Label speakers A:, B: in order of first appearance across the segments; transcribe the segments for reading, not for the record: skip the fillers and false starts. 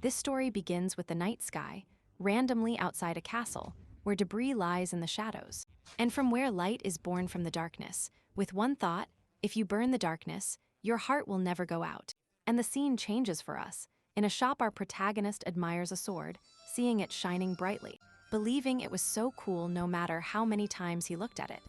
A: This story begins with the night sky, randomly outside a castle, where debris lies in the shadows, and from where light is born from the darkness, with one thought: if you burn the darkness, your heart will never go out. And the scene changes for us. In a shop, our protagonist admires a sword, seeing it shining brightly, believing it was so cool no matter how many times he looked at it.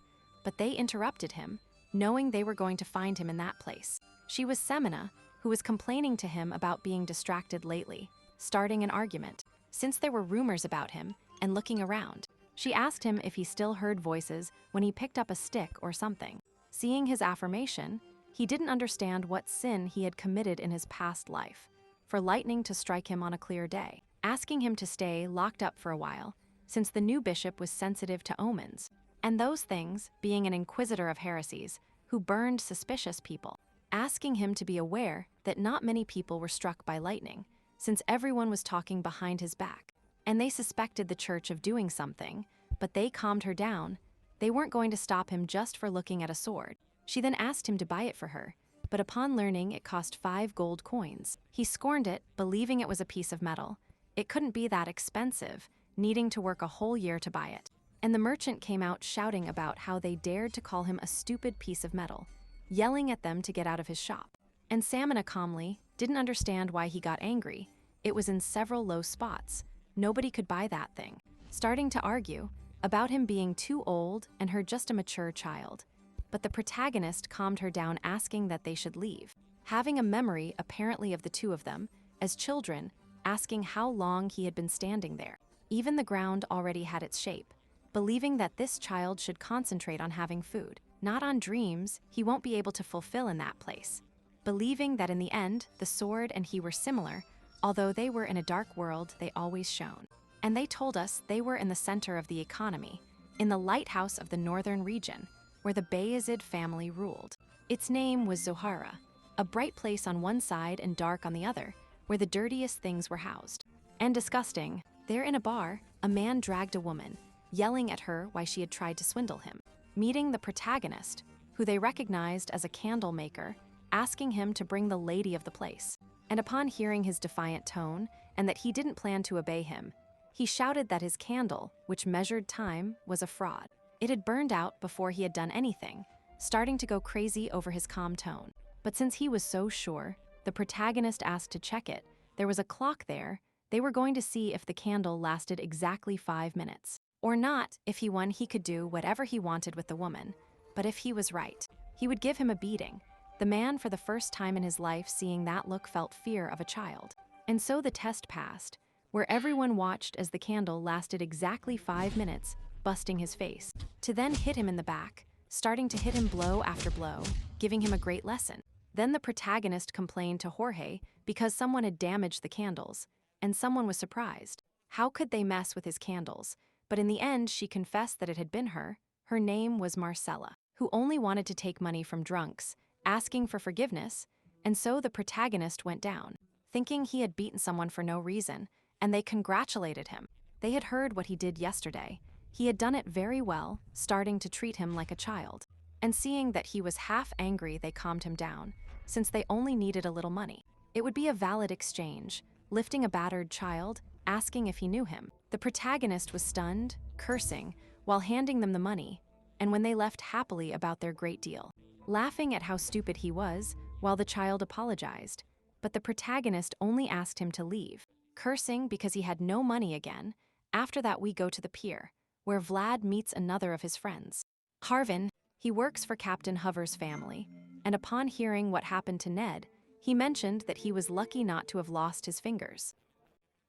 A: But they interrupted him, knowing they were going to find him in that place. She was Semina, who was complaining to him about being distracted lately, starting an argument, since there were rumors about him, and looking around. She asked him if he still heard voices when he picked up a stick or something. Seeing his affirmation, he didn't understand what sin he had committed in his past life, for lightning to strike him on a clear day, asking him to stay locked up for a while, since the new bishop was sensitive to omens, and those things, being an inquisitor of heresies, who burned suspicious people, asking him to be aware that not many people were struck by lightning, since everyone was talking behind his back, and they suspected the church of doing something, but they calmed her down. They weren't going to stop him just for looking at a sword. She then asked him to buy it for her, but upon learning it cost 5 gold coins, he scorned it, believing it was a piece of metal. It couldn't be that expensive, needing to work a whole year to buy it. And the merchant came out shouting about how they dared to call him a stupid piece of metal, yelling at them to get out of his shop. And Samina calmly didn't understand why he got angry. It was in several low spots. Nobody could buy that thing. Starting to argue about him being too old and her just a mature child. But the protagonist calmed her down, asking that they should leave, having a memory apparently of the two of them as children, asking how long he had been standing there. Even the ground already had its shape, believing that this child should concentrate on having food, not on dreams he won't be able to fulfill in that place. Believing that in the end, the sword and he were similar, although they were in a dark world they always shone. And they told us they were in the center of the economy, in the lighthouse of the northern region, where the Bayezid family ruled. Its name was Zohara, a bright place on one side and dark on the other, where the dirtiest things were housed. And disgusting, there in a bar, a man dragged a woman, yelling at her why she had tried to swindle him. Meeting the protagonist, who they recognized as a candle maker, asking him to bring the lady of the place. And upon hearing his defiant tone, and that he didn't plan to obey him, he shouted that his candle, which measured time, was a fraud. It had burned out before he had done anything, starting to go crazy over his calm tone. But since he was so sure, the protagonist asked to check it. There was a clock there. They were going to see if the candle lasted exactly 5 minutes. Or not. If he won, he could do whatever he wanted with the woman. But if he was right, he would give him a beating. The man, for the first time in his life seeing that look, felt fear of a child. And so the test passed, where everyone watched as the candle lasted exactly 5 minutes, busting his face, to then hit him in the back, starting to hit him blow after blow, giving him a great lesson. Then the protagonist complained to Jorge because someone had damaged the candles, and someone was surprised. How could they mess with his candles? But in the end, she confessed that it had been her. Her name was Marcella, who only wanted to take money from drunks, asking for forgiveness, and so the protagonist went down, thinking he had beaten someone for no reason, and they congratulated him. They had heard what he did yesterday. He had done it very well, starting to treat him like a child. And seeing that he was half angry, they calmed him down, since they only needed a little money. It would be a valid exchange, lifting a battered child, asking if he knew him. The protagonist was stunned, cursing, while handing them the money, and when they left happily about their great deal, laughing at how stupid he was, while the child apologized. But the protagonist only asked him to leave, cursing because he had no money again. After that, we go to the pier, where Vlad meets another of his friends, Harvin. He works for Captain Hover's family, and upon hearing what happened to Ned, he mentioned that he was lucky not to have lost his fingers.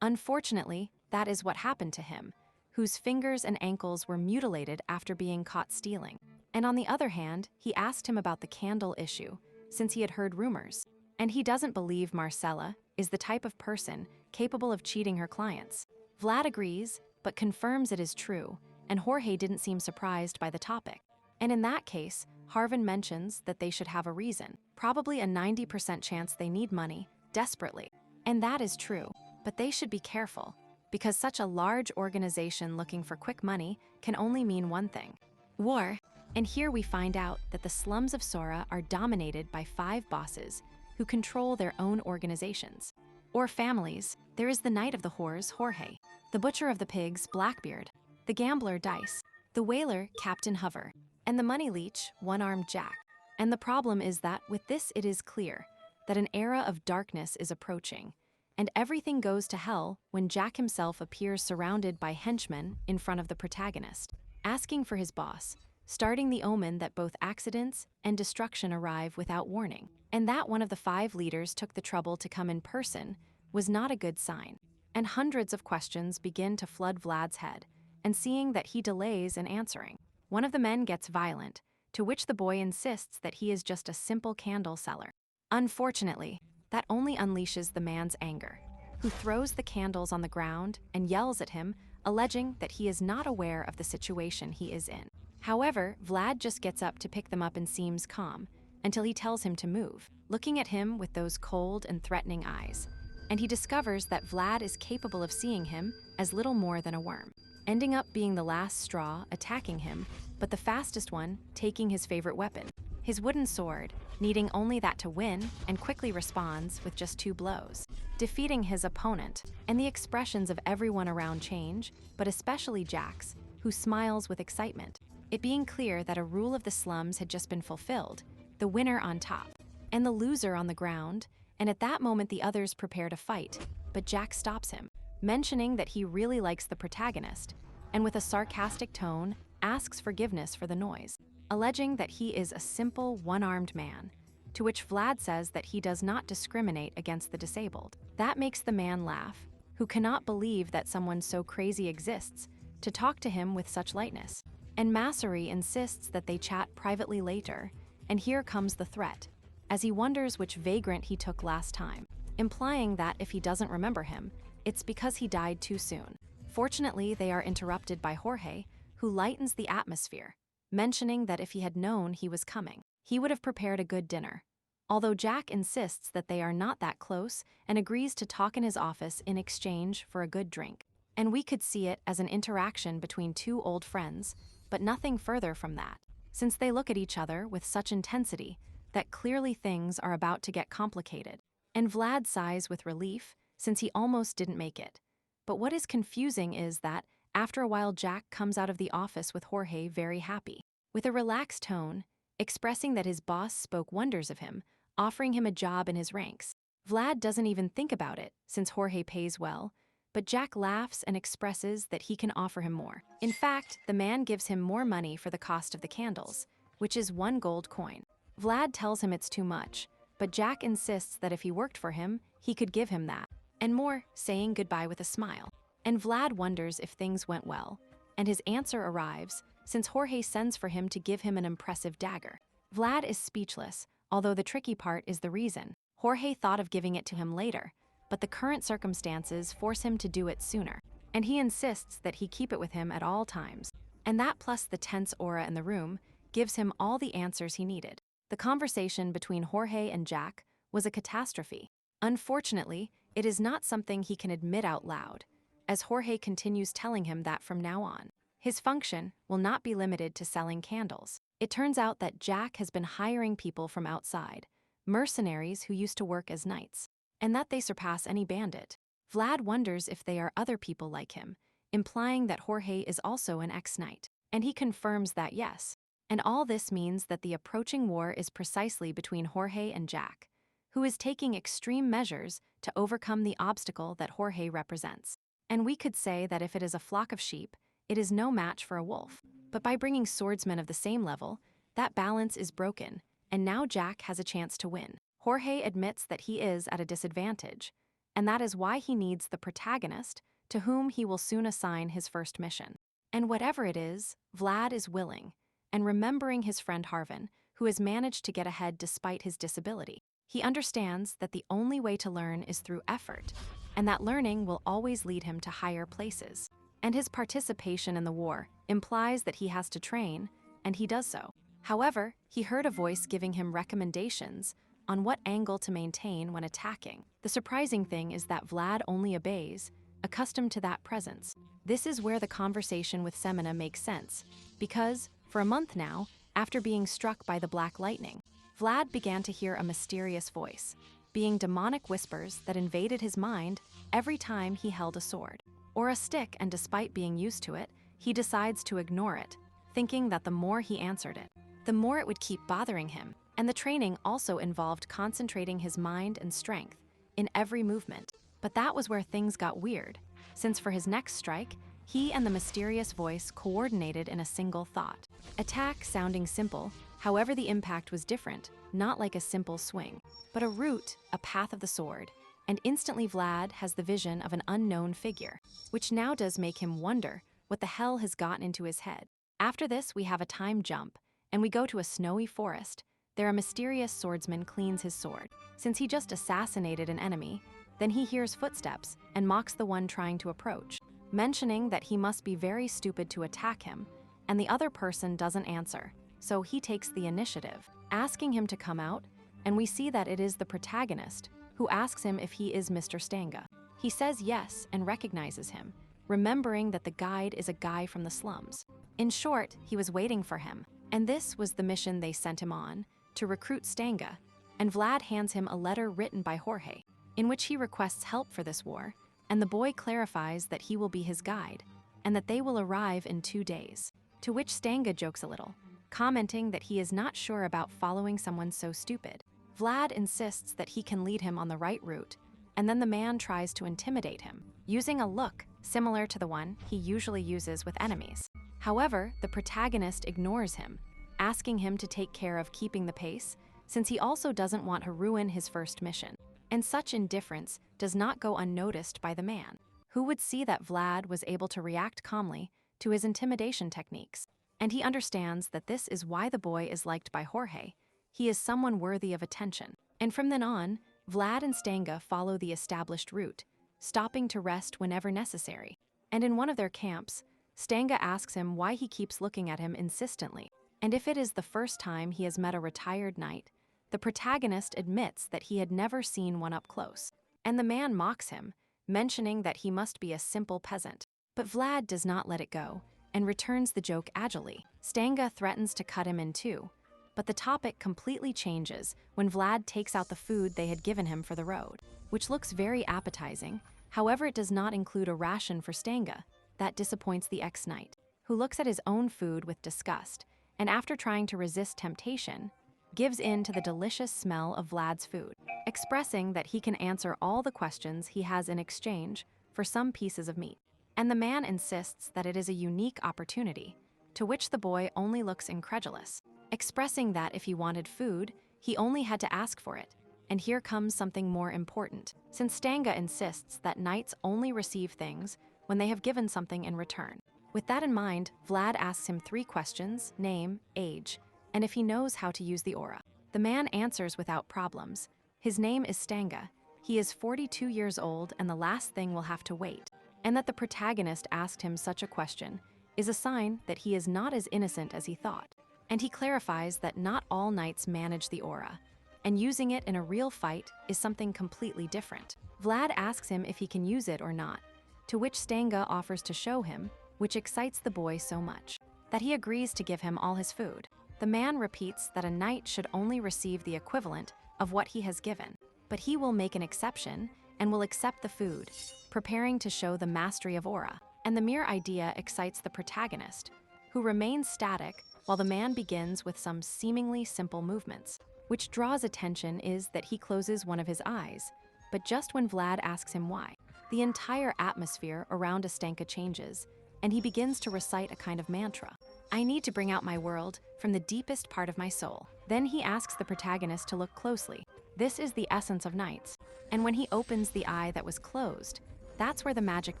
A: Unfortunately, that is what happened to him, whose fingers and ankles were mutilated after being caught stealing. And on the other hand, he asked him about the candle issue, since he had heard rumors. And he doesn't believe Marcella is the type of person capable of cheating her clients. Vlad agrees, but confirms it is true, and Jorge didn't seem surprised by the topic. And in that case, Harvin mentions that they should have a reason, probably a 90% chance they need money, desperately. And that is true, but they should be careful, because such a large organization looking for quick money can only mean one thing: war. And here we find out that the slums of Sora are dominated by 5 bosses who control their own organizations, or families. There is the knight of the whores, Jorge, the butcher of the pigs, Blackbeard, the gambler, Dice, the whaler, Captain Hover, and the money leech, One-Armed Jack. And the problem is that with this it is clear that an era of darkness is approaching, and everything goes to hell when Jack himself appears surrounded by henchmen in front of the protagonist, asking for his boss, starting the omen that both accidents and destruction arrive without warning. And that one of the 5 leaders took the trouble to come in person was not a good sign. And hundreds of questions begin to flood Vlad's head, and seeing that he delays in answering, one of the men gets violent, to which the boy insists that he is just a simple candle seller. Unfortunately, that only unleashes the man's anger, who throws the candles on the ground and yells at him, alleging that he is not aware of the situation he is in. However, Vlad just gets up to pick them up and seems calm, until he tells him to move, looking at him with those cold and threatening eyes. And he discovers that Vlad is capable of seeing him as little more than a worm, ending up being the last straw, attacking him, but the fastest one taking his favorite weapon, his wooden sword, needing only that to win, and quickly responds with just 2 blows, defeating his opponent. And the expressions of everyone around change, but especially Jack's, who smiles with excitement, it being clear that a rule of the slums had just been fulfilled, the winner on top, and the loser on the ground. And at that moment the others prepare to fight, but Jack stops him, mentioning that he really likes the protagonist, and with a sarcastic tone asks forgiveness for the noise, alleging that he is a simple one-armed man, to which Vlad says that he does not discriminate against the disabled. That makes the man laugh, who cannot believe that someone so crazy exists to talk to him with such lightness. And Massery insists that they chat privately later, and here comes the threat, as he wonders which vagrant he took last time, implying that if he doesn't remember him, it's because he died too soon. Fortunately, they are interrupted by Jorge, who lightens the atmosphere, mentioning that if he had known he was coming, he would have prepared a good dinner. Although Jack insists that they are not that close and agrees to talk in his office in exchange for a good drink. And we could see it as an interaction between 2 old friends, but nothing further from that, since they look at each other with such intensity that clearly things are about to get complicated. And Vlad sighs with relief, since he almost didn't make it. But what is confusing is that, after a while, Jack comes out of the office with Jorge very happy, with a relaxed tone, expressing that his boss spoke wonders of him, offering him a job in his ranks. Vlad doesn't even think about it, since Jorge pays well, but Jack laughs and expresses that he can offer him more. In fact, the man gives him more money for the cost of the candles, which is 1 gold coin. Vlad tells him it's too much, but Jack insists that if he worked for him, he could give him that, and more, saying goodbye with a smile. And Vlad wonders if things went well, and his answer arrives, since Jorge sends for him to give him an impressive dagger. Vlad is speechless, although the tricky part is the reason. Jorge thought of giving it to him later, but the current circumstances force him to do it sooner, and he insists that he keep it with him at all times. And that, plus the tense aura in the room, gives him all the answers he needed. The conversation between Jorge and Jack was a catastrophe. Unfortunately, it is not something he can admit out loud, as Jorge continues telling him that from now on, his function will not be limited to selling candles. It turns out that Jack has been hiring people from outside, mercenaries who used to work as knights, and that they surpass any bandit. Vlad wonders if they are other people like him, implying that Jorge is also an ex-knight, and he confirms that yes. And all this means that the approaching war is precisely between Jorge and Jack, who is taking extreme measures to overcome the obstacle that Jorge represents. And we could say that if it is a flock of sheep, it is no match for a wolf. But by bringing swordsmen of the same level, that balance is broken, and now Jack has a chance to win. Jorge admits that he is at a disadvantage, and that is why he needs the protagonist, to whom he will soon assign his first mission. And whatever it is, Vlad is willing, and remembering his friend Harvin, who has managed to get ahead despite his disability. He understands that the only way to learn is through effort, and that learning will always lead him to higher places. And his participation in the war implies that he has to train, and he does so. However, he heard a voice giving him recommendations on what angle to maintain when attacking. The surprising thing is that Vlad only obeys, accustomed to that presence. This is where the conversation with Semina makes sense, because, for a month now, after being struck by the black lightning, Vlad began to hear a mysterious voice, being demonic whispers that invaded his mind every time he held a sword or a stick, and despite being used to it, he decides to ignore it, thinking that the more he answered it, the more it would keep bothering him. And the training also involved concentrating his mind and strength in every movement. But that was where things got weird, since for his next strike, he and the mysterious voice coordinated in a single thought. Attack sounding simple, however the impact was different, not like a simple swing, but a route, a path of the sword. And instantly Vlad has the vision of an unknown figure, which now does make him wonder what the hell has gotten into his head. After this, we have a time jump, and we go to a snowy forest. There a mysterious swordsman cleans his sword. Since he just assassinated an enemy, then he hears footsteps and mocks the one trying to approach, mentioning that he must be very stupid to attack him, and the other person doesn't answer, so he takes the initiative, asking him to come out, and we see that it is the protagonist who asks him if he is Mr. Stanga. He says yes and recognizes him, remembering that the guide is a guy from the slums. In short, he was waiting for him, and this was the mission they sent him on, to recruit Stanga, and Vlad hands him a letter written by Jorge, in which he requests help for this war, and the boy clarifies that he will be his guide, and that they will arrive in 2 days. To which Stanga jokes a little, commenting that he is not sure about following someone so stupid. Vlad insists that he can lead him on the right route, and then the man tries to intimidate him, using a look similar to the one he usually uses with enemies. However, the protagonist ignores him, asking him to take care of keeping the pace, since he also doesn't want to ruin his first mission. And such indifference does not go unnoticed by the man, who would see that Vlad was able to react calmly to his intimidation techniques. And he understands that this is why the boy is liked by Jorge. He is someone worthy of attention. And from then on, Vlad and Stanga follow the established route, stopping to rest whenever necessary. And in one of their camps, Stanga asks him why he keeps looking at him insistently, and if it is the first time he has met a retired knight. The protagonist admits that he had never seen one up close, and the man mocks him, mentioning that he must be a simple peasant. But Vlad does not let it go, and returns the joke agilely. Stanga threatens to cut him in two, but the topic completely changes when Vlad takes out the food they had given him for the road, which looks very appetizing. However, it does not include a ration for Stanga. That disappoints the ex-knight, who looks at his own food with disgust, and after trying to resist temptation, gives in to the delicious smell of Vlad's food, expressing that he can answer all the questions he has in exchange for some pieces of meat. And the man insists that it is a unique opportunity, to which the boy only looks incredulous, expressing that if he wanted food, he only had to ask for it. And here comes something more important, since Stanga insists that knights only receive things when they have given something in return. With that in mind, Vlad asks him 3 questions: name, age, and if he knows how to use the aura. The man answers without problems. His name is Stanga. He is 42 years old, and the last thing will have to wait. And that the protagonist asked him such a question is a sign that he is not as innocent as he thought. And he clarifies that not all knights manage the aura, and using it in a real fight is something completely different. Vlad asks him if he can use it or not, to which Stanga offers to show him, which excites the boy so much that he agrees to give him all his food. The man repeats that a knight should only receive the equivalent of what he has given, but he will make an exception and will accept the food, preparing to show the mastery of aura. And the mere idea excites the protagonist, who remains static while the man begins with some seemingly simple movements. Which draws attention is that he closes one of his eyes, but just when Vlad asks him why, the entire atmosphere around Astanka changes, and he begins to recite a kind of mantra. I need to bring out my world from the deepest part of my soul. Then he asks the protagonist to look closely. This is the essence of knights. And when he opens the eye that was closed, that's where the magic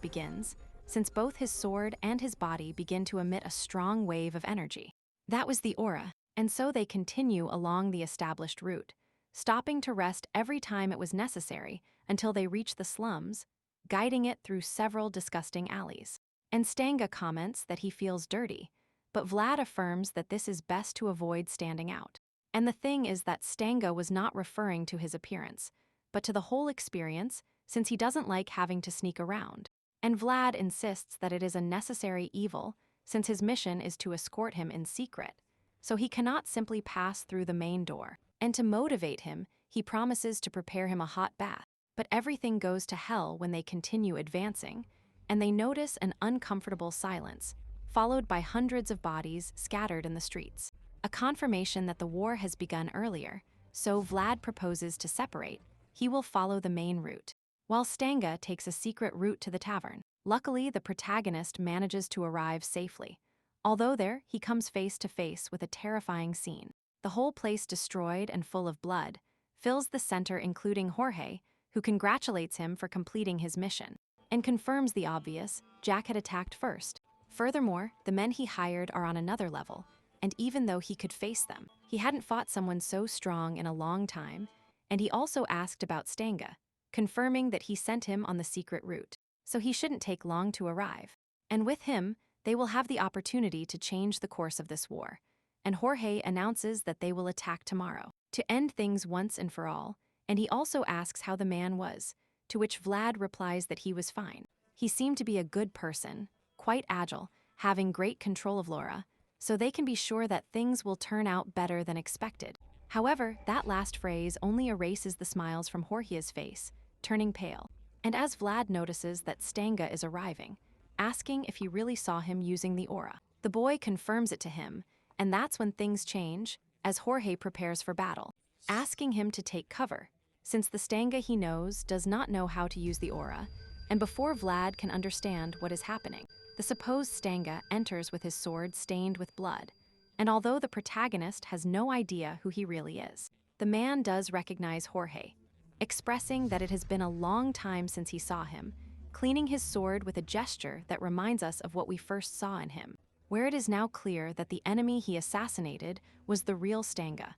A: begins, since both his sword and his body begin to emit a strong wave of energy. That was the aura, and so they continue along the established route, stopping to rest every time it was necessary until they reach the slums, guiding it through several disgusting alleys. And Stanga comments that he feels dirty, but Vlad affirms that this is best to avoid standing out. And the thing is that Stanga was not referring to his appearance, but to the whole experience, since he doesn't like having to sneak around. And Vlad insists that it is a necessary evil, since his mission is to escort him in secret, so he cannot simply pass through the main door. And to motivate him, he promises to prepare him a hot bath. But everything goes to hell when they continue advancing, and they notice an uncomfortable silence, followed by hundreds of bodies scattered in the streets. A confirmation that the war has begun earlier, so Vlad proposes to separate. He will follow the main route, while Stanga takes a secret route to the tavern. Luckily, the protagonist manages to arrive safely. Although there, he comes face to face with a terrifying scene. The whole place destroyed and full of blood fills the center, including Jorge, who congratulates him for completing his mission, and confirms the obvious: Jack had attacked first. Furthermore, the men he hired are on another level, and even though he could face them, he hadn't fought someone so strong in a long time, and he also asked about Stanga, confirming that he sent him on the secret route, so he shouldn't take long to arrive. And with him, they will have the opportunity to change the course of this war, and Jorge announces that they will attack tomorrow, to end things once and for all, and he also asks how the man was, to which Vlad replies that he was fine. He seemed to be a good person, quite agile, having great control of Laura, so they can be sure that things will turn out better than expected. However, that last phrase only erases the smiles from Jorge's face, turning pale. And as Vlad notices that Stanga is arriving, asking if he really saw him using the aura, the boy confirms it to him, and that's when things change, as Jorge prepares for battle, asking him to take cover, since the Stanga he knows does not know how to use the aura, and before Vlad can understand what is happening, the supposed Stanga enters with his sword stained with blood, and although the protagonist has no idea who he really is, the man does recognize Jorge, expressing that it has been a long time since he saw him, cleaning his sword with a gesture that reminds us of what we first saw in him, where it is now clear that the enemy he assassinated was the real Stanga.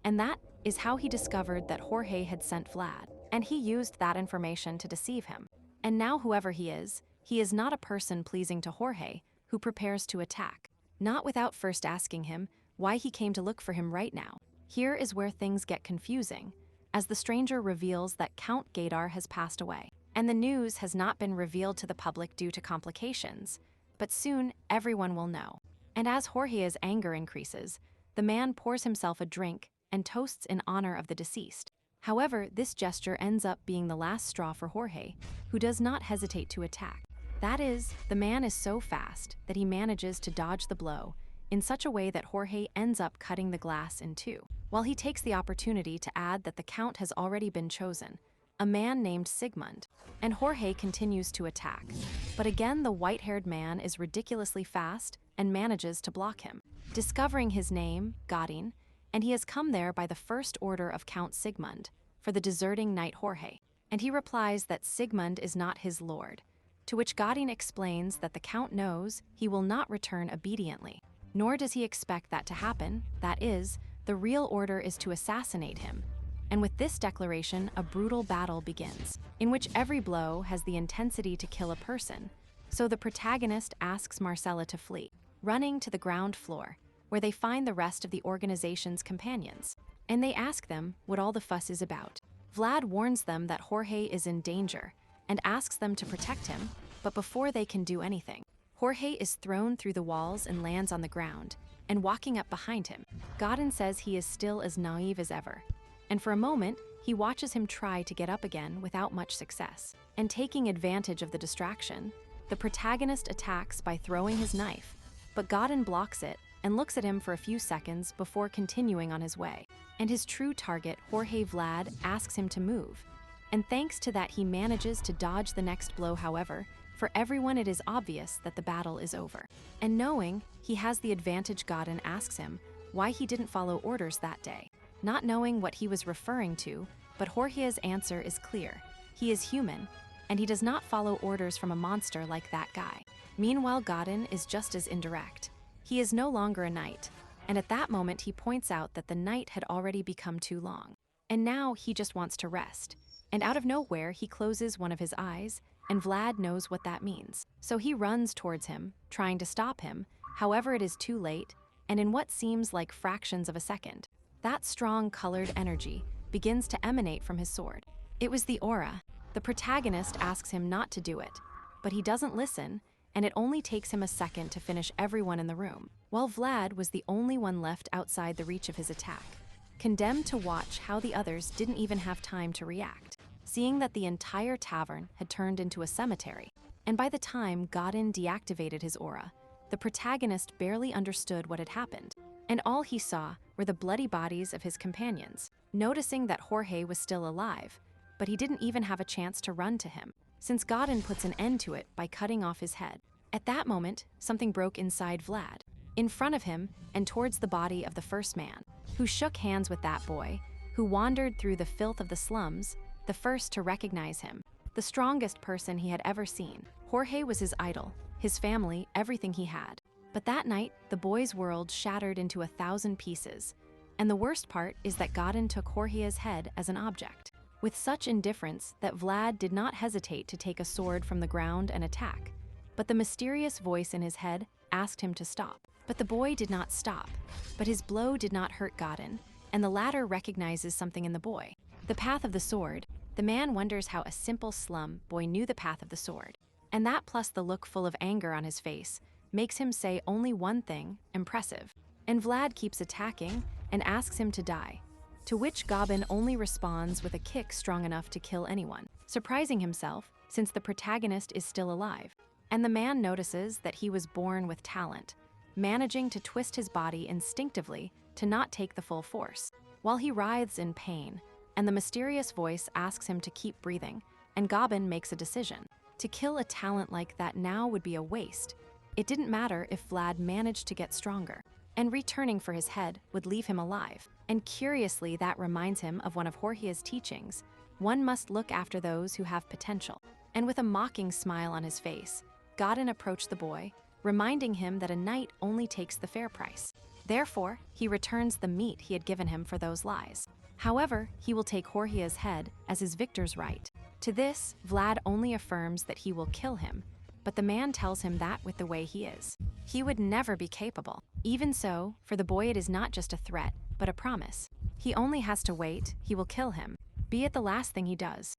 A: And that is how he discovered that Jorge had sent Vlad, and he used that information to deceive him. And now whoever he is not a person pleasing to Jorge, who prepares to attack, not without first asking him why he came to look for him right now. Here is where things get confusing, as the stranger reveals that Count Gadar has passed away, and the news has not been revealed to the public due to complications, but soon everyone will know. And as Jorge's anger increases, the man pours himself a drink and toasts in honor of the deceased. However, this gesture ends up being the last straw for Jorge, who does not hesitate to attack. That is, the man is so fast that he manages to dodge the blow in such a way that Jorge ends up cutting the glass in two, while he takes the opportunity to add that the Count has already been chosen, a man named Sigmund, and Jorge continues to attack. But again, the white-haired man is ridiculously fast and manages to block him, discovering his name, Godin, and he has come there by the first order of Count Sigmund for the deserting knight Jorge, and he replies that Sigmund is not his lord, to which Godin explains that the Count knows he will not return obediently, nor does he expect that to happen. That is, the real order is to assassinate him. And with this declaration, a brutal battle begins, in which every blow has the intensity to kill a person, so the protagonist asks Marcella to flee, running to the ground floor, where they find the rest of the organization's companions, and they ask them what all the fuss is about. Vlad warns them that Jorge is in danger and asks them to protect him, but before they can do anything, Jorge is thrown through the walls and lands on the ground, and walking up behind him, Godin says he is still as naive as ever, and for a moment, he watches him try to get up again without much success. And taking advantage of the distraction, the protagonist attacks by throwing his knife, but Godin blocks it and looks at him for a few seconds before continuing on his way. And his true target, Jorge Vlad, asks him to move. And thanks to that, he manages to dodge the next blow. However, for everyone it is obvious that the battle is over. And knowing he has the advantage, Godin asks him why he didn't follow orders that day. Not knowing what he was referring to, but Jorge's answer is clear. He is human, and he does not follow orders from a monster like that guy. Meanwhile, Godin is just as indirect. He is no longer a knight, and at that moment he points out that the night had already become too long, and now he just wants to rest. And out of nowhere, he closes one of his eyes, and Vlad knows what that means. So he runs towards him, trying to stop him. However, it is too late, and in what seems like fractions of a second, that strong colored energy begins to emanate from his sword. It was the aura. The protagonist asks him not to do it, but he doesn't listen, and it only takes him a second to finish everyone in the room, while Vlad was the only one left outside the reach of his attack, condemned to watch how the others didn't even have time to react. seeing that the entire tavern had turned into a cemetery. And by the time Godin deactivated his aura, the protagonist barely understood what had happened, and all he saw were the bloody bodies of his companions. Noticing that Jorge was still alive, but he didn't even have a chance to run to him, since Godin puts an end to it by cutting off his head. At that moment, something broke inside Vlad, in front of him and towards the body of the first man, who shook hands with that boy, who wandered through the filth of the slums, the first to recognize him, the strongest person he had ever seen. Jorge was his idol, his family, everything he had. But that night, the boy's world shattered into 1,000 pieces. And the worst part is that Godin took Jorge's head as an object, with such indifference that Vlad did not hesitate to take a sword from the ground and attack. But the mysterious voice in his head asked him to stop. But the boy did not stop. But his blow did not hurt Godin, and the latter recognizes something in the boy. The path of the sword. The man wonders how a simple slum boy knew the path of the sword. And that, plus the look full of anger on his face, makes him say only one thing: impressive. And Vlad keeps attacking and asks him to die, to which Godin only responds with a kick strong enough to kill anyone, surprising himself since the protagonist is still alive. And the man notices that he was born with talent, managing to twist his body instinctively to not take the full force, while he writhes in pain, and the mysterious voice asks him to keep breathing, and Godin makes a decision. To kill a talent like that now would be a waste. It didn't matter if Vlad managed to get stronger, and returning for his head would leave him alive. And curiously, that reminds him of one of Jorge's teachings: one must look after those who have potential. And with a mocking smile on his face, Godin approached the boy, reminding him that a knight only takes the fair price. Therefore, he returns the meat he had given him for those lies. However, he will take Jorge's head as his victor's right. To this, Vlad only affirms that he will kill him, but the man tells him that with the way he is, he would never be capable. Even so, for the boy it is not just a threat, but a promise. He only has to wait, he will kill him, be it the last thing he does.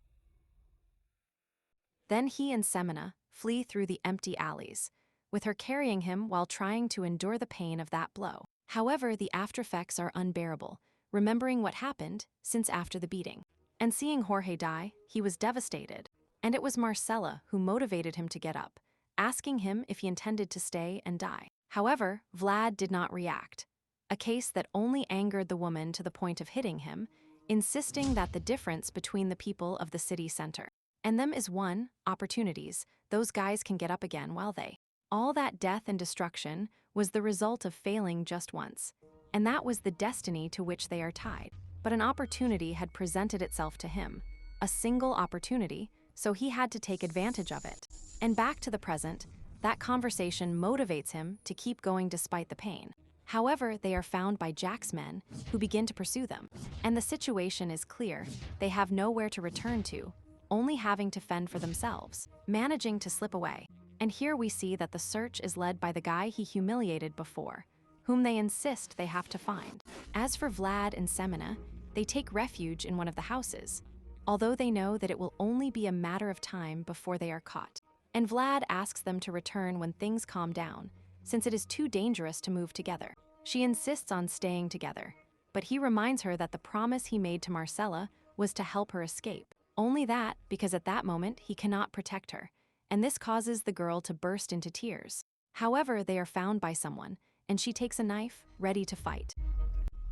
A: Then he and Semina flee through the empty alleys, with her carrying him while trying to endure the pain of that blow. However, the aftereffects are unbearable, remembering what happened since after the beating. And seeing Jorge die, he was devastated. And it was Marcella who motivated him to get up, asking him if he intended to stay and die. However, Vlad did not react, a case that only angered the woman to the point of hitting him, insisting that the difference between the people of the city center and them is one, opportunities. Those guys can get up again while they. All that death and destruction was the result of failing just once, and that was the destiny to which they are tied. But an opportunity had presented itself to him, a single opportunity, so he had to take advantage of it. And back to the present, that conversation motivates him to keep going despite the pain. However, they are found by Jack's men, who begin to pursue them. And the situation is clear: they have nowhere to return to, only having to fend for themselves, managing to slip away. And here we see that the search is led by the guy he humiliated before, whom they insist they have to find. As for Vlad and Semina, they take refuge in one of the houses, although they know that it will only be a matter of time before they are caught. And Vlad asks them to return when things calm down, since it is too dangerous to move together. She insists on staying together, but he reminds her that the promise he made to Marcella was to help her escape. Only that, because at that moment he cannot protect her, and this causes the girl to burst into tears. However, they are found by someone, and she takes a knife, ready to fight.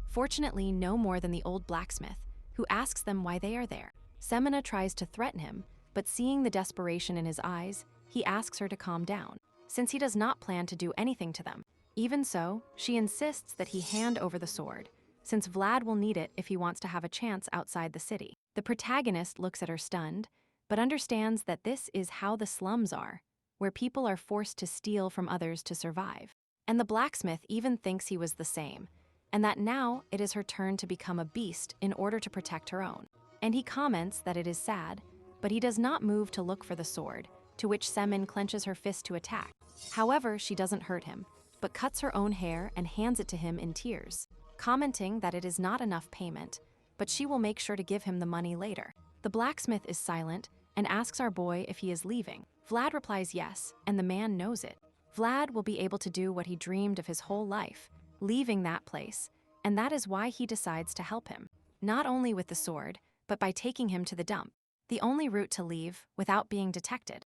A: Fortunately, no more than the old blacksmith, who asks them why they are there. Semina tries to threaten him, but seeing the desperation in his eyes, he asks her to calm down, since he does not plan to do anything to them. Even so, she insists that he hand over the sword, since Vlad will need it if he wants to have a chance outside the city. The protagonist looks at her stunned, but understands that this is how the slums are, where people are forced to steal from others to survive. And the blacksmith even thinks he was the same, and that now it is her turn to become a beast in order to protect her own. And he comments that it is sad, but he does not move to look for the sword, to which Semin clenches her fist to attack. However, she doesn't hurt him, but cuts her own hair and hands it to him in tears, commenting that it is not enough payment, but she will make sure to give him the money later. The blacksmith is silent and asks our boy if he is leaving. Vlad replies yes, and the man knows it. Vlad will be able to do what he dreamed of his whole life, leaving that place, and that is why he decides to help him, not only with the sword, but by taking him to the dump. the only route to leave without being detected.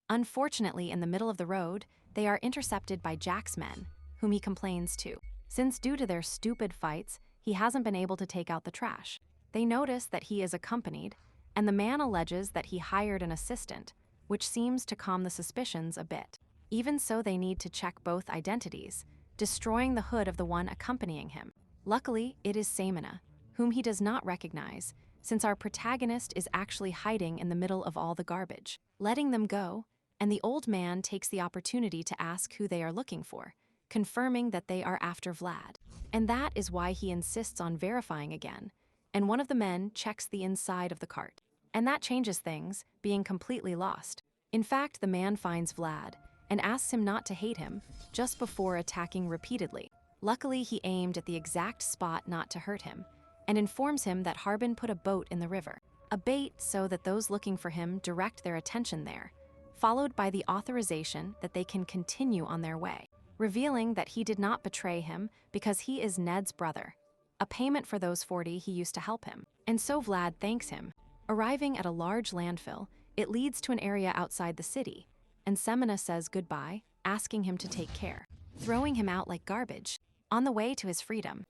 A: Unfortunately, in the middle of the road, they are intercepted by Jack's men, whom he complains to, since due to their stupid fights, he hasn't been able to take out the trash. They notice that he is accompanied, and the man alleges that he hired an assistant, which seems to calm the suspicions a bit. Even so, they need to check both identities, destroying the hood of the one accompanying him. Luckily, it is Samina, whom he does not recognize, since our protagonist is actually hiding in the middle of all the garbage. Letting them go, and the old man takes the opportunity to ask who they are looking for, confirming that they are after Vlad. And that is why he insists on verifying again, and one of the men checks the inside of the cart. And that changes things, being completely lost. In fact, the man finds Vlad and asks him not to hate him, just before attacking repeatedly. Luckily, he aimed at the exact spot not to hurt him, and informs him that Harbin put a boat in the river. A bait so that those looking for him direct their attention there, followed by the authorization that they can continue on their way, revealing that he did not betray him because he is Ned's brother, a payment for those 40 he used to help him. And so Vlad thanks him. Arriving at a large landfill, it leads to an area outside the city, and Semina says goodbye, asking him to take care, throwing him out like garbage, on the way to his freedom.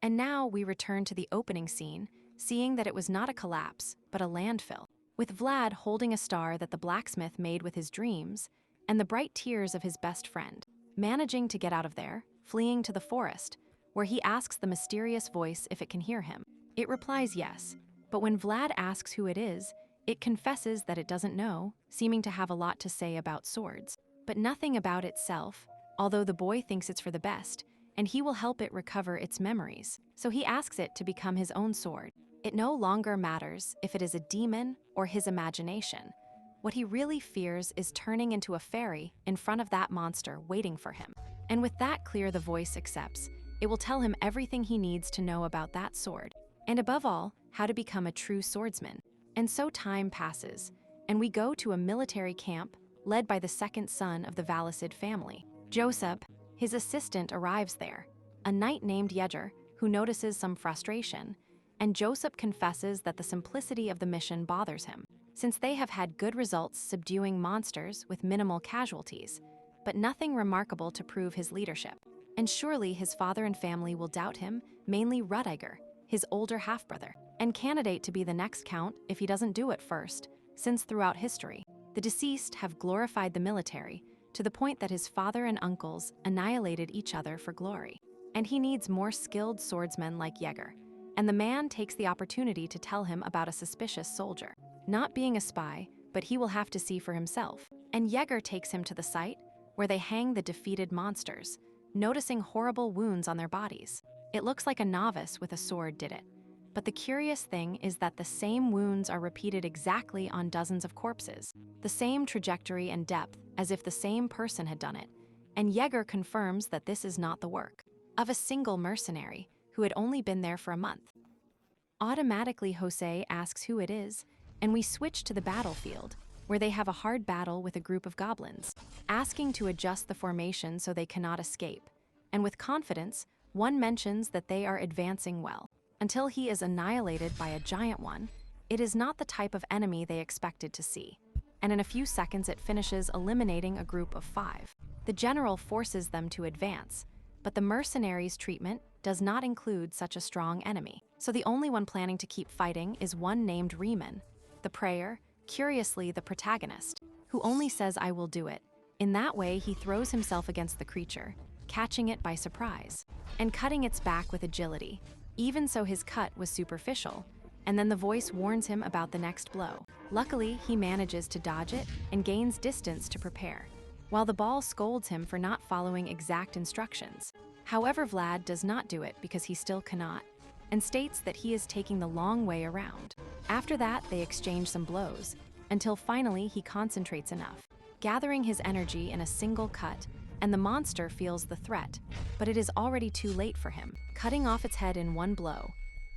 A: And now we return to the opening scene, seeing that it was not a collapse, but a landfill, with Vlad holding a star that the blacksmith made with his dreams, and the bright tears of his best friend, managing to get out of there, fleeing to the forest, where he asks the mysterious voice if it can hear him. It replies yes, but when Vlad asks who it is, it confesses that it doesn't know, seeming to have a lot to say about swords, but nothing about itself, although the boy thinks it's for the best, and he will help it recover its memories. So he asks it to become his own sword. It no longer matters if it is a demon or his imagination. What he really fears is turning into a fairy in front of that monster waiting for him. And with that clear, the voice accepts. It will tell him everything he needs to know about that sword, and above all, how to become a true swordsman. And so time passes, and we go to a military camp led by the second son of the Valicid family. Joseph, his assistant, arrives there, a knight named Yeger, who notices some frustration, and Joseph confesses that the simplicity of the mission bothers him, since they have had good results subduing monsters with minimal casualties, but nothing remarkable to prove his leadership. And surely his father and family will doubt him, mainly Rudiger, his older half-brother, and candidate to be the next count if he doesn't do it first, since throughout history, the deceased have glorified the military to the point that his father and uncles annihilated each other for glory. And he needs more skilled swordsmen like Yeger, and the man takes the opportunity to tell him about a suspicious soldier. Not being a spy, but he will have to see for himself. And Yeger takes him to the site where they hang the defeated monsters, noticing horrible wounds on their bodies. It looks like a novice with a sword did it. But the curious thing is that the same wounds are repeated exactly on dozens of corpses, the same trajectory and depth as if the same person had done it. And Yeger confirms that this is not the work of a single mercenary who had only been there for a month. Automatically, Jose asks who it is, and we switch to the battlefield, where they have a hard battle with a group of goblins, asking to adjust the formation so they cannot escape. And with confidence, one mentions that they are advancing well, until he is annihilated by a giant one. It is not the type of enemy they expected to see, and in a few seconds it finishes eliminating a group of 5. The general forces them to advance, but the mercenaries' treatment does not include such a strong enemy. So the only one planning to keep fighting is one named Riemann, the prayer, curiously the protagonist, who only says I will do it. In that way, he throws himself against the creature, catching it by surprise, and cutting its back with agility. Even so, his cut was superficial, and then the voice warns him about the next blow. Luckily, he manages to dodge it and gains distance to prepare, while the ball scolds him for not following exact instructions. However, Vlad does not do it because he still cannot, and states that he is taking the long way around. After that, they exchange some blows, until finally he concentrates enough, gathering his energy in a single cut, and the monster feels the threat, but it is already too late for him, cutting off its head in one blow.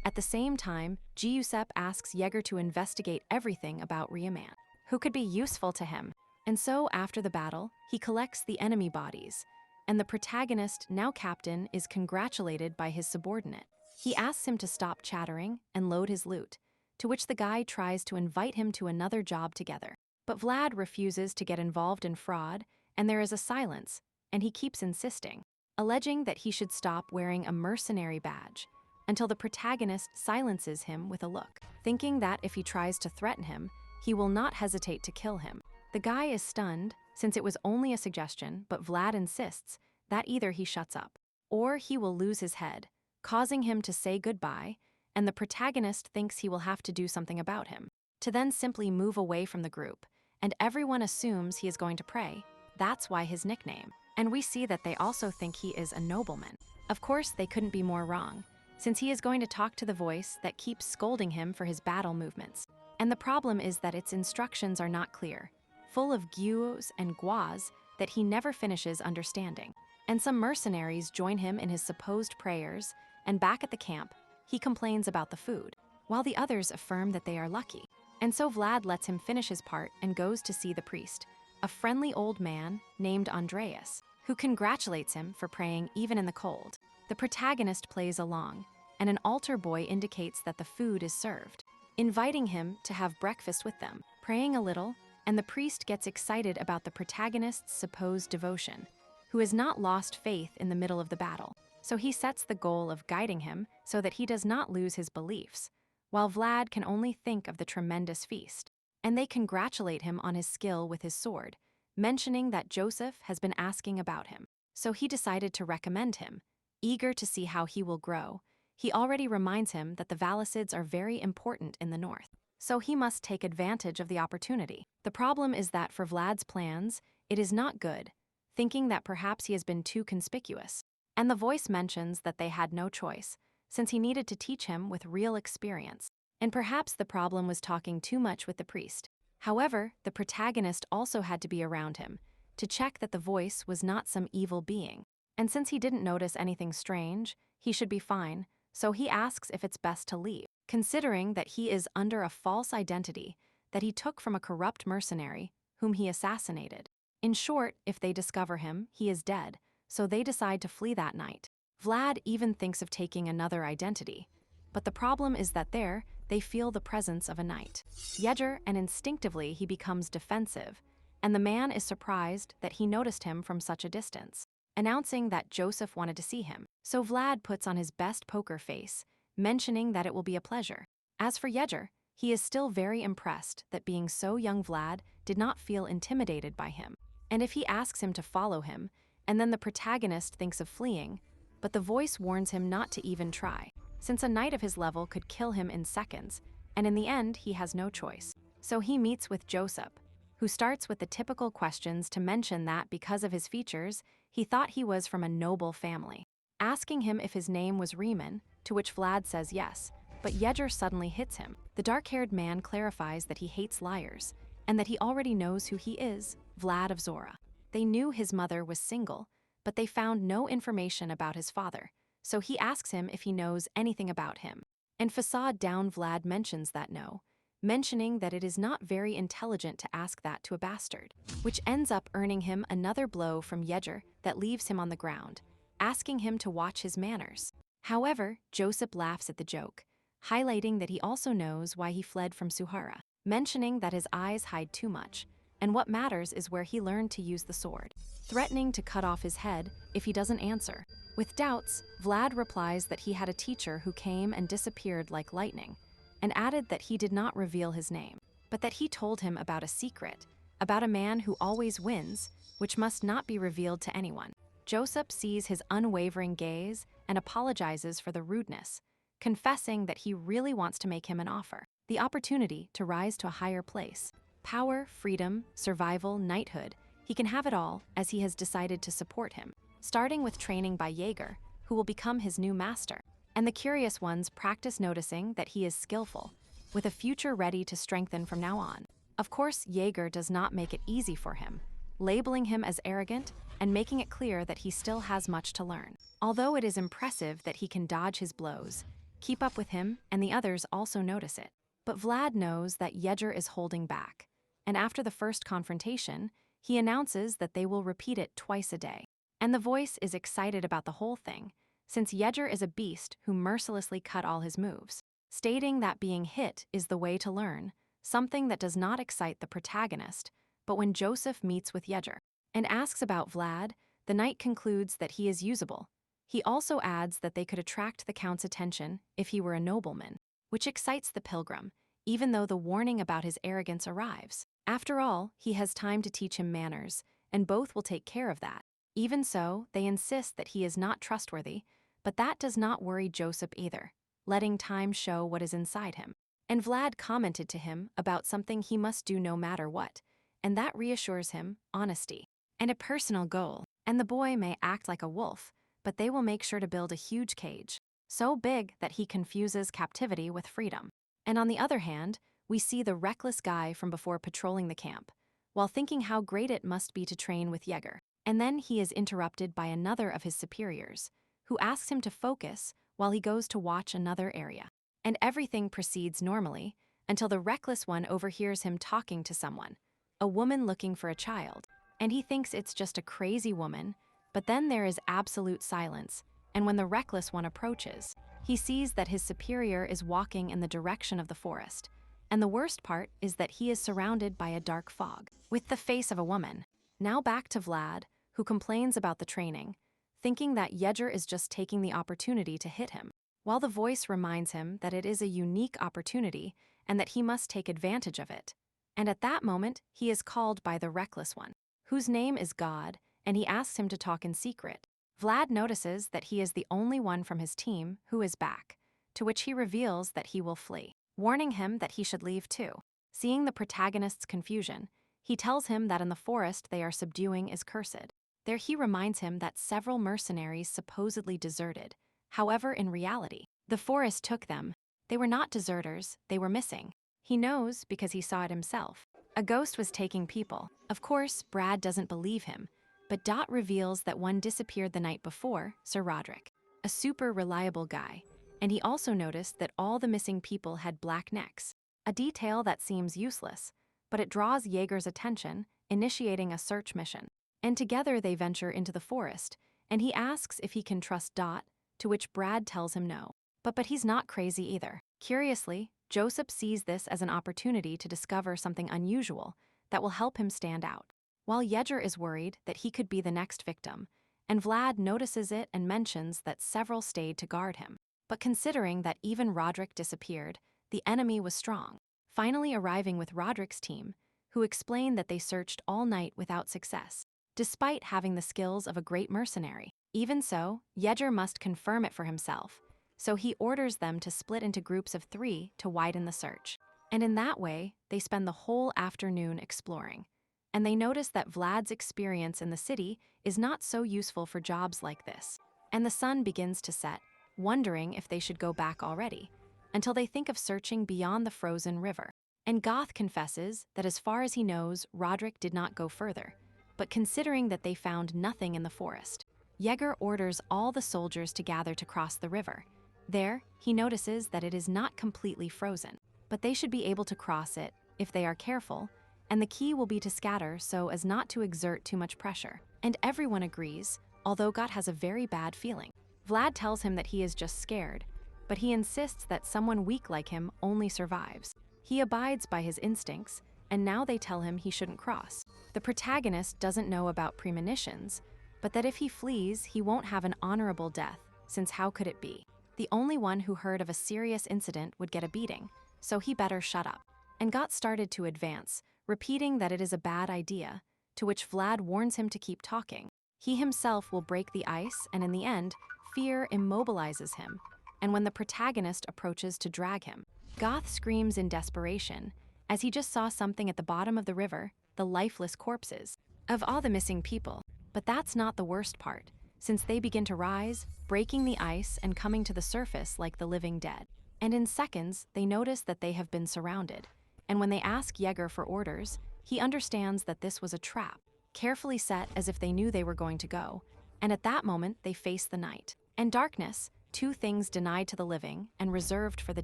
A: At the same time, Giuseppe asks Yeger to investigate everything about Riemann, who could be useful to him. And so, after the battle, he collects the enemy bodies, and the protagonist, now captain, is congratulated by his subordinate. He asks him to stop chattering and load his loot, to which the guy tries to invite him to another job together. But Vlad refuses to get involved in fraud, and there is a silence, and he keeps insisting, alleging that he should stop wearing a mercenary badge, until the protagonist silences him with a look, thinking that if he tries to threaten him, he will not hesitate to kill him. The guy is stunned, since it was only a suggestion, but Vlad insists that either he shuts up, or he will lose his head, causing him to say goodbye, and the protagonist thinks he will have to do something about him, to then simply move away from the group, and everyone assumes he is going to pray. That's why his nickname. And we see that they also think he is a nobleman. Of course, they couldn't be more wrong, since he is going to talk to the voice that keeps scolding him for his battle movements. And the problem is that its instructions are not clear, full of guos and guas that he never finishes understanding. And some mercenaries join him in his supposed prayers, and back at the camp, he complains about the food, while the others affirm that they are lucky. And so Vlad lets him finish his part and goes to see the priest, a friendly old man named Andreas, who congratulates him for praying even in the cold. The protagonist plays along, and an altar boy indicates that the food is served, inviting him to have breakfast with them, praying a little, and the priest gets excited about the protagonist's supposed devotion, who has not lost faith in the middle of the battle. So he sets the goal of guiding him so that he does not lose his beliefs, while Vlad can only think of the tremendous feast. And they congratulate him on his skill with his sword, mentioning that Joseph has been asking about him. So he decided to recommend him, eager to see how he will grow. He already reminds him that the Valicids are very important in the north, so he must take advantage of the opportunity. The problem is that for Vlad's plans, it is not good, thinking that perhaps he has been too conspicuous. And the voice mentions that they had no choice, since he needed to teach him with real experience. And perhaps the problem was talking too much with the priest. However, the protagonist also had to be around him, to check that the voice was not some evil being. And since he didn't notice anything strange, he should be fine, so he asks if it's best to leave, considering that he is under a false identity that he took from a corrupt mercenary whom he assassinated. In short, if they discover him, he is dead, so they decide to flee that night. Vlad even thinks of taking another identity, but the problem is that there, they feel the presence of a knight, Yeger, and instinctively he becomes defensive, and the man is surprised that he noticed him from such a distance, announcing that Joseph wanted to see him. So Vlad puts on his best poker face, mentioning that it will be a pleasure. As for Yeger, he is still very impressed that being so young Vlad did not feel intimidated by him. And if he asks him to follow him, and then the protagonist thinks of fleeing, but the voice warns him not to even try, since a knight of his level could kill him in seconds, and in the end he has no choice. So he meets with Joseph, who starts with the typical questions to mention that because of his features, he thought he was from a noble family, asking him if his name was Riemann, to which Vlad says yes, but Yeger suddenly hits him. The dark-haired man clarifies that he hates liars, and that he already knows who he is, Vlad of Zora. They knew his mother was single, but they found no information about his father, so he asks him if he knows anything about him. And facade down Vlad mentions that no, mentioning that it is not very intelligent to ask that to a bastard, which ends up earning him another blow from Yeger that leaves him on the ground, asking him to watch his manners. However, Joseph laughs at the joke, highlighting that he also knows why he fled from Suhara, mentioning that his eyes hide too much, and what matters is where he learned to use the sword, threatening to cut off his head if he doesn't answer. With doubts, Vlad replies that he had a teacher who came and disappeared like lightning, and added that he did not reveal his name, but that he told him about a secret, about a man who always wins, which must not be revealed to anyone. Joseph sees his unwavering gaze and apologizes for the rudeness, confessing that he really wants to make him an offer, the opportunity to rise to a higher place. Power, freedom, survival, knighthood, he can have it all as he has decided to support him, starting with training by Yeager, who will become his new master. And the curious ones practice noticing that he is skillful, with a future ready to strengthen from now on. Of course, Yeager does not make it easy for him, labeling him as arrogant and making it clear that he still has much to learn. Although it is impressive that he can dodge his blows, keep up with him, and the others also notice it. But Vlad knows that Yeager is holding back, and after the first confrontation, he announces that they will repeat it twice a day. And the voice is excited about the whole thing, since Yeager is a beast who mercilessly cut all his moves. stating that being hit is the way to learn, something that does not excite the protagonist. But when Joseph meets with Yeger and asks about Vlad, the knight concludes that he is usable. He also adds that they could attract the Count's attention if he were a nobleman, which excites the pilgrim, even though the warning about his arrogance arrives. After all, he has time to teach him manners, and both will take care of that. Even so, they insist that he is not trustworthy, but that does not worry Joseph either, letting time show what is inside him. And Vlad commented to him about something he must do no matter what, and that reassures him, honesty, and a personal goal. And the boy may act like a wolf, but they will make sure to build a huge cage, so big that he confuses captivity with freedom. And on the other hand, we see the reckless guy from before patrolling the camp, while thinking how great it must be to train with Yeager. And then he is interrupted by another of his superiors, who asks him to focus while he goes to watch another area. And everything proceeds normally until the reckless one overhears him talking to someone, a woman looking for a child, and he thinks it's just a crazy woman. But then there is absolute silence, and when the reckless one approaches, he sees that his superior is walking in the direction of the forest. And the worst part is that he is surrounded by a dark fog, with the face of a woman. Now back to Vlad, who complains about the training, thinking that Yeager is just taking the opportunity to hit him, while the voice reminds him that it is a unique opportunity and that he must take advantage of it. And at that moment, he is called by the reckless one, whose name is God, and he asks him to talk in secret. Vlad notices that he is the only one from his team who is back, to which he reveals that he will flee, warning him that he should leave too. Seeing the protagonist's confusion, he tells him that in the forest they are subduing is cursed. There he reminds him that several mercenaries supposedly deserted. However, in reality, the forest took them. They were not deserters, they were missing. He knows because he saw it himself. A ghost was taking people. Of course, Brad doesn't believe him, but Dot reveals that one disappeared the night before, Sir Roderick, a super reliable guy, and he also noticed that all the missing people had black necks, a detail that seems useless, but it draws Yeager's attention, initiating a search mission. And together they venture into the forest, and he asks if he can trust Dot, to which Brad tells him no. But he's not crazy either. Curiously, Joseph sees this as an opportunity to discover something unusual that will help him stand out, while Yeager is worried that he could be the next victim, and Vlad notices it and mentions that several stayed to guard him. But considering that even Roderick disappeared, the enemy was strong, finally arriving with Roderick's team, who explained that they searched all night without success, despite having the skills of a great mercenary. Even so, Yeager must confirm it for himself, so he orders them to split into groups of 3 to widen the search. And in that way, they spend the whole afternoon exploring. And they notice that Vlad's experience in the city is not so useful for jobs like this. And the sun begins to set, wondering if they should go back already, until they think of searching beyond the frozen river. And Goth confesses that as far as he knows, Roderick did not go further. But considering that they found nothing in the forest, Yeager orders all the soldiers to gather to cross the river. There, he notices that it is not completely frozen, but they should be able to cross it if they are careful, and the key will be to scatter so as not to exert too much pressure. And everyone agrees, although Goth has a very bad feeling. Vlad tells him that he is just scared, but he insists that someone weak like him only survives. He abides by his instincts, and now they tell him he shouldn't cross. The protagonist doesn't know about premonitions, but that if he flees, he won't have an honorable death, since how could it be? The only one who heard of a serious incident would get a beating, so he better shut up. And Goth started to advance, repeating that it is a bad idea, to which Vlad warns him to keep talking. He himself will break the ice, and in the end, fear immobilizes him, and when the protagonist approaches to drag him, Goth screams in desperation, as he just saw something at the bottom of the river, the lifeless corpses of all the missing people. But that's not the worst part, since they begin to rise, breaking the ice and coming to the surface like the living dead. And in seconds, they notice that they have been surrounded. And when they ask Yeager for orders, he understands that this was a trap, carefully set as if they knew they were going to go. And at that moment, they face the night and darkness, 2 things denied to the living and reserved for the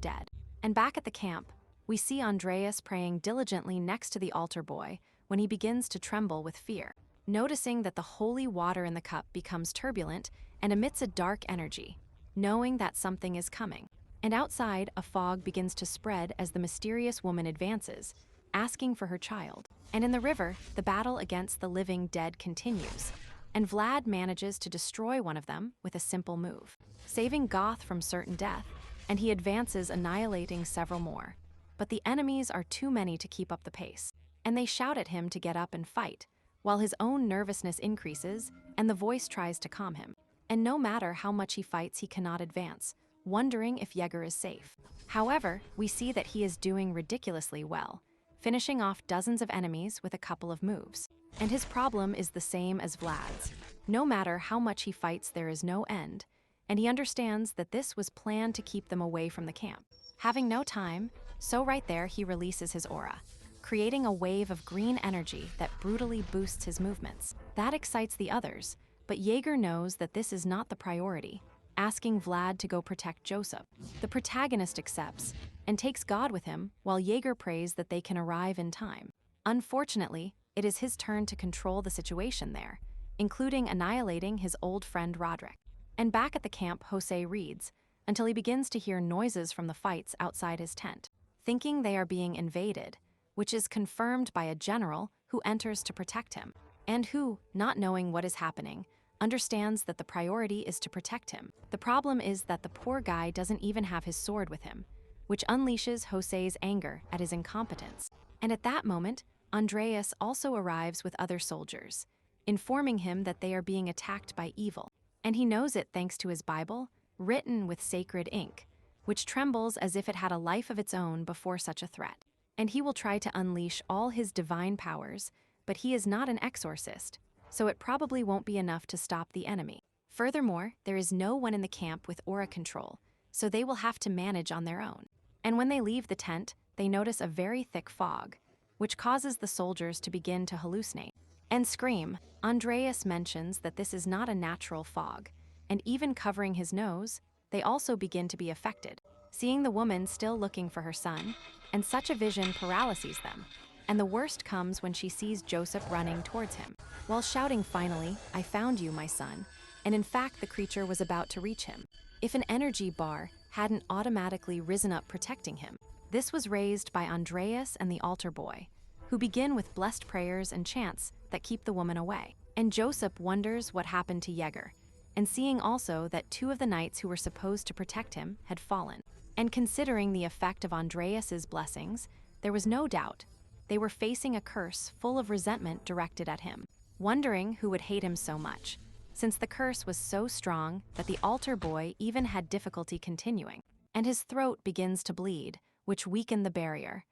A: dead. And back at the camp, we see Andreas praying diligently next to the altar boy when he begins to tremble with fear, noticing that the holy water in the cup becomes turbulent and emits a dark energy, knowing that something is coming. And outside, a fog begins to spread as the mysterious woman advances, asking for her child. And in the river, the battle against the living dead continues, and Vlad manages to destroy one of them with a simple move, saving Goth from certain death, and he advances, annihilating several more. But the enemies are too many to keep up the pace, and they shout at him to get up and fight, while his own nervousness increases and the voice tries to calm him. And no matter how much he fights, he cannot advance, wondering if Jaeger is safe. However, we see that he is doing ridiculously well, finishing off dozens of enemies with a couple of moves. And his problem is the same as Vlad's. No matter how much he fights, there is no end, and he understands that this was planned to keep them away from the camp. Having no time, so right there he releases his aura, creating a wave of green energy that brutally boosts his movements. That excites the others, but Jaeger knows that this is not the priority, asking Vlad to go protect Joseph. The protagonist accepts and takes God with him, while Jaeger prays that they can arrive in time. Unfortunately, it is his turn to control the situation there, including annihilating his old friend Roderick. And back at the camp, Jose reads until he begins to hear noises from the fights outside his tent, thinking they are being invaded, which is confirmed by a general who enters to protect him, and who, not knowing what is happening, understands that the priority is to protect him. The problem is that the poor guy doesn't even have his sword with him, which unleashes Jose's anger at his incompetence. And at that moment, Andreas also arrives with other soldiers, informing him that they are being attacked by evil. And he knows it thanks to his Bible, written with sacred ink, which trembles as if it had a life of its own before such a threat. And he will try to unleash all his divine powers, but he is not an exorcist, so it probably won't be enough to stop the enemy. Furthermore, there is no one in the camp with aura control, so they will have to manage on their own. And when they leave the tent, they notice a very thick fog, which causes the soldiers to begin to hallucinate and scream. Andreas mentions that this is not a natural fog, and even covering his nose, they also begin to be affected, seeing the woman still looking for her son, and such a vision paralyses them. And the worst comes when she sees Joseph running towards him, while shouting, "Finally, I found you, my son," and in fact the creature was about to reach him, if an energy bar hadn't automatically risen up protecting him. This was raised by Andreas and the altar boy, who begin with blessed prayers and chants that keep the woman away. And Joseph wonders what happened to Jaeger, and seeing also that 2 of the knights who were supposed to protect him had fallen. And considering the effect of Andreas's blessings, there was no doubt they were facing a curse full of resentment directed at him, wondering who would hate him so much, since the curse was so strong that the altar boy even had difficulty continuing, and his throat begins to bleed, which weakened the barrier.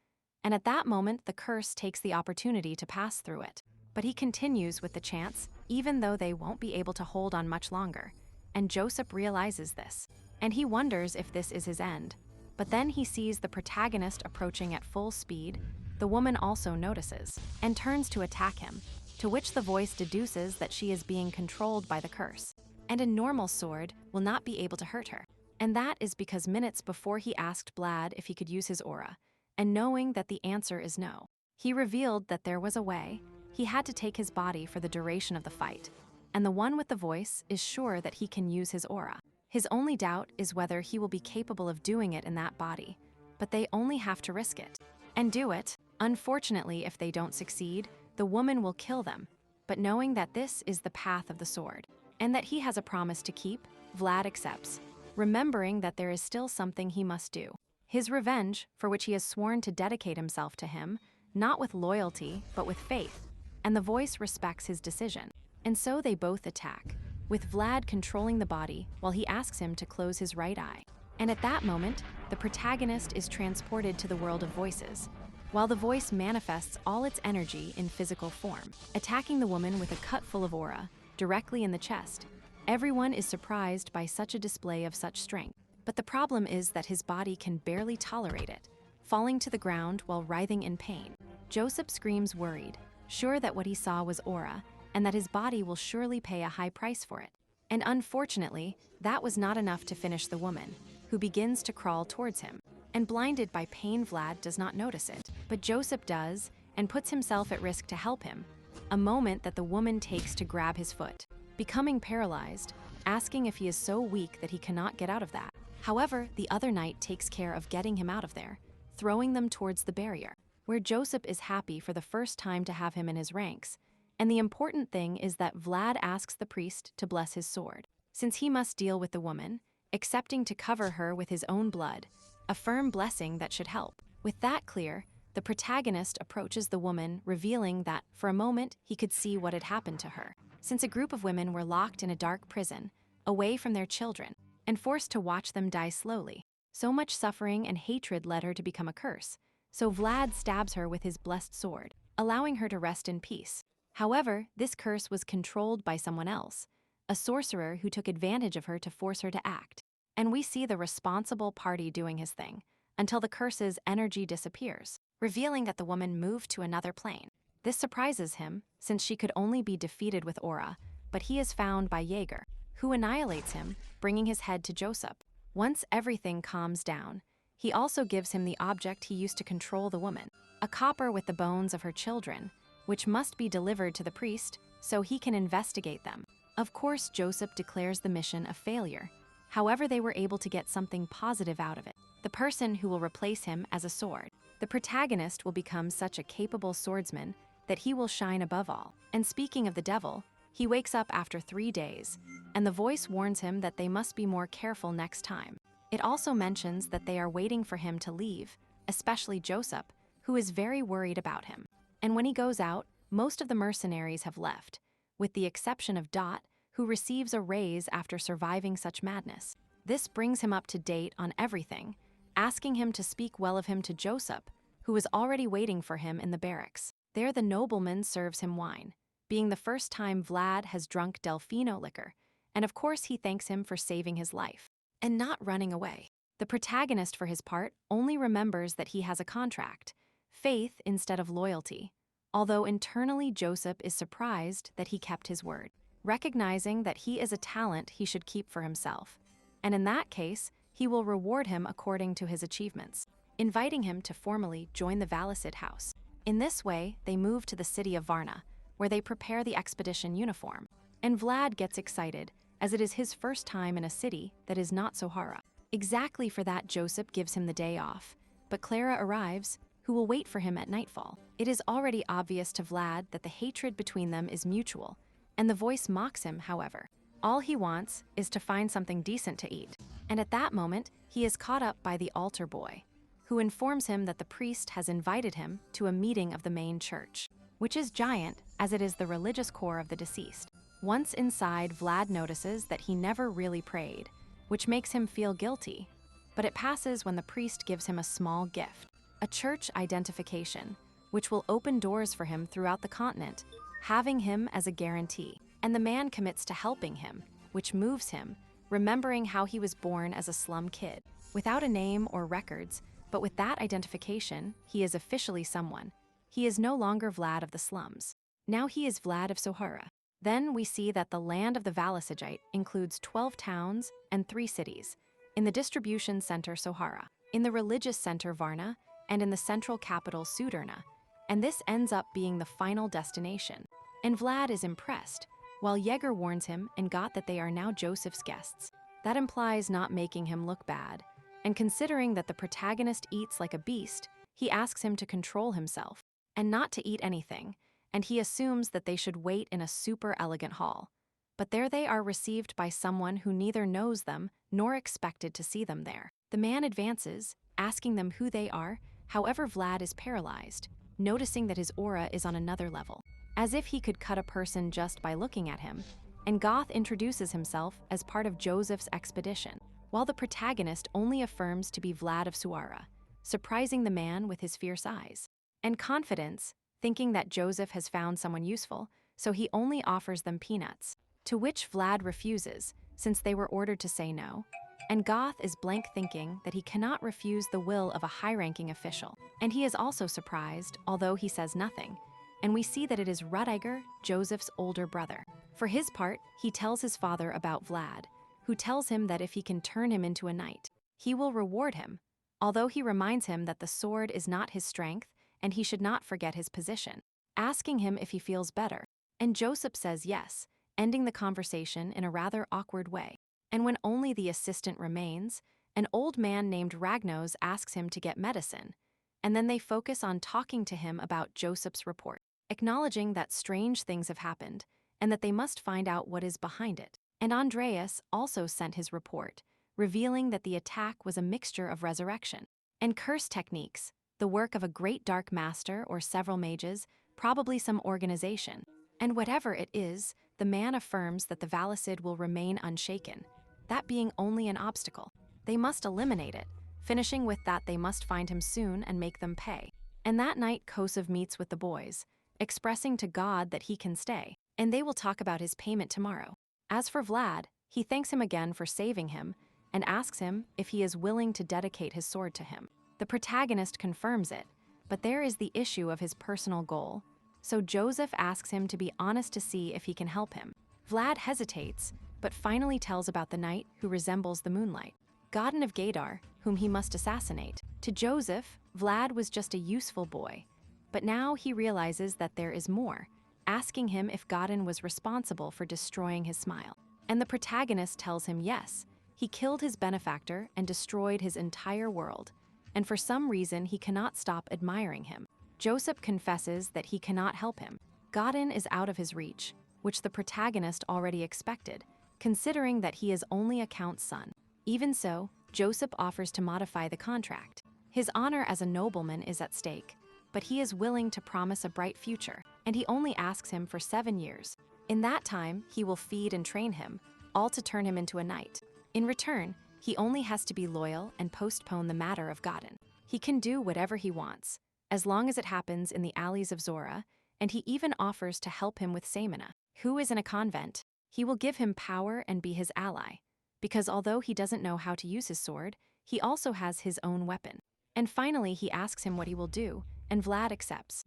A: And at that moment, the curse takes the opportunity to pass through it. But he continues with the chants, even though they won't be able to hold on much longer. And Joseph realizes this, and he wonders if this is his end. But then he sees the protagonist approaching at full speed. The woman also notices, and turns to attack him, to which the voice deduces that she is being controlled by the curse, and a normal sword will not be able to hurt her. And that is because minutes before he asked Vlad if he could use his aura, and knowing that the answer is no, he revealed that there was a way. He had to take his body for the duration of the fight, and the one with the voice is sure that he can use his aura. His only doubt is whether he will be capable of doing it in that body, but they only have to risk it and do it. Unfortunately, if they don't succeed, the woman will kill them. But knowing that this is the path of the sword, and that he has a promise to keep, Vlad accepts, remembering that there is still something he must do. His revenge, for which he has sworn to dedicate himself to him, not with loyalty, but with faith. And the voice respects his decision. And so they both attack, with Vlad controlling the body while he asks him to close his right eye. And at that moment, the protagonist is transported to the world of voices, while the voice manifests all its energy in physical form, attacking the woman with a cut full of aura, directly in the chest. Everyone is surprised by such a display of such strength, but the problem is that his body can barely tolerate it, falling to the ground while writhing in pain. Joseph screams worried, sure that what he saw was aura, and that his body will surely pay a high price for it. And unfortunately, that was not enough to finish the woman, who begins to crawl towards him. And blinded by pain, Vlad does not notice it, but Joseph does, and puts himself at risk to help him, a moment that the woman takes to grab his foot, becoming paralyzed, asking if he is so weak that he cannot get out of that. However, the other knight takes care of getting him out of there, throwing them towards the barrier, where Joseph is happy for the first time to have him in his ranks. And the important thing is that Vlad asks the priest to bless his sword, since he must deal with the woman, accepting to cover her with his own blood, a firm blessing that should help. With that clear, the protagonist approaches the woman, revealing that, for a moment, he could see what had happened to her. Since a group of women were locked in a dark prison, away from their children, and forced to watch them die slowly. So much suffering and hatred led her to become a curse, so Vlad stabs her with his blessed sword, allowing her to rest in peace. However, this curse was controlled by someone else, a sorcerer who took advantage of her to force her to act. And we see the responsible party doing his thing, until the curse's energy disappears, revealing that the woman moved to another plane. This surprises him, since she could only be defeated with aura, but he is found by Jaeger, who annihilates him, bringing his head to Joseph. Once everything calms down, he also gives him the object he used to control the woman, a copper with the bones of her children, which must be delivered to the priest so he can investigate them. Of course, Joseph declares the mission a failure. However, they were able to get something positive out of it, the person who will replace him as a sword. The protagonist will become such a capable swordsman that he will shine above all. And speaking of the devil, he wakes up after 3 days, and the voice warns him that they must be more careful next time. It also mentions that they are waiting for him to leave, especially Joseph, who is very worried about him. And when he goes out, most of the mercenaries have left, with the exception of Dot, who receives a raise after surviving such madness. This brings him up to date on everything, asking him to speak well of him to Joseph, who is already waiting for him in the barracks. There the nobleman serves him wine, being the first time Vlad has drunk Delfino liquor, and of course he thanks him for saving his life and not running away. The protagonist, for his part, only remembers that he has a contract, faith instead of loyalty, although internally Joseph is surprised that he kept his word, recognizing that he is a talent he should keep for himself, and in that case, he will reward him according to his achievements, inviting him to formally join the Valicid house. In this way, they move to the city of Varna, where they prepare the expedition uniform, and Vlad gets excited, as it is his first time in a city that is not Sohara. Exactly for that, Joseph gives him the day off, but Clara arrives, who will wait for him at nightfall. It is already obvious to Vlad that the hatred between them is mutual, and the voice mocks him, however. All he wants is to find something decent to eat, and at that moment, he is caught up by the altar boy, who informs him that the priest has invited him to a meeting of the main church, which is giant as it is the religious core of the deceased. Once inside, Vlad notices that he never really prayed, which makes him feel guilty, but it passes when the priest gives him a small gift, a church identification, which will open doors for him throughout the continent, having him as a guarantee. And the man commits to helping him, which moves him, remembering how he was born as a slum kid, without a name or records, but with that identification, he is officially someone. He is no longer Vlad of the slums. Now he is Vlad of Sohara. Then we see that the land of the Valisigite includes 12 towns and 3 cities, in the distribution center Sohara, in the religious center Varna, and in the central capital Suderna, and this ends up being the final destination. And Vlad is impressed, while Jaeger warns him and Gott that they are now Joseph's guests. That implies not making him look bad, and considering that the protagonist eats like a beast, he asks him to control himself, and not to eat anything, and he assumes that they should wait in a super elegant hall. But there they are received by someone who neither knows them nor expected to see them there. The man advances, asking them who they are, however Vlad is paralyzed, noticing that his aura is on another level, as if he could cut a person just by looking at him, and Goth introduces himself as part of Joseph's expedition, while the protagonist only affirms to be Vlad of Suara, surprising the man with his fierce eyes and confidence, thinking that Joseph has found someone useful, so he only offers them peanuts, to which Vlad refuses, since they were ordered to say no, and Goth is blank thinking that he cannot refuse the will of a high-ranking official, and he is also surprised, although he says nothing, and we see that it is Rudiger, Joseph's older brother. For his part, he tells his father about Vlad, who tells him that if he can turn him into a knight, he will reward him, although he reminds him that the sword is not his strength and he should not forget his position, asking him if he feels better, and Joseph says yes, ending the conversation in a rather awkward way. And when only the assistant remains, An old man named Ragnos asks him to get medicine, and then they focus on talking to him about Joseph's report, acknowledging that strange things have happened and that they must find out what is behind it. And Andreas also sent his report, revealing that the attack was a mixture of resurrection and curse techniques, the work of a great dark master or several mages, probably some organization. And whatever it is, the man affirms that the Valicid will remain unshaken, that being only an obstacle. They must eliminate it, finishing with that they must find him soon and make them pay. And that night Kosov meets with the boys, expressing to God that he can stay, and they will talk about his payment tomorrow. As for Vlad, he thanks him again for saving him and asks him if he is willing to dedicate his sword to him. The protagonist confirms it, but there is the issue of his personal goal, so Joseph asks him to be honest to see if he can help him. Vlad hesitates, but finally tells about the knight who resembles the moonlight, Godin of Gadar, whom he must assassinate. To Joseph, Vlad was just a useful boy, but now he realizes that there is more, asking him if Godin was responsible for destroying his smile. And the protagonist tells him yes, he killed his benefactor and destroyed his entire world, and for some reason he cannot stop admiring him. Joseph confesses that he cannot help him. Godin is out of his reach, which the protagonist already expected, considering that he is only a count's son. Even so, Joseph offers to modify the contract. His honor as a nobleman is at stake, but he is willing to promise a bright future, and he only asks him for 7 years. In that time, he will feed and train him, all to turn him into a knight. In return, he only has to be loyal and postpone the matter of Godin. He can do whatever he wants, as long as it happens in the alleys of Zora, and he even offers to help him with Samina, who is in a convent. He will give him power and be his ally, because although he doesn't know how to use his sword, he also has his own weapon. And finally, he asks him what he will do, and Vlad accepts.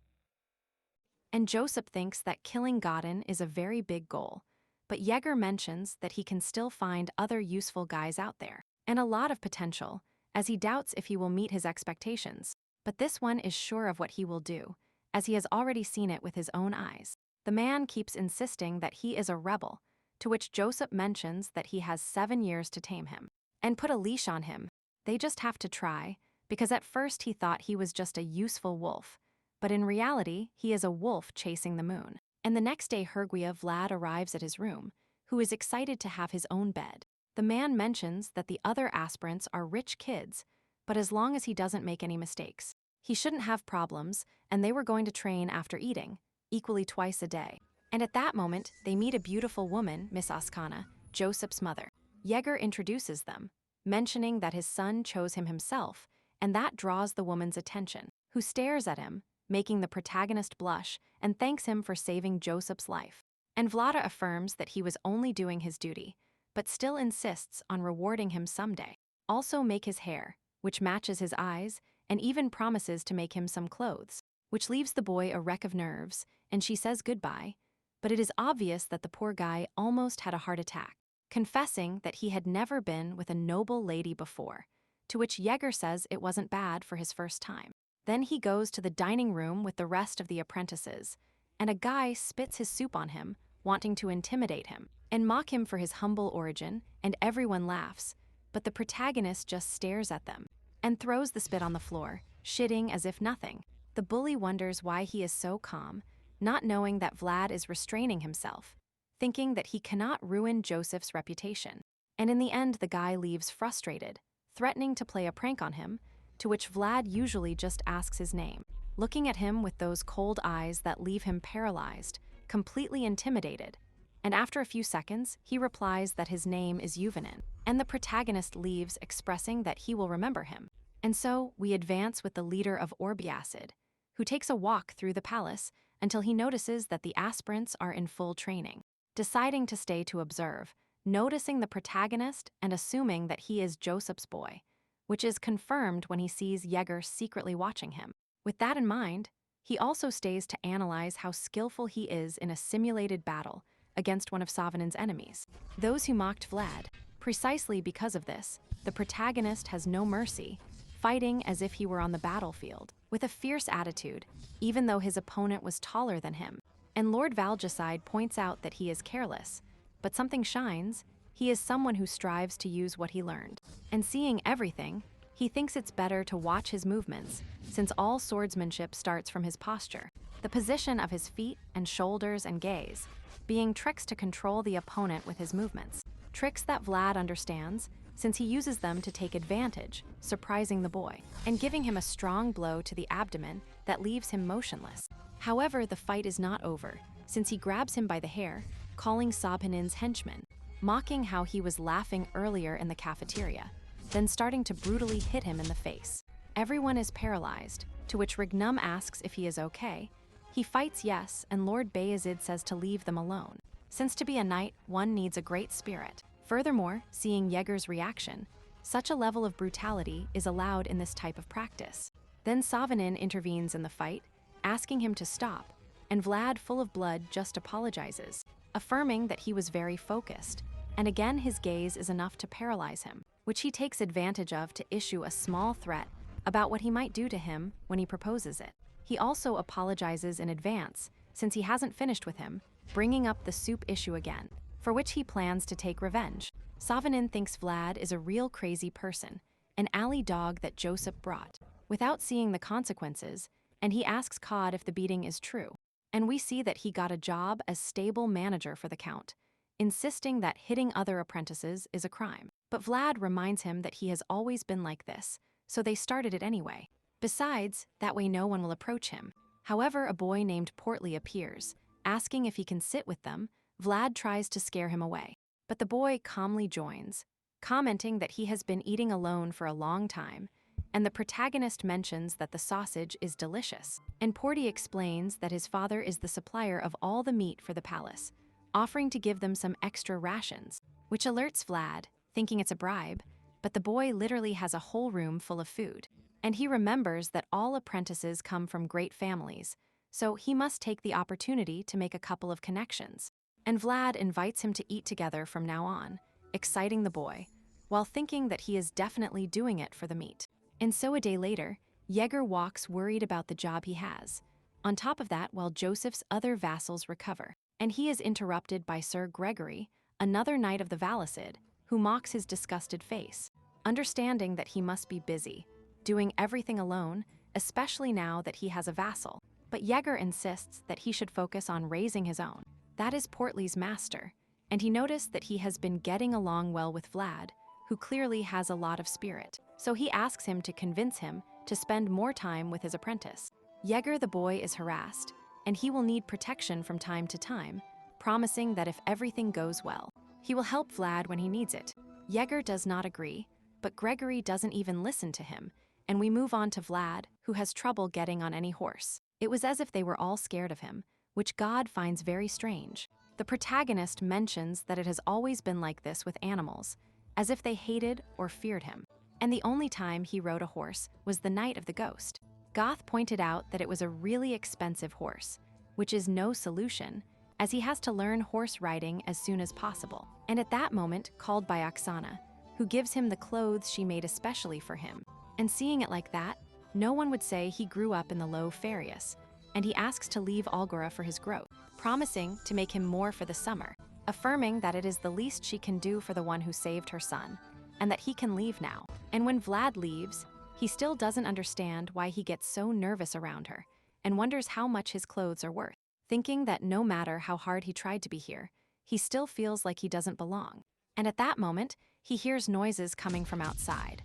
A: And Joseph thinks that killing Godin is a very big goal, but Yeager mentions that he can still find other useful guys out there, and a lot of potential, as he doubts if he will meet his expectations. But this one is sure of what he will do, as he has already seen it with his own eyes. The man keeps insisting that he is a rebel, to which Joseph mentions that he has 7 years to tame him and put a leash on him. They just have to try, because at first he thought he was just a useful wolf, but in reality, he is a wolf chasing the moon. And the next day Herguia Vlad arrives at his room, who is excited to have his own bed. The man mentions that the other aspirants are rich kids, but as long as he doesn't make any mistakes, he shouldn't have problems, and they were going to train after eating, equally twice a day. And at that moment, they meet a beautiful woman, Miss Askana, Joseph's mother. Yeager introduces them, mentioning that his son chose him himself, and that draws the woman's attention, who stares at him, making the protagonist blush and thanks him for saving Joseph's life. And Vlada affirms that he was only doing his duty, but still insists on rewarding him someday. Also make his hair, which matches his eyes, and even promises to make him some clothes, which leaves the boy a wreck of nerves, and she says goodbye, but it is obvious that the poor guy almost had a heart attack, confessing that he had never been with a noble lady before, to which Yeager says it wasn't bad for his first time. Then he goes to the dining room with the rest of the apprentices, and a guy spits his soup on him, wanting to intimidate him and mock him for his humble origin, and everyone laughs, but the protagonist just stares at them and throws the spit on the floor, shitting as if nothing. The bully wonders why he is so calm, not knowing that Vlad is restraining himself, thinking that he cannot ruin Joseph's reputation. And in the end, the guy leaves frustrated, threatening to play a prank on him, to which Vlad usually just asks his name, looking at him with those cold eyes that leave him paralyzed, completely intimidated. And after a few seconds, he replies that his name is Yuvanin, and the protagonist leaves expressing that he will remember him. And so we advance with the leader of Orbiacid, who takes a walk through the palace until he notices that the aspirants are in full training, deciding to stay to observe, noticing the protagonist and assuming that he is Joseph's boy, which is confirmed when he sees Yeager secretly watching him. With that in mind, he also stays to analyze how skillful he is in a simulated battle against one of Savanin's enemies, those who mocked Vlad. Precisely because of this, the protagonist has no mercy, fighting as if he were on the battlefield, with a fierce attitude, even though his opponent was taller than him. And Lord Valgicide points out that he is careless, but something shines, He is someone who strives to use what he learned. And seeing everything, he thinks it's better to watch his movements, since all swordsmanship starts from his posture, the position of his feet and shoulders and gaze, being tricks to control the opponent with his movements. Tricks that Vlad understands, since he uses them to take advantage, surprising the boy, and giving him a strong blow to the abdomen that leaves him motionless. However, the fight is not over, since he grabs him by the hair, calling Sobhanin's henchman, mocking how he was laughing earlier in the cafeteria, then starting to brutally hit him in the face. Everyone is paralyzed, to which Rignum asks if he is okay. He fights yes, and Lord Bayezid says to leave them alone, since to be a knight, one needs a great spirit. Furthermore, seeing Yeager's reaction, such a level of brutality is allowed in this type of practice. Then Savanin intervenes in the fight, asking him to stop, and Vlad, full of blood, just apologizes, affirming that he was very focused, and again his gaze is enough to paralyze him, which he takes advantage of to issue a small threat about what he might do to him when he proposes it. He also apologizes in advance, since he hasn't finished with him, bringing up the soup issue again, for which he plans to take revenge. Savanin thinks Vlad is a real crazy person, an alley dog that Joseph brought, without seeing the consequences, and he asks Cod if the beating is true. And we see that he got a job as stable manager for the Count, insisting that hitting other apprentices is a crime. But Vlad reminds him that he has always been like this, so they started it anyway. Besides, that way no one will approach him. However, a boy named Portly appears, asking if he can sit with them. Vlad tries to scare him away, but the boy calmly joins, commenting that he has been eating alone for a long time, and the protagonist mentions that the sausage is delicious. And Porty explains that his father is the supplier of all the meat for the palace, offering to give them some extra rations, which alerts Vlad, thinking it's a bribe, but the boy literally has a whole room full of food. And he remembers that all apprentices come from great families, so he must take the opportunity to make a couple of connections. And Vlad invites him to eat together from now on, exciting the boy, while thinking that he is definitely doing it for the meat. And so a day later, Yeager walks worried about the job he has. On top of that, while Joseph's other vassals recover, and he is interrupted by Sir Gregory, another knight of the Valicid, who mocks his disgusted face, understanding that he must be busy, doing everything alone, especially now that he has a vassal. But Yeager insists that he should focus on raising his own. That is Portly's master, and he noticed that he has been getting along well with Vlad, who clearly has a lot of spirit. So he asks him to convince him to spend more time with his apprentice. Yeager the boy is harassed, and he will need protection from time to time, promising that if everything goes well, he will help Vlad when he needs it. Yeager does not agree, but Gregory doesn't even listen to him, and we move on to Vlad, who has trouble getting on any horse. It was as if they were all scared of him, which God finds very strange. The protagonist mentions that it has always been like this with animals, as if they hated or feared him. And the only time he rode a horse was the night of the ghost. Goth pointed out that it was a really expensive horse, which is no solution, as he has to learn horse riding as soon as possible. And at that moment, called by Oksana, who gives him the clothes she made especially for him. And seeing it like that, no one would say he grew up in the low Farius, and he asks to leave Algora for his growth, promising to make him more for the summer, affirming that it is the least she can do for the one who saved her son, and that he can leave now. And when Vlad leaves, he still doesn't understand why he gets so nervous around her, and wonders how much his clothes are worth, thinking that no matter how hard he tried to be here, he still feels like he doesn't belong. And at that moment, he hears noises coming from outside,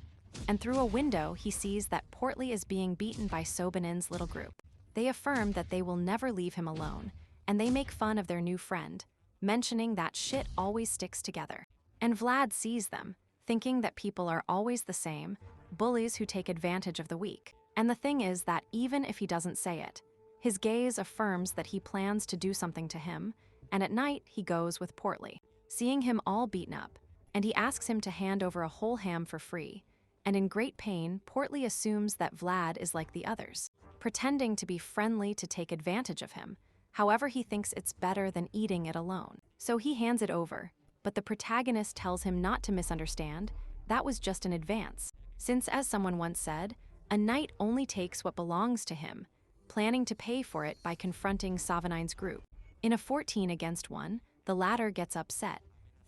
A: and through a window he sees that Portly is being beaten by Sobanin's little group. They affirm that they will never leave him alone, and they make fun of their new friend, mentioning that shit always sticks together. And Vlad sees them, thinking that people are always the same, bullies who take advantage of the weak. And the thing is that even if he doesn't say it, his gaze affirms that he plans to do something to him, and at night he goes with Portly, seeing him all beaten up, and he asks him to hand over a whole ham for free. And in great pain, Portly assumes that Vlad is like the others, pretending to be friendly to take advantage of him. However, he thinks it's better than eating it alone. So he hands it over, but the protagonist tells him not to misunderstand, that was just an advance. Since, as someone once said, a knight only takes what belongs to him, planning to pay for it by confronting Savanine's group. In a 14 against 1, the latter gets upset,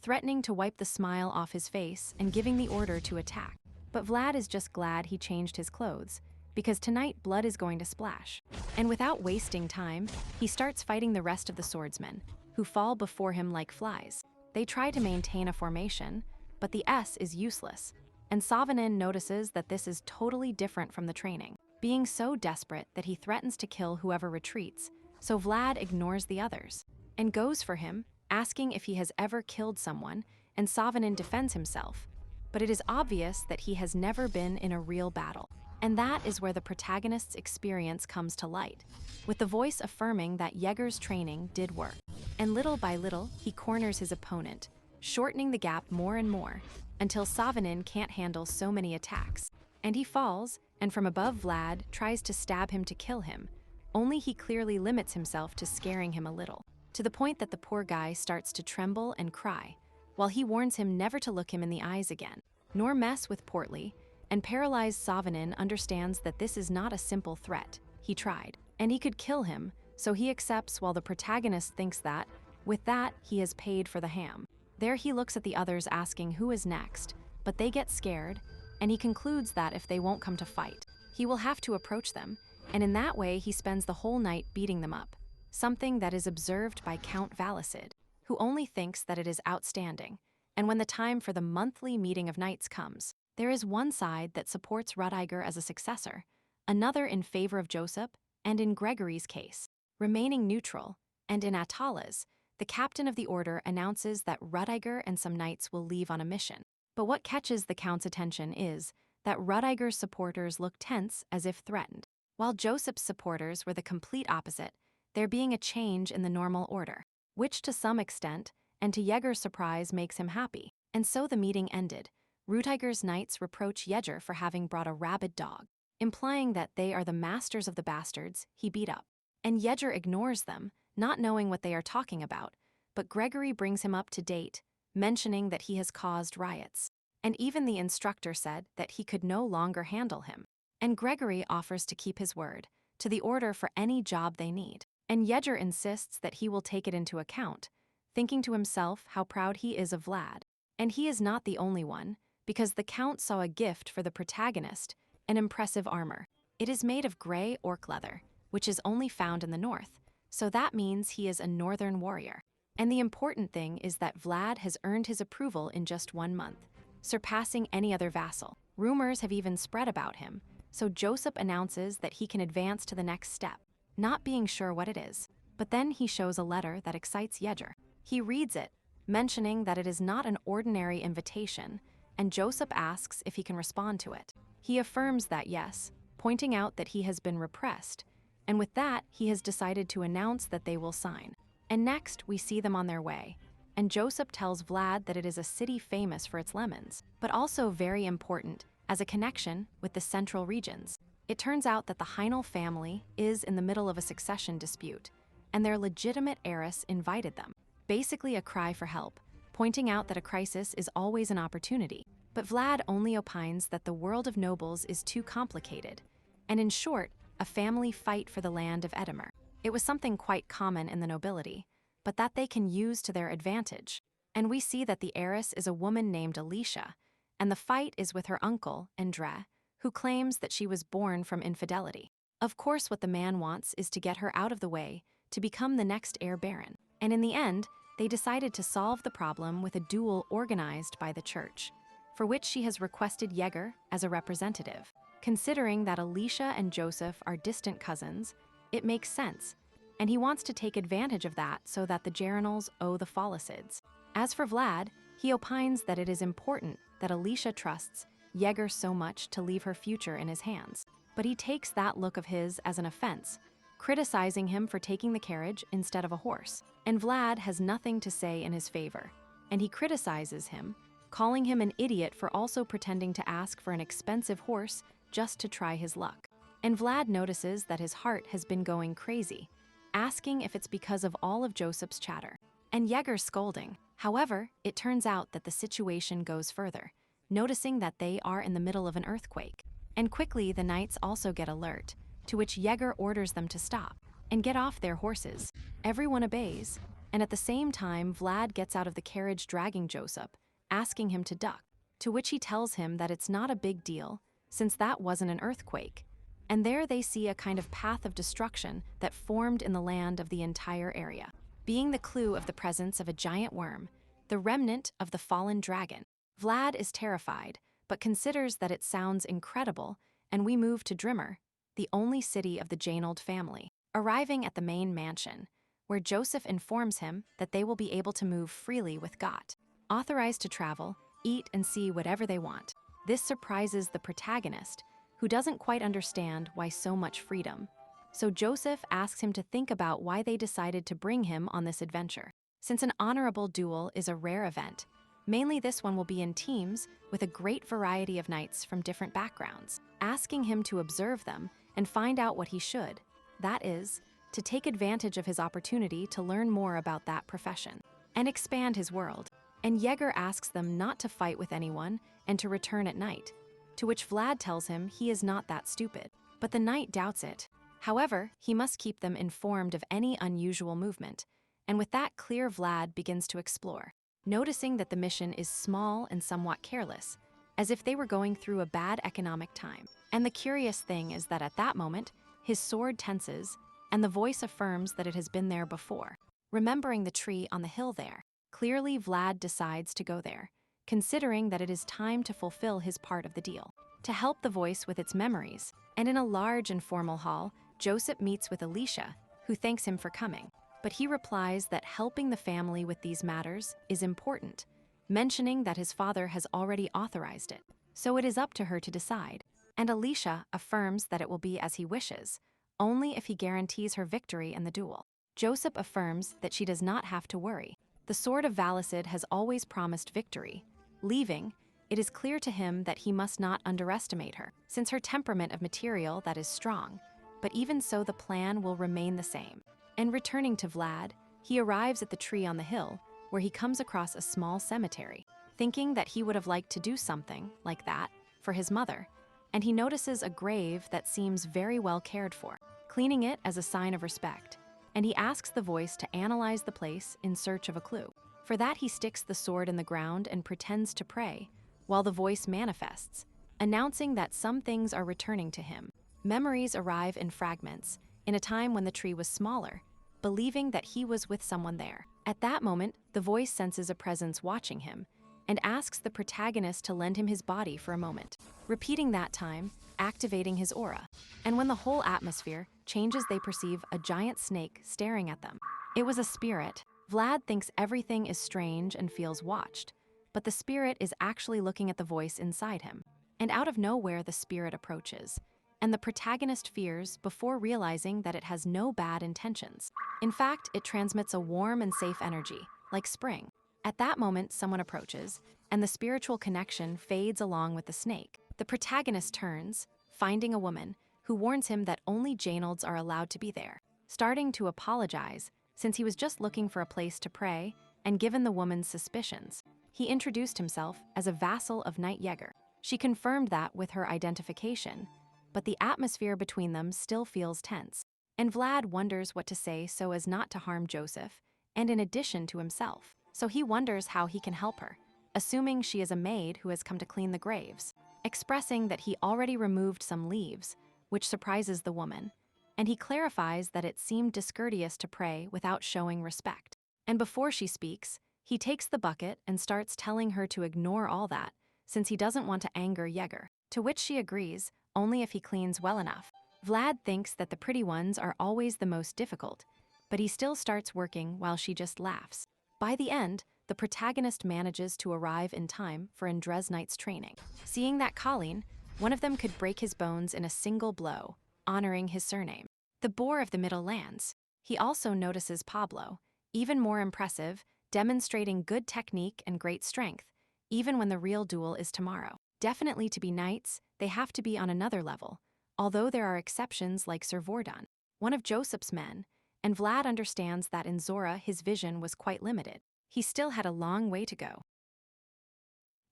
A: threatening to wipe the smile off his face and giving the order to attack. But Vlad is just glad he changed his clothes, because tonight blood is going to splash. And without wasting time, he starts fighting the rest of the swordsmen, who fall before him like flies. They try to maintain a formation, but the S is useless, and Savanin notices that this is totally different from the training, being so desperate that he threatens to kill whoever retreats, so Vlad ignores the others, and goes for him, asking if he has ever killed someone, and Savanin defends himself. But it is obvious that he has never been in a real battle. And that is where the protagonist's experience comes to light, with the voice affirming that Yeager's training did work. And little by little, he corners his opponent, shortening the gap more and more, until Savanin can't handle so many attacks. And he falls, and from above Vlad tries to stab him to kill him, only he clearly limits himself to scaring him a little, to the point that the poor guy starts to tremble and cry, while he warns him never to look him in the eyes again, nor mess with Portly, and paralyzed Savanin understands that this is not a simple threat. He tried, and he could kill him, so he accepts while the protagonist thinks that, with that, he has paid for the ham. There he looks at the others asking who is next, but they get scared, and he concludes that if they won't come to fight, he will have to approach them, and in that way he spends the whole night beating them up, something that is observed by Count Valicid, who only thinks that it is outstanding. And when the time for the monthly meeting of knights comes, there is one side that supports Rudiger as a successor, another in favor of Joseph, and in Gregory's case, remaining neutral, and in Atala's, the captain of the order announces that Rudiger and some knights will leave on a mission. But what catches the Count's attention is that Rudiger's supporters look tense as if threatened, while Joseph's supporters were the complete opposite, there being a change in the normal order, which to some extent, and to Yeager's surprise, makes him happy. And so the meeting ended. Rudiger's knights reproach Yeager for having brought a rabid dog, implying that they are the masters of the bastards he beat up. And Yeager ignores them, not knowing what they are talking about, but Gregory brings him up to date, mentioning that he has caused riots. And even the instructor said that he could no longer handle him. And Gregory offers to keep his word, to the order for any job they need. And Yeager insists that he will take it into account, thinking to himself how proud he is of Vlad. And he is not the only one, because the Count saw a gift for the protagonist, an impressive armor. It is made of gray orc leather, which is only found in the north, so that means he is a northern warrior. And the important thing is that Vlad has earned his approval in just 1 month, surpassing any other vassal. Rumors have even spread about him, so Joseph announces that he can advance to the next step, not being sure what it is. But then he shows a letter that excites Yeager. He reads it, mentioning that it is not an ordinary invitation, and Joseph asks if he can respond to it. He affirms that yes, pointing out that he has been repressed, and with that, he has decided to announce that they will sign. And next, we see them on their way, and Joseph tells Vlad that it is a city famous for its lemons, but also very important as a connection with the central regions. It turns out that the Heinel family is in the middle of a succession dispute, and their legitimate heiress invited them, basically a cry for help, pointing out that a crisis is always an opportunity. But Vlad only opines that the world of nobles is too complicated, and in short, a family fight for the land of Edamur. It was something quite common in the nobility, but that they can use to their advantage. And we see that the heiress is a woman named Alicia, and the fight is with her uncle, Andre, who claims that she was born from infidelity. Of course, what the man wants is to get her out of the way to become the next heir baron. And in the end, they decided to solve the problem with a duel organized by the church, for which she has requested Yeager as a representative. Considering that Alicia and Joseph are distant cousins, it makes sense, and he wants to take advantage of that so that the Geronals owe the Folicids. As for Vlad, he opines that it is important that Alicia trusts Yeager so much to leave her future in his hands. But he takes that look of his as an offense, criticizing him for taking the carriage instead of a horse. And Vlad has nothing to say in his favor, and he criticizes him, calling him an idiot for also pretending to ask for an expensive horse just to try his luck. And Vlad notices that his heart has been going crazy, asking if it's because of all of Joseph's chatter, and Yeager's scolding. However, it turns out that the situation goes further, noticing that they are in the middle of an earthquake. And quickly the knights also get alert, to which Yeager orders them to stop and get off their horses. Everyone obeys, and at the same time, Vlad gets out of the carriage dragging Joseph, asking him to duck, to which he tells him that it's not a big deal, since that wasn't an earthquake. And there they see a kind of path of destruction that formed in the land of the entire area, being the clue of the presence of a giant worm, the remnant of the fallen dragon. Vlad is terrified, but considers that it sounds incredible, and we move to Drimmer, the only city of the Janold family, arriving at the main mansion, where Joseph informs him that they will be able to move freely with Gott, authorized to travel, eat, and see whatever they want. This surprises the protagonist, who doesn't quite understand why so much freedom. So Joseph asks him to think about why they decided to bring him on this adventure. Since an honorable duel is a rare event, mainly this one will be in teams with a great variety of knights from different backgrounds, asking him to observe them and find out what he should. That is, to take advantage of his opportunity to learn more about that profession and expand his world. And Yeager asks them not to fight with anyone and to return at night, to which Vlad tells him he is not that stupid. But the knight doubts it. However, he must keep them informed of any unusual movement, and with that clear, Vlad begins to explore, noticing that the mission is small and somewhat careless, as if they were going through a bad economic time. And the curious thing is that at that moment, his sword tenses, and the voice affirms that it has been there before. Remembering the tree on the hill there, clearly Vlad decides to go there, considering that it is time to fulfill his part of the deal, to help the voice with its memories. And in a large and formal hall, Joseph meets with Alicia, who thanks him for coming. But he replies that helping the family with these matters is important, mentioning that his father has already authorized it, so it is up to her to decide. And Alicia affirms that it will be as he wishes, only if he guarantees her victory in the duel. Joseph affirms that she does not have to worry. The sword of Valicid has always promised victory. Leaving, it is clear to him that he must not underestimate her, since her temperament of material that is strong. But even so, the plan will remain the same. And returning to Vlad, he arrives at the tree on the hill, where he comes across a small cemetery, thinking that he would have liked to do something like that for his mother. And he notices a grave that seems very well cared for, cleaning it as a sign of respect. And he asks the voice to analyze the place in search of a clue. For that, he sticks the sword in the ground and pretends to pray, while the voice manifests, announcing that some things are returning to him. Memories arrive in fragments, in a time when the tree was smaller, believing that he was with someone there. At that moment, the voice senses a presence watching him, and asks the protagonist to lend him his body for a moment, repeating that time, activating his aura. And when the whole atmosphere changes, they perceive a giant snake staring at them. It was a spirit. Vlad thinks everything is strange and feels watched, but the spirit is actually looking at the voice inside him. And out of nowhere, the spirit approaches, and the protagonist fears before realizing that it has no bad intentions. In fact, it transmits a warm and safe energy, like spring. At that moment, someone approaches, and the spiritual connection fades along with the snake. The protagonist turns, finding a woman, who warns him that only Janolds are allowed to be there, starting to apologize, since he was just looking for a place to pray, and given the woman's suspicions. He introduced himself as a vassal of Knight Yeager. She confirmed that with her identification, but the atmosphere between them still feels tense. And Vlad wonders what to say so as not to harm Joseph, and in addition to himself. So he wonders how he can help her, assuming she is a maid who has come to clean the graves, expressing that he already removed some leaves, which surprises the woman, and he clarifies that it seemed discourteous to pray without showing respect. And before she speaks, he takes the bucket and starts telling her to ignore all that, since he doesn't want to anger Yeager, to which she agrees, only if he cleans well enough. Vlad thinks that the pretty ones are always the most difficult, but he still starts working while she just laughs. By the end, the protagonist manages to arrive in time for Andres Knight's training, seeing that Colleen, one of them could break his bones in a single blow, honoring his surname, the Boar of the Middle Lands. He also notices Pablo, even more impressive, demonstrating good technique and great strength, even when the real duel is tomorrow. Definitely to be knights, they have to be on another level, although there are exceptions like Sir Vordon, one of Joseph's men, and Vlad understands that in Zora his vision was quite limited. He still had a long way to go.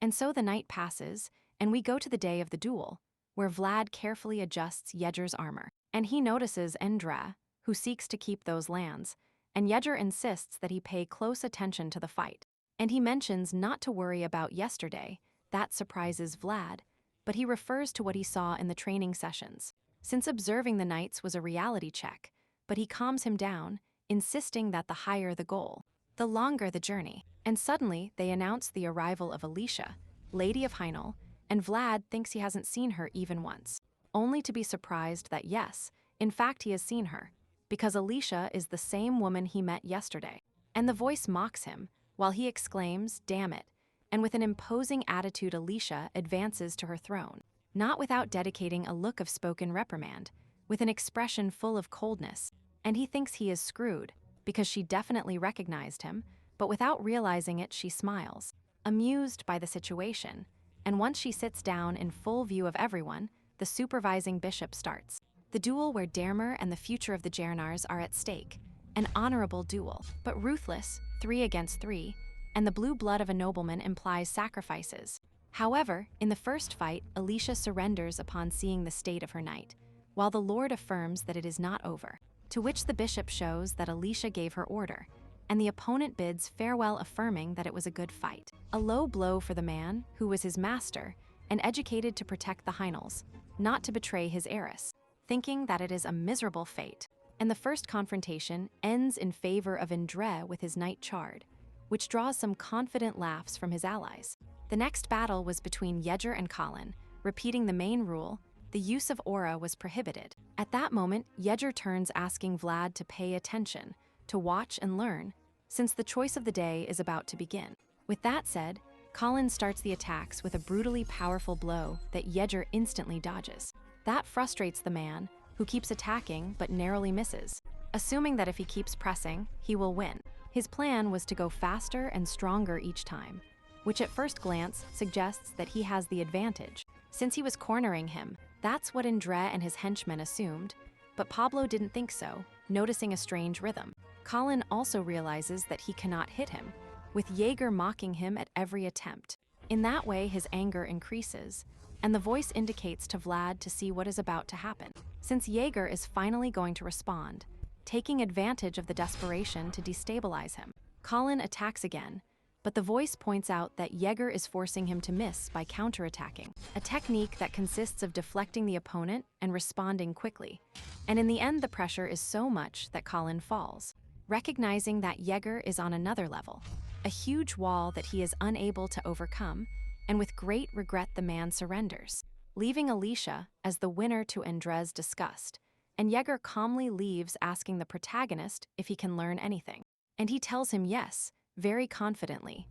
A: And so the night passes, and we go to the day of the duel, where Vlad carefully adjusts Yeager's armor, and he notices Endra, who seeks to keep those lands, and Yeager insists that he pay close attention to the fight. And he mentions not to worry about yesterday. That surprises Vlad, but he refers to what he saw in the training sessions, since observing the knights was a reality check, but he calms him down, insisting that the higher the goal, the longer the journey. And suddenly, they announce the arrival of Alicia, Lady of Heinel, and Vlad thinks he hasn't seen her even once, only to be surprised that yes, in fact he has seen her, because Alicia is the same woman he met yesterday. And the voice mocks him, while he exclaims, "Damn it," and with an imposing attitude Alicia advances to her throne, not without dedicating a look of spoken reprimand, with an expression full of coldness, and he thinks he is screwed, because she definitely recognized him, but without realizing it she smiles, amused by the situation, and once she sits down in full view of everyone, the supervising bishop starts. The duel where Dermer and the future of the Jernars are at stake, an honorable duel, but ruthless, 3 against 3, and the blue blood of a nobleman implies sacrifices. However, in the first fight, Alicia surrenders upon seeing the state of her knight, while the lord affirms that it is not over, to which the bishop shows that Alicia gave her order, and the opponent bids farewell affirming that it was a good fight. A low blow for the man, who was his master, and educated to protect the Heinels, not to betray his heiress, thinking that it is a miserable fate. And the first confrontation ends in favor of Indre with his knight charred, which draws some confident laughs from his allies. The next battle was between Yeager and Colin, repeating the main rule, the use of aura was prohibited. At that moment, Yeager turns asking Vlad to pay attention, to watch and learn, since the choice of the day is about to begin. With that said, Colin starts the attacks with a brutally powerful blow that Yeager instantly dodges. That frustrates the man, who keeps attacking but narrowly misses, assuming that if he keeps pressing, he will win. His plan was to go faster and stronger each time, which at first glance suggests that he has the advantage, since he was cornering him. That's what Indre and his henchmen assumed, but Pablo didn't think so, noticing a strange rhythm. Colin also realizes that he cannot hit him, with Yeager mocking him at every attempt. In that way, his anger increases, and the voice indicates to Vlad to see what is about to happen, since Yeager is finally going to respond, taking advantage of the desperation to destabilize him. Colin attacks again, but the voice points out that Yeager is forcing him to miss by counterattacking, a technique that consists of deflecting the opponent and responding quickly. And in the end, the pressure is so much that Colin falls, recognizing that Yeager is on another level, a huge wall that he is unable to overcome, and with great regret the man surrenders, leaving Alicia as the winner to Indre's disgust, and Yeager calmly leaves asking the protagonist if he can learn anything. And he tells him yes, very confidently.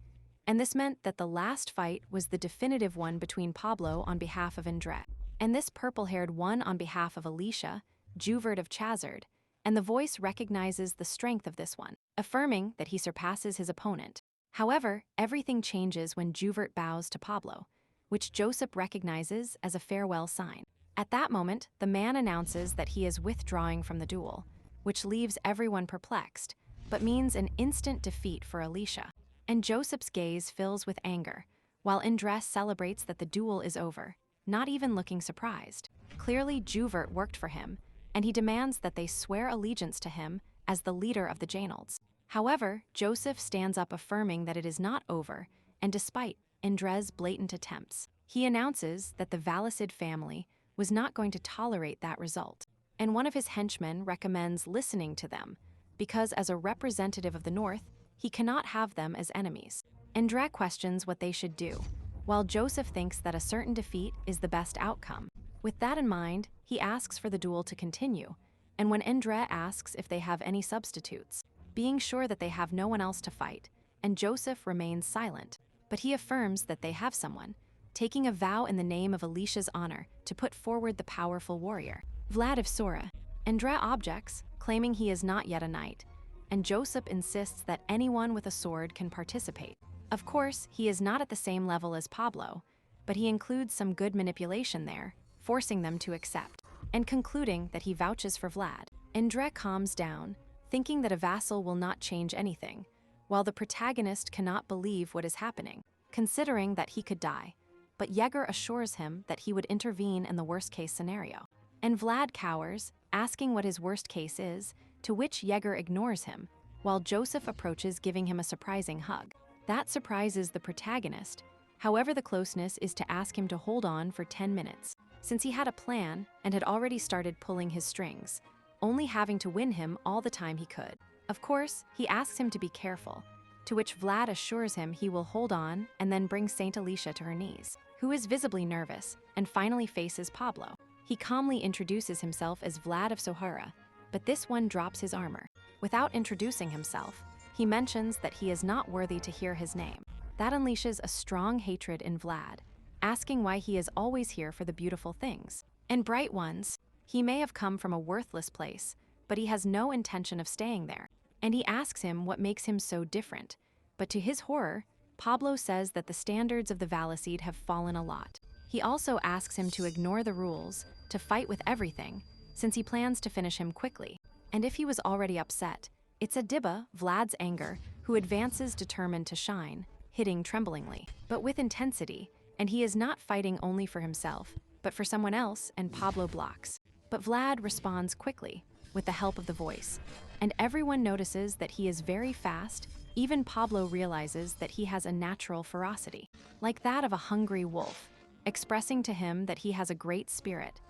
A: And this meant that the last fight was the definitive one between Pablo on behalf of Indre, and this purple-haired one on behalf of Alicia, Juvert of Chazard, and the voice recognizes the strength of this one, affirming that he surpasses his opponent. However, everything changes when Juvert bows to Pablo, which Joseph recognizes as a farewell sign. At that moment, the man announces that he is withdrawing from the duel, which leaves everyone perplexed, but means an instant defeat for Alicia. And Joseph's gaze fills with anger, while Indre celebrates that the duel is over, not even looking surprised. Clearly, Juvert worked for him, and he demands that they swear allegiance to him as the leader of the Janolds. However, Joseph stands up affirming that it is not over, and despite Indre's blatant attempts, he announces that the Valicid family was not going to tolerate that result, and one of his henchmen recommends listening to them, because as a representative of the North, he cannot have them as enemies. Indre questions what they should do, while Joseph thinks that a certain defeat is the best outcome. With that in mind, he asks for the duel to continue, and when Indre asks if they have any substitutes, being sure that they have no one else to fight, and Joseph remains silent, but he affirms that they have someone, taking a vow in the name of Alicia's honor to put forward the powerful warrior, Vlad of Sora. Indre objects, claiming he is not yet a knight, and Joseph insists that anyone with a sword can participate. Of course, he is not at the same level as Pablo, but he includes some good manipulation there, forcing them to accept, and concluding that he vouches for Vlad. Indre calms down, thinking that a vassal will not change anything, while the protagonist cannot believe what is happening, considering that he could die. But Yeager assures him that he would intervene in the worst-case scenario. And Vlad cowers, asking what his worst case is, to which Yeager ignores him, while Joseph approaches giving him a surprising hug. That surprises the protagonist. However, the closeness is to ask him to hold on for 10 minutes, since he had a plan and had already started pulling his strings, only having to win him all the time he could. Of course, he asks him to be careful, to which Vlad assures him he will hold on and then bring Saint Alicia to her knees, who is visibly nervous and finally faces Pablo. He calmly introduces himself as Vlad of Sohara, but this one drops his armor. Without introducing himself, he mentions that he is not worthy to hear his name. That unleashes a strong hatred in Vlad, asking why he is always here for the beautiful things and bright ones. He may have come from a worthless place, but he has no intention of staying there. And he asks him what makes him so different. But to his horror, Pablo says that the standards of the Valicide have fallen a lot. He also asks him to ignore the rules, to fight with everything, since he plans to finish him quickly. And if he was already upset, it's Adiba, Vlad's anger, who advances determined to shine, hitting tremblingly, but with intensity, and he is not fighting only for himself, but for someone else, and Pablo blocks. But Vlad responds quickly, with the help of the voice, and everyone notices that he is very fast. Even Pablo realizes that he has a natural ferocity, like that of a hungry wolf, expressing to him that he has a great spirit.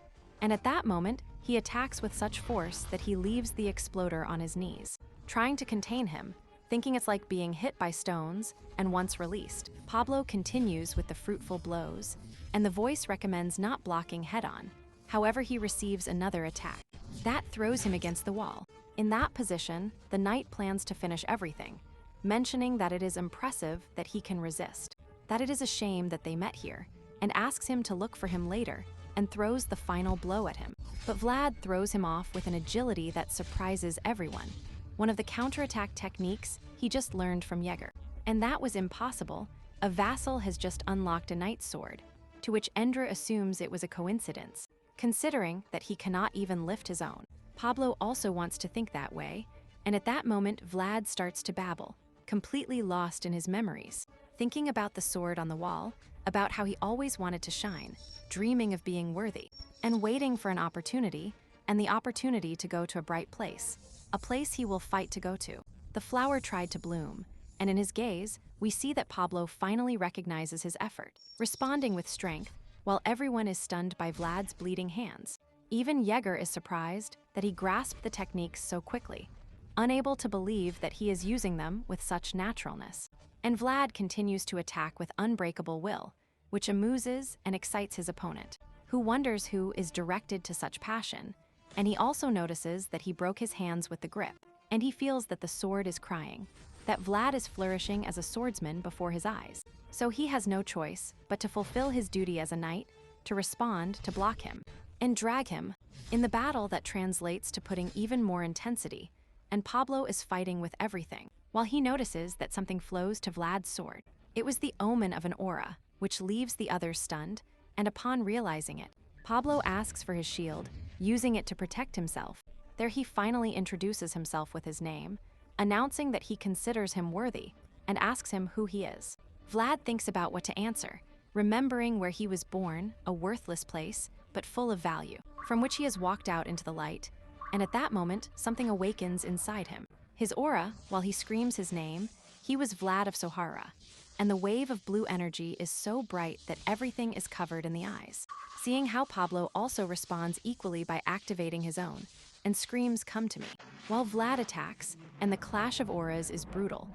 A: And at that moment, he attacks with such force that he leaves the exploder on his knees, trying to contain him, thinking it's like being hit by stones, and once released, Pablo continues with the fruitful blows, and the voice recommends not blocking head-on. However, he receives another attack. That throws him against the wall. In that position, the knight plans to finish everything, mentioning that it is impressive that he can resist, that it is a shame that they met here, and asks him to look for him later, and throws the final blow at him. But Vlad throws him off with an agility that surprises everyone, one of the counterattack techniques he just learned from Jaeger. And that was impossible. A vassal has just unlocked a knight's sword, to which Endra assumes it was a coincidence, considering that he cannot even lift his own. Pablo also wants to think that way, and at that moment Vlad starts to babble, completely lost in his memories, thinking about the sword on the wall, about how he always wanted to shine, dreaming of being worthy, and waiting for an opportunity, and the opportunity to go to a bright place, a place he will fight to go to. The flower tried to bloom, and in his gaze, we see that Pablo finally recognizes his effort, responding with strength, while everyone is stunned by Vlad's bleeding hands. Even Jaeger is surprised that he grasped the techniques so quickly, unable to believe that he is using them with such naturalness. And Vlad continues to attack with unbreakable will, which amuses and excites his opponent, who wonders who is directed to such passion, and he also notices that he broke his hands with the grip, and he feels that the sword is crying, that Vlad is flourishing as a swordsman before his eyes. So he has no choice but to fulfill his duty as a knight, to respond, to block him, and drag him in the battle that translates to putting even more intensity, and Pablo is fighting with everything, while he notices that something flows to Vlad's sword. It was the omen of an aura, which leaves the others stunned, and upon realizing it, Pablo asks for his shield, using it to protect himself. There he finally introduces himself with his name, announcing that he considers him worthy, and asks him who he is. Vlad thinks about what to answer, remembering where he was born, a worthless place, but full of value, from which he has walked out into the light, and at that moment, something awakens inside him. His aura, while he screams his name, he was Vlad of Sohara, and the wave of blue energy is so bright that everything is covered in the eyes. Seeing how Pablo also responds equally by activating his own, and screams, "Come to me," while Vlad attacks, and the clash of auras is brutal.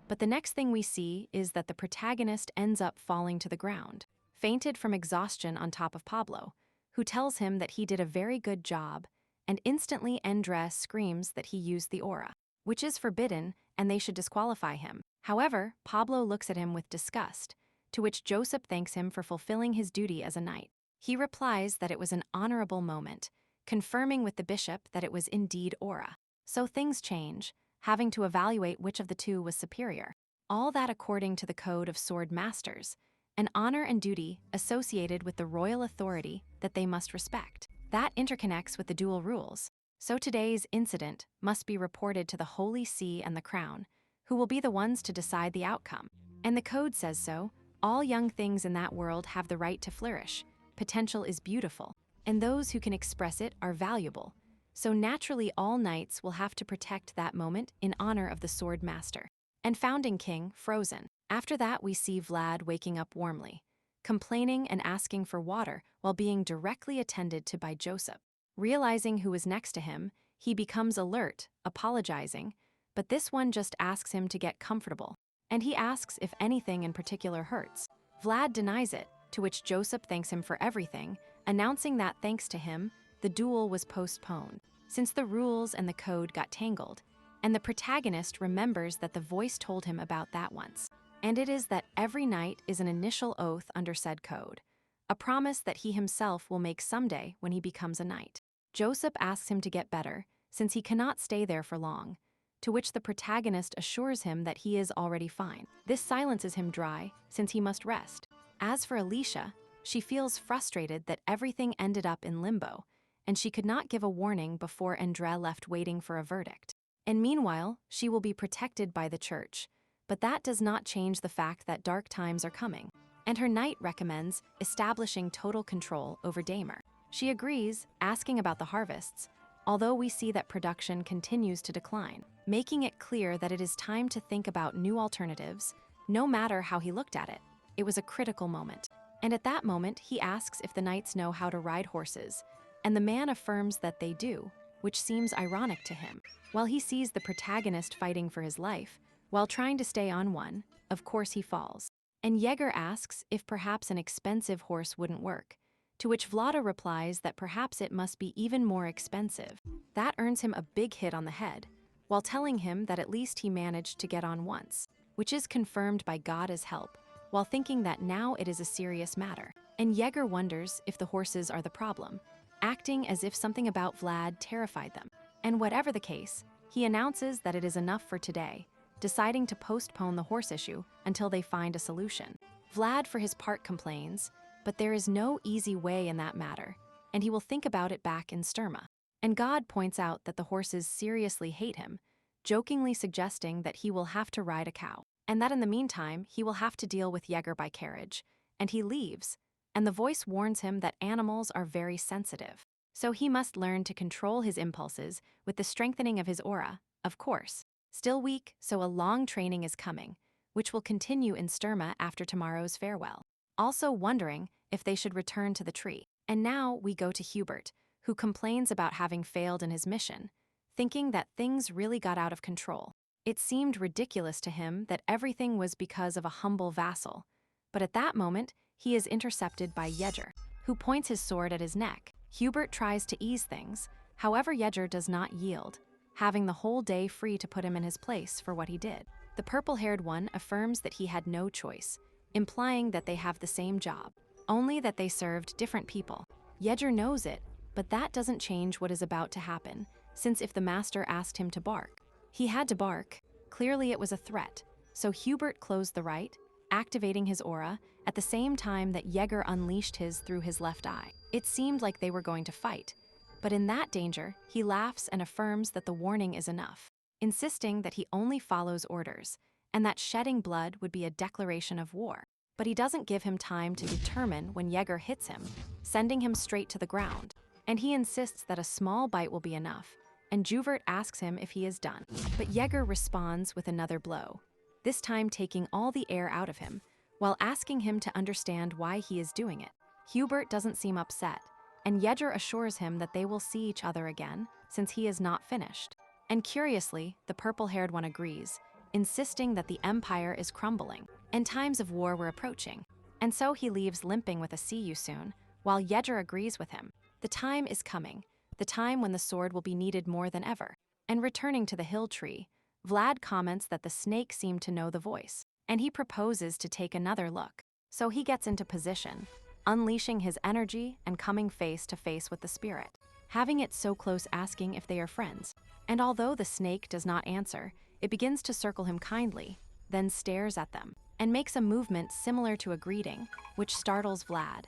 A: But the next thing we see is that the protagonist ends up falling to the ground, fainted from exhaustion on top of Pablo, who tells him that he did a very good job, and instantly Endra screams that he used the aura, which is forbidden, and they should disqualify him. However, Pablo looks at him with disgust, to which Joseph thanks him for fulfilling his duty as a knight. He replies that it was an honorable moment, confirming with the bishop that it was indeed aura. So things change, having to evaluate which of the two was superior. All that according to the code of sword masters, an honor and duty associated with the royal authority that they must respect. That interconnects with the dual rules. So today's incident must be reported to the Holy See and the Crown, who will be the ones to decide the outcome. And the code says so. All young things in that world have the right to flourish. Potential is beautiful, and those who can express it are valuable. so naturally all knights will have to protect that moment in honor of the sword master. And founding king, frozen. After that, we see Vlad waking up warmly, complaining and asking for water while being directly attended to by Joseph. Realizing who is next to him, he becomes alert, apologizing, but this one just asks him to get comfortable, and he asks if anything in particular hurts. Vlad denies it, to which Joseph thanks him for everything, announcing that thanks to him, the duel was postponed, since the rules and the code got tangled, and the protagonist remembers that the voice told him about that once. And it is that every night is an initial oath under said code, a promise that he himself will make someday when he becomes a knight. Joseph asks him to get better, since he cannot stay there for long, to which the protagonist assures him that he is already fine. This silences him dry, since he must rest. As for Alicia, she feels frustrated that everything ended up in limbo, and she could not give a warning before Andre left waiting for a verdict. And meanwhile, she will be protected by the church, but that does not change the fact that dark times are coming, and her knight recommends establishing total control over Damer. She agrees, asking about the harvests, although we see that production continues to decline, making it clear that it is time to think about new alternatives, no matter how he looked at it. It was a critical moment. And at that moment, he asks if the knights know how to ride horses, and the man affirms that they do, which seems ironic to him. While he sees the protagonist fighting for his life, while trying to stay on one, of course he falls. And Yeager asks if perhaps an expensive horse wouldn't work, to which Vlada replies that perhaps it must be even more expensive. That earns him a big hit on the head, while telling him that at least he managed to get on once, which is confirmed by God as help, while thinking that now it is a serious matter. And Yeager wonders if the horses are the problem, acting as if something about Vlad terrified them. And whatever the case, he announces that it is enough for today, deciding to postpone the horse issue until they find a solution. Vlad, for his part, complains, but there is no easy way in that matter, and he will think about it back in Sturma. And God points out that the horses seriously hate him, jokingly suggesting that he will have to ride a cow, and that in the meantime he will have to deal with Yeager by carriage, and he leaves, and the voice warns him that animals are very sensitive. So he must learn to control his impulses with the strengthening of his aura, of course. Still weak, so a long training is coming, which will continue in Sturma after tomorrow's farewell. Also wondering if they should return to the tree. And now we go to Hubert, who complains about having failed in his mission, thinking that things really got out of control. It seemed ridiculous to him that everything was because of a humble vassal, but at that moment, he is intercepted by Yeager, who points his sword at his neck. Hubert tries to ease things, however Yeager does not yield, having the whole day free to put him in his place for what he did. The purple-haired one affirms that he had no choice, implying that they have the same job, only that they served different people. Yeager knows it, but that doesn't change what is about to happen, since if the master asked him to bark, he had to bark. Clearly it was a threat, so Hubert closed the right, activating his aura, at the same time that Yeager unleashed his through his left eye. It seemed like they were going to fight, but in that danger, he laughs and affirms that the warning is enough, insisting that he only follows orders, and that shedding blood would be a declaration of war. But he doesn't give him time to determine when Yeager hits him, sending him straight to the ground, and he insists that a small bite will be enough, and Juvert asks him if he is done. But Yeager responds with another blow, this time taking all the air out of him, while asking him to understand why he is doing it. Hubert doesn't seem upset, and Yeager assures him that they will see each other again, since he is not finished. And curiously, the purple-haired one agrees, insisting that the empire is crumbling, and times of war were approaching. And so he leaves limping with a "see you soon," while Yeager agrees with him. The time is coming, the time when the sword will be needed more than ever. And returning to the hill tree, Vlad comments that the snake seemed to know the voice, and he proposes to take another look. So he gets into position, unleashing his energy and coming face to face with the spirit, having it so close asking if they are friends. And although the snake does not answer, it begins to circle him kindly, then stares at them, and makes a movement similar to a greeting, which startles Vlad.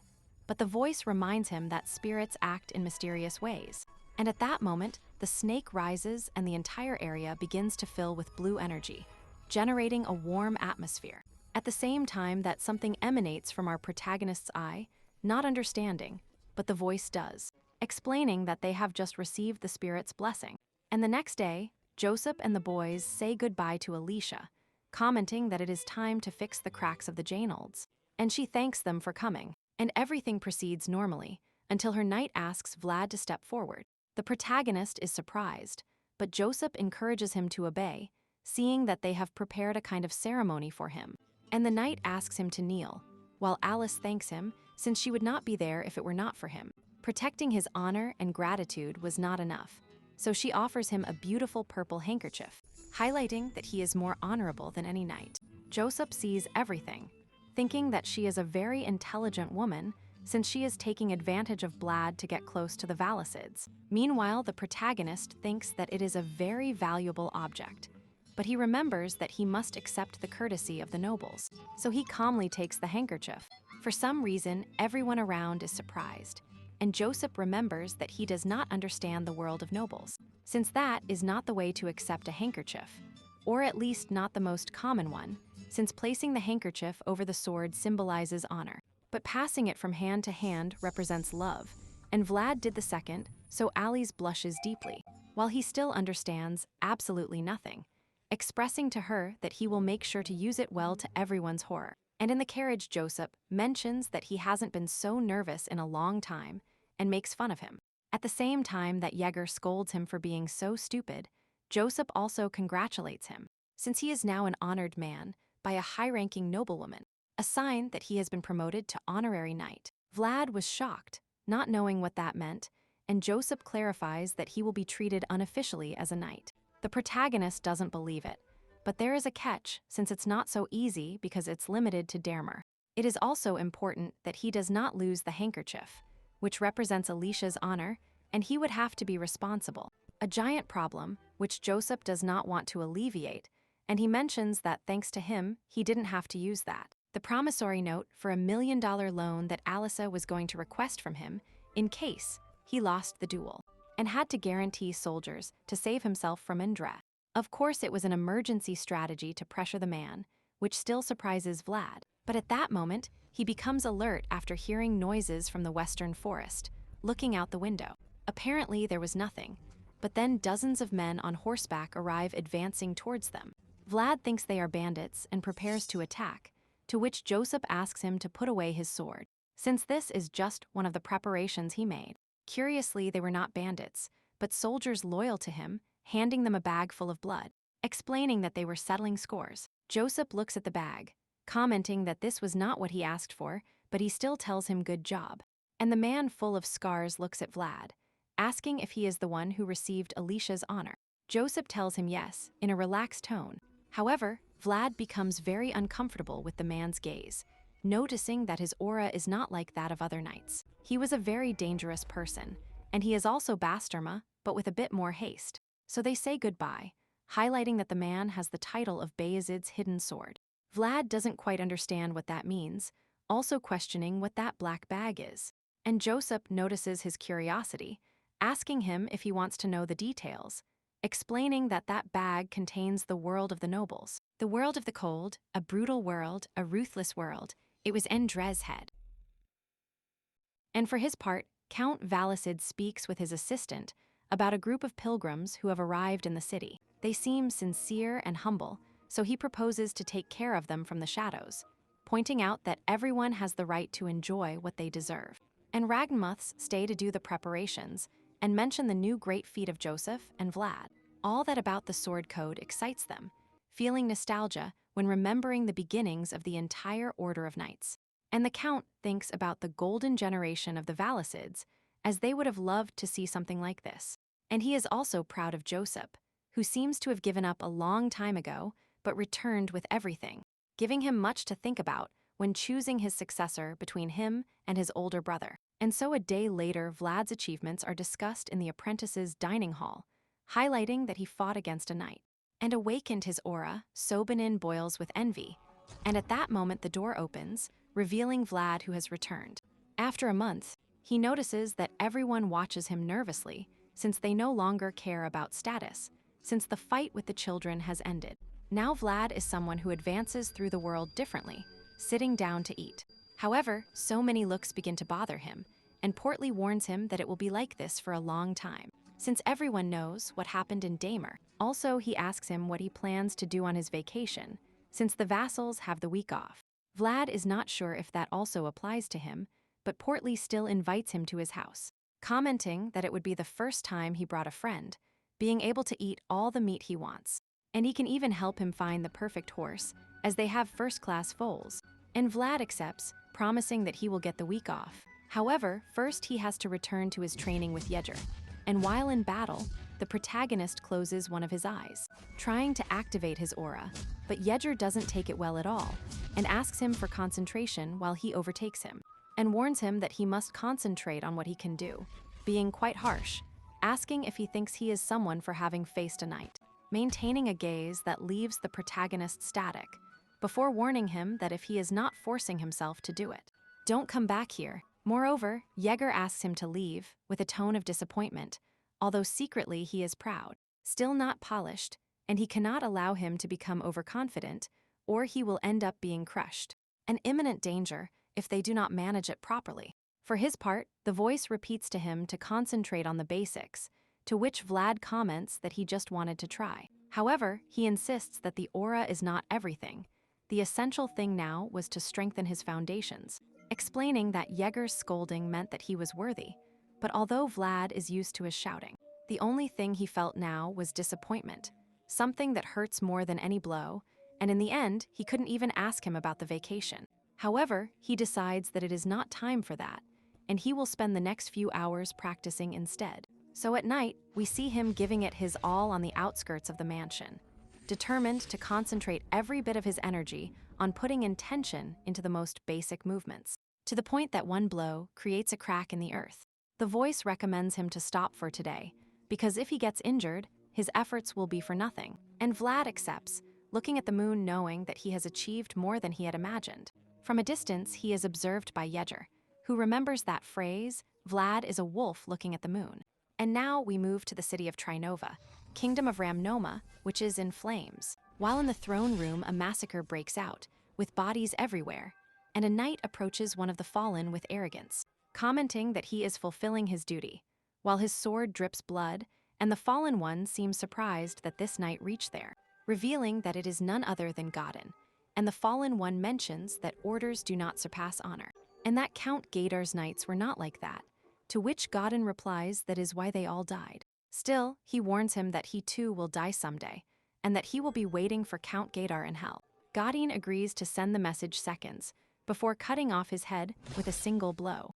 A: But the voice reminds him that spirits act in mysterious ways. And at that moment, the snake rises and the entire area begins to fill with blue energy, generating a warm atmosphere. At the same time that something emanates from our protagonist's eye, not understanding, but the voice does. explaining that they have just received the spirit's blessing. And the next day, Joseph and the boys say goodbye to Alicia, commenting that it is time to fix the cracks of the Jaynolds. And she thanks them for coming, and everything proceeds normally, until her knight asks Vlad to step forward. The protagonist is surprised, but Joseph encourages him to obey, seeing that they have prepared a kind of ceremony for him. And the knight asks him to kneel, while Alice thanks him, since she would not be there if it were not for him. Protecting his honor and gratitude was not enough, so she offers him a beautiful purple handkerchief, highlighting that he is more honorable than any knight. Joseph sees everything, thinking that she is a very intelligent woman since she is taking advantage of Vlad to get close to the Valicids. Meanwhile, the protagonist thinks that it is a very valuable object, but he remembers that he must accept the courtesy of the nobles, so he calmly takes the handkerchief. For some reason, everyone around is surprised, and Joseph remembers that he does not understand the world of nobles, since that is not the way to accept a handkerchief, or at least not the most common one, since placing the handkerchief over the sword symbolizes honor. But passing it from hand to hand represents love, and Vlad did the second, so Alice blushes deeply, while he still understands absolutely nothing, expressing to her that he will make sure to use it well to everyone's horror. And in the carriage, Joseph mentions that he hasn't been so nervous in a long time and makes fun of him. At the same time that Yeager scolds him for being so stupid, Joseph also congratulates him, since he is now an honored man by a high-ranking noblewoman, a sign that he has been promoted to honorary knight. Vlad was shocked, not knowing what that meant, and Joseph clarifies that he will be treated unofficially as a knight. The protagonist doesn't believe it, but there is a catch since it's not so easy because it's limited to Dermer. It is also important that he does not lose the handkerchief, which represents Alicia's honor, and he would have to be responsible. A giant problem, which Joseph does not want to alleviate, and he mentions that thanks to him, he didn't have to use that. The promissory note for $1 million loan that Alisa was going to request from him in case he lost the duel, and had to guarantee soldiers to save himself from Indra. Of course, it was an emergency strategy to pressure the man, which still surprises Vlad. But at that moment, he becomes alert after hearing noises from the western forest, looking out the window. Apparently, there was nothing, but then dozens of men on horseback arrive advancing towards them. Vlad thinks they are bandits and prepares to attack, to which Joseph asks him to put away his sword, since this is just one of the preparations he made. Curiously, they were not bandits, but soldiers loyal to him, handing them a bag full of blood, explaining that they were settling scores. Joseph looks at the bag, commenting that this was not what he asked for, but he still tells him good job. And the man full of scars looks at Vlad, asking if he is the one who received Alicia's honor. Joseph tells him yes, in a relaxed tone. However, Vlad becomes very uncomfortable with the man's gaze, noticing that his aura is not like that of other knights. He was a very dangerous person, and he is also Basterma, but with a bit more haste. So they say goodbye, highlighting that the man has the title of Bayezid's hidden sword. Vlad doesn't quite understand what that means, also questioning what that black bag is. And Joseph notices his curiosity, asking him if he wants to know the details, explaining that that bag contains the world of the nobles. The world of the cold, a brutal world, a ruthless world. It was Endre's head. And for his part, Count Valicid speaks with his assistant about a group of pilgrims who have arrived in the city. They seem sincere and humble, so he proposes to take care of them from the shadows, pointing out that everyone has the right to enjoy what they deserve. And Ragnmuths stay to do the preparations and mention the new great feat of Joseph and Vlad. All that about the sword code excites them, feeling nostalgia when remembering the beginnings of the entire order of knights. And the Count thinks about the golden generation of the Valicids, as they would have loved to see something like this. And he is also proud of Joseph, who seems to have given up a long time ago, but returned with everything, giving him much to think about when choosing his successor between him and his older brother. And so a day later, Vlad's achievements are discussed in the apprentices' dining hall, highlighting that he fought against a knight and awakened his aura. Sobanin boils with envy, and at that moment the door opens, revealing Vlad, who has returned. After a month, he notices that everyone watches him nervously, since they no longer care about status, since the fight with the children has ended. Now Vlad is someone who advances through the world differently, sitting down to eat. However, so many looks begin to bother him, and Portly warns him that it will be like this for a long time, since everyone knows what happened in Damer. Also, he asks him what he plans to do on his vacation, since the vassals have the week off. Vlad is not sure if that also applies to him, but Portly still invites him to his house, commenting that it would be the first time he brought a friend, being able to eat all the meat he wants. And he can even help him find the perfect horse, as they have first-class foals. And Vlad accepts, promising that he will get the week off. However, first he has to return to his training with Yeager. And while in battle, the protagonist closes one of his eyes, trying to activate his aura, but Yeager doesn't take it well at all, and asks him for concentration while he overtakes him, and warns him that he must concentrate on what he can do, being quite harsh, asking if he thinks he is someone for having faced a knight, maintaining a gaze that leaves the protagonist static, before warning him that if he is not forcing himself to do it, don't come back here. Moreover, Yeager asks him to leave, with a tone of disappointment, although secretly he is proud, still not polished, and he cannot allow him to become overconfident, or he will end up being crushed. An imminent danger if they do not manage it properly. For his part, the voice repeats to him to concentrate on the basics, to which Vlad comments that he just wanted to try. However, he insists that the aura is not everything. The essential thing now was to strengthen his foundations, explaining that Yeager's scolding meant that he was worthy. But although Vlad is used to his shouting, the only thing he felt now was disappointment, something that hurts more than any blow, and in the end, he couldn't even ask him about the vacation. However, he decides that it is not time for that, and he will spend the next few hours practicing instead. So at night, we see him giving it his all on the outskirts of the mansion, determined to concentrate every bit of his energy on putting intention into the most basic movements, to the point that one blow creates a crack in the earth. The voice recommends him to stop for today, because if he gets injured, his efforts will be for nothing. And Vlad accepts, looking at the moon knowing that he has achieved more than he had imagined. From a distance, he is observed by Yeager, who remembers that phrase, Vlad is a wolf looking at the moon. And now we move to the city of Trinova, kingdom of Ramnoma, which is in flames. While in the throne room, a massacre breaks out, with bodies everywhere, and a knight approaches one of the fallen with arrogance, commenting that he is fulfilling his duty, while his sword drips blood, and the fallen one seems surprised that this knight reached there, revealing that it is none other than Godin, and the fallen one mentions that orders do not surpass honor, and that Count Gadar's knights were not like that, to which Godin replies that is why they all died. Still, he warns him that he too will die someday, and that he will be waiting for Count Gadar in hell. Godin agrees to send the message seconds, before cutting off his head with a single blow.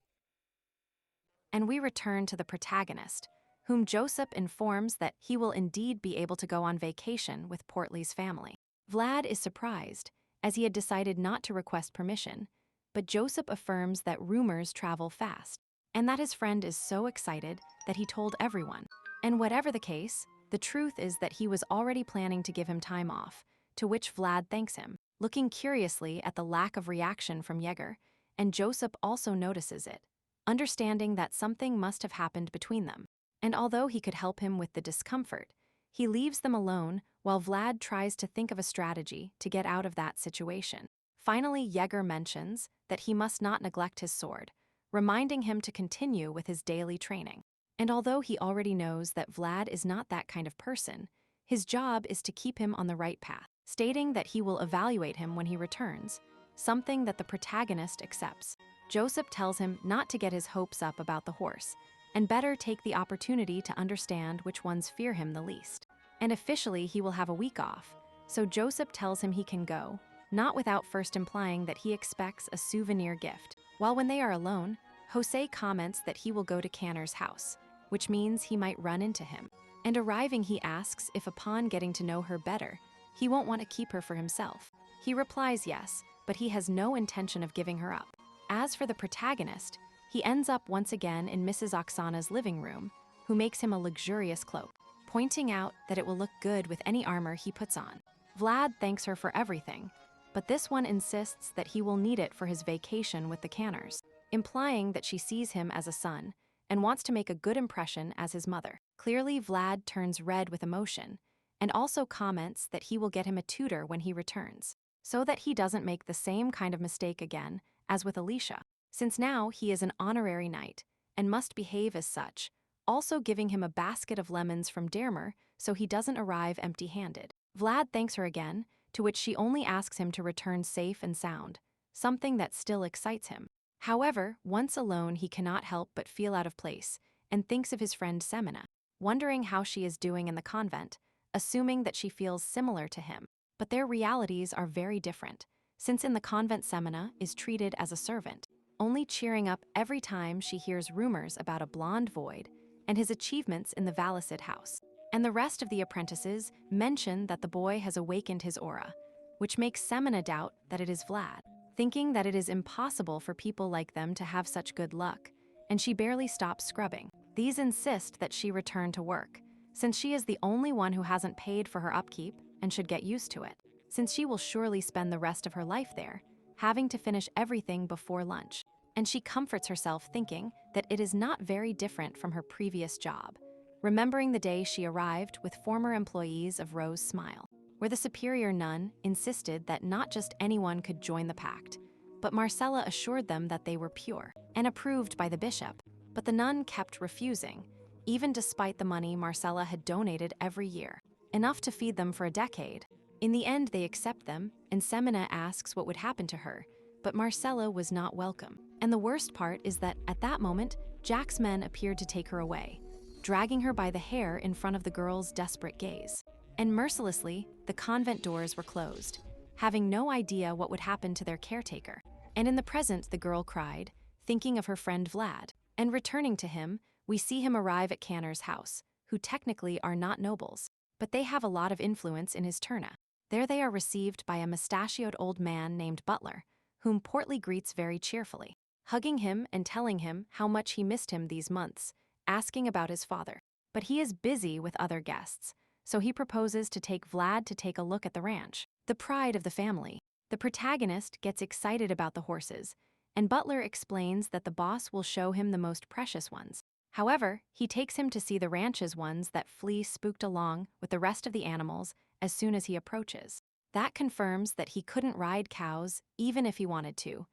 A: And we return to the protagonist, whom Joseph informs that he will indeed be able to go on vacation with Portly's family. Vlad is surprised, as he had decided not to request permission, but Joseph affirms that rumors travel fast, and that his friend is so excited that he told everyone. And whatever the case, the truth is that he was already planning to give him time off, to which Vlad thanks him, looking curiously at the lack of reaction from Yeager, and Joseph also notices it, understanding that something must have happened between them. And although he could help him with the discomfort, he leaves them alone while Vlad tries to think of a strategy to get out of that situation. Finally, Yeager mentions that he must not neglect his sword, reminding him to continue with his daily training. And although he already knows that Vlad is not that kind of person, his job is to keep him on the right path, stating that he will evaluate him when he returns, something that the protagonist accepts. Joseph tells him not to get his hopes up about the horse, and better take the opportunity to understand which ones fear him the least. And officially he will have a week off, so Joseph tells him he can go, not without first implying that he expects a souvenir gift. While when they are alone, Jose comments that he will go to Canner's house, which means he might run into him. And arriving, he asks if upon getting to know her better, he won't want to keep her for himself. He replies yes, but he has no intention of giving her up. As for the protagonist, he ends up once again in Mrs. Oksana's living room, who makes him a luxurious cloak, pointing out that it will look good with any armor he puts on. Vlad thanks her for everything, but this one insists that he will need it for his vacation with the Canners, implying that she sees him as a son and wants to make a good impression as his mother. Clearly, Vlad turns red with emotion and also comments that he will get him a tutor when he returns, so that he doesn't make the same kind of mistake again as with Alicia, since now he is an honorary knight and must behave as such, also giving him a basket of lemons from Dermer so he doesn't arrive empty-handed. Vlad thanks her again, to which she only asks him to return safe and sound, something that still excites him. However, once alone he cannot help but feel out of place, and thinks of his friend Semina, wondering how she is doing in the convent, assuming that she feels similar to him. But their realities are very different, since in the convent Semina is treated as a servant, only cheering up every time she hears rumors about a blonde void and his achievements in the Valicid house. And the rest of the apprentices mention that the boy has awakened his aura, which makes Semina doubt that it is Vlad, thinking that it is impossible for people like them to have such good luck, and she barely stops scrubbing. These insist that she return to work, since she is the only one who hasn't paid for her upkeep and should get used to it, since she will surely spend the rest of her life there, having to finish everything before lunch. And she comforts herself thinking that it is not very different from her previous job, remembering the day she arrived with former employees of Rose Smile, where the superior nun insisted that not just anyone could join the pact, but Marcella assured them that they were pure and approved by the bishop. But the nun kept refusing, even despite the money Marcella had donated every year, enough to feed them for a decade. In the end, they accept them, and Semina asks what would happen to her, but Marcella was not welcome. And the worst part is that at that moment, Jack's men appeared to take her away, dragging her by the hair in front of the girl's desperate gaze. And mercilessly, the convent doors were closed, having no idea what would happen to their caretaker. And in the present, the girl cried, thinking of her friend Vlad. And returning to him, we see him arrive at Canner's house, who technically are not nobles, but they have a lot of influence in his Turna. There they are received by a mustachioed old man named Butler, whom Portly greets very cheerfully, hugging him and telling him how much he missed him these months, asking about his father. But he is busy with other guests, so he proposes to take Vlad to take a look at the ranch, the pride of the family. The protagonist gets excited about the horses, and Butler explains that the boss will show him the most precious ones. However, he takes him to see the ranch's ones that flee spooked along with the rest of the animals as soon as he approaches. That confirms that he couldn't ride cows even if he wanted to,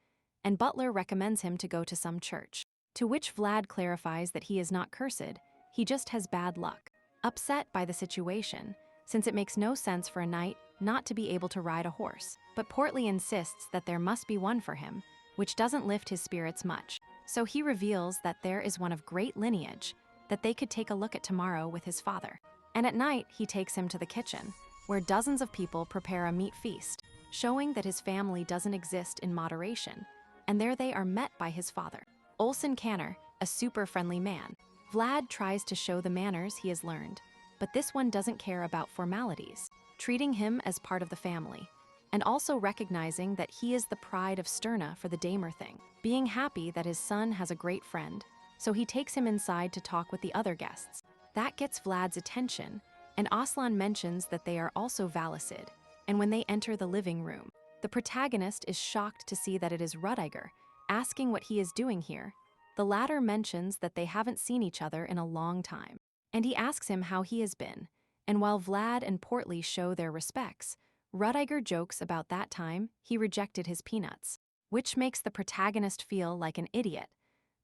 A: and Butler recommends him to go to some church, to which Vlad clarifies that he is not cursed, he just has bad luck. Upset by the situation, since it makes no sense for a knight not to be able to ride a horse, but Portly insists that there must be one for him, which doesn't lift his spirits much. So he reveals that there is one of great lineage that they could take a look at tomorrow with his father. And at night, he takes him to the kitchen, where dozens of people prepare a meat feast, showing that his family doesn't exist in moderation, and there they are met by his father, Olson Canner, a super friendly man. Vlad tries to show the manners he has learned, but this one doesn't care about formalities, treating him as part of the family, and also recognizing that he is the pride of Sterna for the Damer thing, being happy that his son has a great friend, so he takes him inside to talk with the other guests. That gets Vlad's attention, and Aslan mentions that they are also Valicid, and when they enter the living room, the protagonist is shocked to see that it is Rudiger, asking what he is doing here. The latter mentions that they haven't seen each other in a long time, and he asks him how he has been, and while Vlad and Portly show their respects, Rudiger jokes about that time he rejected his peanuts, which makes the protagonist feel like an idiot,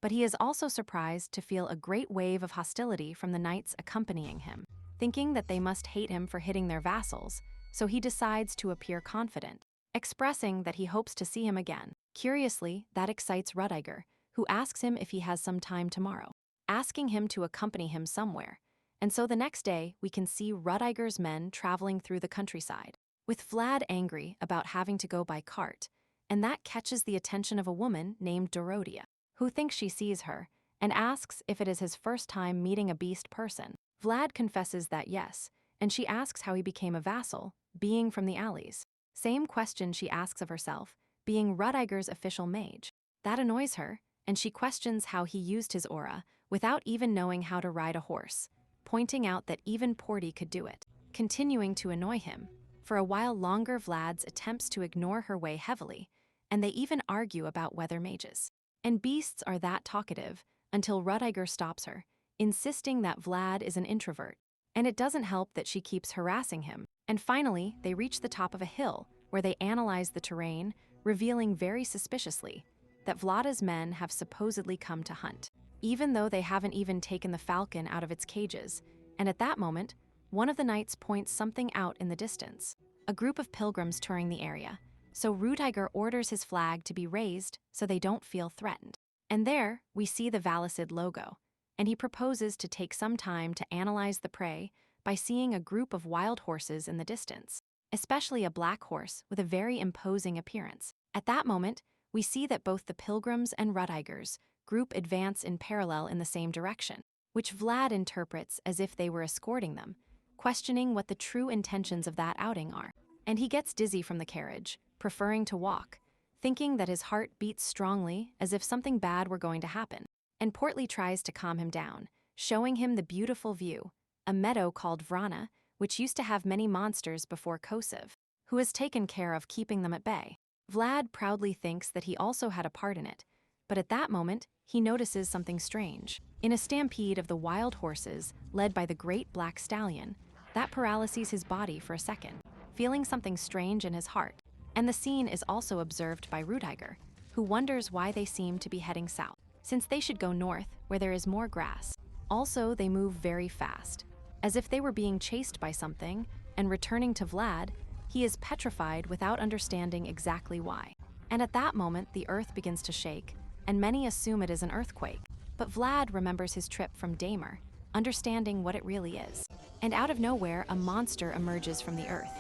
A: but he is also surprised to feel a great wave of hostility from the knights accompanying him, thinking that they must hate him for hitting their vassals, so he decides to appear confident, expressing that he hopes to see him again. Curiously, that excites Rudiger, who asks him if he has some time tomorrow, asking him to accompany him somewhere. And so the next day, we can see Rudiger's men traveling through the countryside, with Vlad angry about having to go by cart, and that catches the attention of a woman named Dorodia, who thinks she sees her, and asks if it is his first time meeting a beast person. Vlad confesses that yes, and she asks how he became a vassal, being from the alleys. Same question she asks of herself, being Rudiger's official mage. That annoys her, and she questions how he used his aura without even knowing how to ride a horse, pointing out that even Porty could do it, continuing to annoy him. For a while longer, Vlad's attempts to ignore her weigh heavily, and they even argue about whether mages and beasts are that talkative until Rudiger stops her, insisting that Vlad is an introvert, and it doesn't help that she keeps harassing him. And finally, they reach the top of a hill where they analyze the terrain, revealing very suspiciously that Vlada's men have supposedly come to hunt. even though they haven't even taken the falcon out of its cages. And at that moment, one of the knights points something out in the distance. A group of pilgrims touring the area. So Rudiger orders his flag to be raised so they don't feel threatened. And there, we see the Valicid logo. And he proposes to take some time to analyze the prey by seeing a group of wild horses in the distance, especially a black horse with a very imposing appearance. At that moment, we see that both the pilgrims and Rudiger's group advance in parallel in the same direction, which Vlad interprets as if they were escorting them, questioning what the true intentions of that outing are. And he gets dizzy from the carriage, preferring to walk, thinking that his heart beats strongly as if something bad were going to happen. And Portly tries to calm him down, showing him the beautiful view, a meadow called Vrana, which used to have many monsters before Kosiv, who has taken care of keeping them at bay. Vlad proudly thinks that he also had a part in it, but at that moment, he notices something strange. In a stampede of the wild horses, led by the great black stallion, that paralyses his body for a second, feeling something strange in his heart. And the scene is also observed by Rudiger, who wonders why they seem to be heading south, since they should go north, where there is more grass. Also, they move very fast, as if they were being chased by something, and returning to Vlad, he is petrified without understanding exactly why. And at that moment, the earth begins to shake, and many assume it is an earthquake. But Vlad remembers his trip from Damer, understanding what it really is. And out of nowhere, a monster emerges from the earth,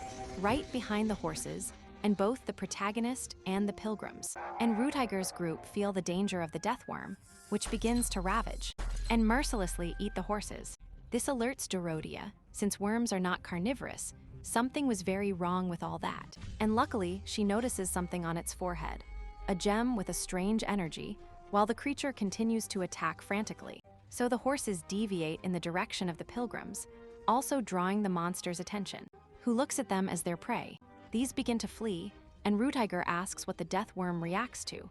A: right behind the horses, and both the protagonist and the pilgrims. And Rudiger's group feel the danger of the death worm, which begins to ravage and mercilessly eat the horses. This alerts Dorothea, since worms are not carnivorous. Something was very wrong with all that. And luckily, she notices something on its forehead, a gem with a strange energy, while the creature continues to attack frantically. So the horses deviate in the direction of the pilgrims, also drawing the monster's attention, who looks at them as their prey. These begin to flee, and Rudiger asks what the death worm reacts to.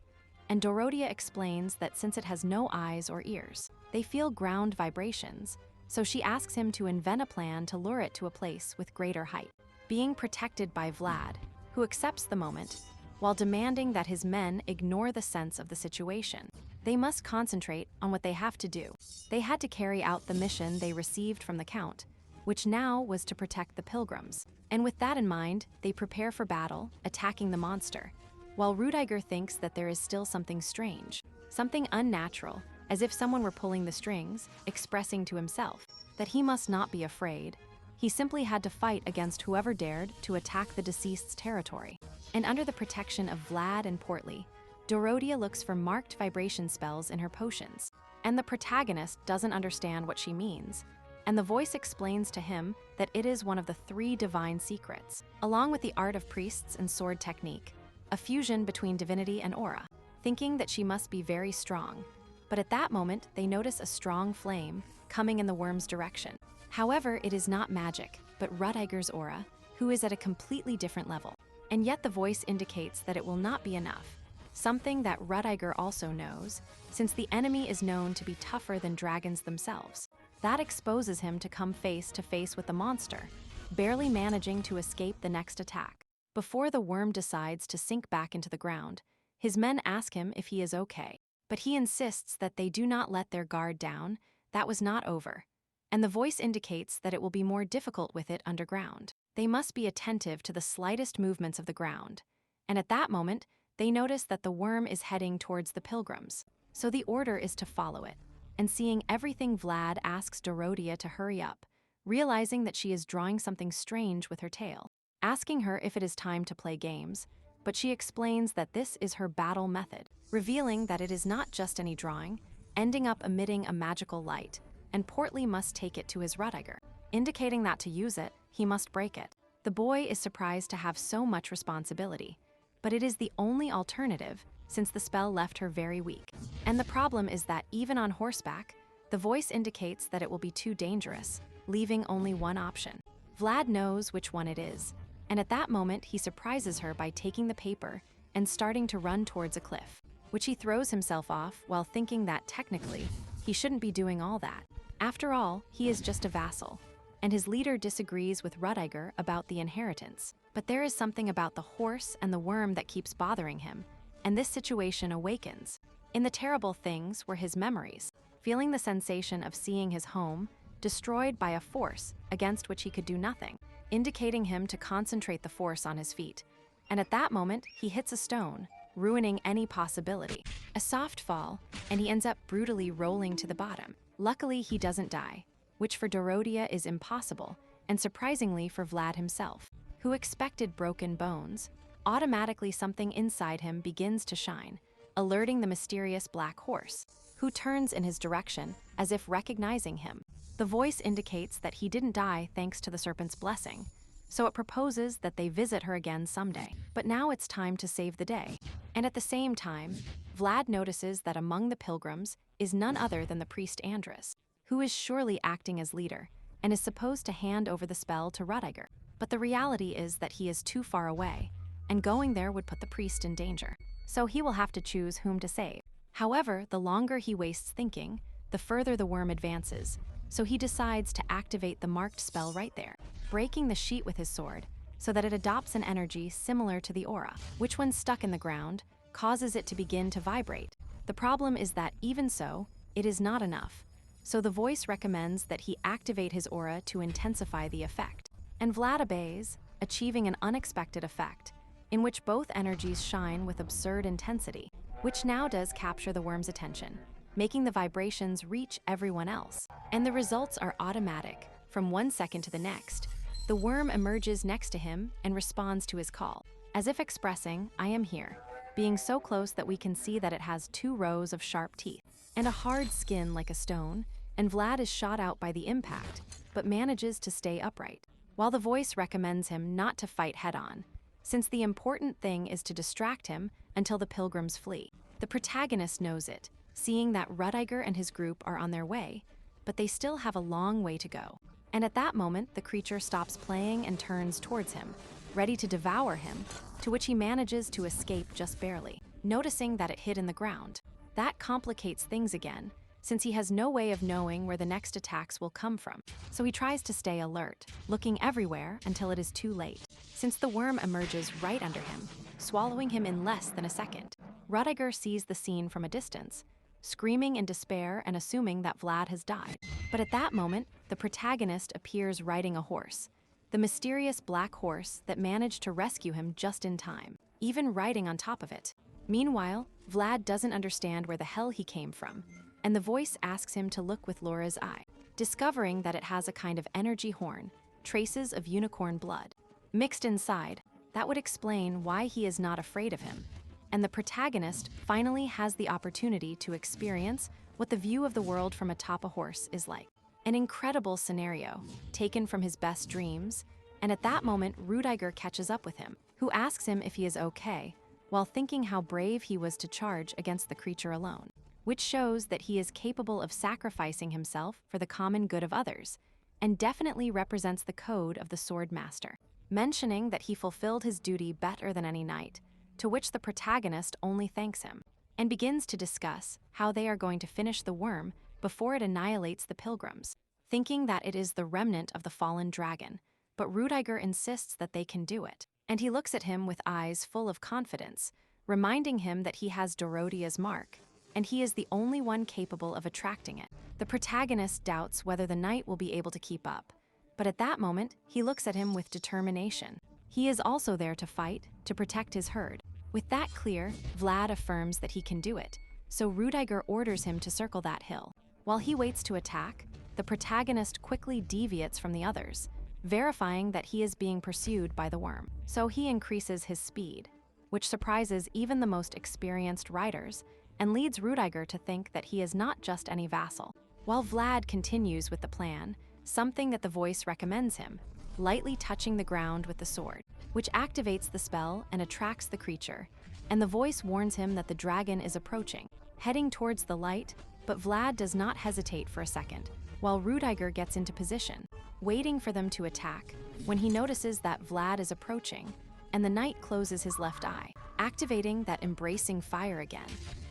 A: And Dorothea explains that since it has no eyes or ears, they feel ground vibrations, so she asks him to invent a plan to lure it to a place with greater height, being protected by Vlad, who accepts the moment, while demanding that his men ignore the sense of the situation. They must concentrate on what they have to do. They had to carry out the mission they received from the Count, which now was to protect the pilgrims. And with that in mind, they prepare for battle, attacking the monster, while Rudiger thinks that there is still something strange, something unnatural, as if someone were pulling the strings, expressing to himself that he must not be afraid. He simply had to fight against whoever dared to attack the deceased's territory. And under the protection of Vlad and Portly, Dorothea looks for marked vibration spells in her potions, and the protagonist doesn't understand what she means. And the voice explains to him that it is one of the 3 divine secrets, along with the art of priests and sword technique, a fusion between divinity and aura, thinking that she must be very strong. But at that moment, they notice a strong flame coming in the worm's direction. However, it is not magic, but Rudiger's aura, who is at a completely different level. And yet the voice indicates that it will not be enough, something that Rudiger also knows, since the enemy is known to be tougher than dragons themselves. That exposes him to come face to face with the monster, barely managing to escape the next attack. Before the worm decides to sink back into the ground, his men ask him if he is okay, but he insists that they do not let their guard down. That was not over. And the voice indicates that it will be more difficult with it underground. They must be attentive to the slightest movements of the ground. And at that moment, they notice that the worm is heading towards the pilgrims. So the order is to follow it. And seeing everything, Vlad asks Dorothea to hurry up, realizing that she is drawing something strange with her tail, asking her if it is time to play games, but she explains that this is her battle method, revealing that it is not just any drawing, ending up emitting a magical light, and Portly must take it to his Rudiger, indicating that to use it, he must break it. The boy is surprised to have so much responsibility, but it is the only alternative since the spell left her very weak. And the problem is that even on horseback, the voice indicates that it will be too dangerous, leaving only one option. Vlad knows which one it is, and at that moment he surprises her by taking the paper and starting to run towards a cliff, which he throws himself off while thinking that technically he shouldn't be doing all that. After all, he is just a vassal, and his leader disagrees with Rudiger about the inheritance. But there is something about the horse and the worm that keeps bothering him, and this situation awakens. In the terrible things were his memories, feeling the sensation of seeing his home destroyed by a force against which he could do nothing, indicating him to concentrate the force on his feet. And at that moment, he hits a stone, ruining any possibility. A soft fall, and he ends up brutally rolling to the bottom. Luckily, he doesn't die, which for Dorothea is impossible, and surprisingly for Vlad himself, who expected broken bones. Automatically, something inside him begins to shine, alerting the mysterious black horse, who turns in his direction as if recognizing him. The voice indicates that he didn't die thanks to the serpent's blessing, so it proposes that they visit her again someday. But now it's time to save the day. And at the same time, Vlad notices that among the pilgrims is none other than the priest Andrus, who is surely acting as leader and is supposed to hand over the spell to Rudiger. But the reality is that he is too far away, and going there would put the priest in danger. So he will have to choose whom to save. However, the longer he wastes thinking, the further the worm advances, so he decides to activate the marked spell right there, breaking the sheet with his sword so that it adopts an energy similar to the aura, which when stuck in the ground, causes it to begin to vibrate. The problem is that even so, it is not enough. So the voice recommends that he activate his aura to intensify the effect. And Vlad obeys, achieving an unexpected effect, in which both energies shine with absurd intensity, which now does capture the worm's attention, making the vibrations reach everyone else. And the results are automatic. From 1 second to the next, the worm emerges next to him and responds to his call, as if expressing, "I am here," being so close that we can see that it has 2 rows of sharp teeth and a hard skin like a stone, and Vlad is shot out by the impact, but manages to stay upright, while the voice recommends him not to fight head-on, since the important thing is to distract him until the pilgrims flee. The protagonist knows it, seeing that Rudiger and his group are on their way, but they still have a long way to go. And at that moment, the creature stops playing and turns towards him, ready to devour him, to which he manages to escape just barely, noticing that it hid in the ground. That complicates things again, since he has no way of knowing where the next attacks will come from. So he tries to stay alert, looking everywhere until it is too late, since the worm emerges right under him, swallowing him in less than a second. Rudiger sees the scene from a distance, screaming in despair and assuming that Vlad has died. But at that moment, the protagonist appears riding a horse, the mysterious black horse that managed to rescue him just in time, even riding on top of it. Meanwhile, Vlad doesn't understand where the hell he came from, and the voice asks him to look with Laura's eye, discovering that it has a kind of energy horn, traces of unicorn blood, mixed inside. That would explain why he is not afraid of him. And the protagonist finally has the opportunity to experience what the view of the world from atop a horse is like. An incredible scenario, taken from his best dreams, and at that moment Rudiger catches up with him, who asks him if he is okay, while thinking how brave he was to charge against the creature alone, which shows that he is capable of sacrificing himself for the common good of others, and definitely represents the code of the Sword Master, mentioning that he fulfilled his duty better than any knight, to which the protagonist only thanks him, and begins to discuss how they are going to finish the worm before it annihilates the pilgrims, thinking that it is the remnant of the fallen dragon, but Rudiger insists that they can do it, and he looks at him with eyes full of confidence, reminding him that he has Dorothea's mark, and he is the only one capable of attracting it. The protagonist doubts whether the knight will be able to keep up, but at that moment, he looks at him with determination. He is also there to fight, to protect his herd. With that clear, Vlad affirms that he can do it, so Rudiger orders him to circle that hill. While he waits to attack, the protagonist quickly deviates from the others, verifying that he is being pursued by the worm. So he increases his speed, which surprises even the most experienced riders, and leads Rudiger to think that he is not just any vassal. While Vlad continues with the plan, something that the voice recommends him, lightly touching the ground with the sword, which activates the spell and attracts the creature, and the voice warns him that the dragon is approaching, heading towards the light, but Vlad does not hesitate for a second, while Rudiger gets into position, waiting for them to attack, when he notices that Vlad is approaching, and the knight closes his left eye, activating that embracing fire again,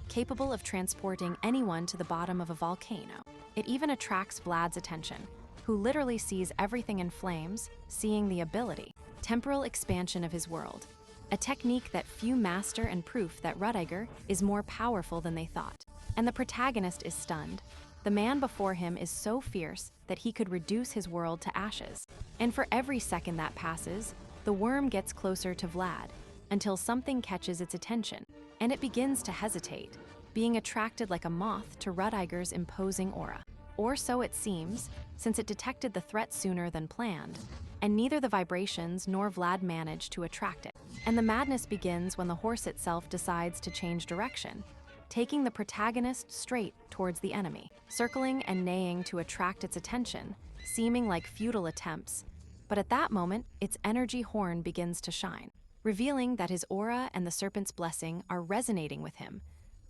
A: capable of transporting anyone to the bottom of a volcano. It even attracts Vlad's attention, who literally sees everything in flames, seeing the ability, temporal expansion of his world, a technique that few master and proof that Rudiger is more powerful than they thought. And the protagonist is stunned, The man before him is so fierce that he could reduce his world to ashes. And for every second that passes, the worm gets closer to Vlad until something catches its attention, and it begins to hesitate, being attracted like a moth to Rudiger's imposing aura. Or so it seems, since it detected the threat sooner than planned, and neither the vibrations nor Vlad manage to attract it. And the madness begins when the horse itself decides to change direction, taking the protagonist straight towards the enemy, circling and neighing to attract its attention, seeming like futile attempts. But at that moment, its energy horn begins to shine, revealing that his aura and the serpent's blessing are resonating with him,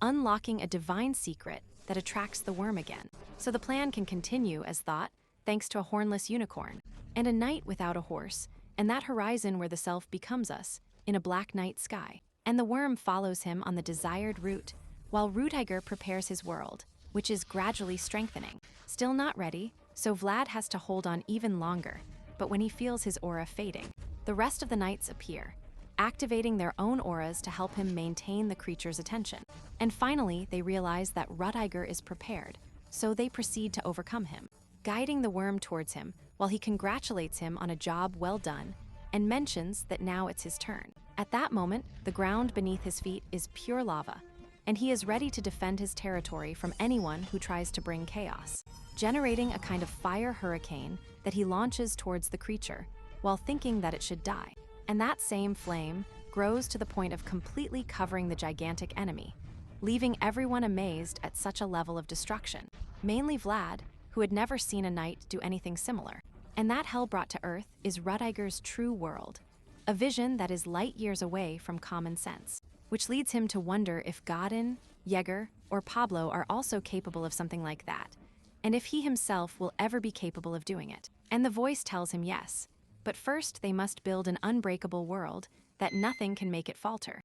A: unlocking a divine secret that attracts the worm again. So the plan can continue as thought, thanks to a hornless unicorn, and a night without a horse, and that horizon where the self becomes us, in a black night sky. And the worm follows him on the desired route, while Rudiger prepares his world, which is gradually strengthening. Still not ready, so Vlad has to hold on even longer, but when he feels his aura fading, the rest of the knights appear, activating their own auras to help him maintain the creature's attention. And finally, they realize that Rudiger is prepared, so they proceed to overcome him, guiding the worm towards him while he congratulates him on a job well done and mentions that now it's his turn. At that moment, the ground beneath his feet is pure lava, and he is ready to defend his territory from anyone who tries to bring chaos, generating a kind of fire hurricane that he launches towards the creature while thinking that it should die. And that same flame grows to the point of completely covering the gigantic enemy, leaving everyone amazed at such a level of destruction. Mainly Vlad, who had never seen a knight do anything similar. And that hell brought to Earth is Rudiger's true world, a vision that is light years away from common sense, which leads him to wonder if Godin, Jaeger, or Pablo are also capable of something like that, and if he himself will ever be capable of doing it. And the voice tells him yes, but first they must build an unbreakable world that nothing can make it falter.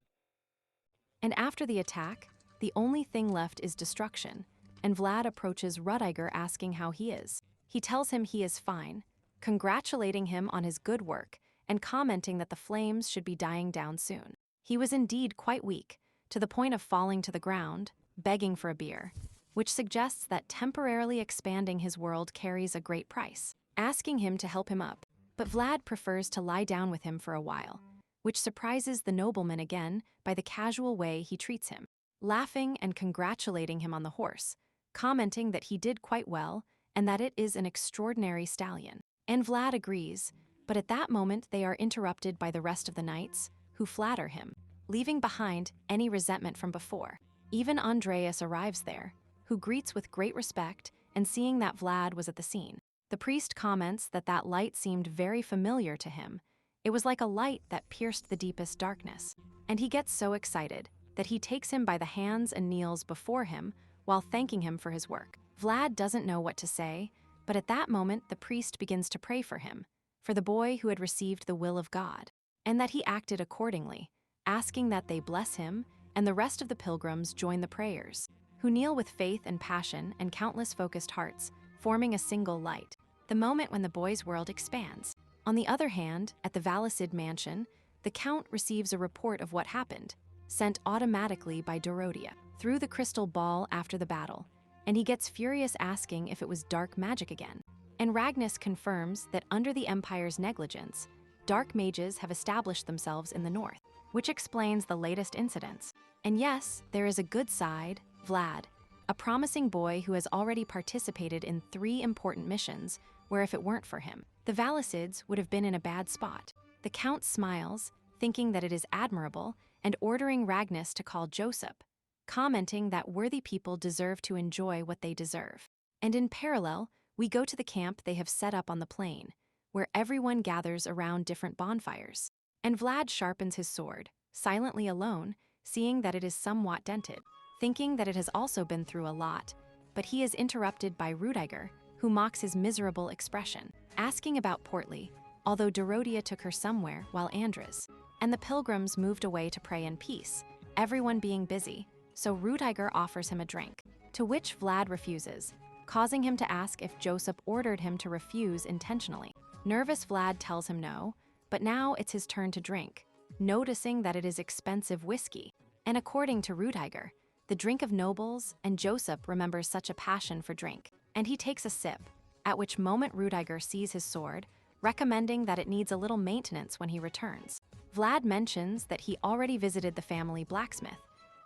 A: And after the attack, the only thing left is destruction, and Vlad approaches Rudiger asking how he is. He tells him he is fine, congratulating him on his good work and commenting that the flames should be dying down soon. He was indeed quite weak, to the point of falling to the ground, begging for a beer, which suggests that temporarily expanding his world carries a great price, asking him to help him up. But Vlad prefers to lie down with him for a while, which surprises the nobleman again by the casual way he treats him, laughing and congratulating him on the horse, commenting that he did quite well and that it is an extraordinary stallion. And Vlad agrees, but at that moment they are interrupted by the rest of the knights, who flatter him, leaving behind any resentment from before. Even Andreas arrives there, who greets with great respect, and seeing that Vlad was at the scene. The priest comments that that light seemed very familiar to him. It was like a light that pierced the deepest darkness. And he gets so excited that he takes him by the hands and kneels before him while thanking him for his work. Vlad doesn't know what to say, but at that moment the priest begins to pray for him, for the boy who had received the will of God, and that he acted accordingly, asking that they bless him, and the rest of the pilgrims join the prayers, who kneel with faith and passion and countless focused hearts, forming a single light, the moment when the boy's world expands. On the other hand, at the Valicid mansion, the Count receives a report of what happened, sent automatically by Dorothea, through the crystal ball after the battle, and he gets furious asking if it was dark magic again. And Ragnus confirms that under the Empire's negligence, dark mages have established themselves in the north, which explains the latest incidents. And yes, there is a good side, Vlad, a promising boy who has already participated in 3 important missions, where if it weren't for him, the Valicids would have been in a bad spot. The Count smiles, thinking that it is admirable, and ordering Ragnus to call Joseph, commenting that worthy people deserve to enjoy what they deserve. And in parallel, we go to the camp they have set up on the plain, where everyone gathers around different bonfires. And Vlad sharpens his sword, silently alone, seeing that it is somewhat dented, thinking that it has also been through a lot, but he is interrupted by Rudiger, who mocks his miserable expression, asking about Portly, although Dorothea took her somewhere while Andras and the pilgrims moved away to pray in peace, everyone being busy, so Rudiger offers him a drink, to which Vlad refuses, causing him to ask if Joseph ordered him to refuse intentionally. Nervous Vlad tells him no, but now it's his turn to drink, noticing that it is expensive whiskey. And according to Rudiger, the drink of nobles, and Joseph remembers such a passion for drink. And he takes a sip, at which moment Rudiger sees his sword, recommending that it needs a little maintenance when he returns. Vlad mentions that he already visited the family blacksmith,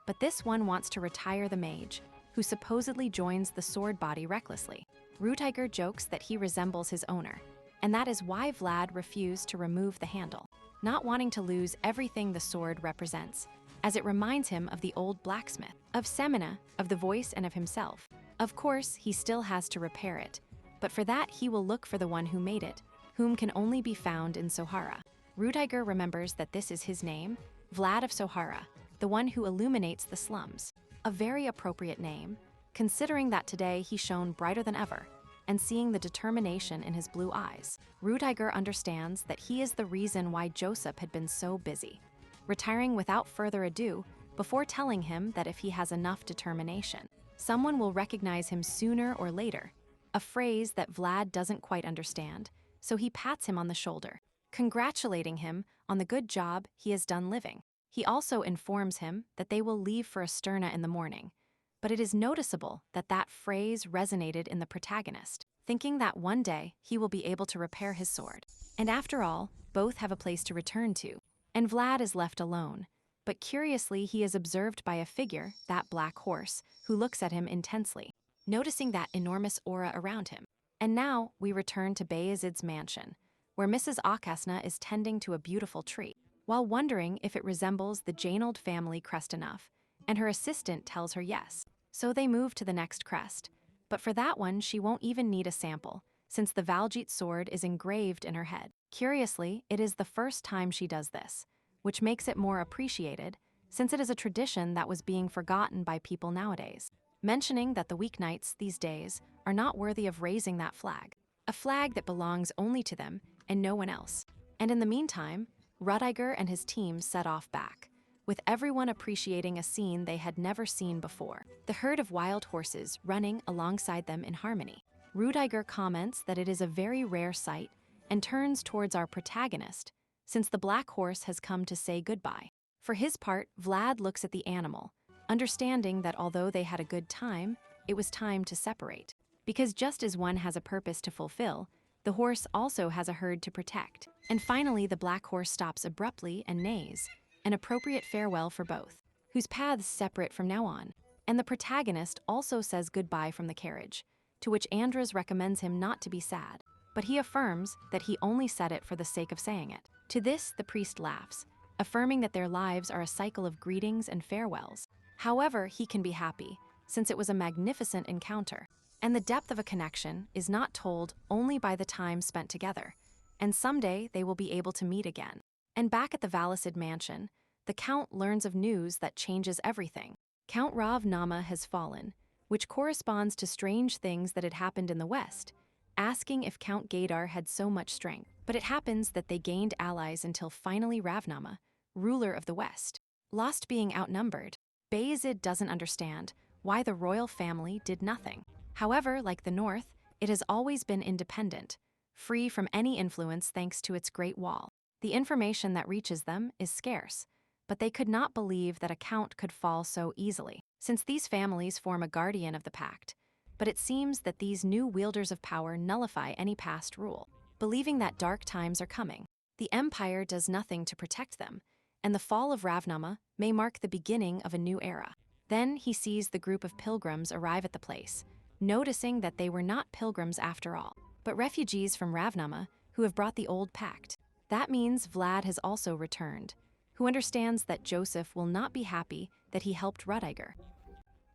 A: but this one wants to retire the mage, who supposedly joins the sword body recklessly. Rudiger jokes that he resembles his owner, and that is why Vlad refused to remove the handle, not wanting to lose everything the sword represents, as it reminds him of the old blacksmith, of Semina, of the voice, and of himself. Of course, he still has to repair it, but for that he will look for the one who made it, whom can only be found in Sohara. Rudiger remembers that this is his name, Vlad of Sohara, the one who illuminates the slums. A very appropriate name, considering that today he shone brighter than ever, and seeing the determination in his blue eyes. Rudiger understands that he is the reason why Joseph had been so busy, retiring without further ado before telling him that if he has enough determination, someone will recognize him sooner or later, a phrase that Vlad doesn't quite understand, so he pats him on the shoulder, congratulating him on the good job he has done living. He also informs him that they will leave for Asterna in the morning, but it is noticeable that that phrase resonated in the protagonist, thinking that one day he will be able to repair his sword. And after all, both have a place to return to, and Vlad is left alone. But curiously, he is observed by a figure, that black horse, who looks at him intensely, noticing that enormous aura around him. And now we return to Bayezid's mansion, where Mrs. Akasna is tending to a beautiful tree, while wondering if it resembles the Janold family crest enough, and her assistant tells her yes. So they move to the next crest, but for that one she won't even need a sample, since the Valjit sword is engraved in her head. Curiously, it is the first time she does this, which makes it more appreciated, since it is a tradition that was being forgotten by people nowadays, mentioning that the weeknights these days are not worthy of raising that flag, a flag that belongs only to them and no one else. And in the meantime, Rudiger and his team set off back, with everyone appreciating a scene they had never seen before, the herd of wild horses running alongside them in harmony. Rudiger comments that it is a very rare sight and turns towards our protagonist, since the black horse has come to say goodbye. For his part, Vlad looks at the animal, understanding that although they had a good time, it was time to separate. Because just as one has a purpose to fulfill, the horse also has a herd to protect. And finally, the black horse stops abruptly and neighs, an appropriate farewell for both, whose paths separate from now on. And the protagonist also says goodbye from the carriage, to which Andras recommends him not to be sad, but he affirms that he only said it for the sake of saying it. To this, the priest laughs, affirming that their lives are a cycle of greetings and farewells. However, he can be happy, since it was a magnificent encounter, and the depth of a connection is not told only by the time spent together, and someday they will be able to meet again. And back at the Valicid mansion, the Count learns of news that changes everything. Count Rav Nama has fallen, which corresponds to strange things that had happened in the West, asking if Count Gaydar had so much strength. But it happens that they gained allies until finally Ravnama, ruler of the West, lost being outnumbered. Bayezid doesn't understand why the royal family did nothing. However, like the North, it has always been independent, free from any influence thanks to its Great Wall. The information that reaches them is scarce, but they could not believe that a count could fall so easily, since these families form a guardian of the pact. But it seems that these new wielders of power nullify any past rule, believing that dark times are coming. The Empire does nothing to protect them, and the fall of Ravnama may mark the beginning of a new era. Then he sees the group of pilgrims arrive at the place, noticing that they were not pilgrims after all, but refugees from Ravnama who have brought the old pact. That means Vlad has also returned, who understands that Joseph will not be happy that he helped Rudiger.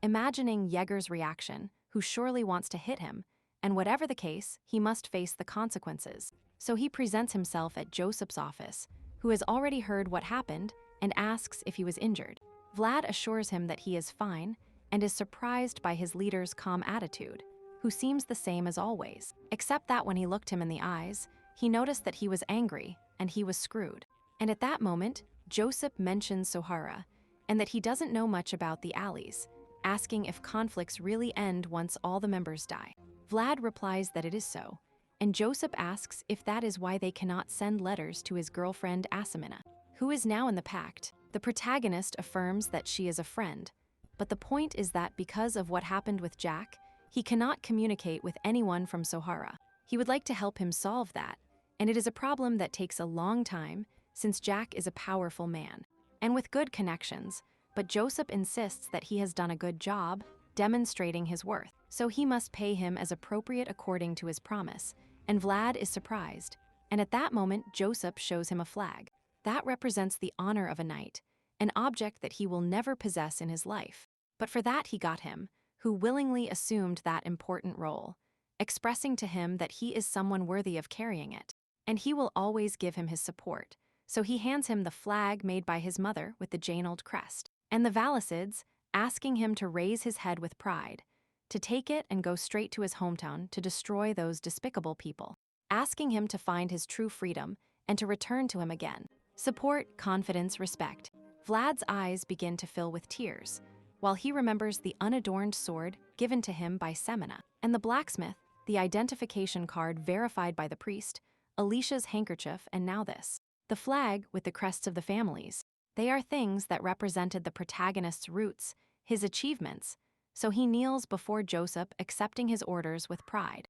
A: Imagining Yeager's reaction, who surely wants to hit him, and whatever the case, he must face the consequences. So he presents himself at Joseph's office, who has already heard what happened, and asks if he was injured. Vlad assures him that he is fine, and is surprised by his leader's calm attitude, who seems the same as always, except that when he looked him in the eyes, he noticed that he was angry, and he was screwed. And at that moment, Joseph mentions Sohara, and that he doesn't know much about the alleys, asking if conflicts really end once all the members die. Vlad replies that it is so, and Joseph asks if that is why they cannot send letters to his girlfriend Asimina, who is now in the pact. The protagonist affirms that she is a friend, But the point is that because of what happened with Jack, he cannot communicate with anyone from Sohara. He would like to help him solve that, and it is a problem that takes a long time since Jack is a powerful man and with good connections, but Joseph insists that he has done a good job demonstrating his worth, so he must pay him as appropriate according to his promise, and Vlad is surprised. And at that moment, Joseph shows him a flag. That represents the honor of a knight, an object that he will never possess in his life. But for that he got him, who willingly assumed that important role, expressing to him that he is someone worthy of carrying it, and he will always give him his support. So he hands him the flag made by his mother with the Janold crest, and the Valicids, asking him to raise his head with pride, to take it and go straight to his hometown to destroy those despicable people, asking him to find his true freedom and to return to him again. Support, confidence, respect. Vlad's eyes begin to fill with tears, while he remembers the unadorned sword given to him by Semina, and the blacksmith, the identification card verified by the priest, Alicia's handkerchief, and now this. The flag with the crests of the families. They are things that represented the protagonist's roots, his achievements, so he kneels before Joseph, accepting his orders with pride.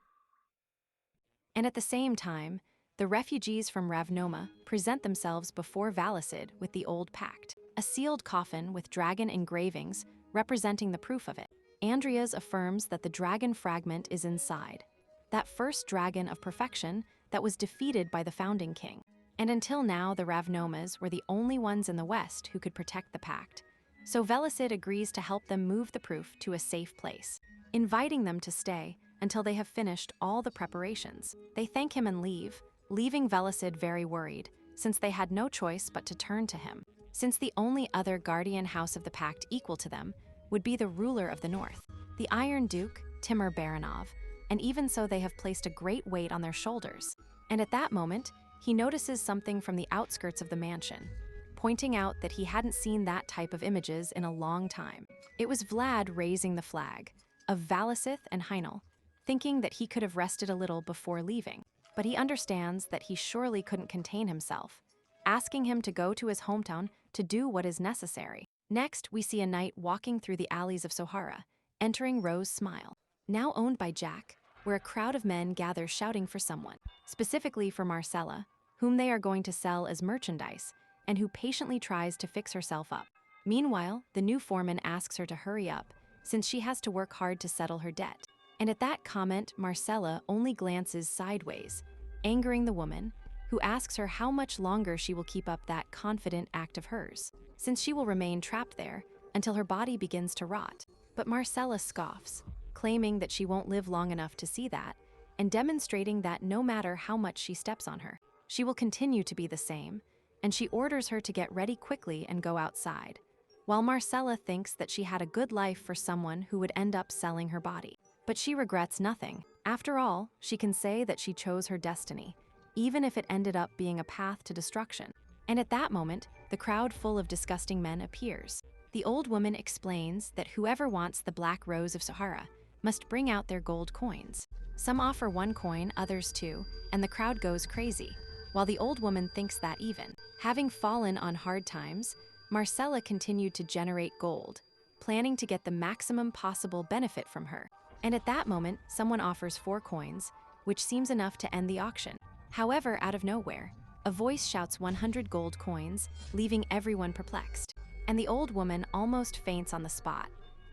A: And at the same time, the refugees from Ravnoma present themselves before Valicid with the old pact, a sealed coffin with dragon engravings representing the proof of it. Andreas affirms that the dragon fragment is inside, that first dragon of perfection that was defeated by the founding king. And until now, the Ravnomas were the only ones in the West who could protect the pact. So Velicid agrees to help them move the proof to a safe place, inviting them to stay until they have finished all the preparations. They thank him and leave, leaving Velicid very worried, since they had no choice but to turn to him, since the only other guardian house of the pact equal to them would be the ruler of the North, the Iron Duke, Timur Baranov, and even so they have placed a great weight on their shoulders. And at that moment, he notices something from the outskirts of the mansion, pointing out that he hadn't seen that type of images in a long time. It was Vlad raising the flag of Valicith and Heinel, thinking that he could have rested a little before leaving, but he understands that he surely couldn't contain himself, asking him to go to his hometown to do what is necessary. Next, we see a knight walking through the alleys of Sohara, entering Rose Smile, now owned by Jack, where a crowd of men gather shouting for someone, specifically for Marcella, whom they are going to sell as merchandise, and who patiently tries to fix herself up. Meanwhile, the new foreman asks her to hurry up, since she has to work hard to settle her debt. And at that comment, Marcella only glances sideways, angering the woman, who asks her how much longer she will keep up that confident act of hers, since she will remain trapped there until her body begins to rot. But Marcella scoffs, claiming that she won't live long enough to see that, and demonstrating that no matter how much she steps on her, she will continue to be the same, and she orders her to get ready quickly and go outside, while Marcella thinks that she had a good life for someone who would end up selling her body. But she regrets nothing. After all, she can say that she chose her destiny, even if it ended up being a path to destruction. And at that moment, the crowd full of disgusting men appears. The old woman explains that whoever wants the Black Rose of Sahara must bring out their gold coins. Some offer 1 coin, others 2, and the crowd goes crazy, while the old woman thinks that even. Having fallen on hard times, Marcella continued to generate gold, planning to get the maximum possible benefit from her. And at that moment, someone offers 4 coins, which seems enough to end the auction. However, out of nowhere, a voice shouts 100 gold coins, leaving everyone perplexed. And the old woman almost faints on the spot,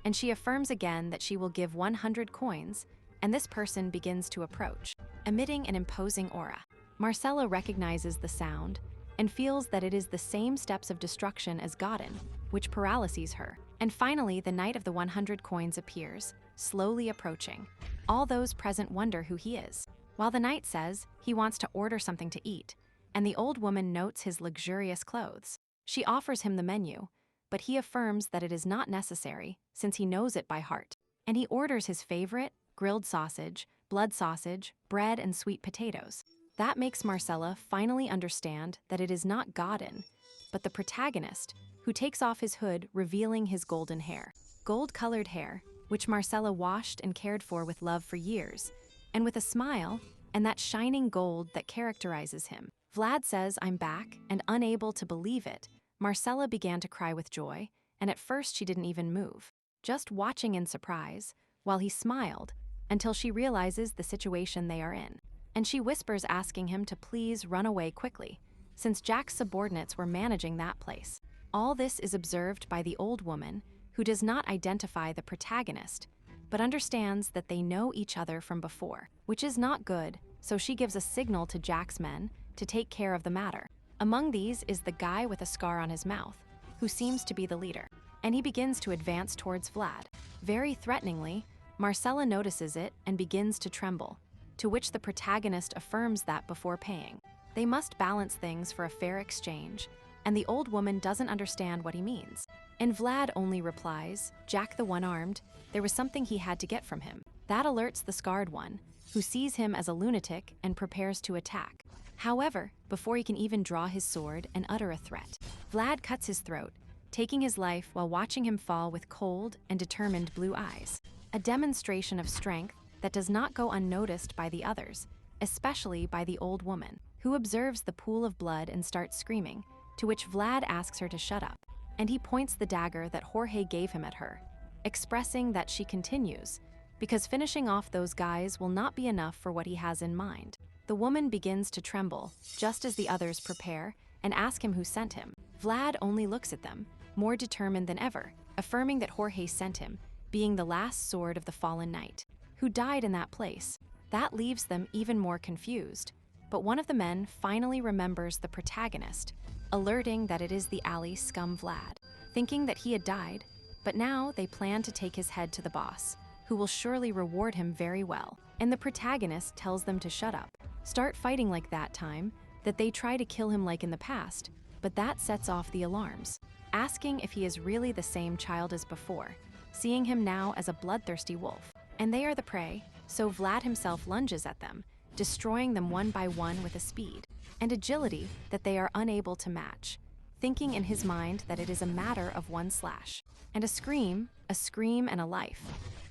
A: and she affirms again that she will give 100 coins, and this person begins to approach, emitting an imposing aura. Marcella recognizes the sound and feels that it is the same steps of destruction as Godin, which paralyses her. And finally, the knight of the 100 coins appears, slowly approaching. All those present wonder who he is, while the knight says he wants to order something to eat, and the old woman notes his luxurious clothes. She offers him the menu, but he affirms that it is not necessary since he knows it by heart, and he orders his favorite, grilled sausage, blood sausage, bread, and sweet potatoes. That makes Marcella finally understand that it is not Godin, but the protagonist, who takes off his hood, revealing his golden hair. Gold-colored hair, which Marcella washed and cared for with love for years, and with a smile, and that shining gold that characterizes him. Vlad says, "I'm back," and unable to believe it, Marcella began to cry with joy, and at first she didn't even move. just watching in surprise, while he smiled, until she realizes the situation they are in. And she whispers asking him to please run away quickly, since Jack's subordinates were managing that place. All this is observed by the old woman, who does not identify the protagonist, but understands that they know each other from before, which is not good, so she gives a signal to Jack's men to take care of the matter. Among these is the guy with a scar on his mouth, who seems to be the leader, and he begins to advance towards Vlad. Very threateningly, Marcella notices it and begins to tremble, to which the protagonist affirms that before paying, they must balance things for a fair exchange, and the old woman doesn't understand what he means. And Vlad only replies, Jack the one-armed, there was something he had to get from him. That alerts the scarred one, who sees him as a lunatic and prepares to attack. However, before he can even draw his sword and utter a threat, Vlad cuts his throat, taking his life while watching him fall with cold and determined blue eyes. A demonstration of strength that does not go unnoticed by the others, especially by the old woman, who observes the pool of blood and starts screaming, to which Vlad asks her to shut up, and he points the dagger that Jorge gave him at her, expressing that she continues, because finishing off those guys will not be enough for what he has in mind. The woman begins to tremble, just as the others prepare, and ask him who sent him. Vlad only looks at them, more determined than ever, affirming that Jorge sent him, being the last sword of the fallen knight, who died in that place. That leaves them even more confused, but one of the men finally remembers the protagonist, alerting that it is the alley scum Vlad, thinking that he had died, but now they plan to take his head to the boss, who will surely reward him very well. And the protagonist tells them to shut up, start fighting like that time, that they try to kill him like in the past, but that sets off the alarms, asking if he is really the same child as before, seeing him now as a bloodthirsty wolf. And they are the prey, so Vlad himself lunges at them, destroying them one by one with a speed and agility that they are unable to match, thinking in his mind that it is a matter of one slash, and a scream and a life,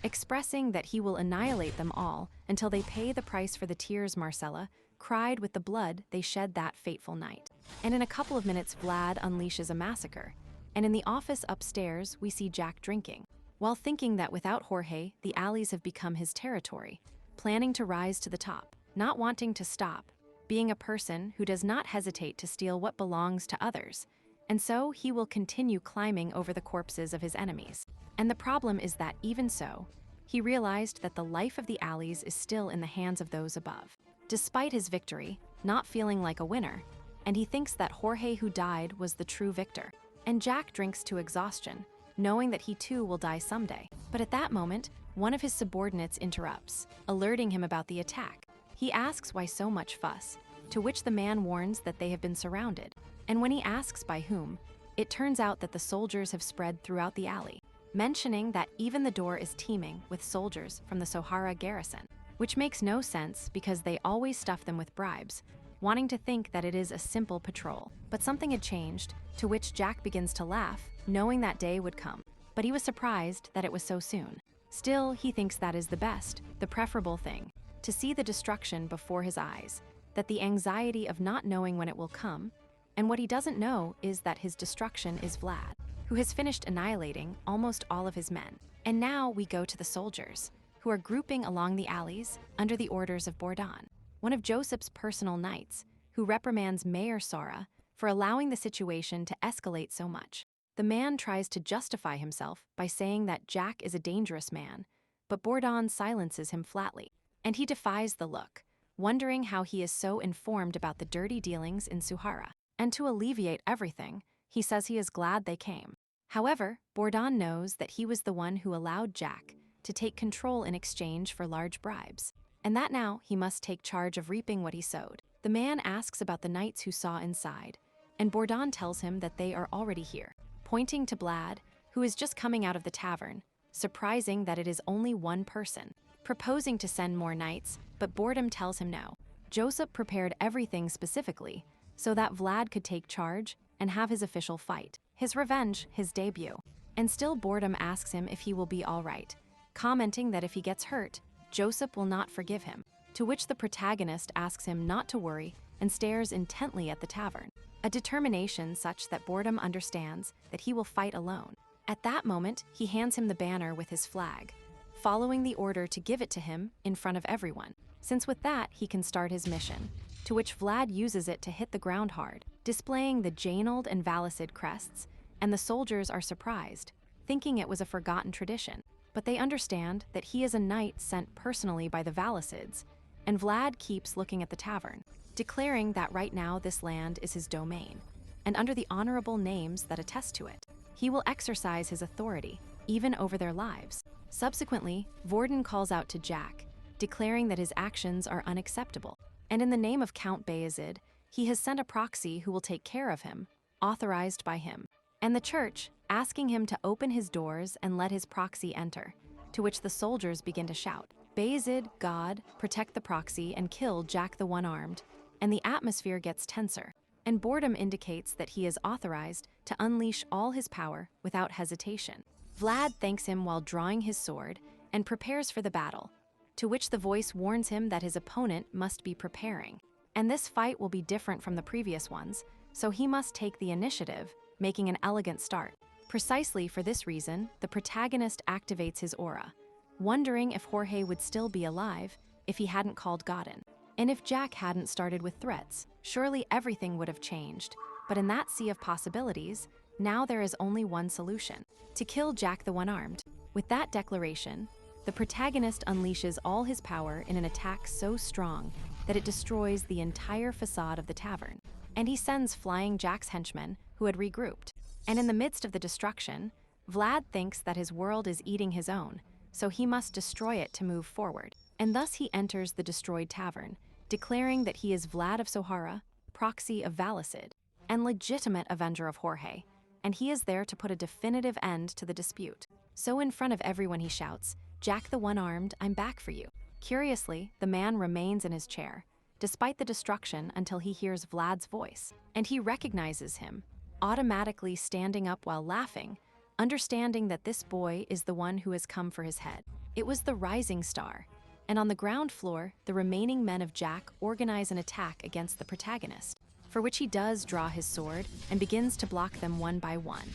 A: expressing that he will annihilate them all until they pay the price for the tears Marcella cried with the blood they shed that fateful night. And in a couple of minutes, Vlad unleashes a massacre, and in the office upstairs we see Jack drinking, while thinking that without Jorge, the alleys have become his territory, planning to rise to the top, not wanting to stop, being a person who does not hesitate to steal what belongs to others, and so he will continue climbing over the corpses of his enemies. And the problem is that even so, he realized that the life of the alleys is still in the hands of those above. Despite his victory, not feeling like a winner, and he thinks that Jorge who died was the true victor. And Jack drinks to exhaustion, knowing that he too will die someday. But at that moment, one of his subordinates interrupts, alerting him about the attack. He asks why so much fuss, to which the man warns that they have been surrounded. And when he asks by whom, it turns out that the soldiers have spread throughout the alley, mentioning that even the door is teeming with soldiers from the Sohara garrison, which makes no sense because they always stuff them with bribes, wanting to think that it is a simple patrol. But something had changed, to which Jack begins to laugh, knowing that day would come. But he was surprised that it was so soon. Still, he thinks that is the best, the preferable thing, to see the destruction before his eyes, that the anxiety of not knowing when it will come, and what he doesn't know is that his destruction is Vlad, who has finished annihilating almost all of his men. And now we go to the soldiers, who are grouping along the alleys under the orders of Bourdon, one of Joseph's personal knights, who reprimands Mayor Sora for allowing the situation to escalate so much. The man tries to justify himself by saying that Jack is a dangerous man, but Bourdon silences him flatly, and he defies the look, wondering how he is so informed about the dirty dealings in Suhara. And to alleviate everything, he says he is glad they came. However, Bourdon knows that he was the one who allowed Jack to take control in exchange for large bribes, and that now he must take charge of reaping what he sowed. The man asks about the knights who saw inside, and Bourdon tells him that they are already here, pointing to Vlad, who is just coming out of the tavern, surprising that it is only one person, proposing to send more knights, but Bourdon tells him no. Joseph prepared everything specifically so that Vlad could take charge and have his official fight, his revenge, his debut. And still Bourdon asks him if he will be all right, commenting that if he gets hurt, Joseph will not forgive him, to which the protagonist asks him not to worry and stares intently at the tavern, a determination such that Bourdon understands that he will fight alone. At that moment, he hands him the banner with his flag, following the order to give it to him in front of everyone, since with that he can start his mission, to which Vlad uses it to hit the ground hard, displaying the Janald and Valicid crests, and the soldiers are surprised, thinking it was a forgotten tradition. But they understand that he is a knight sent personally by the Valicids, and Vlad keeps looking at the tavern, declaring that right now this land is his domain, and under the honorable names that attest to it, he will exercise his authority, even over their lives. Subsequently, Vorden calls out to Jack, declaring that his actions are unacceptable, and in the name of Count Bayezid, he has sent a proxy who will take care of him, authorized by him, and the church, asking him to open his doors and let his proxy enter, to which the soldiers begin to shout, Bayezid, God, protect the proxy and kill Jack the One-Armed, and the atmosphere gets tenser, and boredom indicates that he is authorized to unleash all his power without hesitation. Vlad thanks him while drawing his sword and prepares for the battle, to which the voice warns him that his opponent must be preparing, and this fight will be different from the previous ones, so he must take the initiative, making an elegant start. Precisely for this reason, the protagonist activates his aura, wondering if Jorge would still be alive if he hadn't called God in. And if Jack hadn't started with threats, surely everything would have changed. But in that sea of possibilities, now there is only one solution: to kill Jack the One-Armed. With that declaration, the protagonist unleashes all his power in an attack so strong that it destroys the entire facade of the tavern. And he sends flying Jack's henchmen, who had regrouped. And in the midst of the destruction, Vlad thinks that his world is eating his own, so he must destroy it to move forward. And thus he enters the destroyed tavern, declaring that he is Vlad of Sohara, proxy of Valicid, and legitimate avenger of Jorge, and he is there to put a definitive end to the dispute. So in front of everyone he shouts, Jack the One-Armed, I'm back for you. Curiously, the man remains in his chair, despite the destruction, until he hears Vlad's voice, and he recognizes him, automatically standing up while laughing, understanding that this boy is the one who has come for his head. It was the rising star, and on the ground floor, the remaining men of Jack organize an attack against the protagonist, for which he does draw his sword and begins to block them one by one.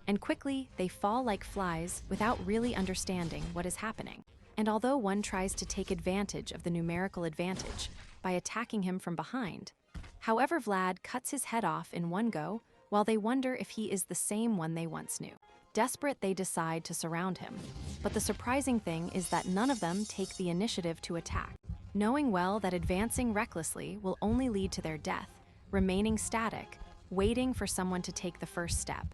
A: And quickly, they fall like flies without really understanding what is happening. And although one tries to take advantage of the numerical advantage by attacking him from behind, however, Vlad cuts his head off in one go while they wonder if he is the same one they once knew. Desperate, they decide to surround him. But the surprising thing is that none of them take the initiative to attack, knowing well that advancing recklessly will only lead to their death, remaining static, waiting for someone to take the first step.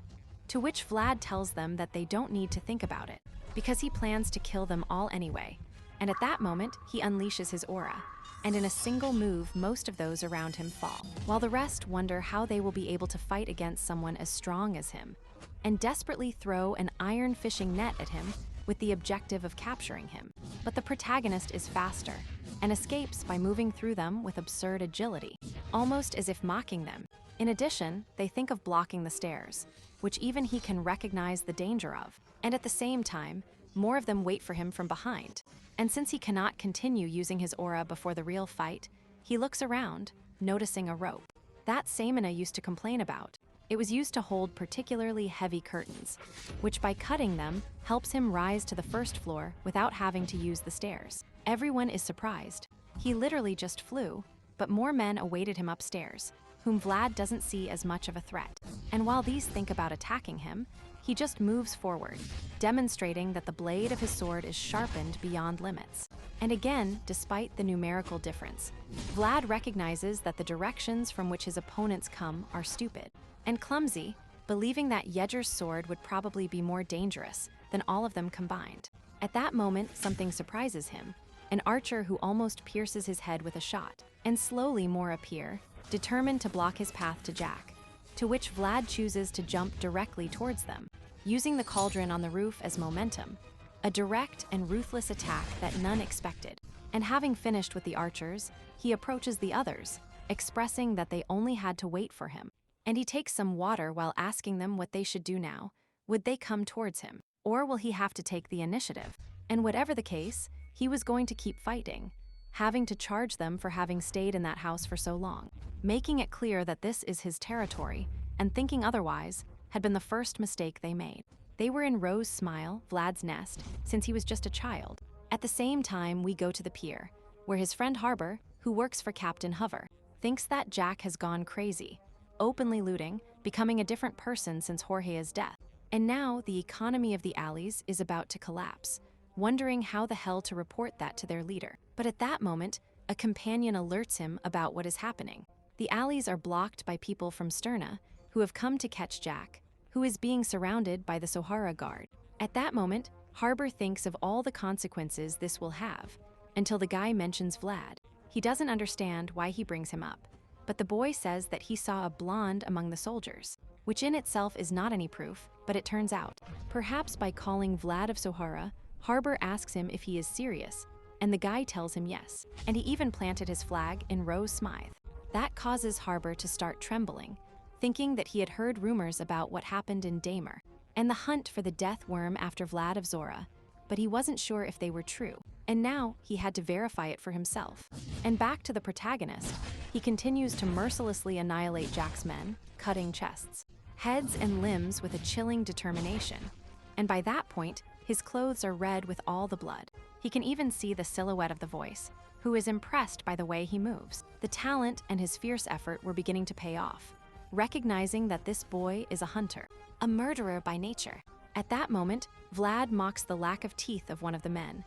A: To which Vlad tells them that they don't need to think about it, because he plans to kill them all anyway. And at that moment, he unleashes his aura, and in a single move, most of those around him fall, while the rest wonder how they will be able to fight against someone as strong as him, and desperately throw an iron fishing net at him with the objective of capturing him. But the protagonist is faster, and escapes by moving through them with absurd agility, almost as if mocking them. In addition, they think of blocking the stairs, which even he can recognize the danger of, and at the same time, more of them wait for him from behind. And since he cannot continue using his aura before the real fight, he looks around, noticing a rope. That Samina used to complain about. It was used to hold particularly heavy curtains, which by cutting them, helps him rise to the first floor without having to use the stairs. Everyone is surprised. He literally just flew, but more men awaited him upstairs, whom Vlad doesn't see as much of a threat. And while these think about attacking him, he just moves forward, demonstrating that the blade of his sword is sharpened beyond limits. And again, despite the numerical difference, Vlad recognizes that the directions from which his opponents come are stupid and clumsy, believing that Yeger's sword would probably be more dangerous than all of them combined. At that moment, something surprises him, an archer who almost pierces his head with a shot, and slowly more appear, determined to block his path to Jack, to which Vlad chooses to jump directly towards them, using the cauldron on the roof as momentum, a direct and ruthless attack that none expected. And having finished with the archers, he approaches the others, expressing that they only had to wait for him. And he takes some water while asking them what they should do now. Would they come towards him, or will he have to take the initiative? And whatever the case, he was going to keep fighting, having to charge them for having stayed in that house for so long, making it clear that this is his territory, and thinking otherwise had been the first mistake they made. They were in Rose's smile, Vlad's nest, since he was just a child. At the same time, we go to the pier, where his friend Harbor, who works for Captain Hover, thinks that Jack has gone crazy, openly looting, becoming a different person since Jorge's death. And now the economy of the alleys is about to collapse, wondering how the hell to report that to their leader. But at that moment, a companion alerts him about what is happening. The alleys are blocked by people from Sterna, who have come to catch Jack, who is being surrounded by the Sohara guard. At that moment, Harbor thinks of all the consequences this will have, until the guy mentions Vlad. He doesn't understand why he brings him up, but the boy says that he saw a blonde among the soldiers, which in itself is not any proof, but it turns out. Perhaps by calling Vlad of Sohara, Harbor asks him if he is serious, and the guy tells him yes, and he even planted his flag in Rose Smythe. That causes Harbor to start trembling, thinking that he had heard rumors about what happened in Damer, and the hunt for the death worm after Vlad of Zora, but he wasn't sure if they were true, and now he had to verify it for himself. And back to the protagonist, he continues to mercilessly annihilate Jack's men, cutting chests, heads and limbs with a chilling determination. And by that point, his clothes are red with all the blood. He can even see the silhouette of the voice, who is impressed by the way he moves. The talent and his fierce effort were beginning to pay off, recognizing that this boy is a hunter, a murderer by nature. At that moment, Vlad mocks the lack of teeth of one of the men,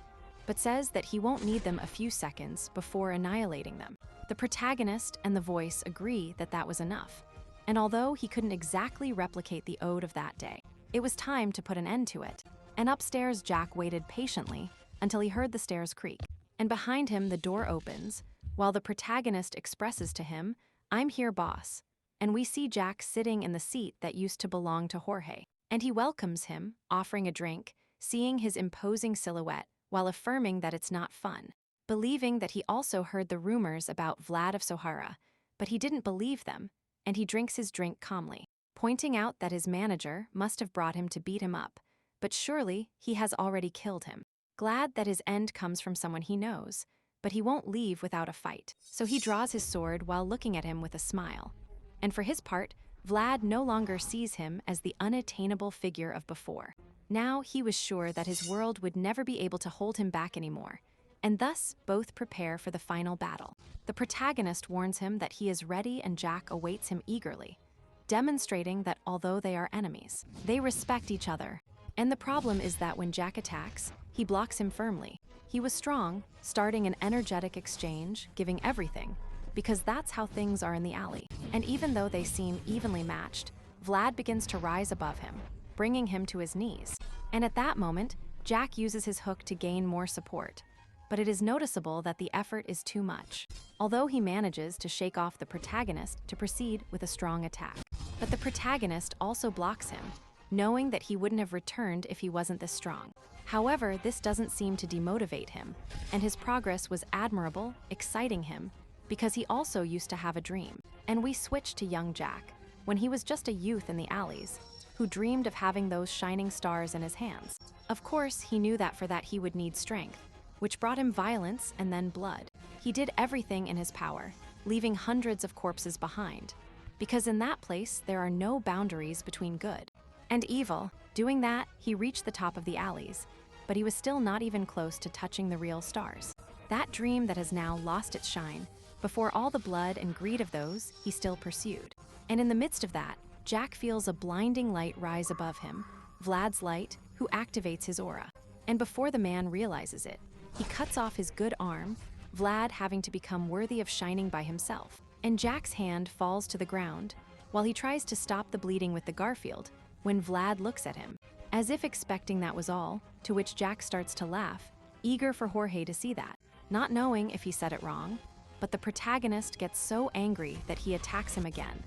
A: but says that he won't need them a few seconds before annihilating them. The protagonist and the voice agree that that was enough, and although he couldn't exactly replicate the ode of that day, it was time to put an end to it. And upstairs, Jack waited patiently until he heard the stairs creak, and behind him the door opens, while the protagonist expresses to him, "I'm here, boss," and we see Jack sitting in the seat that used to belong to Jorge. And he welcomes him, offering a drink, seeing his imposing silhouette, while affirming that it's not fun, believing that he also heard the rumors about Vlad of Sohara, but he didn't believe them, and he drinks his drink calmly, pointing out that his manager must have brought him to beat him up, but surely he has already killed him. Glad that his end comes from someone he knows, but he won't leave without a fight, so he draws his sword while looking at him with a smile. And for his part, Vlad no longer sees him as the unattainable figure of before. Now he was sure that his world would never be able to hold him back anymore, and thus both prepare for the final battle. The protagonist warns him that he is ready and Jack awaits him eagerly, demonstrating that although they are enemies, they respect each other. And the problem is that when Jack attacks, he blocks him firmly. He was strong, starting an energetic exchange, giving everything, because that's how things are in the alley. And even though they seem evenly matched, Vlad begins to rise above him, bringing him to his knees. And at that moment, Jack uses his hook to gain more support. But it is noticeable that the effort is too much, although he manages to shake off the protagonist to proceed with a strong attack. But the protagonist also blocks him, knowing that he wouldn't have returned if he wasn't this strong. However, this doesn't seem to demotivate him, and his progress was admirable, exciting him, because he also used to have a dream. And we switch to young Jack, when he was just a youth in the alleys, who dreamed of having those shining stars in his hands. Of course, he knew that for that he would need strength, which brought him violence and then blood. He did everything in his power, leaving hundreds of corpses behind, because in that place there are no boundaries between good and evil. Doing that, he reached the top of the alleys, but he was still not even close to touching the real stars. That dream that has now lost its shine, before all the blood and greed of those he still pursued. And in the midst of that, Jack feels a blinding light rise above him, Vlad's light, who activates his aura. And before the man realizes it, he cuts off his good arm, Vlad having to become worthy of shining by himself. And Jack's hand falls to the ground, while he tries to stop the bleeding with the Garfield, when Vlad looks at him, as if expecting that was all, to which Jack starts to laugh, eager for Jorge to see that, not knowing if he said it wrong. But the protagonist gets so angry that he attacks him again,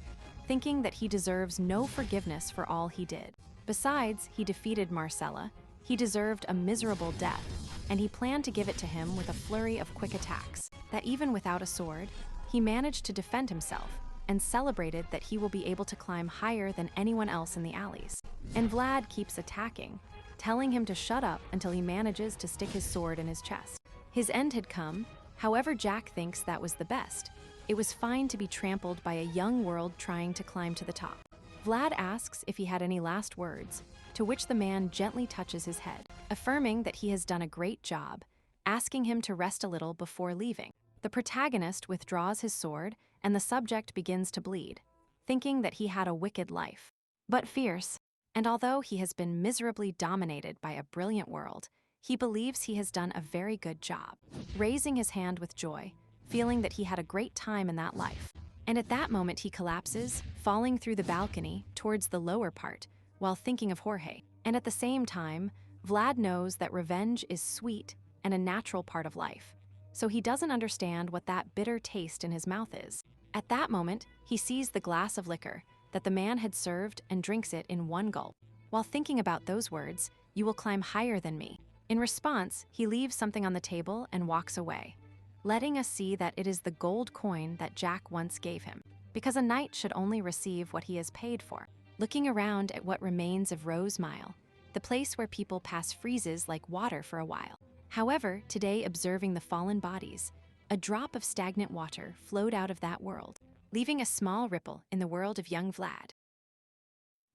A: thinking that he deserves no forgiveness for all he did. Besides, he defeated Marcella, he deserved a miserable death, and he planned to give it to him with a flurry of quick attacks, that even without a sword, he managed to defend himself, and celebrated that he will be able to climb higher than anyone else in the alleys. And Vlad keeps attacking, telling him to shut up until he manages to stick his sword in his chest. His end had come, however Jack thinks that was the best. It was fine to be trampled by a young world trying to climb to the top. Vlad asks if he had any last words, to which the man gently touches his head, affirming that he has done a great job, asking him to rest a little before leaving. The protagonist withdraws his sword, and the subject begins to bleed, thinking that he had a wicked life, but fierce. And although he has been miserably dominated by a brilliant world, he believes he has done a very good job, raising his hand with joy, feeling that he had a great time in that life. And at that moment he collapses, falling through the balcony towards the lower part, while thinking of Jorge. And at the same time, Vlad knows that revenge is sweet and a natural part of life, so he doesn't understand what that bitter taste in his mouth is. At that moment, he sees the glass of liquor that the man had served and drinks it in one gulp. While thinking about those words, "You will climb higher than me." In response, he leaves something on the table and walks away, letting us see that it is the gold coin that Jack once gave him, because a knight should only receive what he has paid for. Looking around at what remains of Rose Mile, the place where people pass freezes like water for a while. However, today, observing the fallen bodies, a drop of stagnant water flowed out of that world, leaving a small ripple in the world of young Vlad.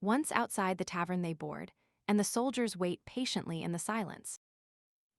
A: Once outside the tavern they board, and the soldiers wait patiently in the silence,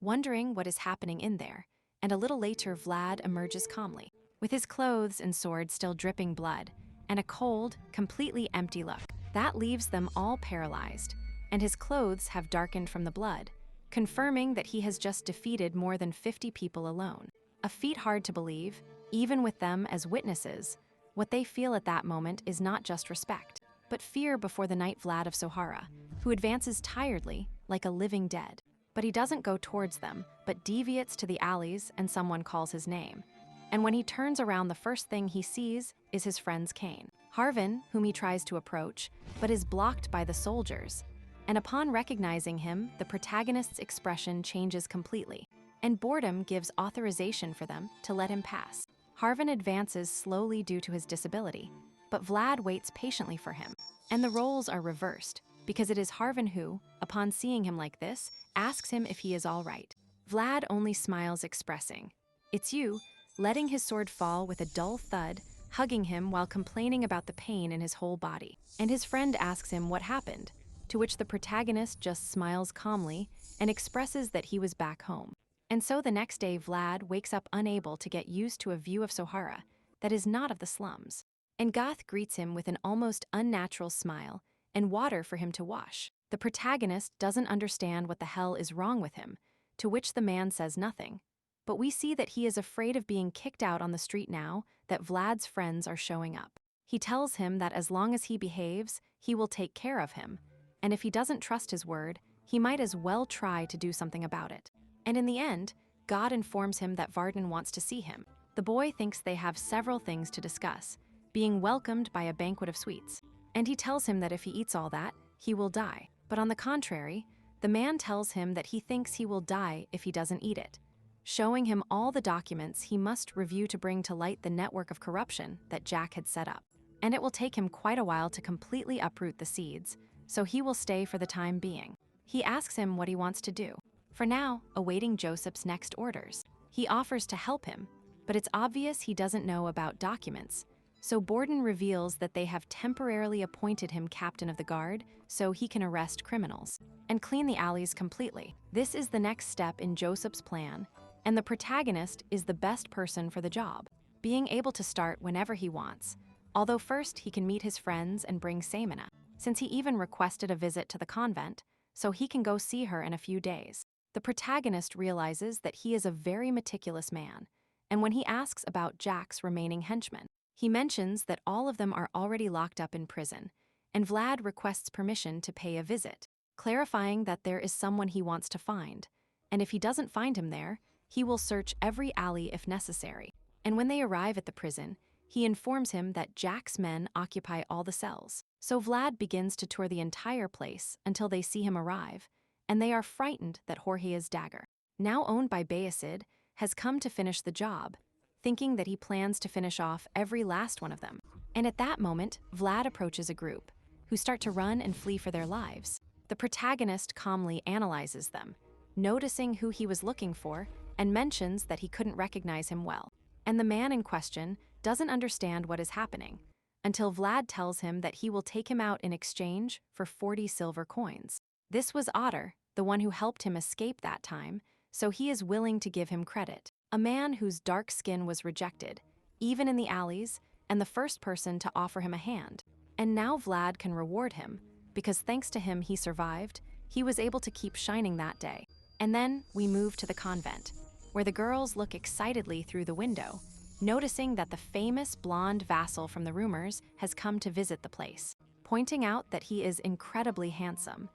A: wondering what is happening in there, and a little later Vlad emerges calmly, with his clothes and sword still dripping blood, and a cold, completely empty look. That leaves them all paralyzed, and his clothes have darkened from the blood, confirming that he has just defeated more than 50 people alone. A feat hard to believe, even with them as witnesses. What they feel at that moment is not just respect, but fear before the knight Vlad of Sohara, who advances tiredly, like a living dead. But he doesn't go towards them, but deviates to the alleys, and someone calls his name. And when he turns around, the first thing he sees is his friend's cane, Harvin, whom he tries to approach, but is blocked by the soldiers. And upon recognizing him, the protagonist's expression changes completely, and boredom gives authorization for them to let him pass. Harvin advances slowly due to his disability, but Vlad waits patiently for him. And the roles are reversed, because it is Harvin who, upon seeing him like this, asks him if he is all right. Vlad only smiles, expressing, "It's you," letting his sword fall with a dull thud, hugging him while complaining about the pain in his whole body. And his friend asks him what happened, to which the protagonist just smiles calmly and expresses that he was back home. And so the next day Vlad wakes up unable to get used to a view of Sohara that is not of the slums. And Goth greets him with an almost unnatural smile and water for him to wash. The protagonist doesn't understand what the hell is wrong with him, to which the man says nothing. But we see that he is afraid of being kicked out on the street now that Vlad's friends are showing up. He tells him that as long as he behaves, he will take care of him, and if he doesn't trust his word, he might as well try to do something about it. And in the end, God informs him that Varden wants to see him. The boy thinks they have several things to discuss, being welcomed by a banquet of sweets. And he tells him that if he eats all that, he will die. But on the contrary, the man tells him that he thinks he will die if he doesn't eat it, showing him all the documents he must review to bring to light the network of corruption that Jack had set up. And it will take him quite a while to completely uproot the seeds, so he will stay for the time being. He asks him what he wants to do, for now awaiting Joseph's next orders. He offers to help him, but it's obvious he doesn't know about documents, so Borden reveals that they have temporarily appointed him captain of the guard so he can arrest criminals and clean the alleys completely. This is the next step in Joseph's plan, and the protagonist is the best person for the job, being able to start whenever he wants, although first he can meet his friends and bring Samina, since he even requested a visit to the convent, so he can go see her in a few days. The protagonist realizes that he is a very meticulous man, and when he asks about Jack's remaining henchmen, he mentions that all of them are already locked up in prison, and Vlad requests permission to pay a visit, clarifying that there is someone he wants to find, and if he doesn't find him there, he will search every alley if necessary. And when they arrive at the prison, he informs him that Jack's men occupy all the cells. So Vlad begins to tour the entire place until they see him arrive, and they are frightened that Jorge's dagger, now owned by Bayezid, has come to finish the job, thinking that he plans to finish off every last one of them. And at that moment, Vlad approaches a group, who start to run and flee for their lives. The protagonist calmly analyzes them, noticing who he was looking for, and mentions that he couldn't recognize him well. And the man in question doesn't understand what is happening, until Vlad tells him that he will take him out in exchange for 40 silver coins. This was Otter, the one who helped him escape that time, so he is willing to give him credit. A man whose dark skin was rejected, even in the alleys, and the first person to offer him a hand. And now Vlad can reward him, because thanks to him he survived, he was able to keep shining that day. And then we move to the convent, where the girls look excitedly through the window, noticing that the famous blonde vassal from the rumors has come to visit the place, pointing out that he is incredibly handsome,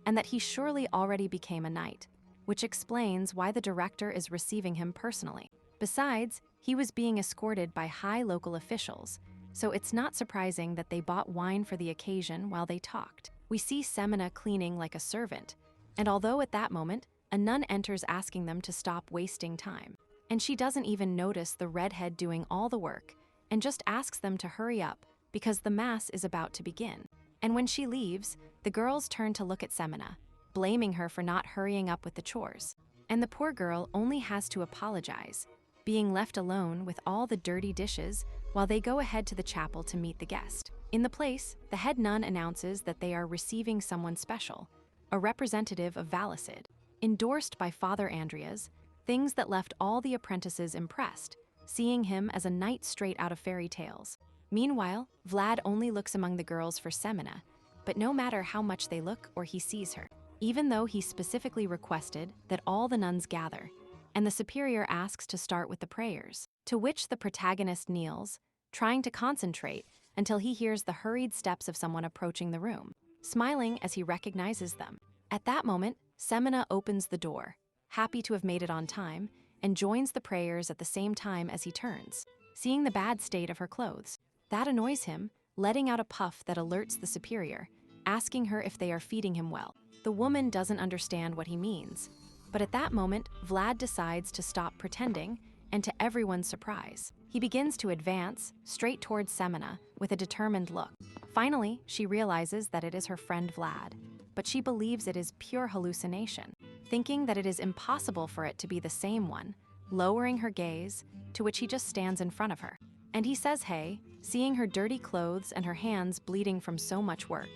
A: and that he surely already became a knight, which explains why the director is receiving him personally. Besides, he was being escorted by high local officials, so it's not surprising that they bought wine for the occasion while they talked. We see Semina cleaning like a servant, and although at that moment, a nun enters asking them to stop wasting time, and she doesn't even notice the redhead doing all the work, and just asks them to hurry up because the mass is about to begin. And when she leaves, the girls turn to look at Semina, blaming her for not hurrying up with the chores. And the poor girl only has to apologize, being left alone with all the dirty dishes while they go ahead to the chapel to meet the guest. In the place, the head nun announces that they are receiving someone special, a representative of Valicid, endorsed by Father Andreas, things that left all the apprentices impressed, seeing him as a knight straight out of fairy tales. Meanwhile, Vlad only looks among the girls for Semina, but no matter how much they look or he sees her, even though he specifically requested that all the nuns gather, and the superior asks to start with the prayers, to which the protagonist kneels, trying to concentrate until he hears the hurried steps of someone approaching the room, smiling as he recognizes them. At that moment, Semina opens the door, happy to have made it on time, and joins the prayers at the same time as he turns, seeing the bad state of her clothes. That annoys him, letting out a puff that alerts the superior, asking her if they are feeding him well. The woman doesn't understand what he means, but at that moment, Vlad decides to stop pretending, and to everyone's surprise, he begins to advance straight towards Semina with a determined look. Finally, she realizes that it is her friend Vlad, but she believes it is pure hallucination, thinking that it is impossible for it to be the same one, lowering her gaze, to which he just stands in front of her. And he says hey, seeing her dirty clothes and her hands bleeding from so much work,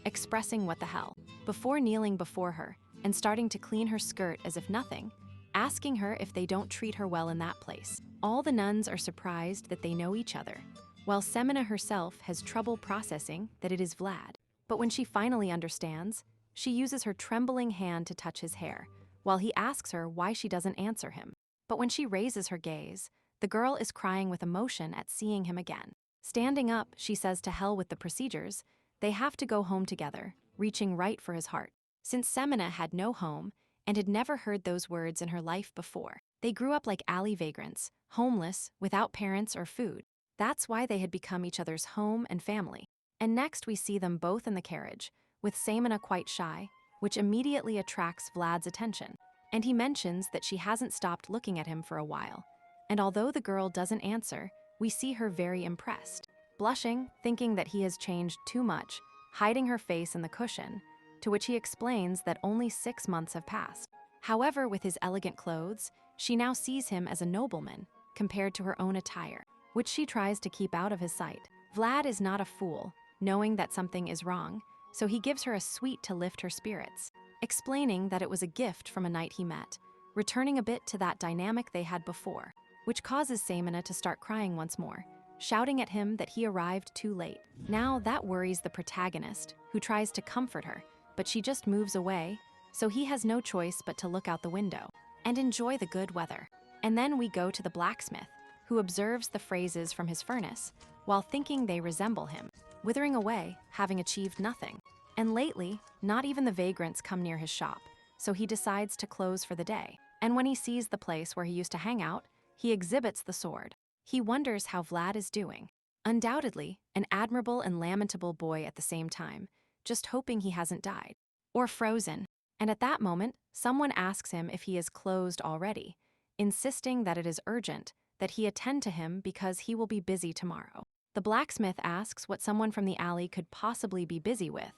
A: expressing what the hell, before kneeling before her and starting to clean her skirt as if nothing, asking her if they don't treat her well in that place. All the nuns are surprised that they know each other, while Semina herself has trouble processing that it is Vlad. But when she finally understands, she uses her trembling hand to touch his hair, while he asks her why she doesn't answer him. But when she raises her gaze, the girl is crying with emotion at seeing him again. Standing up, she says to hell with the procedures, they have to go home together, reaching right for his heart. Since Semina had no home and had never heard those words in her life before, they grew up like alley vagrants, homeless, without parents or food. That's why they had become each other's home and family. And next we see them both in the carriage, with Semina quite shy, which immediately attracts Vlad's attention. And he mentions that she hasn't stopped looking at him for a while. And although the girl doesn't answer, we see her very impressed, blushing, thinking that he has changed too much, hiding her face in the cushion, to which he explains that only 6 months have passed. However, with his elegant clothes, she now sees him as a nobleman, compared to her own attire, which she tries to keep out of his sight. Vlad is not a fool, knowing that something is wrong, so he gives her a sweet to lift her spirits, explaining that it was a gift from a knight he met, returning a bit to that dynamic they had before, which causes Semina to start crying once more, shouting at him that he arrived too late. Now that worries the protagonist, who tries to comfort her, but she just moves away, so he has no choice but to look out the window and enjoy the good weather. And then we go to the blacksmith, who observes the phrases from his furnace, while thinking they resemble him, withering away, having achieved nothing. And lately, not even the vagrants come near his shop, so he decides to close for the day. And when he sees the place where he used to hang out, he exhibits the sword. He wonders how Vlad is doing. Undoubtedly, an admirable and lamentable boy at the same time, just hoping he hasn't died. Or frozen. And at that moment, someone asks him if he is closed already, insisting that it is urgent, that he attend to him because he will be busy tomorrow. The blacksmith asks what someone from the alley could possibly be busy with,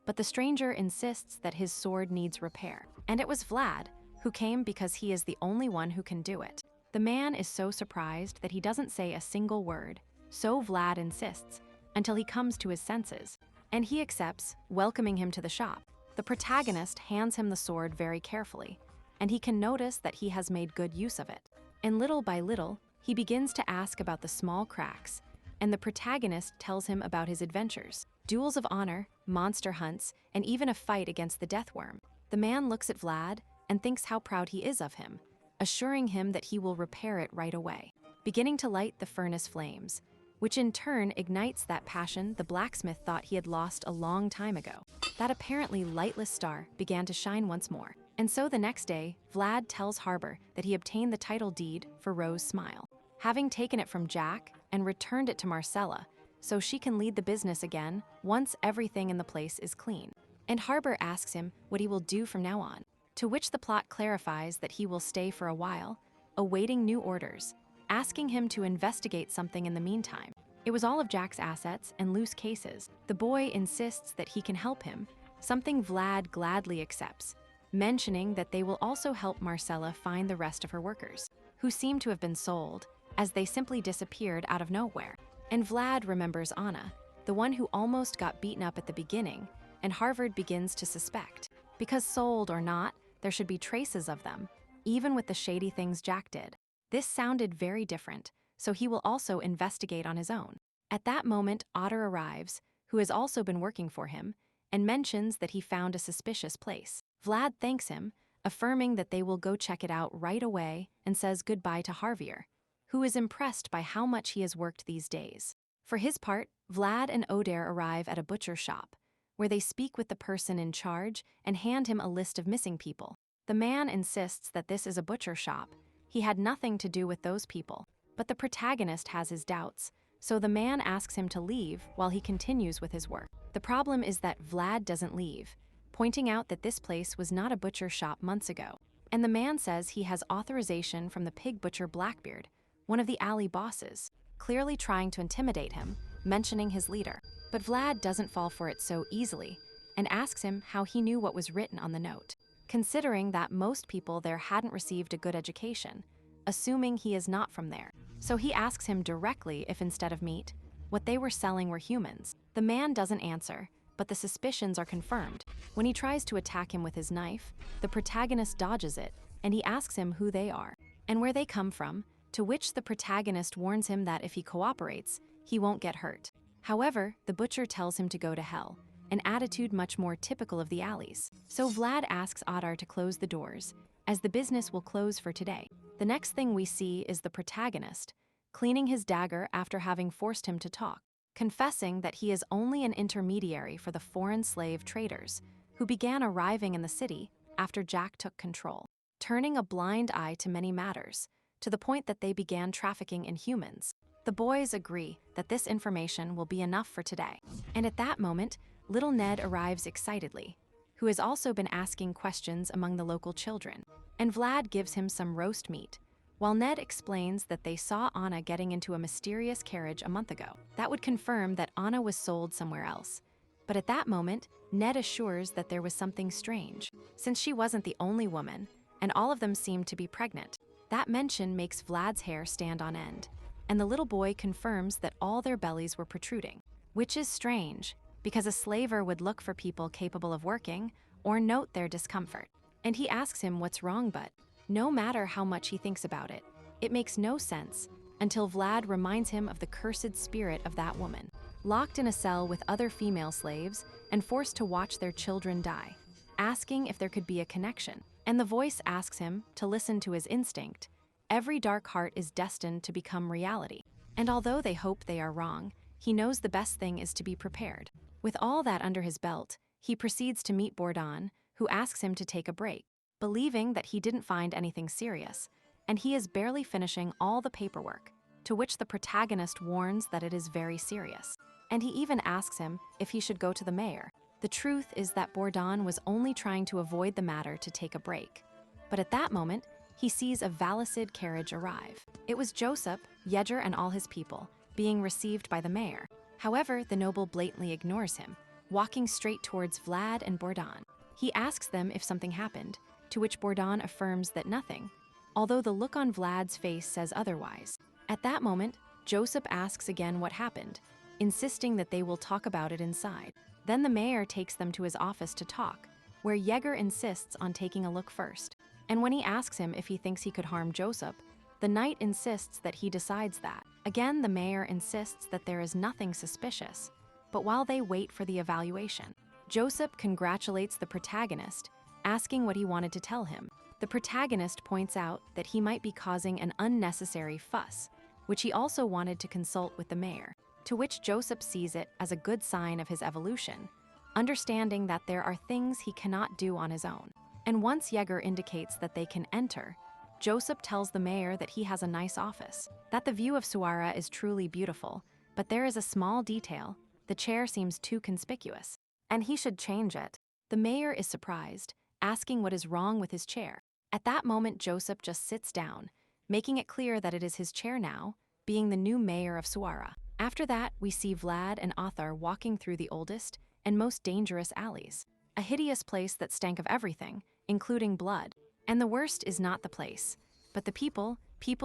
A: but the stranger insists that his sword needs repair. And it was Vlad, who came because he is the only one who can do it. The man is so surprised that he doesn't say a single word, so Vlad insists, until he comes to his senses, and he accepts, welcoming him to the shop. The protagonist hands him the sword very carefully, and he can notice that he has made good use of it. And little by little, he begins to ask about the small cracks, and the protagonist tells him about his adventures, duels of honor, monster hunts, and even a fight against the deathworm. The man looks at Vlad and thinks how proud he is of him, assuring him that he will repair it right away, beginning to light the furnace flames, which in turn ignites that passion the blacksmith thought he had lost a long time ago. That apparently lightless star began to shine once more. And so the next day, Vlad tells Harbor that he obtained the title deed for Rose's Smile, having taken it from Jack and returned it to Marcella so she can lead the business again once everything in the place is clean. And Harbor asks him what he will do from now on, to which the plot clarifies that he will stay for a while, awaiting new orders, asking him to investigate something in the meantime. It was all of Jack's assets and loose cases. The boy insists that he can help him, something Vlad gladly accepts, mentioning that they will also help Marcella find the rest of her workers, who seem to have been sold, as they simply disappeared out of nowhere. And Vlad remembers Anna, the one who almost got beaten up at the beginning, and Harvard begins to suspect. Because sold or not, there should be traces of them, even with the shady things Jack did. This sounded very different, so he will also investigate on his own. At that moment, Otter arrives, who has also been working for him, and mentions that he found a suspicious place. Vlad thanks him, affirming that they will go check it out right away, and says goodbye to Javier, who is impressed by how much he has worked these days. For his part, Vlad and Oder arrive at a butcher shop, where they speak with the person in charge and hand him a list of missing people. The man insists that this is a butcher shop. He had nothing to do with those people, but the protagonist has his doubts, so the man asks him to leave while he continues with his work. The problem is that Vlad doesn't leave, pointing out that this place was not a butcher shop months ago. And the man says he has authorization from the pig butcher Blackbeard, one of the alley bosses, clearly trying to intimidate him, mentioning his leader. But Vlad doesn't fall for it so easily, and asks him how he knew what was written on the note, considering that most people there hadn't received a good education, assuming he is not from there. So he asks him directly if instead of meat, what they were selling were humans. The man doesn't answer, but the suspicions are confirmed. When he tries to attack him with his knife, the protagonist dodges it, and he asks him who they are and where they come from, to which the protagonist warns him that if he cooperates, he won't get hurt. However, the butcher tells him to go to hell, an attitude much more typical of the alleys. So Vlad asks Adar to close the doors, as the business will close for today. The next thing we see is the protagonist cleaning his dagger after having forced him to talk, confessing that he is only an intermediary for the foreign slave traders who began arriving in the city after Jack took control, turning a blind eye to many matters, to the point that they began trafficking in humans. The boys agree that this information will be enough for today. And at that moment, little Ned arrives excitedly, who has also been asking questions among the local children. And Vlad gives him some roast meat, while Ned explains that they saw Anna getting into a mysterious carriage a month ago. That would confirm that Anna was sold somewhere else. But at that moment, Ned assures that there was something strange, since she wasn't the only woman, and all of them seemed to be pregnant. That mention makes Vlad's hair stand on end, and the little boy confirms that all their bellies were protruding, which is strange, because a slaver would look for people capable of working or note their discomfort. And he asks him what's wrong, but no matter how much he thinks about it, it makes no sense until Vlad reminds him of the cursed spirit of that woman, locked in a cell with other female slaves and forced to watch their children die, asking if there could be a connection. And the voice asks him to listen to his instinct. Every dark heart is destined to become reality. And although they hope they are wrong, he knows the best thing is to be prepared. With all that under his belt, he proceeds to meet Bourdon, who asks him to take a break, believing that he didn't find anything serious, and he is barely finishing all the paperwork, to which the protagonist warns that it is very serious. And he even asks him if he should go to the mayor. The truth is that Bourdon was only trying to avoid the matter to take a break. But at that moment, he sees a Valicid carriage arrive. It was Joseph, Yeger, and all his people, being received by the mayor. However, the noble blatantly ignores him, walking straight towards Vlad and Bourdon. He asks them if something happened, to which Bourdon affirms that nothing, although the look on Vlad's face says otherwise. At that moment, Joseph asks again what happened, insisting that they will talk about it inside. Then the mayor takes them to his office to talk, where Yeager insists on taking a look first. And when he asks him if he thinks he could harm Joseph, the knight insists that he decides that. Again, the mayor insists that there is nothing suspicious. But while they wait for the evaluation, Joseph congratulates the protagonist, asking what he wanted to tell him. The protagonist points out that he might be causing an unnecessary fuss, which he also wanted to consult with the mayor, to which Joseph sees it as a good sign of his evolution, understanding that there are things he cannot do on his own. And once Yeager indicates that they can enter, Joseph tells the mayor that he has a nice office, that the view of Suara is truly beautiful, but there is a small detail: the chair seems too conspicuous, and he should change it. The mayor is surprised, asking what is wrong with his chair. At that moment, Joseph just sits down, making it clear that it is his chair now, being the new mayor of Suara. After that, we see Vlad and Othar walking through the oldest and most dangerous alleys, a hideous place that stank of everything, including blood. And the worst is not the place, but the people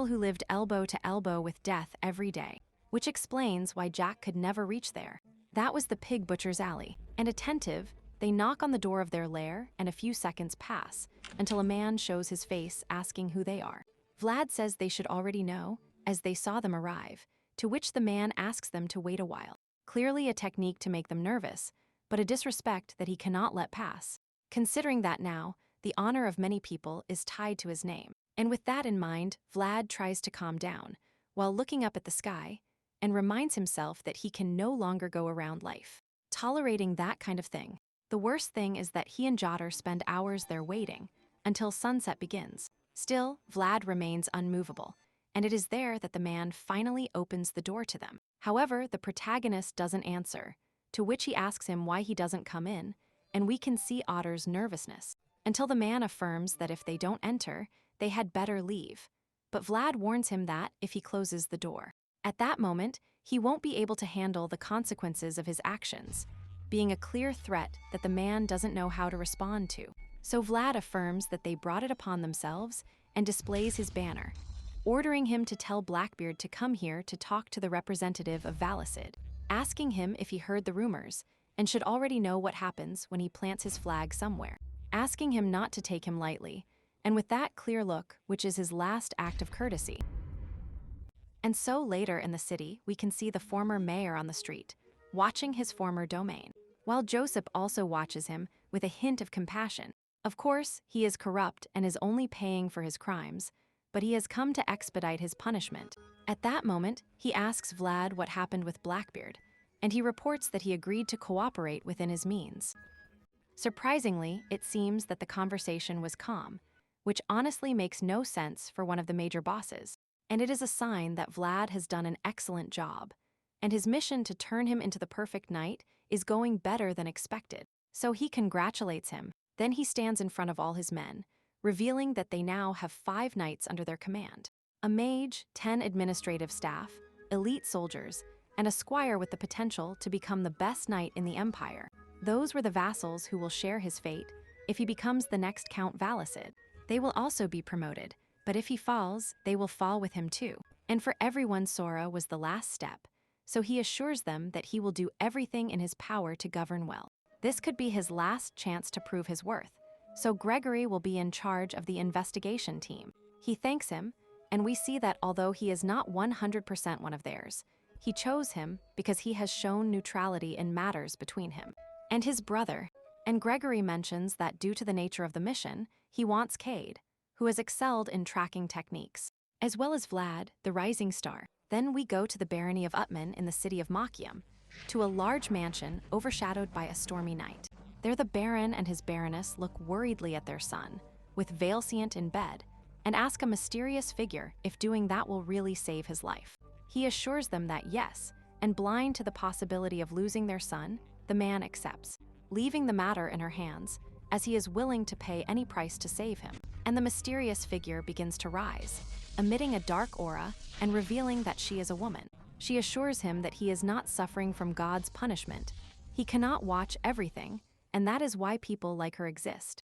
A: who lived elbow to elbow with death every day, which explains why Jack could never reach there. That was the pig butcher's alley, and attentive, they knock on the door of their lair, and a few seconds pass until a man shows his face asking who they are. Vlad says they should already know, as they saw them arrive, to which the man asks them to wait a while. Clearly a technique to make them nervous, but a disrespect that he cannot let pass, considering that now, the honor of many people is tied to his name. And with that in mind, Vlad tries to calm down, while looking up at the sky, and reminds himself that he can no longer go around life tolerating that kind of thing. The worst thing is that he and Jodar spend hours there waiting, until sunset begins. Still, Vlad remains unmovable, and it is there that the man finally opens the door to them. However, the protagonist doesn't answer, to which he asks him why he doesn't come in, and we can see Otter's nervousness, until the man affirms that if they don't enter, they had better leave. But Vlad warns him that if he closes the door, at that moment, he won't be able to handle the consequences of his actions, being a clear threat that the man doesn't know how to respond to. So Vlad affirms that they brought it upon themselves and displays his banner, ordering him to tell Blackbeard to come here to talk to the representative of Valicid, asking him if he heard the rumors and should already know what happens when he plants his flag somewhere, asking him not to take him lightly, and with that clear look, which is his last act of courtesy. And so later in the city, we can see the former mayor on the street, watching his former domain, while Joseph also watches him with a hint of compassion. Of course, he is corrupt and is only paying for his crimes, but he has come to expedite his punishment. At that moment, he asks Vlad what happened with Blackbeard, and he reports that he agreed to cooperate within his means. Surprisingly, it seems that the conversation was calm, which honestly makes no sense for one of the major bosses, and it is a sign that Vlad has done an excellent job, and his mission to turn him into the perfect knight is going better than expected. So he congratulates him. Then he stands in front of all his men, revealing that they now have 5 knights under their command: a mage, 10 administrative staff, elite soldiers, and a squire with the potential to become the best knight in the empire. Those were the vassals who will share his fate if he becomes the next Count Valicid. They will also be promoted, but if he falls, they will fall with him too. And for everyone, Sora was the last step, so he assures them that he will do everything in his power to govern well. This could be his last chance to prove his worth, so Gregory will be in charge of the investigation team. He thanks him, and we see that although he is not 100% one of theirs, he chose him because he has shown neutrality in matters between him and his brother. And Gregory mentions that due to the nature of the mission, he wants Cade, who has excelled in tracking techniques, as well as Vlad, the rising star. Then we go to the barony of Utman in the city of Machium, to a large mansion overshadowed by a stormy night. There the Baron and his Baroness look worriedly at their son, with Valescient in bed, and ask a mysterious figure if doing that will really save his life. He assures them that yes, and blind to the possibility of losing their son, the man accepts, leaving the matter in her hands, as he is willing to pay any price to save him. And the mysterious figure begins to rise, emitting a dark aura and revealing that she is a woman. She assures him that he is not suffering from God's punishment. He cannot watch everything, and that is why people like her exist.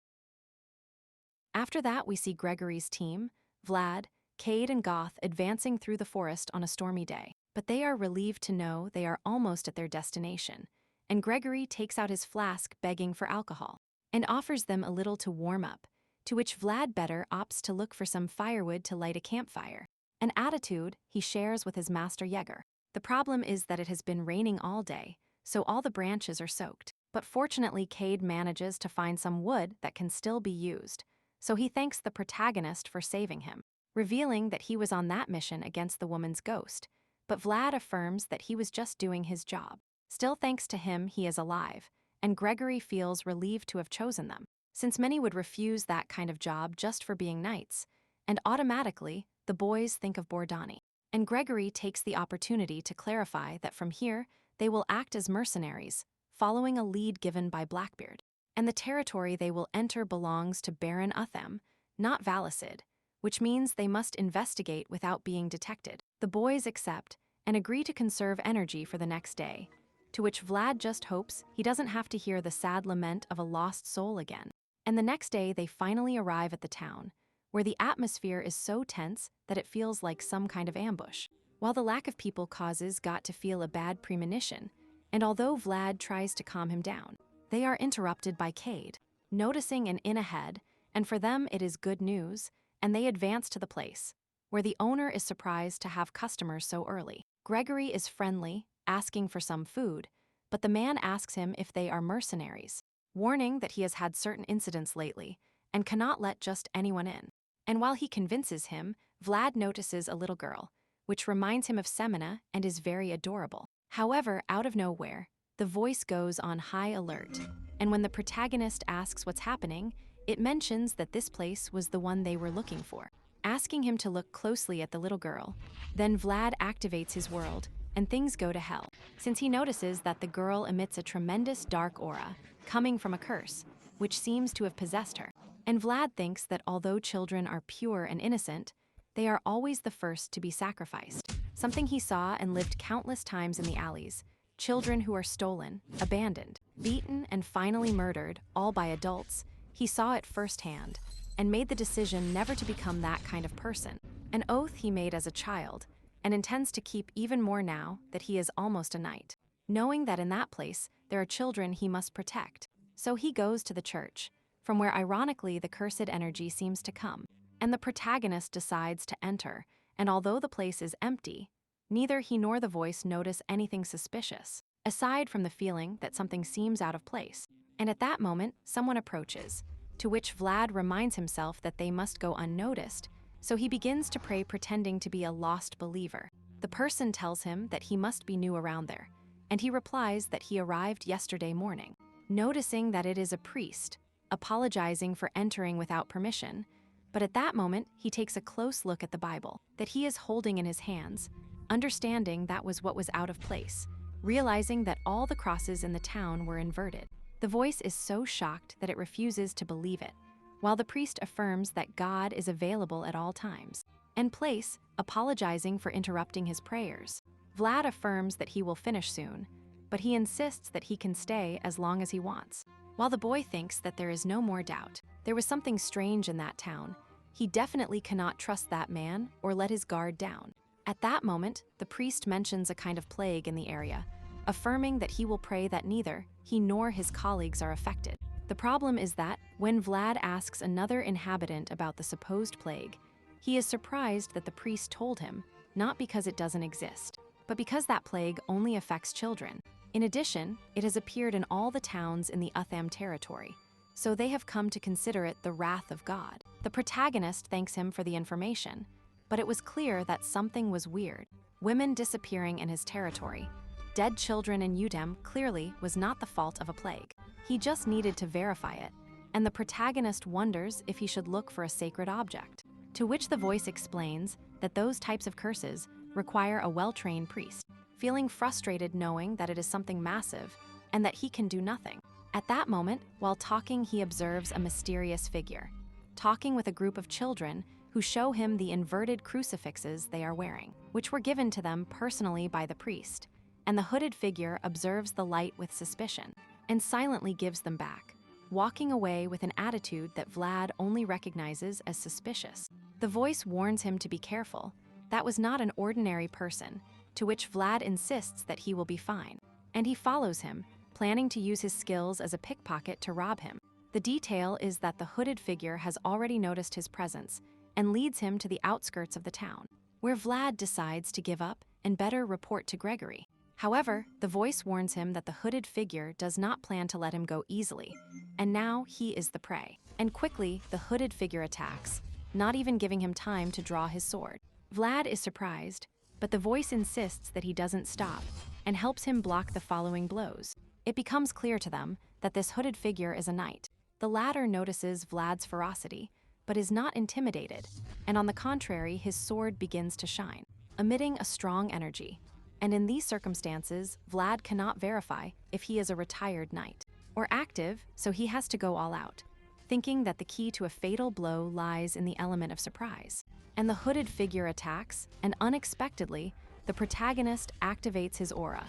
A: After that, we see Gregory's team, Vlad, Cade, and Goth advancing through the forest on a stormy day. But they are relieved to know they are almost at their destination, and Gregory takes out his flask begging for alcohol. and offers them a little to warm up, to which Vlad better opts to look for some firewood to light a campfire, an attitude he shares with his master Yeager. The problem is that it has been raining all day, so all the branches are soaked. But fortunately, Cade manages to find some wood that can still be used, so he thanks the protagonist for saving him, revealing that he was on that mission against the woman's ghost, but Vlad affirms that he was just doing his job. Still, thanks to him, he is alive, and Gregory feels relieved to have chosen them, since many would refuse that kind of job just for being knights, and automatically, the boys think of Bordani. And Gregory takes the opportunity to clarify that from here, they will act as mercenaries, following a lead given by Blackbeard. And the territory they will enter belongs to Baron Utham, not Valicid, which means they must investigate without being detected. The boys accept and agree to conserve energy for the next day, to which Vlad just hopes he doesn't have to hear the sad lament of a lost soul again. And the next day they finally arrive at the town, where the atmosphere is so tense that it feels like some kind of ambush. While the lack of people causes Got to feel a bad premonition, and although Vlad tries to calm him down, they are interrupted by Cade, noticing an inn ahead, and for them it is good news, and they advance to the place, where the owner is surprised to have customers so early. Gregory is friendly, asking for some food, but the man asks him if they are mercenaries, warning that he has had certain incidents lately and cannot let just anyone in. And while he convinces him, Vlad notices a little girl, which reminds him of Semina and is very adorable. However, out of nowhere, the voice goes on high alert, and when the protagonist asks what's happening, it mentions that this place was the one they were looking for, asking him to look closely at the little girl. Then Vlad activates his world, and things go to hell, since he notices that the girl emits a tremendous dark aura, coming from a curse, which seems to have possessed her. And Vlad thinks that although children are pure and innocent, they are always the first to be sacrificed, something he saw and lived countless times in the alleys. Children who are stolen, abandoned, beaten, and finally murdered, all by adults. He saw it firsthand, and made the decision never to become that kind of person, an oath he made as a child, and intends to keep even more now that he is almost a knight, knowing that in that place there are children he must protect. So he goes to the church, from where ironically the cursed energy seems to come, and the protagonist decides to enter, and although the place is empty, neither he nor the voice notice anything suspicious, aside from the feeling that something seems out of place. And at that moment, someone approaches, to which Vlad reminds himself that they must go unnoticed, so he begins to pray pretending to be a lost believer. The person tells him that he must be new around there, and he replies that he arrived yesterday morning. Noticing that it is a priest, apologizing for entering without permission, but at that moment he takes a close look at the Bible that he is holding in his hands, understanding that was what was out of place, realizing that all the crosses in the town were inverted. The voice is so shocked that it refuses to believe it, while the priest affirms that God is available at all times and place, apologizing for interrupting his prayers. Vlad affirms that he will finish soon, but he insists that he can stay as long as he wants. While the boy thinks that there is no more doubt, there was something strange in that town. He definitely cannot trust that man or let his guard down. At that moment, the priest mentions a kind of plague in the area, affirming that he will pray that neither he nor his colleagues are affected. The problem is that, when Vlad asks another inhabitant about the supposed plague, he is surprised that the priest told him, not because it doesn't exist, but because that plague only affects children. In addition, it has appeared in all the towns in the Utham territory, so they have come to consider it the wrath of God. The protagonist thanks him for the information, but it was clear that something was weird. Women disappearing in his territory, dead children in Udem clearly was not the fault of a plague. He just needed to verify it, and the protagonist wonders if he should look for a sacred object, to which the voice explains that those types of curses require a well-trained priest, feeling frustrated knowing that it is something massive and that he can do nothing. At that moment, while talking, he observes a mysterious figure, talking with a group of children who show him the inverted crucifixes they are wearing, which were given to them personally by the priest, and the hooded figure observes the light with suspicion and silently gives them back, walking away with an attitude that Vlad only recognizes as suspicious. The voice warns him to be careful. That was not an ordinary person, to which Vlad insists that he will be fine, and he follows him, planning to use his skills as a pickpocket to rob him. The detail is that the hooded figure has already noticed his presence and leads him to the outskirts of the town, where Vlad decides to give up and better report to Gregory. However, the voice warns him that the hooded figure does not plan to let him go easily, and now he is the prey. And quickly, the hooded figure attacks, not even giving him time to draw his sword. Vlad is surprised, but the voice insists that he doesn't stop and helps him block the following blows. It becomes clear to them that this hooded figure is a knight. The latter notices Vlad's ferocity, but is not intimidated, and on the contrary, his sword begins to shine, emitting a strong energy. And in these circumstances, Vlad cannot verify if he is a retired knight or active, so he has to go all out, thinking that the key to a fatal blow lies in the element of surprise. And the hooded figure attacks, and unexpectedly, the protagonist activates his aura,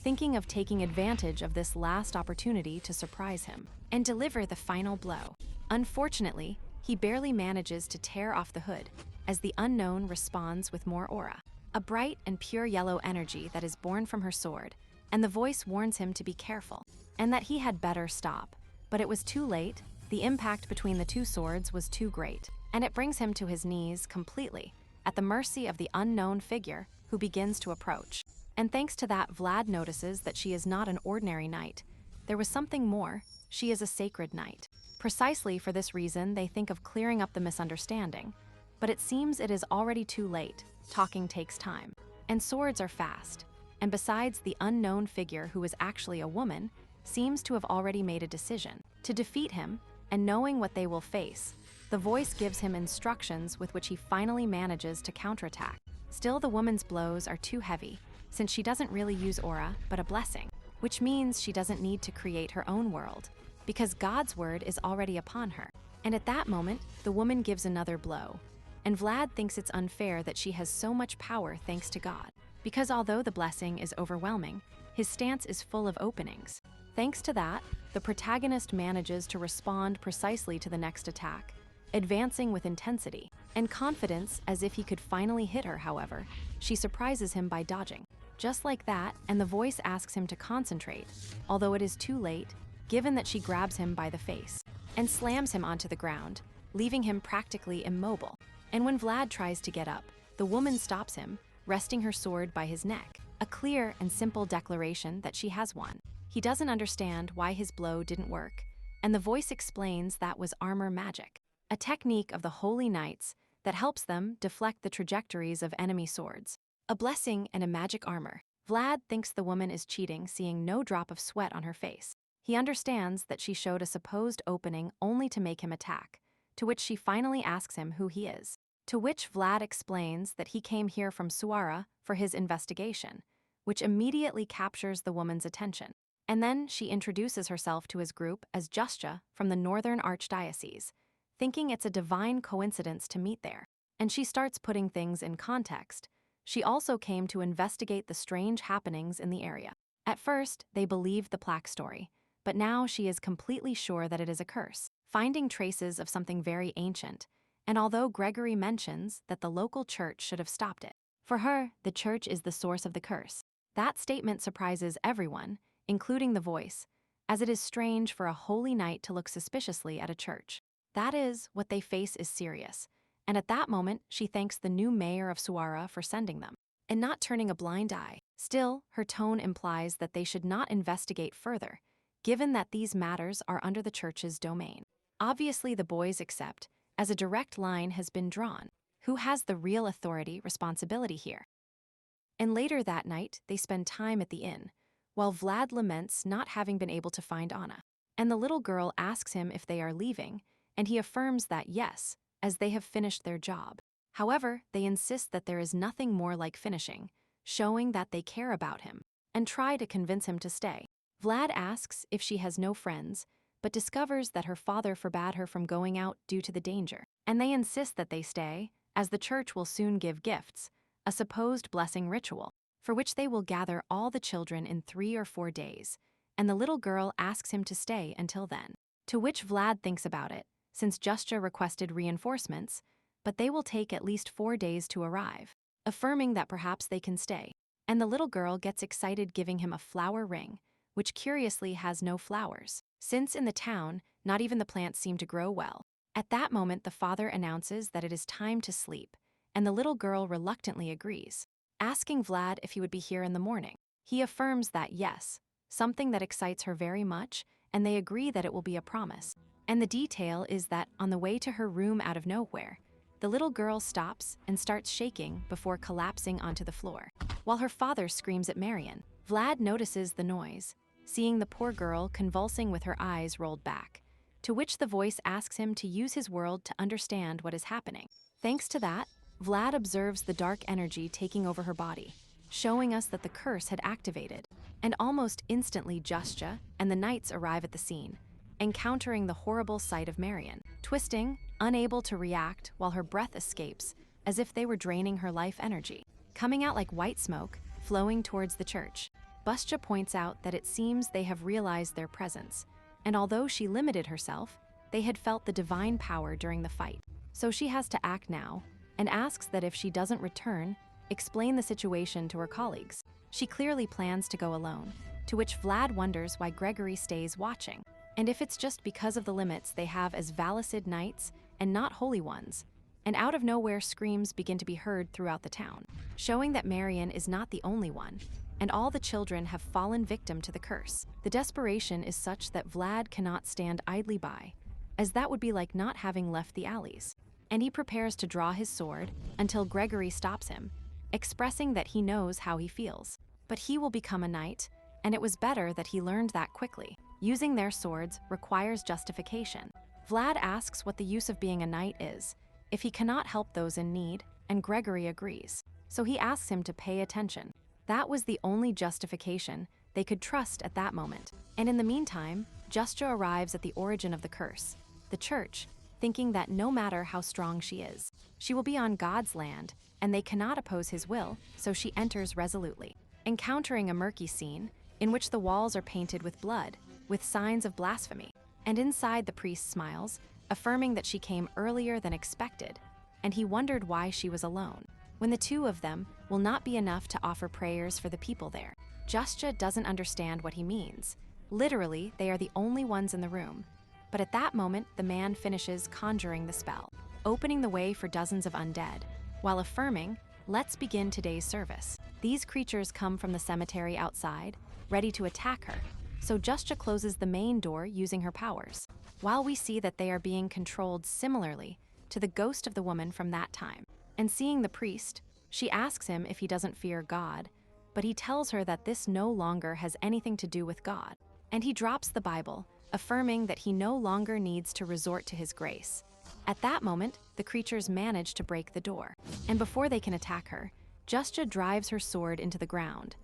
A: thinking of taking advantage of this last opportunity to surprise him and deliver the final blow. Unfortunately, he barely manages to tear off the hood, as the unknown responds with more aura, a bright and pure yellow energy that is born from her sword, and the voice warns him to be careful, and that he had better stop. But it was too late. The impact between the two swords was too great, and it brings him to his knees completely, at the mercy of the unknown figure who begins to approach. And thanks to that, Vlad notices that she is not an ordinary knight. There was something more. She is a sacred knight. Precisely for this reason, they think of clearing up the misunderstanding. But it seems it is already too late. Talking takes time, and swords are fast. And besides, the unknown figure, who is actually a woman, seems to have already made a decision to defeat him, and knowing what they will face, the voice gives him instructions with which he finally manages to counterattack. Still, the woman's blows are too heavy, since she doesn't really use aura, but a blessing, which means she doesn't need to create her own world, because God's word is already upon her. And at that moment, the woman gives another blow, and Vlad thinks it's unfair that she has so much power thanks to God, because although the blessing is overwhelming, his stance is full of openings. Thanks to that, the protagonist manages to respond precisely to the next attack, advancing with intensity and confidence as if he could finally hit her. However, she surprises him by dodging. Just like that, and the voice asks him to concentrate, although it is too late, given that she grabs him by the face and slams him onto the ground, leaving him practically immobile. And when Vlad tries to get up, the woman stops him, resting her sword by his neck, a clear and simple declaration that she has won. He doesn't understand why his blow didn't work, and the voice explains that was armor magic, a technique of the holy knights that helps them deflect the trajectories of enemy swords. A blessing and a magic armor. Vlad thinks the woman is cheating, seeing no drop of sweat on her face. He understands that she showed a supposed opening only to make him attack, to which she finally asks him who he is. To which Vlad explains that he came here from Suara for his investigation, which immediately captures the woman's attention. And then she introduces herself to his group as Justia from the Northern Archdiocese, thinking it's a divine coincidence to meet there. And she starts putting things in context. She also came to investigate the strange happenings in the area. At first, they believed the plaque story, but now she is completely sure that it is a curse, finding traces of something very ancient. And although Gregory mentions that the local church should have stopped it, for her, the church is the source of the curse. That statement surprises everyone, including the voice, as it is strange for a holy knight to look suspiciously at a church. That is, what they face is serious, and at that moment she thanks the new mayor of Suara for sending them, and not turning a blind eye. Still, her tone implies that they should not investigate further, given that these matters are under the church's domain. Obviously the boys accept, as a direct line has been drawn. Who has the real authority responsibility here? And later that night, they spend time at the inn, while Vlad laments not having been able to find Anna. And the little girl asks him if they are leaving, and he affirms that yes, as they have finished their job. However, they insist that there is nothing more like finishing, showing that they care about him, and try to convince him to stay. Vlad asks if she has no friends, but discovers that her father forbade her from going out due to the danger. And they insist that they stay, as the church will soon give gifts, a supposed blessing ritual, for which they will gather all the children in 3 or 4 days, and the little girl asks him to stay until then. To which Vlad thinks about it, since Justia requested reinforcements, but they will take at least 4 days to arrive, affirming that perhaps they can stay. And the little girl gets excited, giving him a flower ring, which curiously has no flowers, since in the town, Not even the plants seem to grow well. At that moment, the father announces that it is time to sleep, and the little girl reluctantly agrees, asking Vlad if he would be here in the morning. He affirms that yes, something that excites her very much, and they agree that it will be a promise. And the detail is that on the way to her room out of nowhere, the little girl stops and starts shaking before collapsing onto the floor. While her father screams at Marion, Vlad notices the noise, seeing the poor girl convulsing with her eyes rolled back, to which the voice asks him to use his world to understand what is happening. Thanks to that, Vlad observes the dark energy taking over her body, showing us that the curse had activated. And almost instantly Justja and the knights arrive at the scene, encountering the horrible sight of Marion, twisting, unable to react while her breath escapes, as if they were draining her life energy. Coming out like white smoke, flowing towards the church, Justja points out that it seems they have realized their presence, and although she limited herself, they had felt the divine power during the fight. So she has to act now, and asks that if she doesn't return, explain the situation to her colleagues. She clearly plans to go alone, to which Vlad wonders why Gregory stays watching, and if it's just because of the limits they have as Valicid knights and not holy ones. And out of nowhere, screams begin to be heard throughout the town, showing that Marion is not the only one, and all the children have fallen victim to the curse. The desperation is such that Vlad cannot stand idly by, as that would be like not having left the alleys. And he prepares to draw his sword until Gregory stops him, expressing that he knows how he feels. But he will become a knight, and it was better that he learned that quickly. Using their swords requires justification. Vlad asks what the use of being a knight is, if he cannot help those in need, and Gregory agrees. So he asks him to pay attention. That was the only justification they could trust at that moment. And in the meantime, Justja arrives at the origin of the curse, the church, thinking that no matter how strong she is, she will be on God's land, and they cannot oppose his will, so she enters resolutely, encountering a murky scene in which the walls are painted with blood, with signs of blasphemy. And inside, the priest smiles, affirming that she came earlier than expected, and he wondered why she was alone, when the two of them will not be enough to offer prayers for the people there. Justja doesn't understand what he means. Literally, they are the only ones in the room. But at that moment, the man finishes conjuring the spell, opening the way for dozens of undead, while affirming, "Let's begin today's service." These creatures come from the cemetery outside, ready to attack her, so Justja closes the main door using her powers, while we see that they are being controlled similarly to the ghost of the woman from that time. And seeing the priest, she asks him if he doesn't fear God, but he tells her that this no longer has anything to do with God. And he drops the Bible, affirming that he no longer needs to resort to his grace. At that moment, the creatures manage to break the door, and before they can attack her, Justja drives her sword into the ground,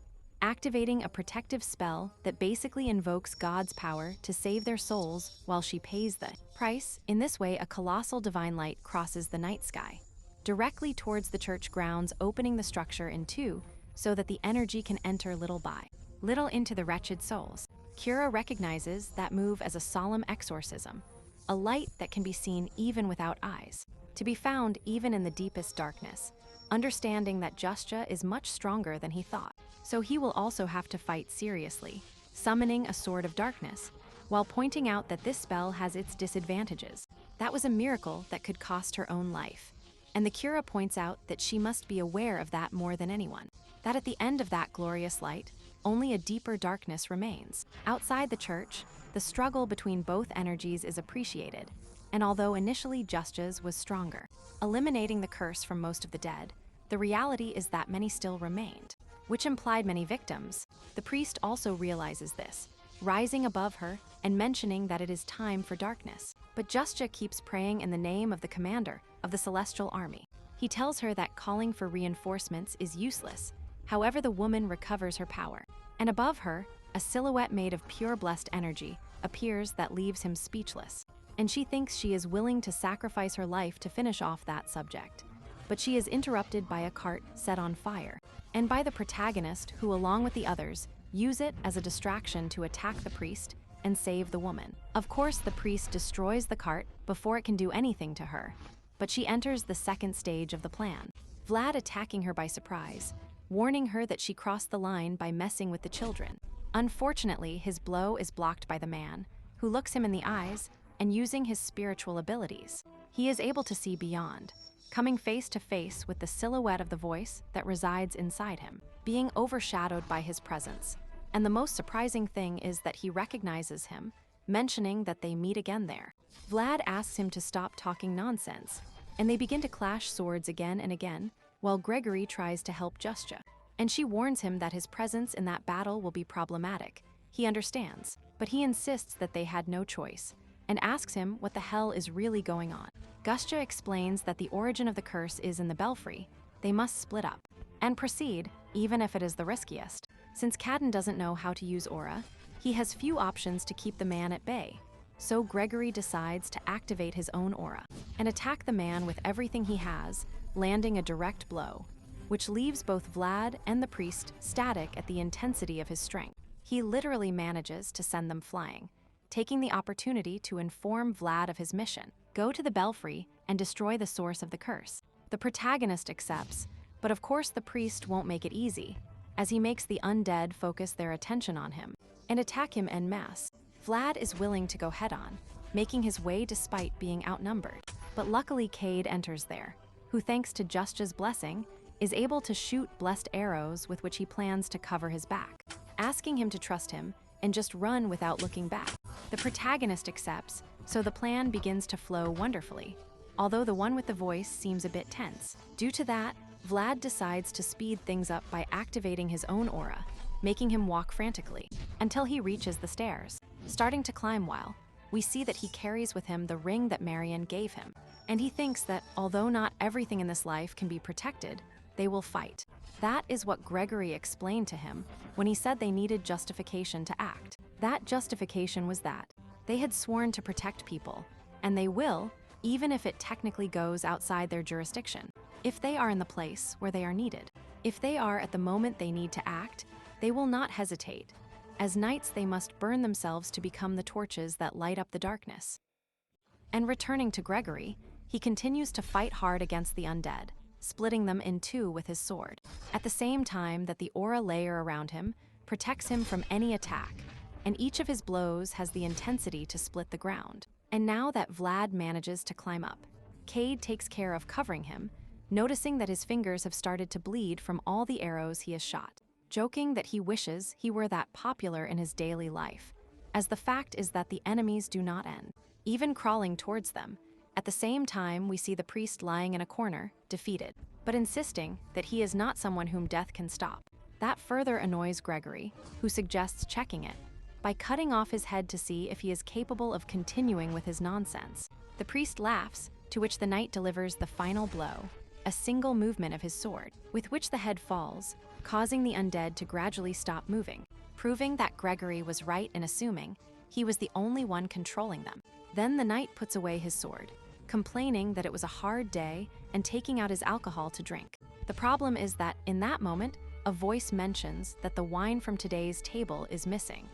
A: activating a protective spell that basically invokes God's power to save their souls while she pays the price. In this way, a colossal divine light crosses the night sky, directly towards the church grounds, opening the structure in two so that the energy can enter little by little into the wretched souls. Kira recognizes that move as a solemn exorcism, a light that can be seen even without eyes, to be found even in the deepest darkness, understanding that Justja is much stronger than he thought. So he will also have to fight seriously, summoning a sword of darkness, while pointing out that this spell has its disadvantages. That was a miracle that could cost her own life. And the Kira points out that she must be aware of that more than anyone, that at the end of that glorious light, only a deeper darkness remains. Outside the church, the struggle between both energies is appreciated, and although initially Justja's was stronger, eliminating the curse from most of the dead, the reality is that many still remained, which implied many victims. The priest also realizes this, rising above her and mentioning that it is time for darkness. But Justja keeps praying in the name of the commander of the celestial army. He tells her that calling for reinforcements is useless. However, the woman recovers her power, and above her, a silhouette made of pure blessed energy appears that leaves him speechless. And she thinks she is willing to sacrifice her life to finish off that subject. But she is interrupted by a cart set on fire, and by the protagonist who, along with the others, use it as a distraction to attack the priest and save the woman. Of course, the priest destroys the cart before it can do anything to her, but she enters the second stage of the plan, Vlad attacking her by surprise, warning her that she crossed the line by messing with the children. Unfortunately, his blow is blocked by the man, who looks him in the eyes and using his spiritual abilities, he is able to see beyond, coming face to face with the silhouette of the voice that resides inside him, being overshadowed by his presence. And the most surprising thing is that he recognizes him, mentioning that they meet again there. Vlad asks him to stop talking nonsense, and they begin to clash swords again and again, while Gregory tries to help Justja. And she warns him that his presence in that battle will be problematic. He understands, but he insists that they had no choice, and asks him what the hell is really going on. Justja explains that the origin of the curse is in the belfry. They must split up, and proceed, even if it is the riskiest. Since Cadden doesn't know how to use aura, he has few options to keep the man at bay. So Gregory decides to activate his own aura and attack the man with everything he has, landing a direct blow, which leaves both Vlad and the priest static at the intensity of his strength. He literally manages to send them flying, taking the opportunity to inform Vlad of his mission: go to the belfry and destroy the source of the curse. The protagonist accepts, but of course the priest won't make it easy, as he makes the undead focus their attention on him and attack him en masse. Vlad is willing to go head-on, making his way despite being outnumbered. But luckily Cade enters there, who thanks to Justja's blessing, is able to shoot blessed arrows with which he plans to cover his back, asking him to trust him and just run without looking back. The protagonist accepts, so the plan begins to flow wonderfully, although the one with the voice seems a bit tense. Due to that, Vlad decides to speed things up by activating his own aura, making him walk frantically, until he reaches the stairs. Starting to climb while, we see that he carries with him the ring that Marion gave him, and he thinks that although not everything in this life can be protected, they will fight. That is what Gregory explained to him when he said they needed justification to act. That justification was that they had sworn to protect people, and they will, even if it technically goes outside their jurisdiction, if they are in the place where they are needed. If they are at the moment they need to act, they will not hesitate. As knights, they must burn themselves to become the torches that light up the darkness. And returning to Gregory, he continues to fight hard against the undead, splitting them in two with his sword, at the same time that the aura layer around him protects him from any attack, and each of his blows has the intensity to split the ground. And now that Vlad manages to climb up, Cade takes care of covering him, noticing that his fingers have started to bleed from all the arrows he has shot, joking that he wishes he were that popular in his daily life, as the fact is that the enemies do not end, even crawling towards them. At the same time, we see the priest lying in a corner, defeated, but insisting that he is not someone whom death can stop. That further annoys Gregory, who suggests checking it by cutting off his head to see if he is capable of continuing with his nonsense. The priest laughs, to which the knight delivers the final blow, a single movement of his sword, with which the head falls, causing the undead to gradually stop moving, proving that Gregory was right in assuming he was the only one controlling them. Then the knight puts away his sword, complaining that it was a hard day and taking out his alcohol to drink. The problem is that in that moment, a voice mentions that the wine from today's table is missing,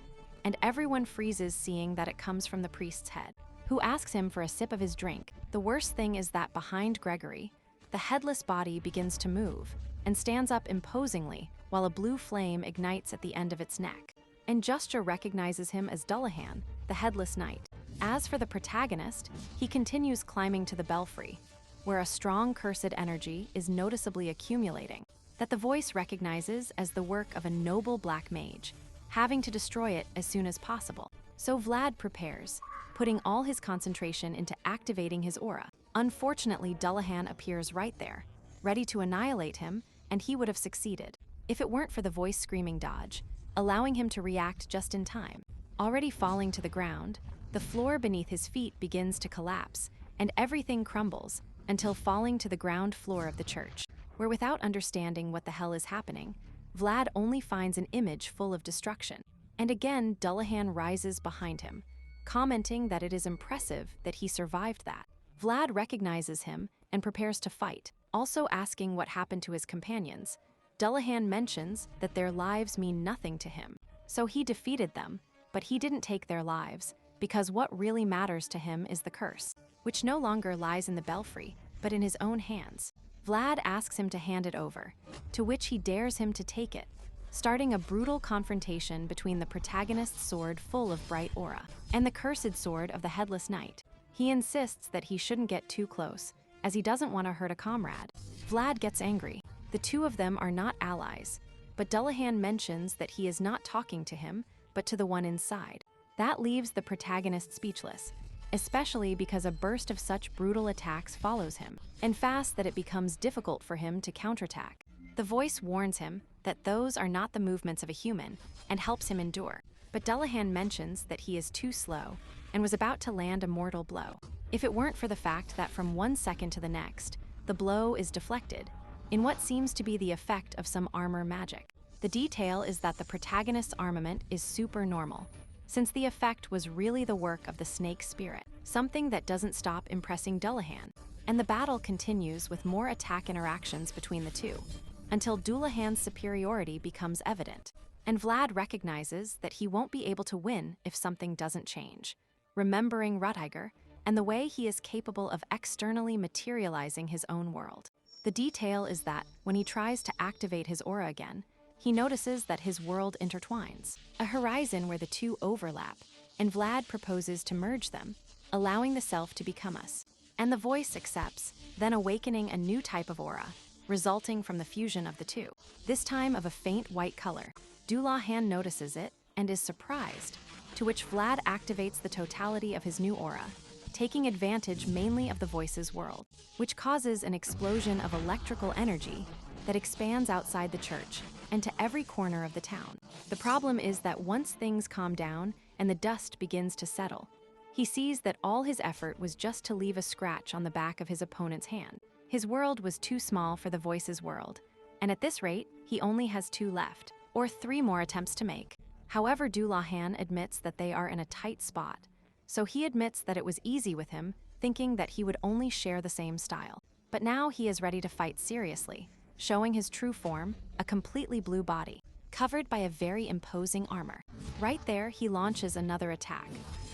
A: and everyone freezes seeing that it comes from the priest's head, who asks him for a sip of his drink. The worst thing is that behind Gregory, the headless body begins to move and stands up imposingly while a blue flame ignites at the end of its neck. And Justja recognizes him as Dullahan, the headless knight. As for the protagonist, he continues climbing to the belfry, where a strong cursed energy is noticeably accumulating, that the voice recognizes as the work of a noble black mage, having to destroy it as soon as possible. So Vlad prepares, putting all his concentration into activating his aura. Unfortunately, Dullahan appears right there, ready to annihilate him, and he would have succeeded if it weren't for the voice screaming dodge, allowing him to react just in time. Already falling to the ground, the floor beneath his feet begins to collapse, and everything crumbles until falling to the ground floor of the church, where without understanding what the hell is happening, Vlad only finds an image full of destruction. And again, Dullahan rises behind him, commenting that it is impressive that he survived that. Vlad recognizes him and prepares to fight, also asking what happened to his companions. Dullahan mentions that their lives mean nothing to him, so he defeated them, but he didn't take their lives, because what really matters to him is the curse, which no longer lies in the belfry, but in his own hands. Vlad asks him to hand it over, to which he dares him to take it, starting a brutal confrontation between the protagonist's sword full of bright aura and the cursed sword of the Headless Knight. He insists that he shouldn't get too close, as he doesn't want to hurt a comrade. Vlad gets angry. The two of them are not allies, but Dullahan mentions that he is not talking to him, but to the one inside. That leaves the protagonist speechless, especially because a burst of such brutal attacks follows him, and fast that it becomes difficult for him to counterattack. The voice warns him that those are not the movements of a human and helps him endure, but Dullahan mentions that he is too slow and was about to land a mortal blow. If it weren't for the fact that from one second to the next, the blow is deflected, in what seems to be the effect of some armor magic. The detail is that the protagonist's armament is super normal, since the effect was really the work of the snake spirit, something that doesn't stop impressing Dullahan, and the battle continues with more attack interactions between the two, until Dullahan's superiority becomes evident, and Vlad recognizes that he won't be able to win if something doesn't change. Remembering Ruttiger, and the way he is capable of externally materializing his own world. The detail is that, when he tries to activate his aura again, he notices that his world intertwines, a horizon where the two overlap, and Vlad proposes to merge them, allowing the self to become us. And the voice accepts, then awakening a new type of aura, resulting from the fusion of the two, this time of a faint white color. Dullahan notices it and is surprised, to which Vlad activates the totality of his new aura, taking advantage mainly of the voice's world, which causes an explosion of electrical energy that expands outside the church and to every corner of the town. The problem is that once things calm down and the dust begins to settle, he sees that all his effort was just to leave a scratch on the back of his opponent's hand. His world was too small for the voice's world, and at this rate, he only has 2 left, or 3 more attempts to make. However, Dullahan admits that they are in a tight spot, so he admits that it was easy with him, thinking that he would only share the same style. But now he is ready to fight seriously, showing his true form, a completely blue body, covered by a very imposing armor. Right there, he launches another attack,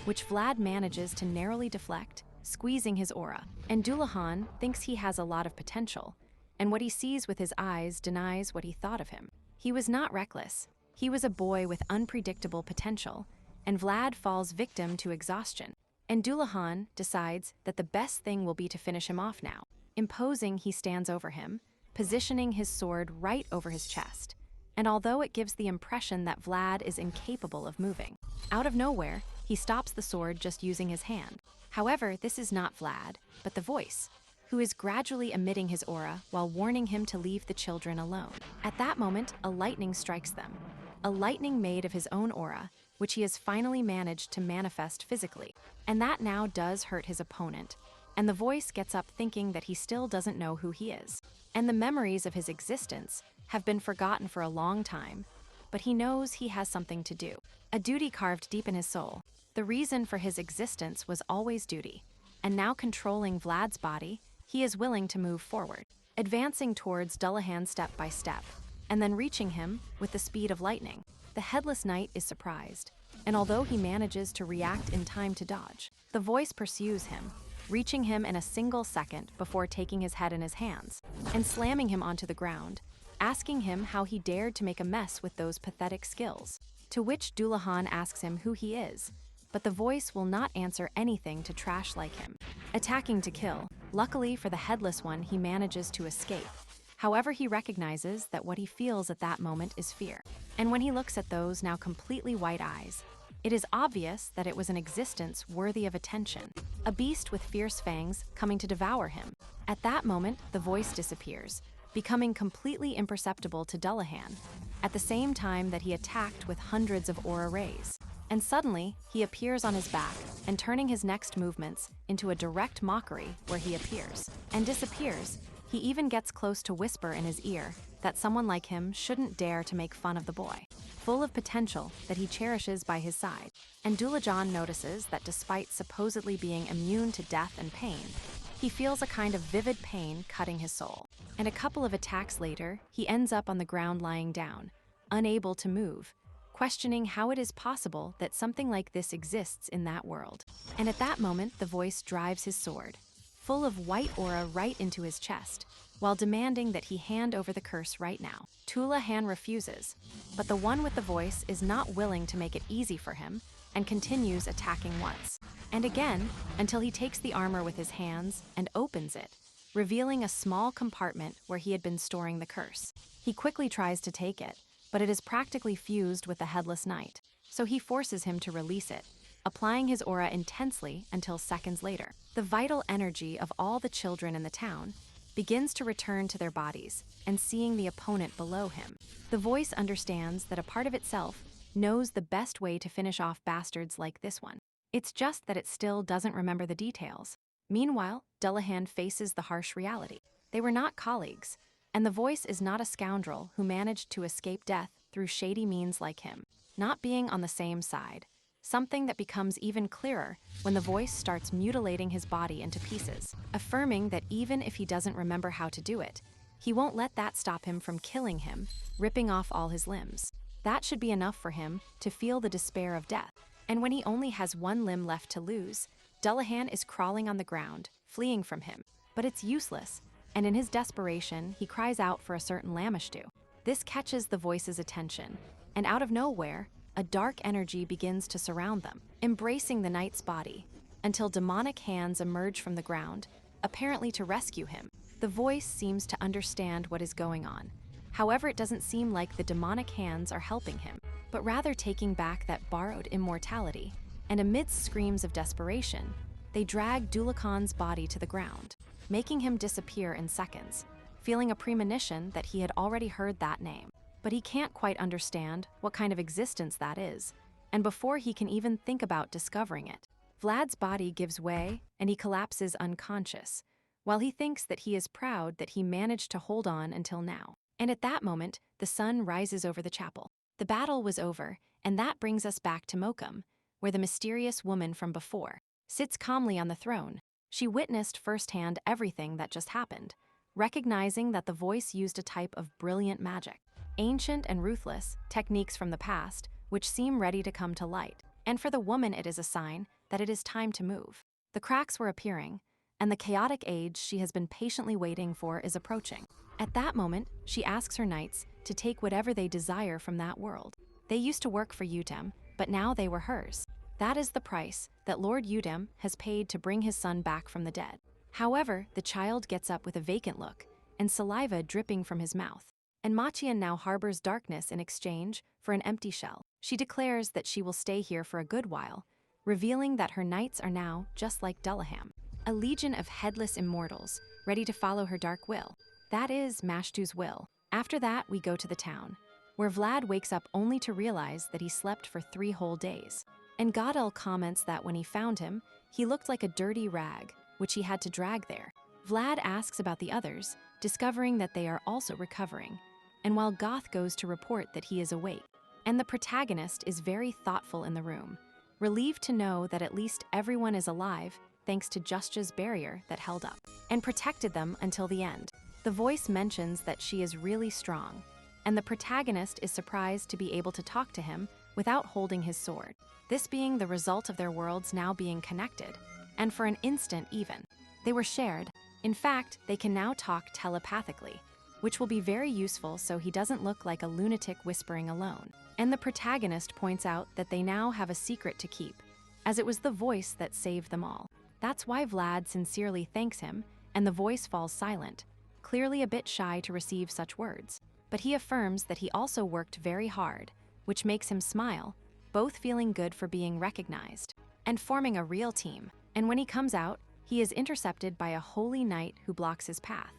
A: which Vlad manages to narrowly deflect, squeezing his aura. And Dullahan thinks he has a lot of potential, and what he sees with his eyes denies what he thought of him. He was not reckless. He was a boy with unpredictable potential, and Vlad falls victim to exhaustion. And Dullahan decides that the best thing will be to finish him off now. Imposing, he stands over him, positioning his sword right over his chest. And although it gives the impression that Vlad is incapable of moving, out of nowhere, he stops the sword just using his hand. However, this is not Vlad, but the voice, who is gradually emitting his aura while warning him to leave the children alone. At that moment, a lightning strikes them. A lightning made of his own aura, which he has finally managed to manifest physically. And that now does hurt his opponent, and the voice gets up thinking that he still doesn't know who he is. And the memories of his existence have been forgotten for a long time, but he knows he has something to do. A duty carved deep in his soul. The reason for his existence was always duty, and now controlling Vlad's body, he is willing to move forward, advancing towards Dullahan step by step, and then reaching him with the speed of lightning. The Headless Knight is surprised, and although he manages to react in time to dodge, the voice pursues him, reaching him in a single second before taking his head in his hands and slamming him onto the ground, asking him how he dared to make a mess with those pathetic skills. To which Dullahan asks him who he is, but the voice will not answer anything to trash like him, attacking to kill. Luckily for the Headless One, he manages to escape. However, he recognizes that what he feels at that moment is fear. And when he looks at those now completely white eyes, it is obvious that it was an existence worthy of attention, a beast with fierce fangs coming to devour him. At that moment, the voice disappears, becoming completely imperceptible to Dullahan, at the same time that he attacked with hundreds of aura rays. And suddenly, he appears on his back and turning his next movements into a direct mockery where he appears and disappears. He even gets close to whisper in his ear that someone like him shouldn't dare to make fun of the boy, full of potential that he cherishes by his side. And Dullahan notices that despite supposedly being immune to death and pain, he feels a kind of vivid pain cutting his soul. And a couple of attacks later, he ends up on the ground lying down, unable to move, questioning how it is possible that something like this exists in that world. And at that moment, the voice drives his sword, full of white aura right into his chest, while demanding that he hand over the curse right now. Tulahan refuses, but the one with the voice is not willing to make it easy for him and continues attacking once and again until he takes the armor with his hands and opens it, revealing a small compartment where he had been storing the curse. He quickly tries to take it, but it is practically fused with the headless knight, so he forces him to release it, applying his aura intensely until seconds later. The vital energy of all the children in the town begins to return to their bodies and seeing the opponent below him. The voice understands that a part of itself knows the best way to finish off bastards like this one. It's just that it still doesn't remember the details. Meanwhile, Dullahan faces the harsh reality. They were not colleagues, and the voice is not a scoundrel who managed to escape death through shady means like him. Not being on the same side, something that becomes even clearer when the voice starts mutilating his body into pieces, affirming that even if he doesn't remember how to do it, he won't let that stop him from killing him, ripping off all his limbs. That should be enough for him to feel the despair of death. And when he only has one limb left to lose, Dullahan is crawling on the ground, fleeing from him. But it's useless, and in his desperation, he cries out for a certain lamashtu. This catches the voice's attention, and out of nowhere, a dark energy begins to surround them, embracing the knight's body, until demonic hands emerge from the ground, apparently to rescue him. The voice seems to understand what is going on. However, it doesn't seem like the demonic hands are helping him, but rather taking back that borrowed immortality, and amidst screams of desperation, they drag Dulakan's body to the ground, making him disappear in seconds, feeling a premonition that he had already heard that name. But he can't quite understand what kind of existence that is, and before he can even think about discovering it, Vlad's body gives way and he collapses unconscious, while he thinks that he is proud that he managed to hold on until now. And at that moment, the sun rises over the chapel. The battle was over, and that brings us back to Mokum, where the mysterious woman from before sits calmly on the throne. She witnessed firsthand everything that just happened, recognizing that the voice used a type of brilliant magic, ancient and ruthless techniques from the past, which seem ready to come to light. And for the woman, it is a sign that it is time to move. The cracks were appearing, and the chaotic age she has been patiently waiting for is approaching. At that moment, she asks her knights to take whatever they desire from that world. They used to work for Udem, but now they were hers. That is the price that Lord Udem has paid to bring his son back from the dead. However, the child gets up with a vacant look and saliva dripping from his mouth. And Machian now harbors darkness in exchange for an empty shell. She declares that she will stay here for a good while, revealing that her knights are now just like Dullahan, a legion of headless immortals ready to follow her dark will. That is Mashtu's will. After that, we go to the town, where Vlad wakes up only to realize that he slept for 3 whole days. And Godel comments that when he found him, he looked like a dirty rag, which he had to drag there. Vlad asks about the others, discovering that they are also recovering. And while Goth goes to report that he is awake, and the protagonist is very thoughtful in the room, relieved to know that at least everyone is alive thanks to Justja's barrier that held up and protected them until the end. The voice mentions that she is really strong, and the protagonist is surprised to be able to talk to him without holding his sword, this being the result of their worlds now being connected, and for an instant even. They were shared. In fact, they can now talk telepathically, which will be very useful so he doesn't look like a lunatic whispering alone. And the protagonist points out that they now have a secret to keep, as it was the voice that saved them all. That's why Vlad sincerely thanks him, and the voice falls silent, clearly a bit shy to receive such words. But he affirms that he also worked very hard, which makes him smile, both feeling good for being recognized and forming a real team. And when he comes out, he is intercepted by a holy knight who blocks his path,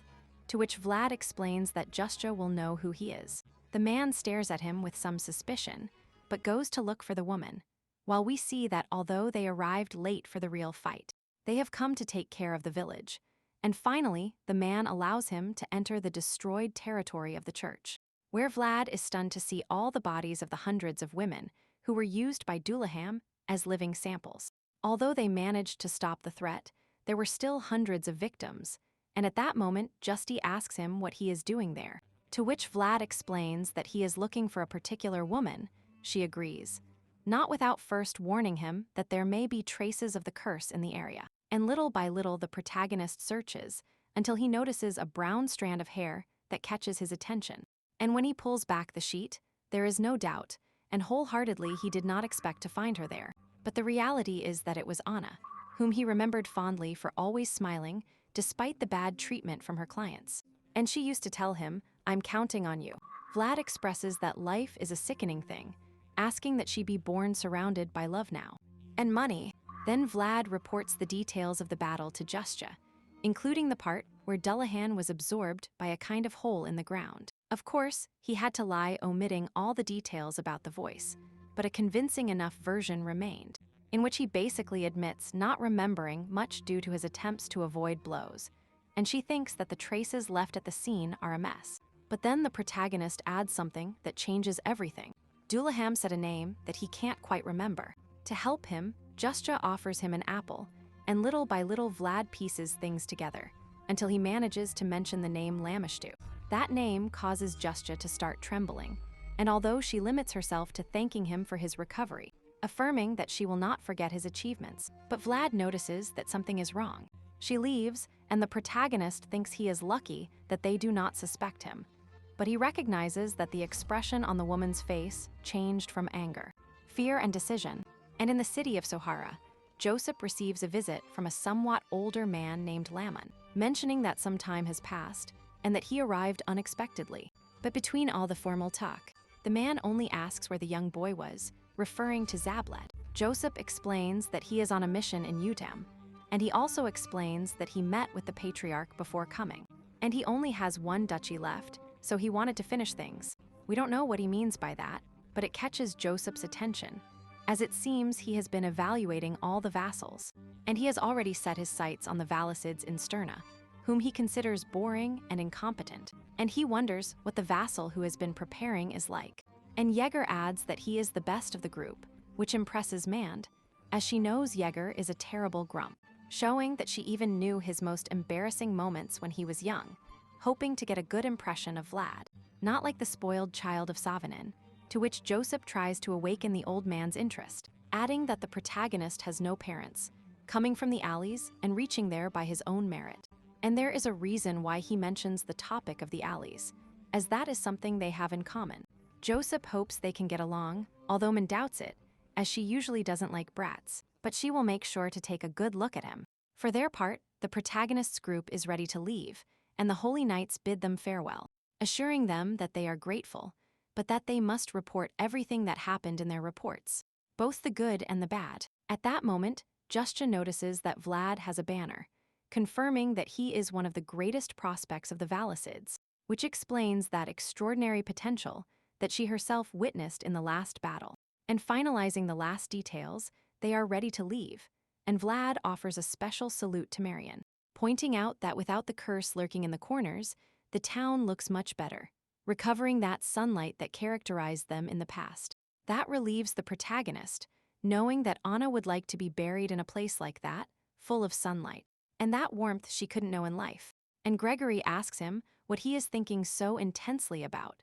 A: to which Vlad explains that Justja will know who he is. The man stares at him with some suspicion, but goes to look for the woman, while we see that although they arrived late for the real fight, they have come to take care of the village. And finally, the man allows him to enter the destroyed territory of the church, where Vlad is stunned to see all the bodies of the hundreds of women who were used by Dullahan as living samples. Although they managed to stop the threat, there were still hundreds of victims, and at that moment, Justy asks him what he is doing there, to which Vlad explains that he is looking for a particular woman. She agrees, not without first warning him that there may be traces of the curse in the area. and little by little the protagonist searches until he notices a brown strand of hair that catches his attention. And when he pulls back the sheet, there is no doubt, and wholeheartedly he did not expect to find her there. But the reality is that it was Anna, whom he remembered fondly for always smiling despite the bad treatment from her clients. And she used to tell him, "I'm counting on you." Vlad expresses that life is a sickening thing, asking that she be born surrounded by love now. And money. Then Vlad reports the details of the battle to Justja, including the part where Dullahan was absorbed by a kind of hole in the ground. Of course, he had to lie, omitting all the details about the voice, but a convincing enough version remained, in which he basically admits not remembering much due to his attempts to avoid blows, and she thinks that the traces left at the scene are a mess. But then the protagonist adds something that changes everything. Dullahan said a name that he can't quite remember. To help him, Justja offers him an apple, and little by little Vlad pieces things together, until he manages to mention the name Lamishtu. That name causes Justja to start trembling, and although she limits herself to thanking him for his recovery, affirming that she will not forget his achievements, but Vlad notices that something is wrong. She leaves, and the protagonist thinks he is lucky that they do not suspect him, but he recognizes that the expression on the woman's face changed from anger, fear, and decision. And in the city of Sohara, Joseph receives a visit from a somewhat older man named Laman, mentioning that some time has passed and that he arrived unexpectedly. But between all the formal talk, the man only asks where the young boy was, referring to Zabled. Joseph explains that he is on a mission in Utam, and he also explains that he met with the patriarch before coming, and he only has one duchy left, so he wanted to finish things. We don't know what he means by that, but it catches Joseph's attention, as it seems he has been evaluating all the vassals, and he has already set his sights on the Valicids in Sterna, whom he considers boring and incompetent, and he wonders what the vassal who has been preparing is like. And Yeager adds that he is the best of the group, which impresses Mand, as she knows Yeager is a terrible grump, showing that she even knew his most embarrassing moments when he was young, hoping to get a good impression of Vlad, not like the spoiled child of Savanin, to which Joseph tries to awaken the old man's interest, adding that the protagonist has no parents, coming from the alleys and reaching there by his own merit. And there is a reason why he mentions the topic of the alleys, as that is something they have in common. Joseph hopes they can get along, although Min doubts it, as she usually doesn't like brats, but she will make sure to take a good look at him. For their part, the protagonist's group is ready to leave, and the Holy Knights bid them farewell, assuring them that they are grateful, but that they must report everything that happened in their reports, both the good and the bad. At that moment, Justja notices that Vlad has a banner, confirming that he is one of the greatest prospects of the Valicids, which explains that extraordinary potential that she herself witnessed in the last battle. And finalizing the last details, they are ready to leave, and Vlad offers a special salute to Marion, pointing out that without the curse lurking in the corners, the town looks much better, recovering that sunlight that characterized them in the past. That relieves the protagonist, knowing that Anna would like to be buried in a place like that, full of sunlight, and that warmth she couldn't know in life. And Gregory asks him what he is thinking so intensely about,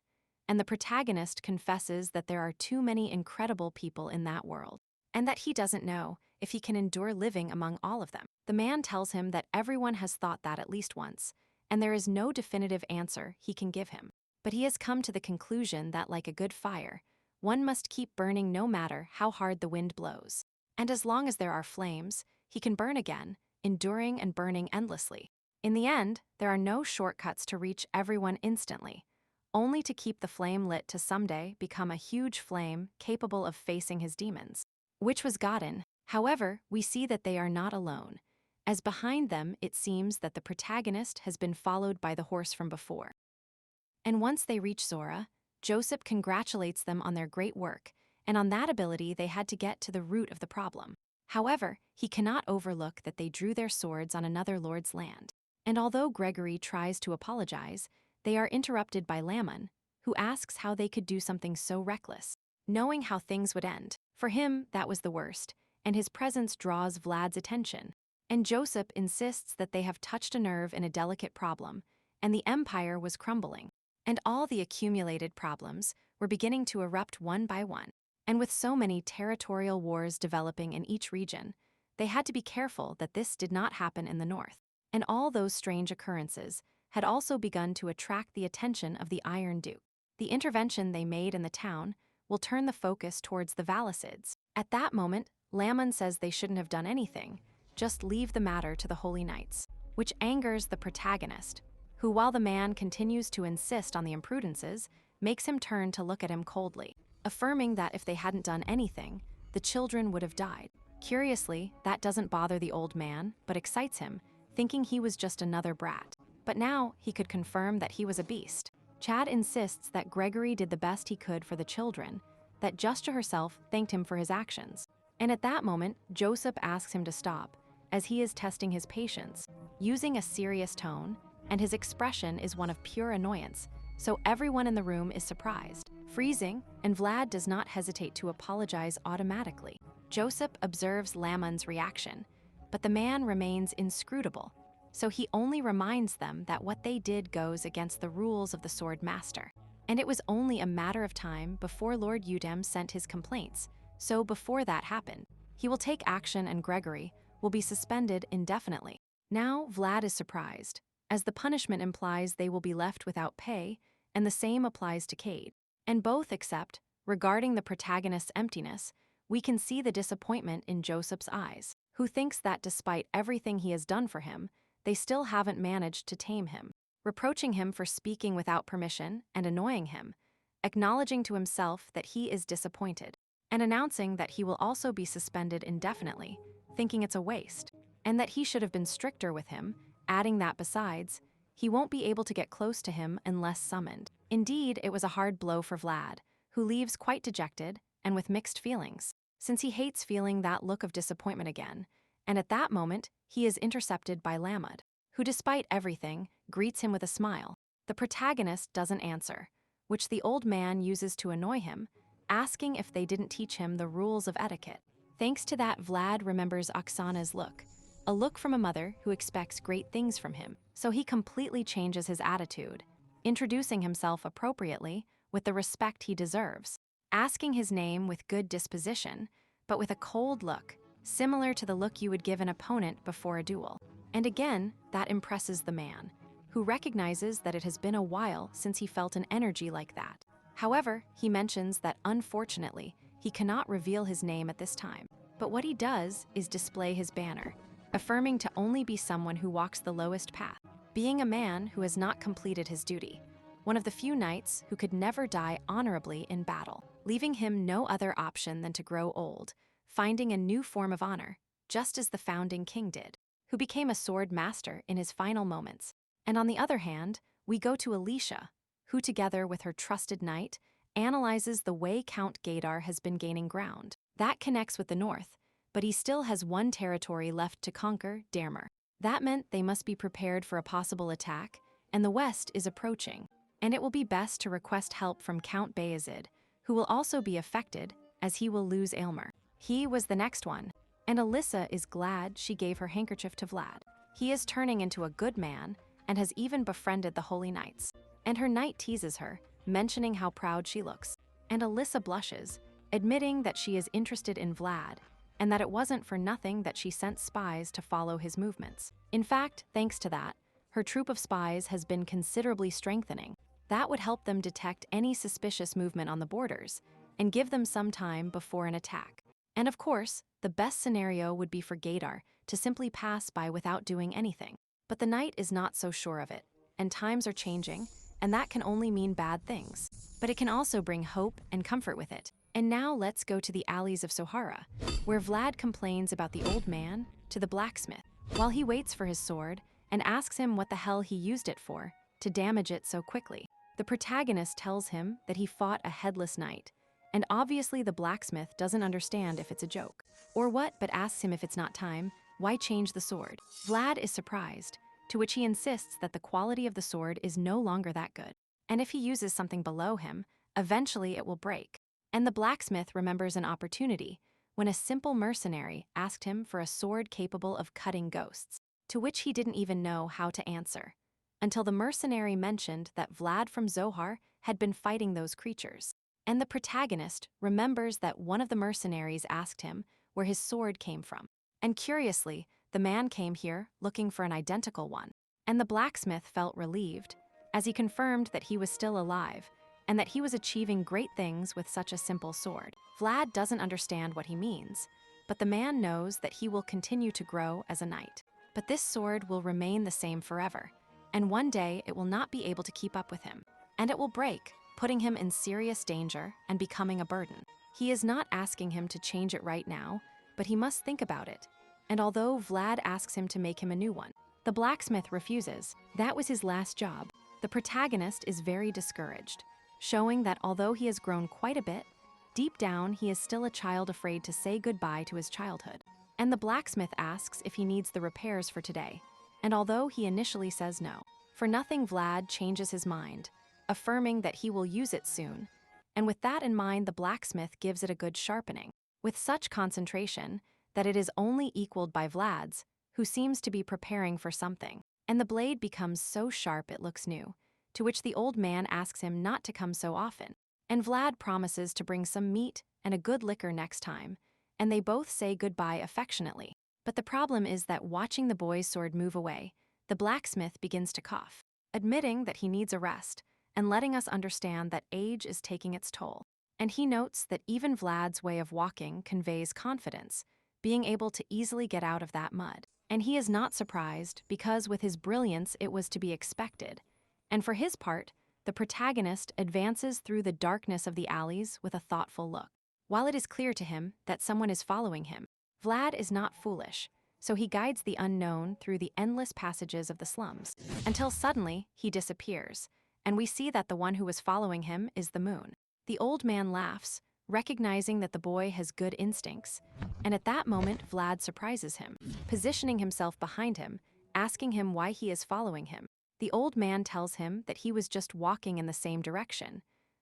A: and the protagonist confesses that there are too many incredible people in that world, and that he doesn't know if he can endure living among all of them. The man tells him that everyone has thought that at least once, and there is no definitive answer he can give him. But he has come to the conclusion that, like a good fire, one must keep burning no matter how hard the wind blows. And as long as there are flames, he can burn again, enduring and burning endlessly. In the end, there are no shortcuts to reach everyone instantly, only to keep the flame lit to someday become a huge flame capable of facing his demons, which was Godin. However, we see that they are not alone, as behind them it seems that the protagonist has been followed by the horse from before. And once they reach Zora, Joseph congratulates them on their great work, and on that ability they had to get to the root of the problem. However, he cannot overlook that they drew their swords on another lord's land. And although Gregory tries to apologize, they are interrupted by Laman, who asks how they could do something so reckless, knowing how things would end. For him, that was the worst, and his presence draws Vlad's attention. And Joseph insists that they have touched a nerve in a delicate problem, and the empire was crumbling. And all the accumulated problems were beginning to erupt one by one. And with so many territorial wars developing in each region, they had to be careful that this did not happen in the north. And all those strange occurrences had also begun to attract the attention of the Iron Duke. The intervention they made in the town will turn the focus towards the Valicids. At that moment, Lamon says they shouldn't have done anything, just leave the matter to the Holy Knights, which angers the protagonist, who, while the man continues to insist on the imprudences, makes him turn to look at him coldly, affirming that if they hadn't done anything, the children would have died. Curiously, that doesn't bother the old man, but excites him, thinking he was just another brat. But now he could confirm that he was a beast. Chad insists that Gregory did the best he could for the children, that Justia herself thanked him for his actions. And at that moment, Joseph asks him to stop, as he is testing his patience, using a serious tone, and his expression is one of pure annoyance, so everyone in the room is surprised, freezing, and Vlad does not hesitate to apologize automatically. Joseph observes Lamon's reaction, but the man remains inscrutable, so he only reminds them that what they did goes against the rules of the Sword Master. And it was only a matter of time before Lord Udem sent his complaints, so before that happened, he will take action and Gregory will be suspended indefinitely. Now Vlad is surprised, as the punishment implies they will be left without pay, and the same applies to Cade. And both accept, regarding the protagonist's emptiness, we can see the disappointment in Joseph's eyes, who thinks that despite everything he has done for him, they still haven't managed to tame him, reproaching him for speaking without permission and annoying him, acknowledging to himself that he is disappointed, and announcing that he will also be suspended indefinitely, thinking it's a waste, and that he should have been stricter with him, adding that besides, he won't be able to get close to him unless summoned. Indeed, it was a hard blow for Vlad, who leaves quite dejected and with mixed feelings, since he hates feeling that look of disappointment again, and at that moment, he is intercepted by Lamud, who despite everything, greets him with a smile. The protagonist doesn't answer, which the old man uses to annoy him, asking if they didn't teach him the rules of etiquette. Thanks to that, Vlad remembers Oksana's look, a look from a mother who expects great things from him, so he completely changes his attitude, introducing himself appropriately with the respect he deserves, asking his name with good disposition, but with a cold look, similar to the look you would give an opponent before a duel. And again, that impresses the man, who recognizes that it has been a while since he felt an energy like that. However, he mentions that unfortunately, he cannot reveal his name at this time. But what he does is display his banner, affirming to only be someone who walks the lowest path, being a man who has not completed his duty, one of the few knights who could never die honorably in battle, leaving him no other option than to grow old, finding a new form of honor, just as the founding king did, who became a sword master in his final moments. And on the other hand, we go to Alicia, who together with her trusted knight, analyzes the way Count Gaydar has been gaining ground. That connects with the north, but he still has one territory left to conquer, Dermer. That meant they must be prepared for a possible attack, and the west is approaching, and it will be best to request help from Count Bayezid, who will also be affected, as he will lose Aylmer. He was the next one, and Alyssa is glad she gave her handkerchief to Vlad. He is turning into a good man, and has even befriended the Holy Knights. And her knight teases her, mentioning how proud she looks. And Alyssa blushes, admitting that she is interested in Vlad, and that it wasn't for nothing that she sent spies to follow his movements. In fact, thanks to that, her troop of spies has been considerably strengthening. That would help them detect any suspicious movement on the borders, and give them some time before an attack. And of course, the best scenario would be for Gaydar to simply pass by without doing anything. But the knight is not so sure of it, and times are changing, and that can only mean bad things. But it can also bring hope and comfort with it. And now let's go to the alleys of Sohara, where Vlad complains about the old man to the blacksmith, while he waits for his sword and asks him what the hell he used it for, to damage it so quickly. The protagonist tells him that he fought a headless knight, and obviously the blacksmith doesn't understand if it's a joke, or what, but asks him if it's not time, why change the sword? Vlad is surprised, to which he insists that the quality of the sword is no longer that good, and if he uses something below him, eventually it will break. And the blacksmith remembers an opportunity when a simple mercenary asked him for a sword capable of cutting ghosts, to which he didn't even know how to answer, until the mercenary mentioned that Vlad from Zohar had been fighting those creatures. And the protagonist remembers that one of the mercenaries asked him where his sword came from, And curiously, the man came here looking for an identical one. And the blacksmith felt relieved, as he confirmed that he was still alive, and that he was achieving great things with such a simple sword. Vlad doesn't understand what he means, but the man knows that he will continue to grow as a knight. But this sword will remain the same forever, and one day it will not be able to keep up with him, and it will break, putting him in serious danger and becoming a burden. He is not asking him to change it right now, but he must think about it. And although Vlad asks him to make him a new one, the blacksmith refuses. That was his last job. The protagonist is very discouraged, showing that although he has grown quite a bit, deep down he is still a child afraid to say goodbye to his childhood. And the blacksmith asks if he needs the repairs for today. And although he initially says no, for nothing Vlad changes his mind, affirming that he will use it soon. And with that in mind, the blacksmith gives it a good sharpening, with such concentration that it is only equaled by Vlad's, who seems to be preparing for something. And the blade becomes so sharp it looks new, to which the old man asks him not to come so often. And Vlad promises to bring some meat and a good liquor next time, and they both say goodbye affectionately. But the problem is that watching the boy's sword move away, the blacksmith begins to cough, admitting that he needs a rest, and letting us understand that age is taking its toll. And he notes that even Vlad's way of walking conveys confidence, being able to easily get out of that mud. And he is not surprised, because with his brilliance it was to be expected. And for his part, the protagonist advances through the darkness of the alleys with a thoughtful look. While it is clear to him that someone is following him, Vlad is not foolish, so he guides the unknown through the endless passages of the slums, until suddenly he disappears, and we see that the one who was following him is the moon. The old man laughs, recognizing that the boy has good instincts, and at that moment Vlad surprises him, positioning himself behind him, asking him why he is following him. The old man tells him that he was just walking in the same direction,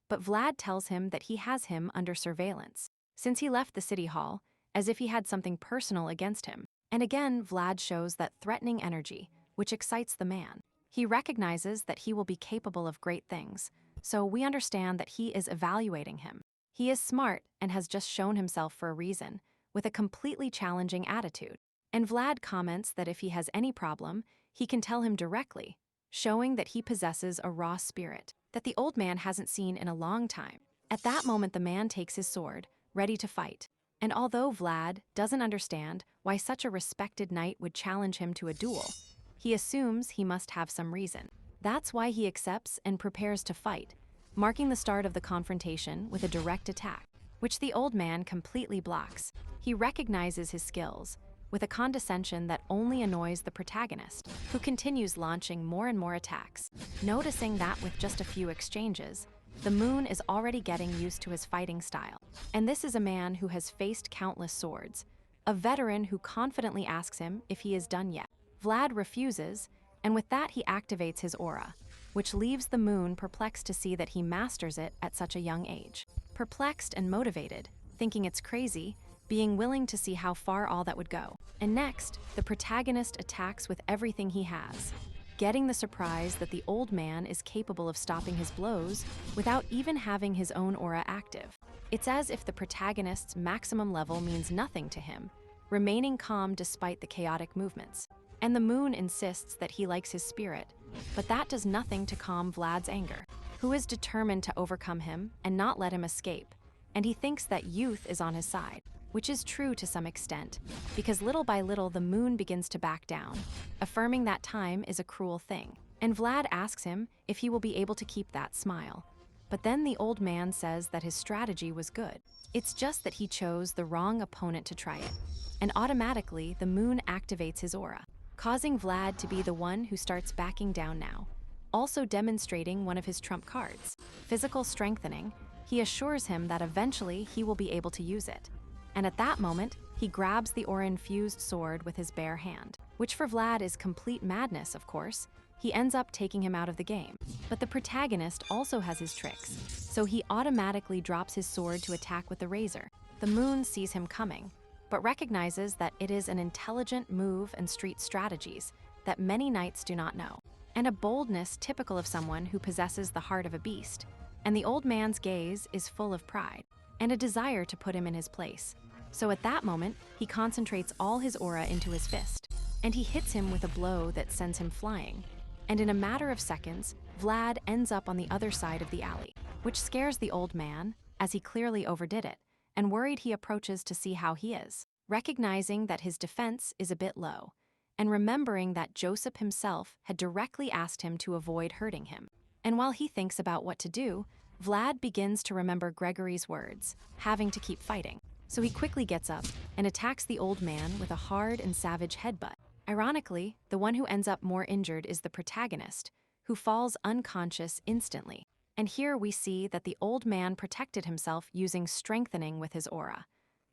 A: but Vlad tells him that he has him under surveillance, since he left the city hall, as if he had something personal against him. And again, Vlad shows that threatening energy, which excites the man. He recognizes that he will be capable of great things, so we understand that he is evaluating him. He is smart and has just shown himself for a reason, with a completely challenging attitude. And Vlad comments that if he has any problem, he can tell him directly, showing that he possesses a raw spirit that the old man hasn't seen in a long time. At that moment, the man takes his sword, ready to fight. And although Vlad doesn't understand why such a respected knight would challenge him to a duel, he assumes he must have some reason. That's why he accepts and prepares to fight, marking the start of the confrontation with a direct attack, which the old man completely blocks. He recognizes his skills, with a condescension that only annoys the protagonist, who continues launching more and more attacks. Noticing that with just a few exchanges, the moon is already getting used to his fighting style. And this is a man who has faced countless swords, a veteran who confidently asks him if he is done yet. Vlad refuses, and with that he activates his aura, which leaves the moon perplexed to see that he masters it at such a young age. Perplexed and motivated, thinking it's crazy, being willing to see how far all that would go. And next, the protagonist attacks with everything he has, getting the surprise that the old man is capable of stopping his blows without even having his own aura active. It's as if the protagonist's maximum level means nothing to him, remaining calm despite the chaotic movements. And the moon insists that he likes his spirit, but that does nothing to calm Vlad's anger, who is determined to overcome him and not let him escape, and he thinks that youth is on his side, which is true to some extent, because little by little the moon begins to back down, affirming that time is a cruel thing. And Vlad asks him if he will be able to keep that smile. But then the old man says that his strategy was good. It's just that he chose the wrong opponent to try it. And automatically, the moon activates his aura, causing Vlad to be the one who starts backing down now, also demonstrating one of his trump cards, physical strengthening. He assures him that eventually he will be able to use it. And at that moment, he grabs the aura-infused sword with his bare hand, which for Vlad is complete madness, of course. He ends up taking him out of the game. But the protagonist also has his tricks, so he automatically drops his sword to attack with the razor. The moon sees him coming, but recognizes that it is an intelligent move and street strategies that many knights do not know, and a boldness typical of someone who possesses the heart of a beast. And the old man's gaze is full of pride, and a desire to put him in his place, So at that moment, he concentrates all his aura into his fist, and he hits him with a blow that sends him flying. And in a matter of seconds, Vlad ends up on the other side of the alley, which scares the old man, as he clearly overdid it, and worried he approaches to see how he is, recognizing that his defense is a bit low, and remembering that Joseph himself had directly asked him to avoid hurting him. And while he thinks about what to do, Vlad begins to remember Gregory's words, having to keep fighting. So he quickly gets up and attacks the old man with a hard and savage headbutt. Ironically, the one who ends up more injured is the protagonist, who falls unconscious instantly. And here we see that the old man protected himself using strengthening with his aura.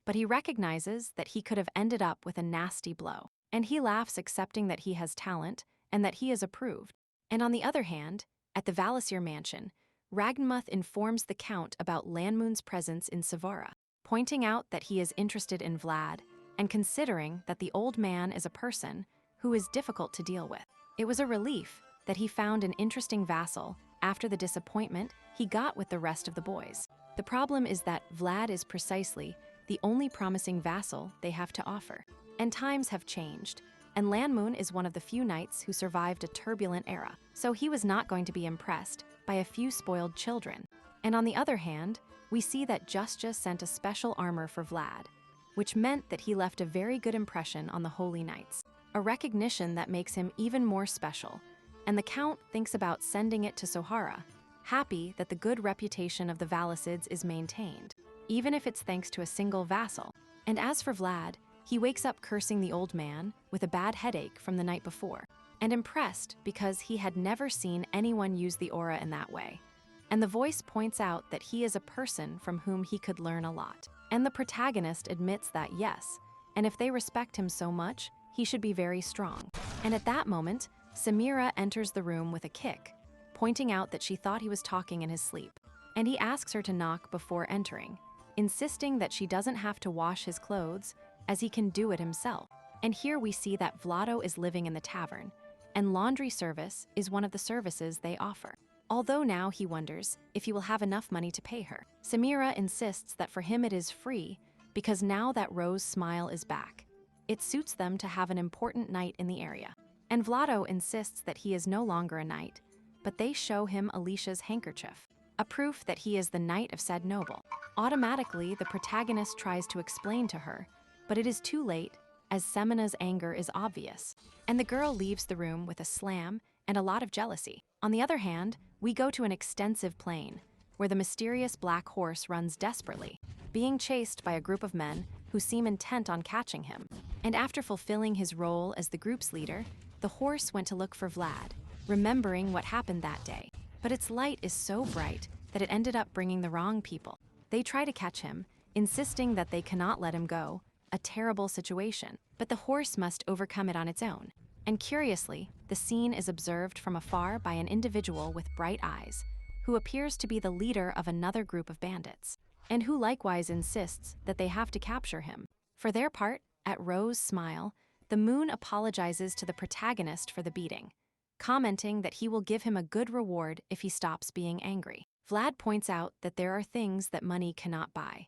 A: But he recognizes that he could have ended up with a nasty blow. And he laughs, accepting that he has talent and that he is approved. And on the other hand, at the Valisier mansion, Ragnmuth informs the Count about Landmoon's presence in Savara, pointing out that he is interested in Vlad and considering that the old man is a person who is difficult to deal with. It was a relief that he found an interesting vassal after the disappointment he got with the rest of the boys. The problem is that Vlad is precisely the only promising vassal they have to offer. And times have changed, and Landmoon is one of the few knights who survived a turbulent era, so he was not going to be impressed by a few spoiled children. And on the other hand, we see that Justja sent a special armor for Vlad, which meant that he left a very good impression on the Holy Knights, a recognition that makes him even more special, and the Count thinks about sending it to Sohara, happy that the good reputation of the Valisids is maintained, even if it's thanks to a single vassal. And as for Vlad, he wakes up cursing the old man with a bad headache from the night before, and impressed because he had never seen anyone use the aura in that way. And the voice points out that he is a person from whom he could learn a lot. And the protagonist admits that yes, and if they respect him so much, he should be very strong. And at that moment, Samira enters the room with a kick, pointing out that she thought he was talking in his sleep. And he asks her to knock before entering, insisting that she doesn't have to wash his clothes, as he can do it himself. And here we see that Vlado is living in the tavern, and laundry service is one of the services they offer. Although now he wonders if he will have enough money to pay her. Samira insists that for him it is free, because now that Rose's smile is back, it suits them to have an important knight in the area. And Vlado insists that he is no longer a knight, but they show him Alicia's handkerchief, a proof that he is the knight of said noble. Automatically, the protagonist tries to explain to her, but it is too late, as Semina's anger is obvious, and the girl leaves the room with a slam and a lot of jealousy. On the other hand, we go to an extensive plain, where the mysterious black horse runs desperately, being chased by a group of men who seem intent on catching him. And after fulfilling his role as the group's leader, the horse went to look for Vlad, remembering what happened that day. But its light is so bright that it ended up bringing the wrong people. They try to catch him, insisting that they cannot let him go, a terrible situation, but the horse must overcome it on its own. And curiously, the scene is observed from afar by an individual with bright eyes, who appears to be the leader of another group of bandits, and who likewise insists that they have to capture him. For their part, at Rose's smile, the moon apologizes to the protagonist for the beating, commenting that he will give him a good reward if he stops being angry. Vlad points out that there are things that money cannot buy,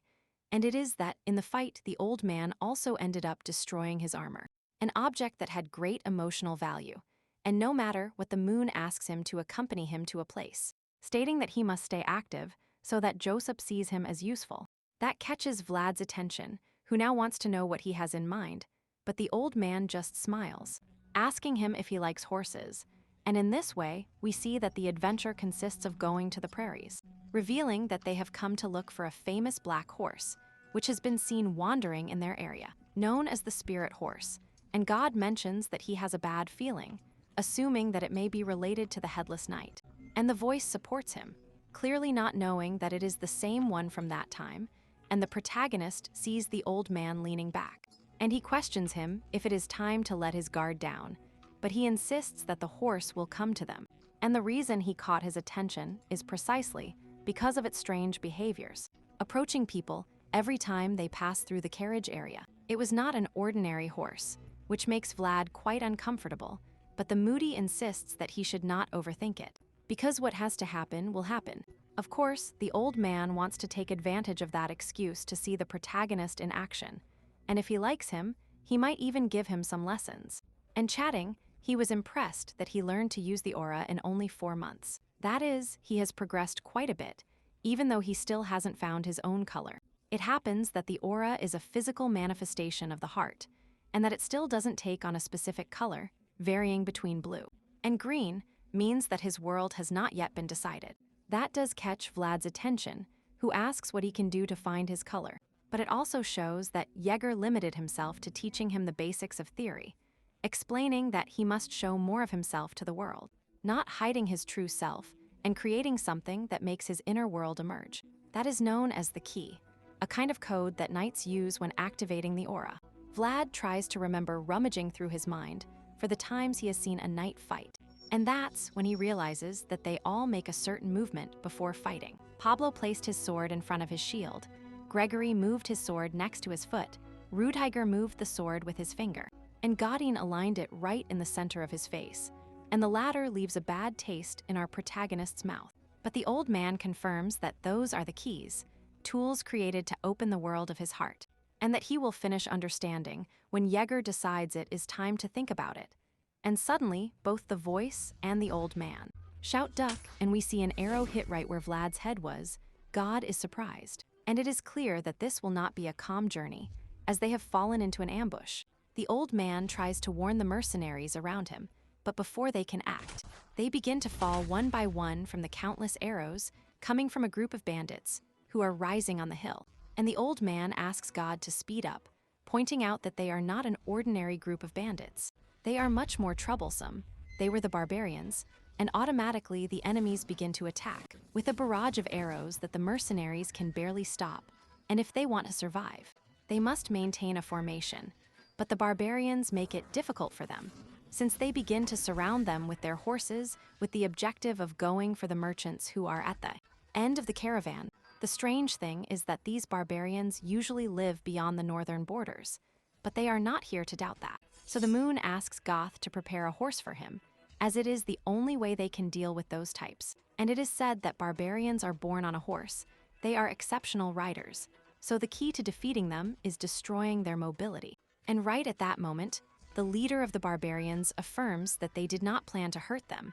A: and it is that in the fight the old man also ended up destroying his armor, an object that had great emotional value, and no matter what the moon asks him to accompany him to a place, stating that he must stay active so that Joseph sees him as useful. That catches Vlad's attention, who now wants to know what he has in mind, but the old man just smiles, asking him if he likes horses, and in this way we see that the adventure consists of going to the prairies, revealing that they have come to look for a famous black horse, which has been seen wandering in their area, known as the spirit horse, and God mentions that he has a bad feeling, assuming that it may be related to the headless knight. And the voice supports him, clearly not knowing that it is the same one from that time, and the protagonist sees the old man leaning back, and he questions him if it is time to let his guard down, but he insists that the horse will come to them, and the reason he caught his attention is precisely because of its strange behaviors, approaching people every time they pass through the carriage area. It was not an ordinary horse, which makes Vlad quite uncomfortable, but the moody insists that he should not overthink it, because what has to happen will happen. Of course, the old man wants to take advantage of that excuse to see the protagonist in action, and if he likes him, he might even give him some lessons. And chatting, he was impressed that he learned to use the aura in only 4 months. That is, he has progressed quite a bit, even though he still hasn't found his own color. It happens that the aura is a physical manifestation of the heart, and that it still doesn't take on a specific color, varying between blue and green means that his world has not yet been decided. That does catch Vlad's attention, who asks what he can do to find his color. But it also shows that Yeager limited himself to teaching him the basics of theory, explaining that he must show more of himself to the world, not hiding his true self, and creating something that makes his inner world emerge. That is known as the key, a kind of code that knights use when activating the aura. Vlad tries to remember rummaging through his mind for the times he has seen a knight fight. And that's when he realizes that they all make a certain movement before fighting. Pablo placed his sword in front of his shield. Gregory moved his sword next to his foot. Rudiger moved the sword with his finger. And Godin aligned it right in the center of his face. And the latter leaves a bad taste in our protagonist's mouth. But the old man confirms that those are the keys, tools created to open the world of his heart, and that he will finish understanding when Yeager decides it is time to think about it. And suddenly, both the voice and the old man shout duck, and we see an arrow hit right where Vlad's head was. God is surprised, and it is clear that this will not be a calm journey, as they have fallen into an ambush. The old man tries to warn the mercenaries around him, but before they can act, they begin to fall one by one from the countless arrows coming from a group of bandits who are rising on the hill. And the old man asks God to speed up, pointing out that they are not an ordinary group of bandits. They are much more troublesome. They were the barbarians, and automatically the enemies begin to attack, with a barrage of arrows that the mercenaries can barely stop. And if they want to survive, they must maintain a formation. But the barbarians make it difficult for them, since they begin to surround them with their horses with the objective of going for the merchants who are at the end of the caravan. The strange thing is that these barbarians usually live beyond the northern borders, but they are not here to doubt that. So the moon asks Goth to prepare a horse for him, as it is the only way they can deal with those types. And it is said that barbarians are born on a horse. They are exceptional riders, so the key to defeating them is destroying their mobility. And right at that moment, the leader of the barbarians affirms that they did not plan to hurt them,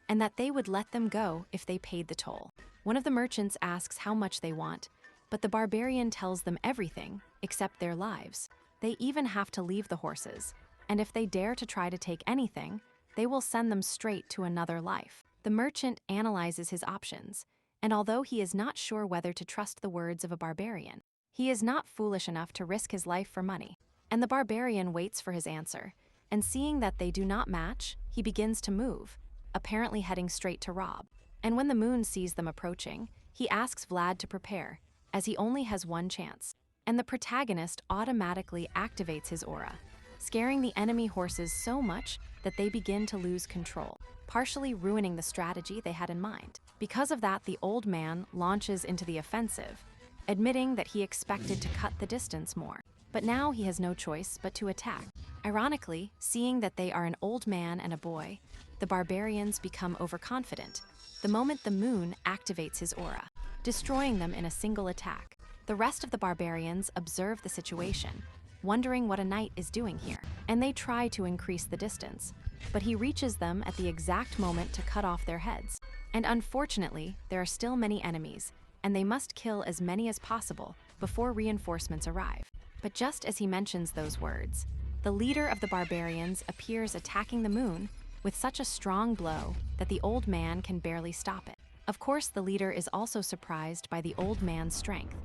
A: and that they would let them go if they paid the toll. One of the merchants asks how much they want, but the barbarian tells them everything except their lives. They even have to leave the horses, and if they dare to try to take anything, they will send them straight to another life. The merchant analyzes his options, and although he is not sure whether to trust the words of a barbarian, he is not foolish enough to risk his life for money. And the barbarian waits for his answer, and seeing that they do not match, he begins to move, apparently heading straight to rob. And when the moon sees them approaching, he asks Vlad to prepare, as he only has one chance. And the protagonist automatically activates his aura, scaring the enemy horses so much that they begin to lose control, partially ruining the strategy they had in mind. Because of that, the old man launches into the offensive, admitting that he expected to cut the distance more. But now he has no choice but to attack. Ironically, seeing that they are an old man and a boy, the barbarians become overconfident the moment the moon activates his aura, destroying them in a single attack. The rest of the barbarians observe the situation, wondering what a knight is doing here, and they try to increase the distance, but he reaches them at the exact moment to cut off their heads. And unfortunately, there are still many enemies, and they must kill as many as possible before reinforcements arrive. But just as he mentions those words, the leader of the barbarians appears attacking the moon with such a strong blow that the old man can barely stop it. Of course, the leader is also surprised by the old man's strength,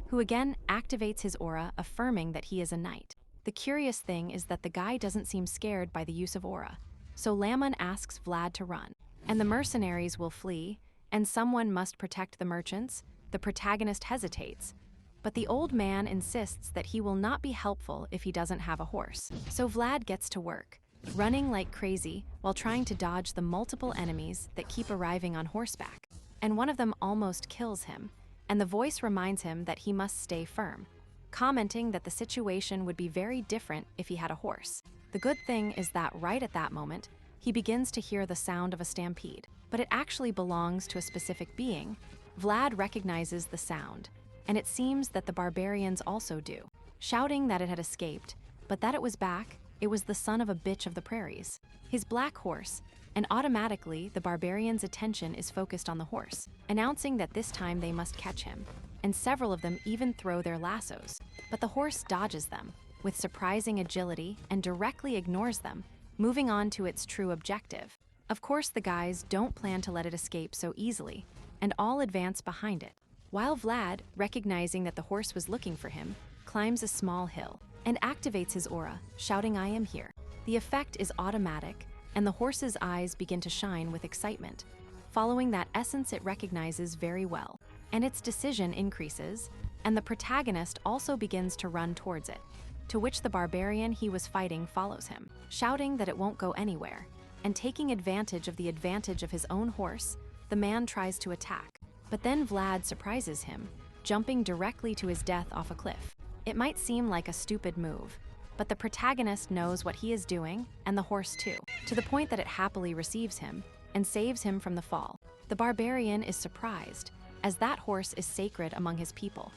A: who again activates his aura, affirming that he is a knight. The curious thing is that the guy doesn't seem scared by the use of aura, so Laman asks Vlad to run, and the mercenaries will flee, and someone must protect the merchants. The protagonist hesitates, but the old man insists that he will not be helpful if he doesn't have a horse. So Vlad gets to work, running like crazy while trying to dodge the multiple enemies that keep arriving on horseback. And one of them almost kills him, and the voice reminds him that he must stay firm, commenting that the situation would be very different if he had a horse. The good thing is that right at that moment, he begins to hear the sound of a stampede, but it actually belongs to a specific being Vlad recognizes the sound, and it seems that the barbarians also do, shouting that it had escaped, but that it was back. It was the son of a bitch of the prairies, his black horse, and automatically the barbarians' attention is focused on the horse, announcing that this time they must catch him, and several of them even throw their lassos. But the horse dodges them with surprising agility and directly ignores them, moving on to its true objective. Of course, the guys don't plan to let it escape so easily, and all advance behind it, while Vlad, recognizing that the horse was looking for him, climbs a small hill and activates his aura, shouting, "I am here." The effect is automatic, and the horse's eyes begin to shine with excitement, following that essence it recognizes very well, and its decision increases, and the protagonist also begins to run towards it, to which the barbarian he was fighting follows him, shouting that it won't go anywhere, and taking advantage of his own horse, the man tries to attack. But then Vlad surprises him, jumping directly to his death off a cliff. It might seem like a stupid move, but the protagonist knows what he is doing, and the horse too, to the point that it happily receives him and saves him from the fall. The barbarian is surprised, as that horse is sacred among his people,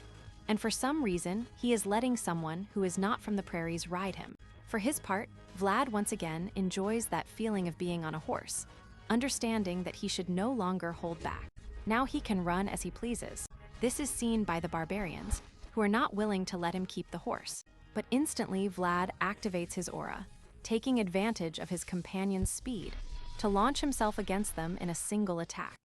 A: and for some reason, he is letting someone who is not from the prairies ride him. For his part, Vlad once again enjoys that feeling of being on a horse, understanding that he should no longer hold back. Now he can run as he pleases. This is seen by the barbarians, who are not willing to let him keep the horse. But instantly, Vlad activates his aura, taking advantage of his companion's speed to launch himself against them in a single attack,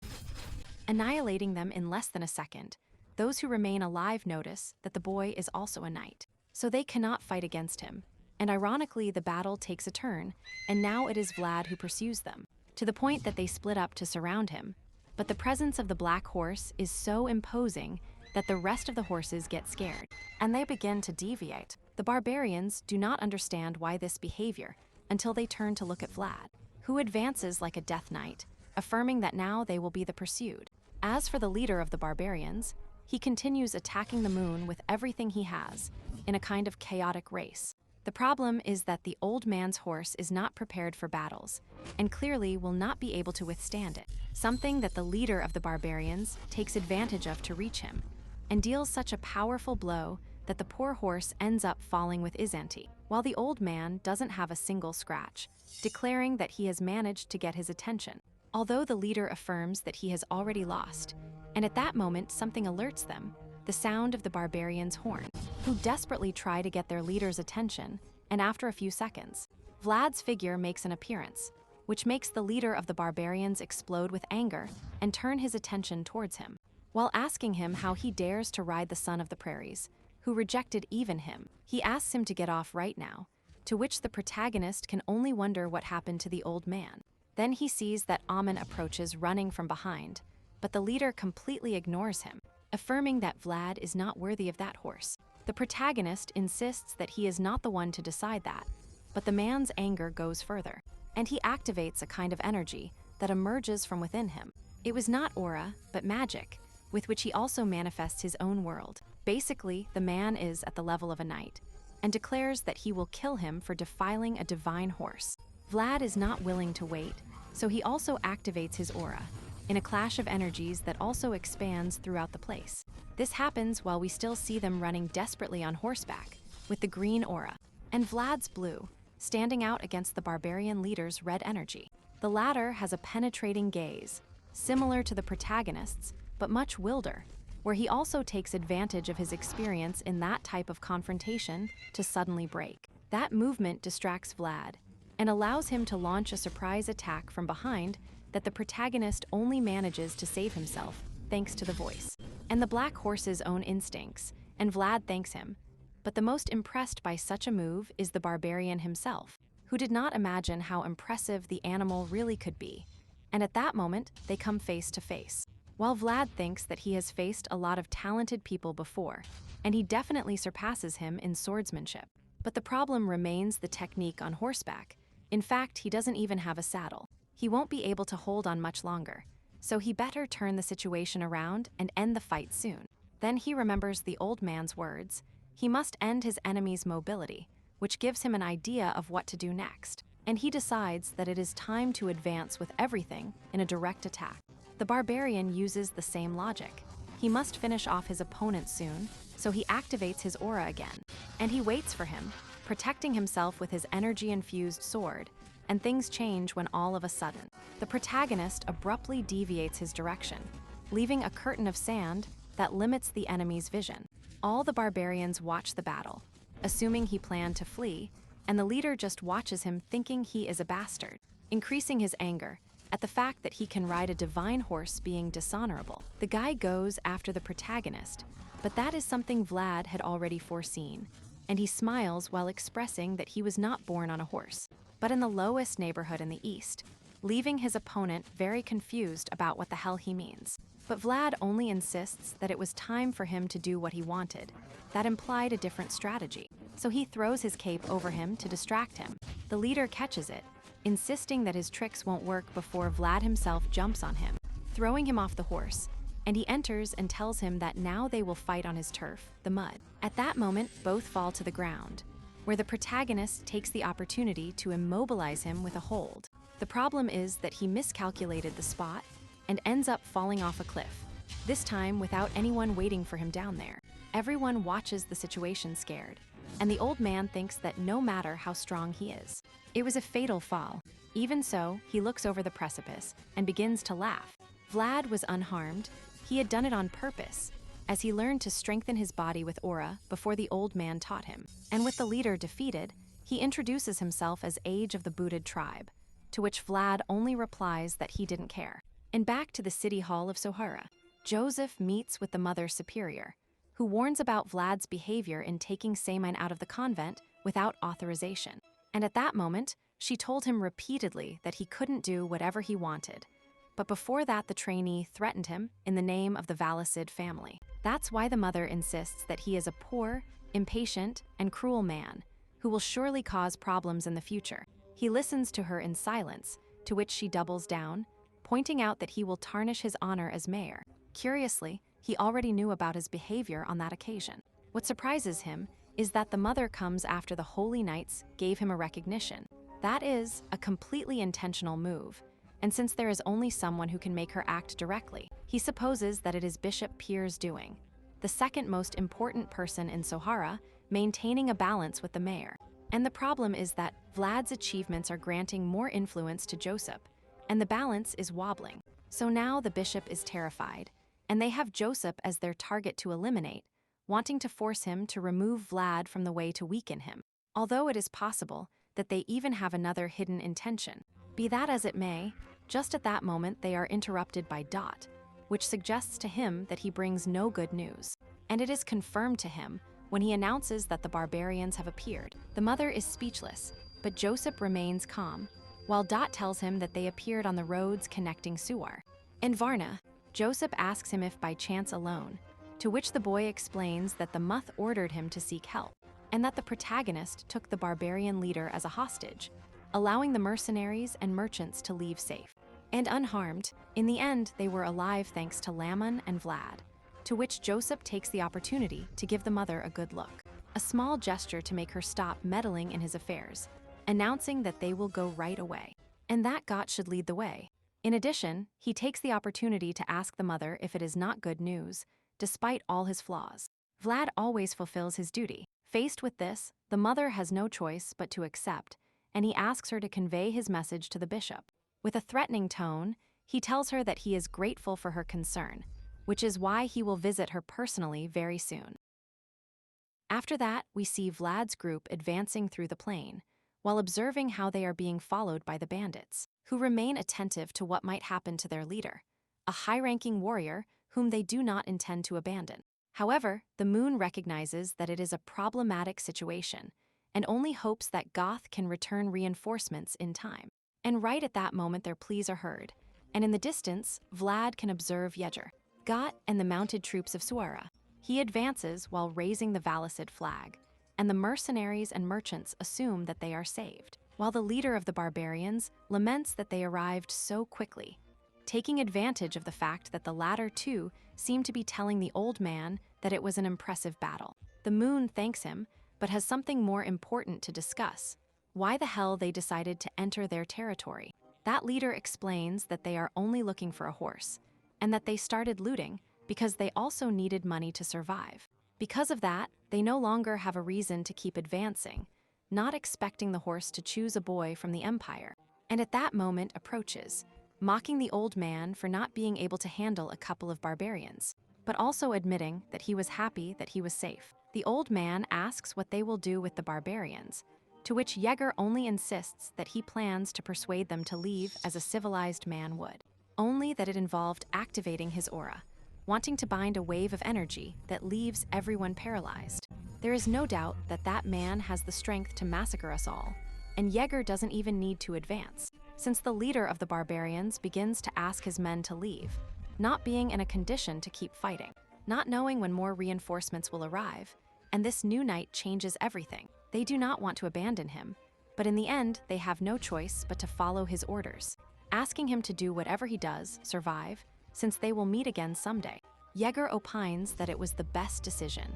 A: annihilating them in less than a second. Those who remain alive notice that the boy is also a knight, so they cannot fight against him. And ironically, the battle takes a turn, and now it is Vlad who pursues them, to the point that they split up to surround him. But the presence of the black horse is so imposing that the rest of the horses get scared, and they begin to deviate. The barbarians do not understand why this behavior until they turn to look at Vlad, who advances like a death knight, affirming that now they will be the pursued. As for the leader of the barbarians, he continues attacking the moon with everything he has, in a kind of chaotic race. The problem is that the old man's horse is not prepared for battles, and clearly will not be able to withstand it, something that the leader of the barbarians takes advantage of to reach him, and deals such a powerful blow that the poor horse ends up falling with Izanti, while the old man doesn't have a single scratch, declaring that he has managed to get his attention, although the leader affirms that he has already lost. And at that moment, something alerts them, the sound of the barbarian's horn, who desperately try to get their leader's attention, and after a few seconds, Vlad's figure makes an appearance, which makes the leader of the barbarians explode with anger and turn his attention towards him, while asking him how he dares to ride the son of the prairies, who rejected even him. He asks him to get off right now, to which the protagonist can only wonder what happened to the old man. Then he sees that Amen approaches running from behind, but the leader completely ignores him, affirming that Vlad is not worthy of that horse. The protagonist insists that he is not the one to decide that, but the man's anger goes further, and he activates a kind of energy that emerges from within him. It was not aura, but magic, with which he also manifests his own world. Basically, the man is at the level of a knight, and declares that he will kill him for defiling a divine horse. Vlad is not willing to wait, so he also activates his aura, in a clash of energies that also expands throughout the place. This happens while we still see them running desperately on horseback, with the green aura, and Vlad's blue, standing out against the barbarian leader's red energy. The latter has a penetrating gaze, similar to the protagonist's, but much wilder, where he also takes advantage of his experience in that type of confrontation to suddenly break. That movement distracts Vlad, and allows him to launch a surprise attack from behind that the protagonist only manages to save himself, thanks to the voice and the black horse's own instincts, and Vlad thanks him. But the most impressed by such a move is the barbarian himself, who did not imagine how impressive the animal really could be. And at that moment, they come face to face. While Vlad thinks that he has faced a lot of talented people before, and he definitely surpasses him in swordsmanship. But the problem remains the technique on horseback. In fact, he doesn't even have a saddle. He won't be able to hold on much longer, so he better turn the situation around and end the fight soon. Then he remembers the old man's words. He must end his enemy's mobility, which gives him an idea of what to do next, and he decides that it is time to advance with everything in a direct attack. The barbarian uses the same logic. He must finish off his opponent soon, so he activates his aura again. And he waits for him, protecting himself with his energy-infused sword, and things change when all of a sudden, the protagonist abruptly deviates his direction, leaving a curtain of sand that limits the enemy's vision. All the barbarians watch the battle, assuming he planned to flee, and the leader just watches him thinking he is a bastard, increasing his anger at the fact that he can ride a divine horse being dishonorable. The guy goes after the protagonist, but that is something Vlad had already foreseen, and he smiles while expressing that he was not born on a horse, but in the lowest neighborhood in the east, leaving his opponent very confused about what the hell he means. But Vlad only insists that it was time for him to do what he wanted. That implied a different strategy, so he throws his cape over him to distract him. The leader catches it, insisting that his tricks won't work before Vlad himself jumps on him, throwing him off the horse, and he enters and tells him that now they will fight on his turf, the mud. At that moment, both fall to the ground, where the protagonist takes the opportunity to immobilize him with a hold. The problem is that he miscalculated the spot and ends up falling off a cliff, this time without anyone waiting for him down there. Everyone watches the situation scared, and the old man thinks that no matter how strong he is, it was a fatal fall. Even so, he looks over the precipice and begins to laugh. Vlad was unharmed. He had done it on purpose, as he learned to strengthen his body with aura before the old man taught him. And with the leader defeated, he introduces himself as Age of the Booted Tribe, to which Vlad only replies that he didn't care. And back to the city hall of Sohara, Joseph meets with the Mother Superior, who warns about Vlad's behavior in taking Saemin out of the convent without authorization. And at that moment, she told him repeatedly that he couldn't do whatever he wanted. But before that, the trainee threatened him in the name of the Valicid family. That's why the mother insists that he is a poor, impatient, and cruel man who will surely cause problems in the future. He listens to her in silence, to which she doubles down, pointing out that he will tarnish his honor as mayor. Curiously, he already knew about his behavior on that occasion. What surprises him is that the mother comes after the Holy Knights gave him a recognition. That is a completely intentional move, and since there is only someone who can make her act directly, he supposes that it is Bishop Pierre's doing, the second most important person in Sohara, maintaining a balance with the mayor. And the problem is that Vlad's achievements are granting more influence to Joseph, and the balance is wobbling. So now the bishop is terrified, and they have Joseph as their target to eliminate, wanting to force him to remove Vlad from the way to weaken him. Although it is possible that they even have another hidden intention. Be that as it may, just at that moment they are interrupted by Dot, which suggests to him that he brings no good news. And it is confirmed to him when he announces that the barbarians have appeared. The mother is speechless, but Joseph remains calm, while Dot tells him that they appeared on the roads connecting Suar. In Varna, Joseph asks him if by chance alone, to which the boy explains that the Muth ordered him to seek help, and that the protagonist took the barbarian leader as a hostage, allowing the mercenaries and merchants to leave safe. And unharmed, in the end they were alive thanks to Laman and Vlad, to which Joseph takes the opportunity to give the mother a good look, a small gesture to make her stop meddling in his affairs, announcing that they will go right away, and that Gott should lead the way. In addition, he takes the opportunity to ask the mother if it is not good news, despite all his flaws. Vlad always fulfills his duty. Faced with this, the mother has no choice but to accept, and he asks her to convey his message to the bishop. With a threatening tone, he tells her that he is grateful for her concern, which is why he will visit her personally very soon. After that, we see Vlad's group advancing through the plain, while observing how they are being followed by the bandits, who remain attentive to what might happen to their leader, a high-ranking warrior whom they do not intend to abandon. However, the moon recognizes that it is a problematic situation, and only hopes that Goth can return reinforcements in time. And right at that moment their pleas are heard, and in the distance, Vlad can observe Yeger, Gott and the mounted troops of Suara. He advances while raising the Valicid flag, and the mercenaries and merchants assume that they are saved, while the leader of the barbarians laments that they arrived so quickly, taking advantage of the fact that the latter too seem to be telling the old man that it was an impressive battle. The moon thanks him, but has something more important to discuss: why the hell they decided to enter their territory. That leader explains that they are only looking for a horse, and that they started looting because they also needed money to survive. Because of that, they no longer have a reason to keep advancing, not expecting the horse to choose a boy from the empire. And at that moment approaches, mocking the old man for not being able to handle a couple of barbarians, but also admitting that he was happy that he was safe. The old man asks what they will do with the barbarians, to which Yeager only insists that he plans to persuade them to leave as a civilized man would. Only that it involved activating his aura, wanting to bind a wave of energy that leaves everyone paralyzed. There is no doubt that that man has the strength to massacre us all, and Yeager doesn't even need to advance, since the leader of the barbarians begins to ask his men to leave, not being in a condition to keep fighting, not knowing when more reinforcements will arrive, and this new knight changes everything. They do not want to abandon him, but in the end, they have no choice but to follow his orders, asking him to do whatever he does, survive, since they will meet again someday. Yeager opines that it was the best decision,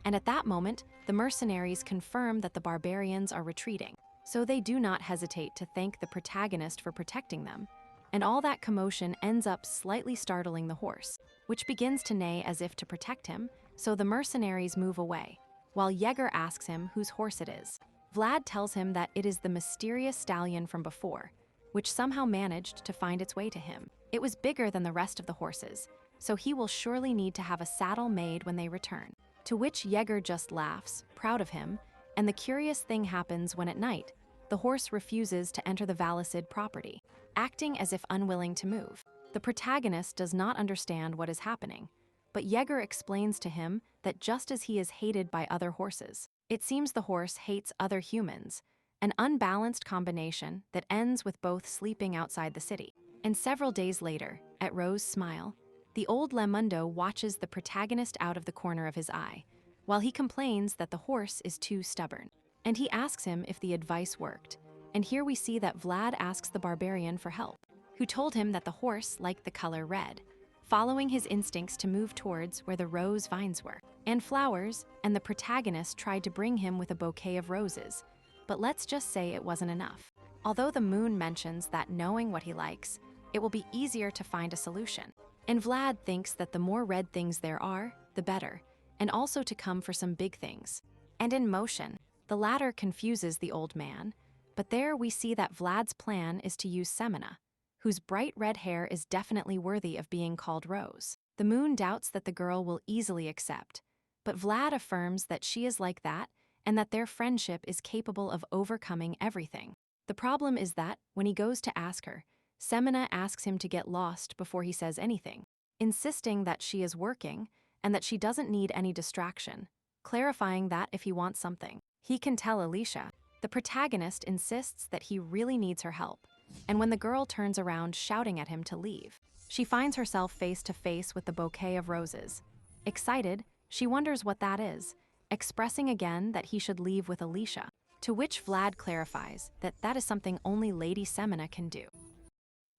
A: and at that moment, the mercenaries confirm that the barbarians are retreating, so they do not hesitate to thank the protagonist for protecting them, and all that commotion ends up slightly startling the horse, which begins to neigh as if to protect him, so the mercenaries move away, while Yeager asks him whose horse it is. Vlad tells him that it is the mysterious stallion from before, which somehow managed to find its way to him. It was bigger than the rest of the horses, so he will surely need to have a saddle made when they return. To which Yeager just laughs, proud of him, and the curious thing happens when at night, the horse refuses to enter the Valicid property, acting as if unwilling to move. The protagonist does not understand what is happening, but Yeager explains to him that just as he is hated by other horses, it seems the horse hates other humans, an unbalanced combination that ends with both sleeping outside the city. And several days later, at Rose's Smile, the old Lemundo watches the protagonist out of the corner of his eye, while he complains that the horse is too stubborn. And he asks him if the advice worked. And here we see that Vlad asks the barbarian for help, who told him that the horse liked the color red, following his instincts to move towards where the rose vines were, and flowers, and the protagonist tried to bring him with a bouquet of roses, but let's just say it wasn't enough. Although the moon mentions that knowing what he likes, it will be easier to find a solution. And Vlad thinks that the more red things there are, the better, and also to come for some big things. And in motion, the latter confuses the old man, but there we see that Vlad's plan is to use Semina, whose bright red hair is definitely worthy of being called Rose. The moon doubts that the girl will easily accept, but Vlad affirms that she is like that and that their friendship is capable of overcoming everything. The problem is that, when he goes to ask her, Semina asks him to get lost before he says anything, insisting that she is working and that she doesn't need any distraction, clarifying that if he wants something, he can tell Alicia. The protagonist insists that he really needs her help, and when the girl turns around shouting at him to leave, she finds herself face to face with the bouquet of roses. Excited, she wonders what that is, expressing again that he should leave with Alicia, to which Vlad clarifies that that is something only Lady Semina can do.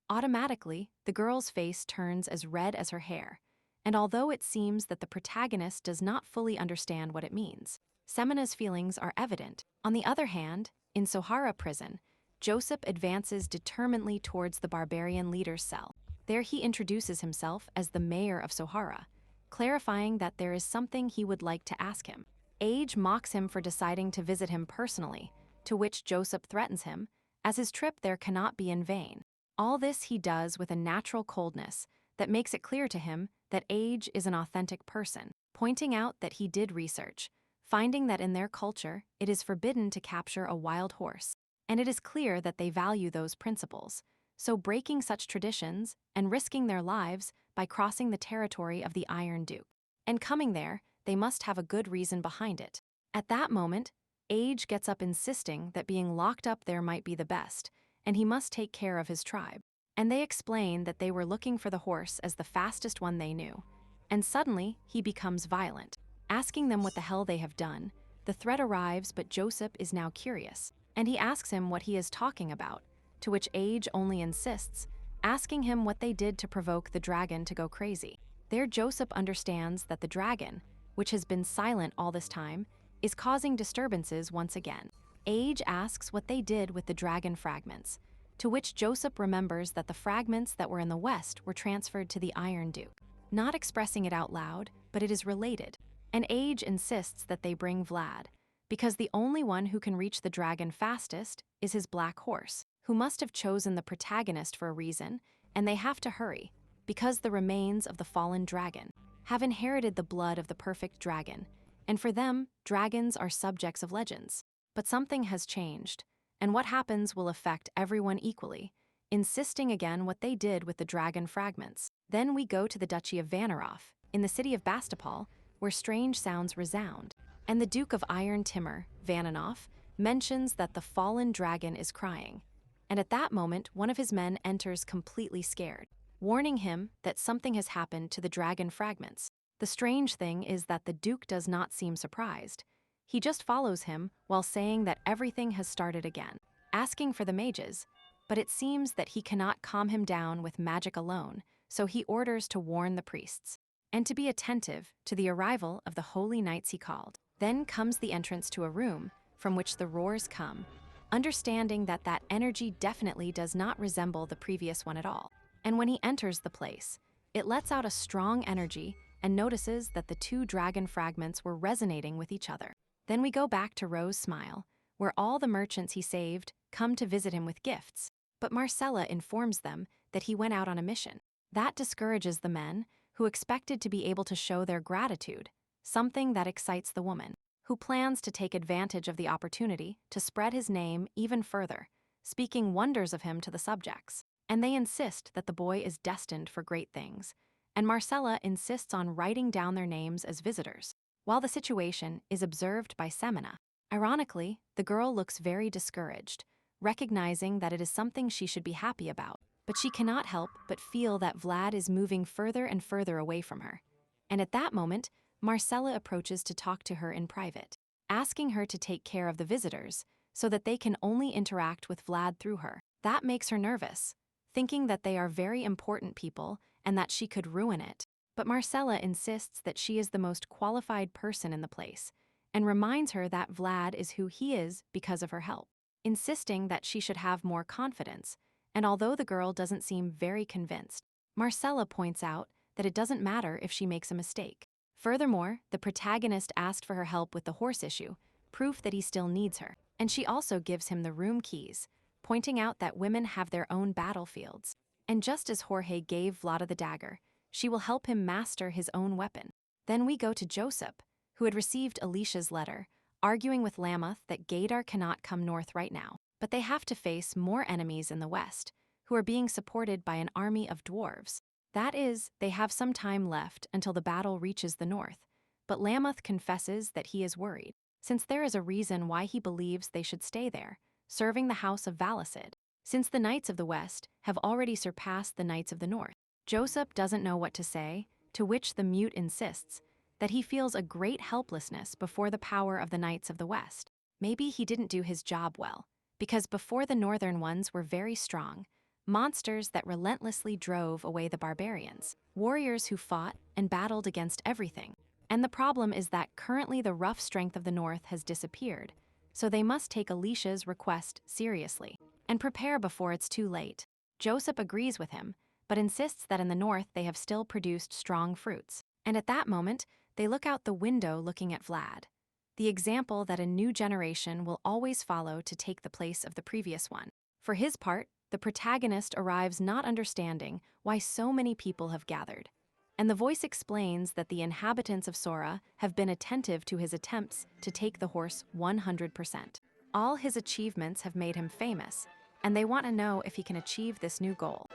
A: Automatically, the girl's face turns as red as her hair, and although it seems that the protagonist does not fully understand what it means, Semina's feelings are evident. On the other hand, in Sohara prison, Joseph advances determinedly towards the barbarian leader's cell. There he introduces himself as the mayor of Sohara, clarifying that there is something he would like to ask him. Age mocks him for deciding to visit him personally, to which Joseph threatens him, as his trip there cannot be in vain. All this he does with a natural coldness that makes it clear to him that Age is an authentic person, pointing out that he did research, finding that in their culture it is forbidden to capture a wild horse, and it is clear that they value those principles, so breaking such traditions and risking their lives by crossing the territory of the Iron Duke. And coming there, they must have a good reason behind it. At that moment, Age gets up insisting that being locked up there might be the best, and he must take care of his tribe. And they explain that they were looking for the horse as the fastest one they knew. And suddenly, he becomes violent, asking them what the hell they have done. The threat arrives, but Joseph is now curious, and he asks him what he is talking about, to which Age only insists, asking him what they did to provoke the dragon to go crazy. There Joseph understands that the dragon, which has been silent all this time, is causing disturbances once again. Age asks what they did with the dragon fragments, to which Joseph remembers that the fragments that were in the west were transferred to the Iron Duke. Not expressing it out loud, but it is related. And Age insists that they bring Vlad, because the only one who can reach the dragon fastest is his black horse, who must have chosen the protagonist for a reason, and they have to hurry, because the remains of the fallen dragon have inherited the blood of the perfect dragon, and for them, dragons are subjects of legends. But something has changed, and what happens will affect everyone equally, insisting again what they did with the dragon fragments. Then we go to the Duchy of Vanaroff, in the city of Bastapol, where strange sounds resound, and the Duke of Iron Timur, Vananoff, mentions that the fallen dragon is crying. And at that moment, one of his men enters completely scared, warning him that something has happened to the dragon fragments. The strange thing is that the Duke does not seem surprised. He just follows him while saying that everything has started again, asking for the mages, but it seems that he cannot calm him down with magic alone, so he orders to warn the priests, and to be attentive to the arrival of the holy knights he called. Then comes the entrance to a room from which the roars come, understanding that that energy definitely does not resemble the previous one at all. And when he enters the place, it lets out a strong energy and notices that the two dragon fragments were resonating with each other. Then we go back to Rose Smile, where all the merchants he saved come to visit him with gifts, but Marcella informs them that he went out on a mission. That discourages the men, who expected to be able to show their gratitude, something that excites the woman, who plans to take advantage of the opportunity to spread his name even further, speaking wonders of him to the subjects. And they insist that the boy is destined for great things, and Marcella insists on writing down their names as visitors, while the situation is observed by Semina. Ironically, the girl looks very discouraged, recognizing that it is something she should be happy about, but she cannot help but feel that Vlad is moving further and further away from her. And at that moment, Marcella approaches to talk to her in private, asking her to take care of the visitors so that they can only interact with Vlad through her. That makes her nervous, thinking that they are very important people and that she could ruin it. But Marcella insists that she is the most qualified person in the place and reminds her that Vlad is who he is because of her help, insisting that she should have more confidence. And although the girl doesn't seem very convinced, Marcella points out that it doesn't matter if she makes a mistake. Furthermore, the protagonist asked for her help with the horse issue, proof that he still needs her, and she also gives him the room keys, pointing out that women have their own battlefields. And just as Jorge gave Vlada the dagger, she will help him master his own weapon. Then we go to Joseph, who had received Alicia's letter, arguing with Lamoth that Gaydar cannot come north right now, but they have to face more enemies in the west, who are being supported by an army of dwarves. That is, they have some time left until the battle reaches the north, but Lamoth confesses that he is worried, since there is a reason why he believes they should stay there, serving the house of Valicid, since the Knights of the West have already surpassed the Knights of the North. Joseph doesn't know what to say, to which the mute insists that he feels a great helplessness before the power of the Knights of the West. Maybe he didn't do his job well, because before the northern ones were very strong, monsters that relentlessly drove away the barbarians, warriors who fought and battled against everything. And the problem is that currently the rough strength of the north has disappeared, so they must take Alicia's request seriously and prepare before it's too late. Joseph agrees with him, but insists that in the north they have still produced strong fruits. And at that moment, they look out the window looking at Vlad, the example that a new generation will always follow to take the place of the previous one. For his part, the protagonist arrives not understanding why so many people have gathered, and the voice explains that the inhabitants of Sora have been attentive to his attempts to take the horse 100%. All his achievements have made him famous, and they want to know if he can achieve this new goal.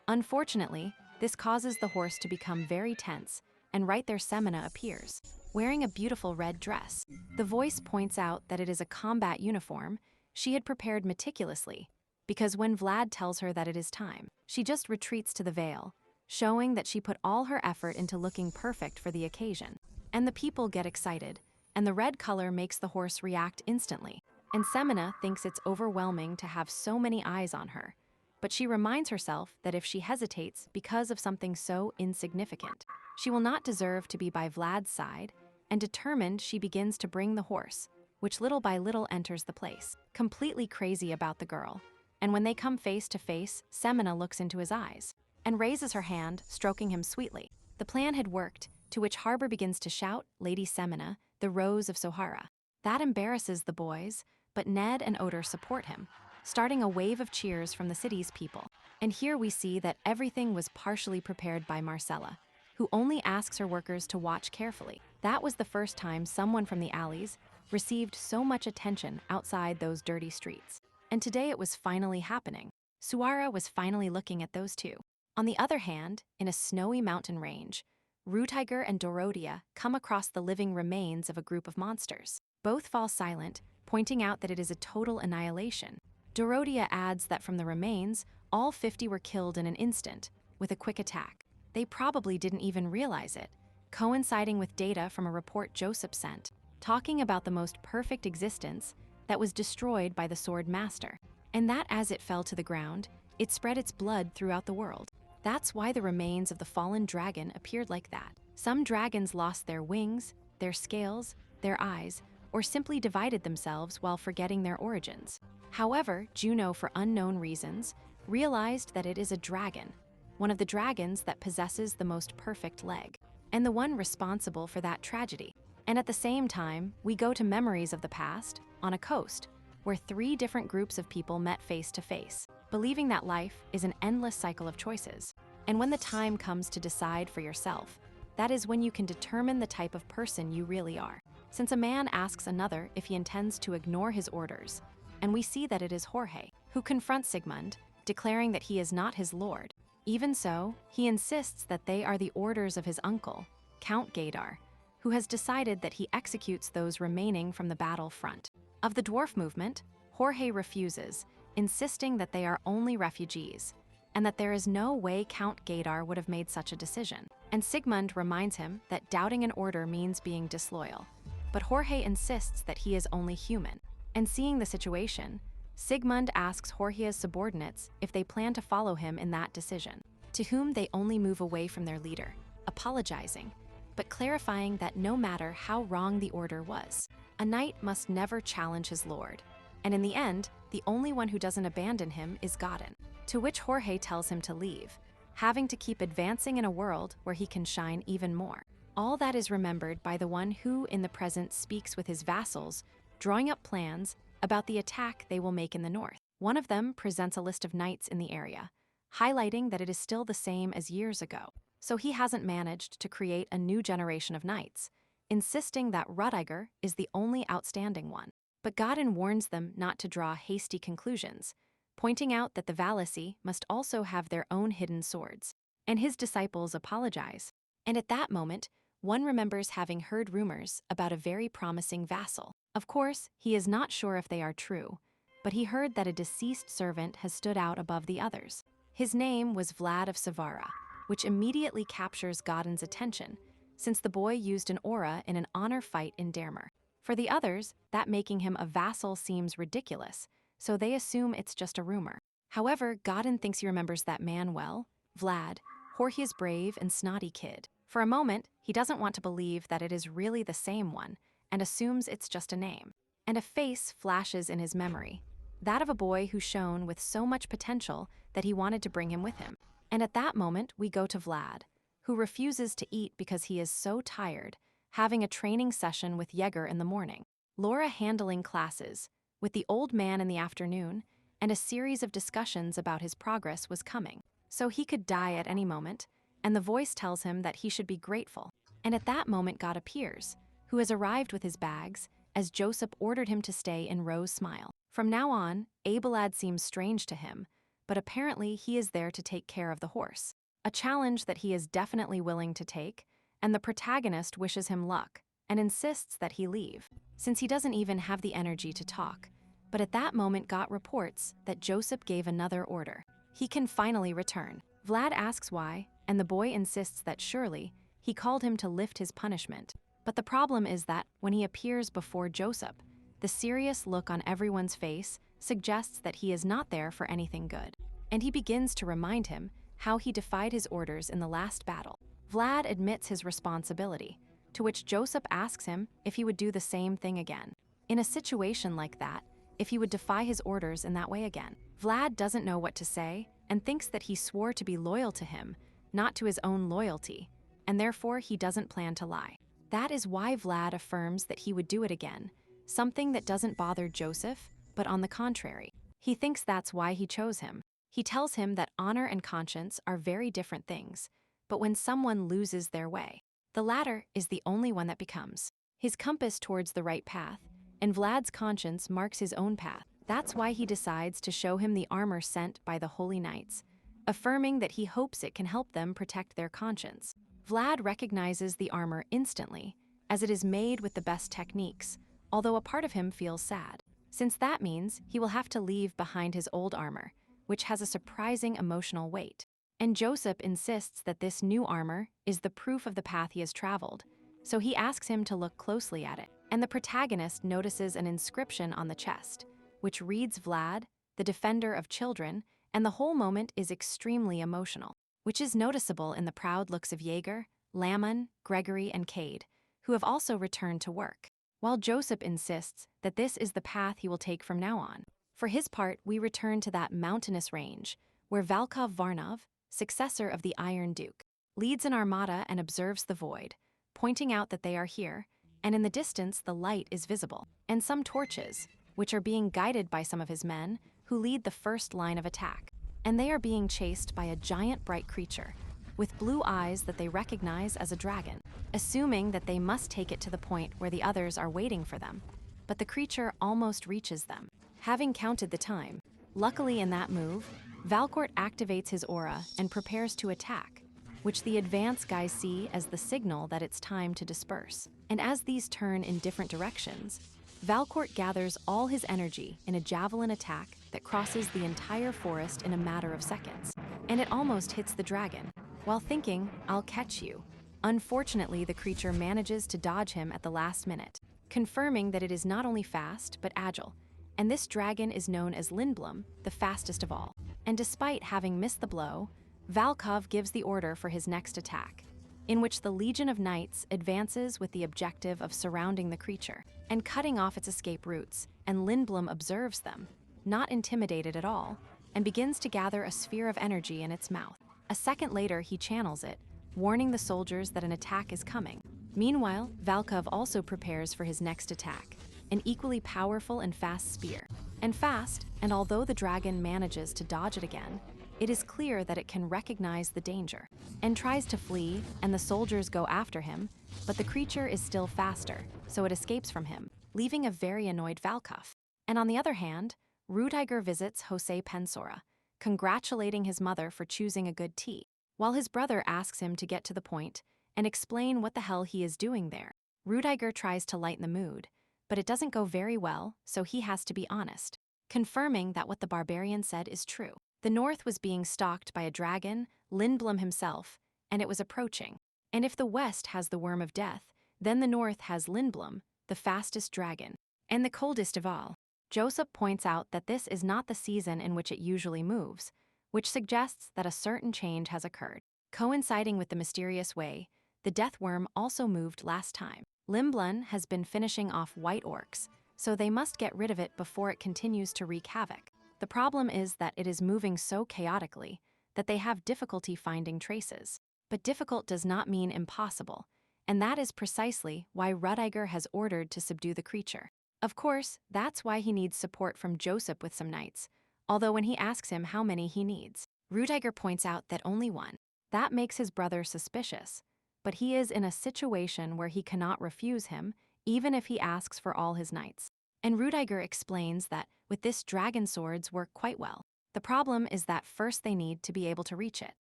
A: Unfortunately, this causes the horse to become very tense, and right there Semina appears, wearing a beautiful red dress. The voice points out that it is a combat uniform she had prepared meticulously, because when Vlad tells her that it is time, she just retreats to the veil, showing that she put all her effort into looking perfect for the occasion. And the people get excited, and the red color makes the horse react instantly. And Semina thinks it's overwhelming to have so many eyes on her, but she reminds herself that if she hesitates because of something so insignificant, she will not deserve to be by Vlad's side, and determined she begins to bring the horse, which little by little enters the place. Completely crazy about the girl, And when they come face to face, Semina looks into his eyes and raises her hand, stroking him sweetly. The plan had worked, to which Harbor begins to shout, "Lady Semina, the Rose of Sohara." That embarrasses the boys, but Ned and Oder support him, starting a wave of cheers from the city's people. And here we see that everything was partially prepared by Marcella, who only asks her workers to watch carefully. That was the first time someone from the alleys received so much attention outside those dirty streets. And today it was finally happening. Suara was finally looking at those two. On the other hand, in a snowy mountain range, Rutiger and Dorothea come across the living remains of a group of monsters. Both fall silent, pointing out that it is a total annihilation. Dorothea adds that from the remains, all 50 were killed in an instant, with a quick attack. They probably didn't even realize it, coinciding with data from a report Joseph sent, talking about the most perfect existence that was destroyed by the Sword Master, and that as it fell to the ground, it spread its blood throughout the world. That's why the remains of the fallen dragon appeared like that. Some dragons lost their wings, their scales, their eyes, or simply divided themselves while forgetting their origins. However, Juno, for unknown reasons, realized that it is a dragon, one of the dragons that possesses the most perfect leg, and the one responsible for that tragedy. And at the same time, we go to memories of the past, on a coast, where 3 different groups of people met face to face, believing that life is an endless cycle of choices. And when the time comes to decide for yourself, that is when you can determine the type of person you really are. Since a man asks another if he intends to ignore his orders, and we see that it is Jorge who confronts Sigmund, declaring that he is not his lord. Even so, he insists that they are the orders of his uncle, Count Gaydar, who has decided that he executes those remaining from the battle front. Of the dwarf movement, Jorge refuses, insisting that they are only refugees, and that there is no way Count Gaydar would have made such a decision. And Sigmund reminds him that doubting an order means being disloyal. But Jorge insists that he is only human. And seeing the situation, Sigmund asks Jorge's subordinates if they plan to follow him in that decision, to whom they only move away from their leader, apologizing, but clarifying that no matter how wrong the order was, a knight must never challenge his lord. And in the end, the only one who doesn't abandon him is Godin, to which Jorge tells him to leave, having to keep advancing in a world where he can shine even more. All that is remembered by the one who, in the present, speaks with his vassals, drawing up plans about the attack they will make in the north. One of them presents a list of knights in the area, highlighting that it is still the same as years ago. So he hasn't managed to create a new generation of knights, insisting that Rutiger is the only outstanding one. But Godin warns them not to draw hasty conclusions, pointing out that the Valisi must also have their own hidden swords. And his disciples apologize. And at that moment, one remembers having heard rumors about a very promising vassal. Of course, he is not sure if they are true, but he heard that a deceased servant has stood out above the others. His name was Vlad of Savara, which immediately captures Godin's attention, since the boy used an aura in an honor fight in Dermer. For the others, that making him a vassal seems ridiculous, so they assume it's just a rumor. However, Godin thinks he remembers that man well, Vlad, Jorge's brave and snotty kid. For a moment, he doesn't want to believe that it is really the same one, and assumes it's just a name. And a face flashes in his memory, that of a boy who shone with so much potential that he wanted to bring him with him. And at that moment, we go to Vlad, who refuses to eat because he is so tired, having a training session with Jaeger in the morning, Laura handling classes, with the old man in the afternoon, and a series of discussions about his progress was coming. So he could die at any moment, and the voice tells him that he should be grateful. And at that moment God appears, who has arrived with his bags, as Joseph ordered him to stay in Rose Smile. From now on, Abelard seems strange to him, but apparently he is there to take care of the horse, a challenge that he is definitely willing to take, and the protagonist wishes him luck and insists that he leave, since he doesn't even have the energy to talk. But at that moment Got reports that Joseph gave another order. He can finally return. Vlad asks why, and the boy insists that surely he called him to lift his punishment. But the problem is that when he appears before Joseph, the serious look on everyone's face suggests that he is not there for anything good. And he begins to remind him how he defied his orders in the last battle. Vlad admits his responsibility, to which Joseph asks him if he would do the same thing again. In a situation like that, if he would defy his orders in that way again. Vlad doesn't know what to say and thinks that he swore to be loyal to him, not to his own loyalty, and therefore he doesn't plan to lie. That is why Vlad affirms that he would do it again, something that doesn't bother Joseph, but on the contrary. He thinks that's why he chose him. He tells him that honor and conscience are very different things, but when someone loses their way, the latter is the only one that becomes his compass towards the right path, and Vlad's conscience marks his own path. That's why he decides to show him the armor sent by the Holy Knights, affirming that he hopes it can help them protect their conscience. Vlad recognizes the armor instantly, as it is made with the best techniques, although a part of him feels sad, since that means he will have to leave behind his old armor, which has a surprising emotional weight. And Joseph insists that this new armor is the proof of the path he has traveled, so he asks him to look closely at it. And the protagonist notices an inscription on the chest, which reads Vlad, the defender of children, and the whole moment is extremely emotional, which is noticeable in the proud looks of Jaeger, Lamon, Gregory, and Cade, who have also returned to work, while Joseph insists that this is the path he will take from now on. For his part, we return to that mountainous range, where Valkov Varnov, successor of the Iron Duke, leads an armada and observes the void, pointing out that they are here, and in the distance the light is visible, and some torches, which are being guided by some of his men, who lead the first line of attack. And they are being chased by a giant bright creature, with blue eyes that they recognize as a dragon, assuming that they must take it to the point where the others are waiting for them. But the creature almost reaches them, having counted the time. Luckily in that move, Valcourt activates his aura and prepares to attack, which the advance guys see as the signal that it's time to disperse. And as these turn in different directions, Valcourt gathers all his energy in a javelin attack that crosses the entire forest in a matter of seconds. And it almost hits the dragon, while thinking, "I'll catch you." Unfortunately, the creature manages to dodge him at the last minute, confirming that it is not only fast, but agile. And this dragon is known as Lindblom, the fastest of all. And despite having missed the blow, Valkov gives the order for his next attack, in which the Legion of Knights advances with the objective of surrounding the creature and cutting off its escape routes, and Lindblom observes them, not intimidated at all, and begins to gather a sphere of energy in its mouth. A second later, he channels it, warning the soldiers that an attack is coming. Meanwhile, Valkov also prepares for his next attack, an equally powerful and fast spear. And although the dragon manages to dodge it again, it is clear that it can recognize the danger, and tries to flee, and the soldiers go after him, but the creature is still faster, so it escapes from him, leaving a very annoyed Valkov. And on the other hand, Rudiger visits Jose Pensora, congratulating his mother for choosing a good tea, while his brother asks him to get to the point and explain what the hell he is doing there. Rudiger tries to lighten the mood, but it doesn't go very well, so he has to be honest, confirming that what the barbarian said is true. The north was being stalked by a dragon, Lindblom himself, and it was approaching. And if the west has the worm of death, then the north has Lindblom, the fastest dragon, and the coldest of all. Joseph points out that this is not the season in which it usually moves, which suggests that a certain change has occurred. Coinciding with the mysterious way, the death worm also moved last time. Lindblom has been finishing off white orcs, so they must get rid of it before it continues to wreak havoc. The problem is that it is moving so chaotically that they have difficulty finding traces. But difficult does not mean impossible, and that is precisely why Rudiger has ordered to subdue the creature. Of course, that's why he needs support from Joseph with some knights, although when he asks him how many he needs, Rudiger points out that only one. That makes his brother suspicious, but he is in a situation where he cannot refuse him, even if he asks for all his knights. And Rudiger explains that with this dragon swords work quite well. The problem is that first they need to be able to reach it.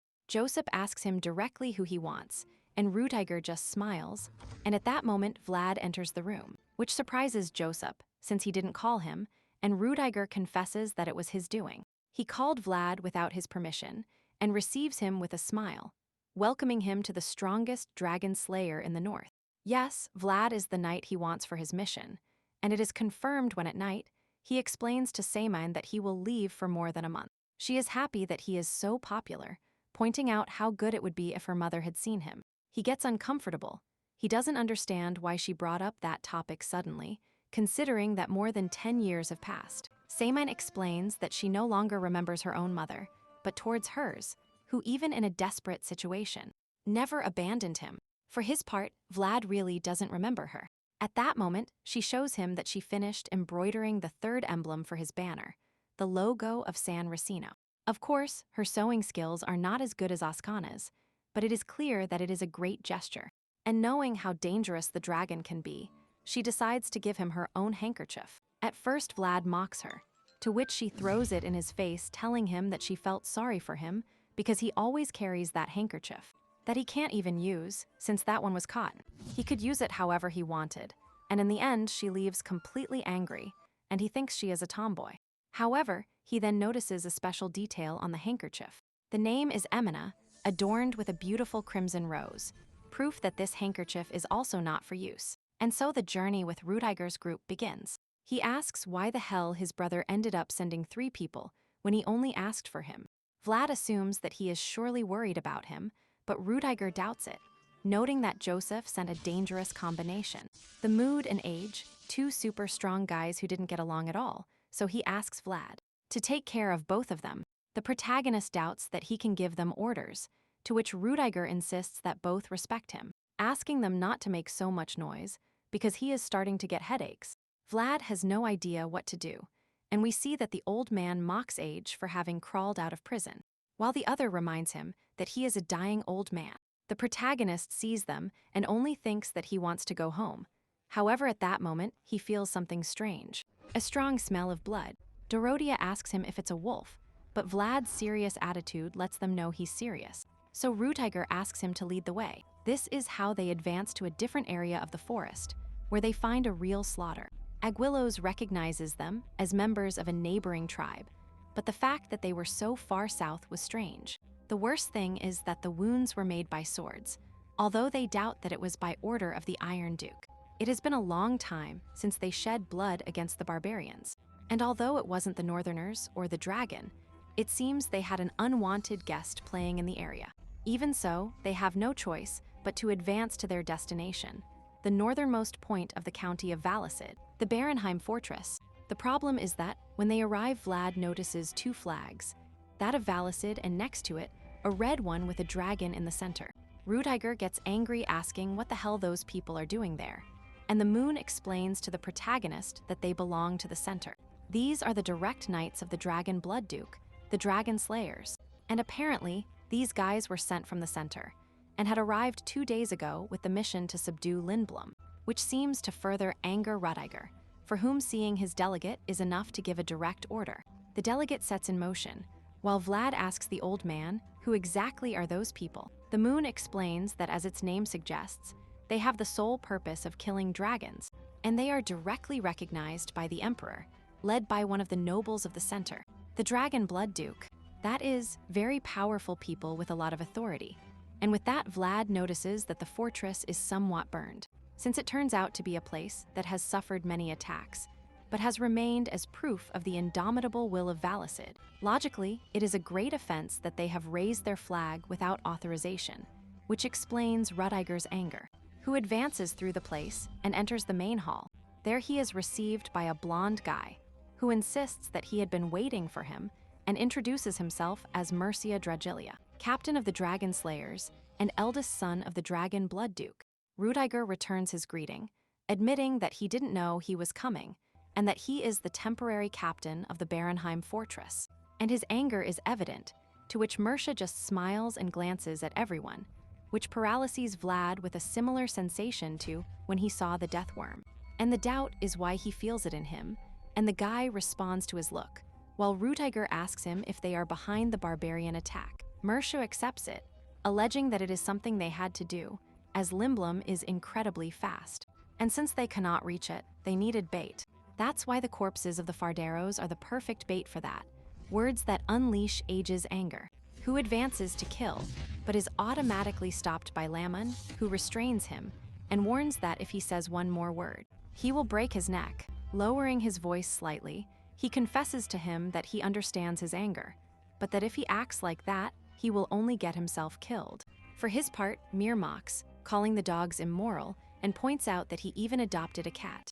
A: Joseph asks him directly who he wants, and Rudiger just smiles, and at that moment Vlad enters the room, which surprises Joseph, since he didn't call him, and Rudiger confesses that it was his doing. He called Vlad without his permission, and receives him with a smile, welcoming him to the strongest dragon slayer in the north. Yes, Vlad is the knight he wants for his mission, and it is confirmed when at night, he explains to Seymour that he will leave for more than a month. She is happy that he is so popular, pointing out how good it would be if her mother had seen him. He gets uncomfortable. He doesn't understand why she brought up that topic suddenly, considering that more than 10 years have passed. Seimin explains that she no longer remembers her own mother, but towards hers, who even in a desperate situation, never abandoned him. For his part, Vlad really doesn't remember her. At that moment, she shows him that she finished embroidering the third emblem for his banner, the logo of San Racino. Of course, her sewing skills are not as good as Ascana's, but it is clear that it is a great gesture. And knowing how dangerous the dragon can be, she decides to give him her own handkerchief. At first, Vlad mocks her, to which she throws it in his face, telling him that she felt sorry for him because he always carries that handkerchief, that he can't even use since that one was caught. He could use it however he wanted, and in the end, she leaves completely angry, and he thinks she is a tomboy. However, he then notices a special detail on the handkerchief. The name is Emina, adorned with a beautiful crimson rose, proof that this handkerchief is also not for use. And so the journey with Rudiger's group begins. He asks why the hell his brother ended up sending 3 people when he only asked for him. Vlad assumes that he is surely worried about him, but Rudiger doubts it, noting that Joseph sent a dangerous combination. The mood and age, 2 super strong guys who didn't get along at all, so he asks Vlad to take care of both of them. The protagonist doubts that he can give them orders, to which Rudiger insists that both respect him, asking them not to make so much noise because he is starting to get headaches. Vlad has no idea what to do, and we see that the old man mocks Age for having crawled out of prison, while the other reminds him that he is a dying old man. The protagonist sees them and only thinks that he wants to go home. However, at that moment, he feels something strange, a strong smell of blood. Dorothea asks him if it's a wolf, but Vlad's serious attitude lets them know he's serious. So Rudiger asks him to lead the way. This is how they advance to a different area of the forest, where they find a real slaughter. Aguilos recognizes them as members of a neighboring tribe, but the fact that they were so far south was strange. The worst thing is that the wounds were made by swords, although they doubt that it was by order of the Iron Duke. It has been a long time since they shed blood against the barbarians, and although it wasn't the Northerners or the dragon, it seems they had an unwanted guest playing in the area. Even so, they have no choice but to advance to their destination, the northernmost point of the county of Valicid, the Barenheim fortress. The problem is that when they arrive, Vlad notices 2 flags, that of Valicid and next to it, a red one with a dragon in the center. Rudiger gets angry, asking what the hell those people are doing there, and the moon explains to the protagonist that they belong to the center. These are the direct knights of the Dragon Blood Duke, the Dragon Slayers, and apparently these guys were sent from the center and had arrived 2 days ago with the mission to subdue Lindblom, which seems to further anger Rudiger, for whom seeing his delegate is enough to give a direct order. The delegate sets in motion, while Vlad asks the old man, who exactly are those people? The moon explains that, as its name suggests, they have the sole purpose of killing dragons, and they are directly recognized by the Emperor, led by one of the nobles of the center, the Dragon Blood Duke. That is, very powerful people with a lot of authority. And with that, Vlad notices that the fortress is somewhat burned, since it turns out to be a place that has suffered many attacks, but has remained as proof of the indomitable will of Valicid. Logically, it is a great offense that they have raised their flag without authorization, which explains Rudiger's anger, who advances through the place and enters the main hall. There he is received by a blonde guy, who insists that he had been waiting for him and introduces himself as Mercia Dragilia, captain of the Dragon Slayers and eldest son of the Dragon Blood Duke. Rudiger returns his greeting, admitting that he didn't know he was coming and that he is the temporary captain of the Barenheim fortress. And his anger is evident, to which Mercia just smiles and glances at everyone, which paralyses Vlad with a similar sensation to when he saw the death worm. And the doubt is why he feels it in him, and the guy responds to his look, while Rudiger asks him if they are behind the barbarian attack. Mercia accepts it, alleging that it is something they had to do, as Lindblom is incredibly fast. And since they cannot reach it, they needed bait. That's why the corpses of the Farderos are the perfect bait for that. Words that unleash Age's anger, who advances to kill, but is automatically stopped by Lamon, who restrains him, and warns that if he says one more word, he will break his neck. Lowering his voice slightly, he confesses to him that he understands his anger, but that if he acts like that, he will only get himself killed. For his part, Mir mocks, calling the dogs immoral, and points out that he even adopted a cat.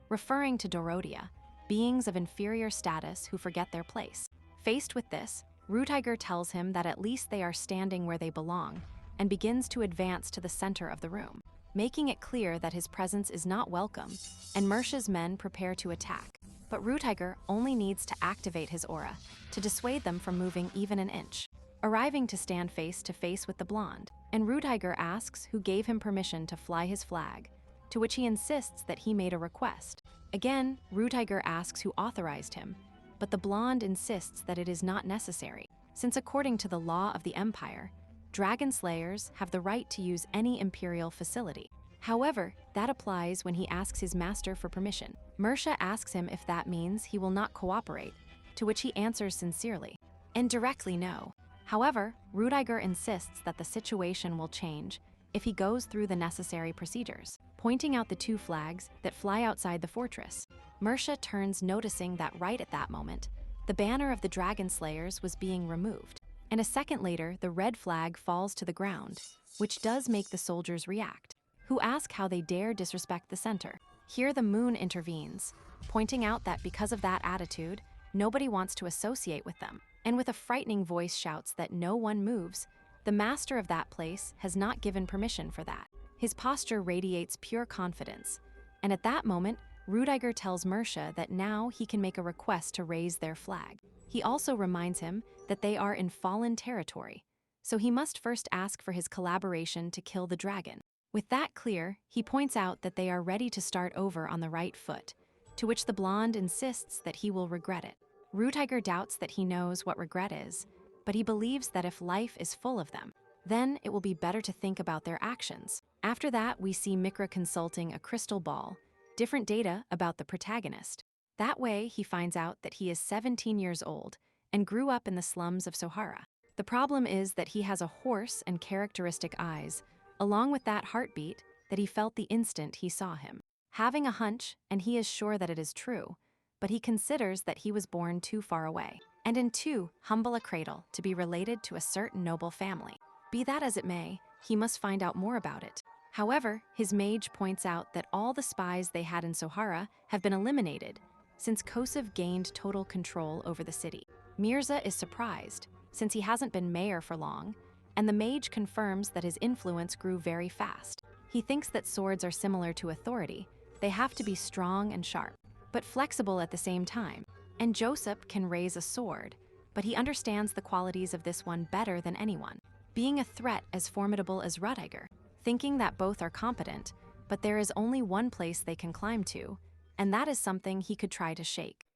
A: referring to Dorodia, beings of inferior status who forget their place. Faced with this, Rutiger tells him that at least they are standing where they belong and begins to advance to the center of the room, making it clear that his presence is not welcome, and Mersha's men prepare to attack. But Rutiger only needs to activate his aura to dissuade them from moving even an inch, arriving to stand face to face with the blonde. And Rutiger asks who gave him permission to fly his flag, to which he insists that he made a request. Again, Rutiger asks who authorized him, but the blonde insists that it is not necessary, since according to the law of the Empire, dragon slayers have the right to use any imperial facility. However, that applies when he asks his master for permission. Mersha asks him if that means he will not cooperate, to which he answers sincerely and directly no. However, Rutiger insists that the situation will change if he goes through the necessary procedures, pointing out the two flags that fly outside the fortress. Mersha turns, noticing that right at that moment, the banner of the Dragon Slayers was being removed, and a second later the red flag falls to the ground, which does make the soldiers react, who ask how they dare disrespect the center. Here the moon intervenes, pointing out that because of that attitude, nobody wants to associate with them, and with a frightening voice shouts that no one moves. The master of that place has not given permission for that. His posture radiates pure confidence, and at that moment, Rutiger tells Mersha that now he can make a request to raise their flag. He also reminds him that they are in fallen territory, so he must first ask for his collaboration to kill the dragon. With that clear, he points out that they are ready to start over on the right foot, to which the blonde insists that he will regret it. Rutiger doubts that he knows what regret is, but he believes that if life is full of them, then it will be better to think about their actions. After that, we see Mikra consulting a crystal ball, different data about the protagonist. That way, he finds out that he is 17 years old and grew up in the slums of Sohara. The problem is that he has a hoarse and characteristic eyes, along with that heartbeat that he felt the instant he saw him. Having a hunch, and he is sure that it is true, but he considers that he was born too far away, and in too humble a cradle to be related to a certain noble family. Be that as it may, he must find out more about it. However, his mage points out that all the spies they had in Sohara have been eliminated, since Kosov gained total control over the city. Mirza is surprised, since he hasn't been mayor for long, and the mage confirms that his influence grew very fast. He thinks that swords are similar to authority. They have to be strong and sharp, but flexible at the same time. And Joseph can raise a sword, but he understands the qualities of this one better than anyone, being a threat as formidable as Rutiger, thinking that both are competent, but there is only one place they can climb to, and that is something he could try to shake.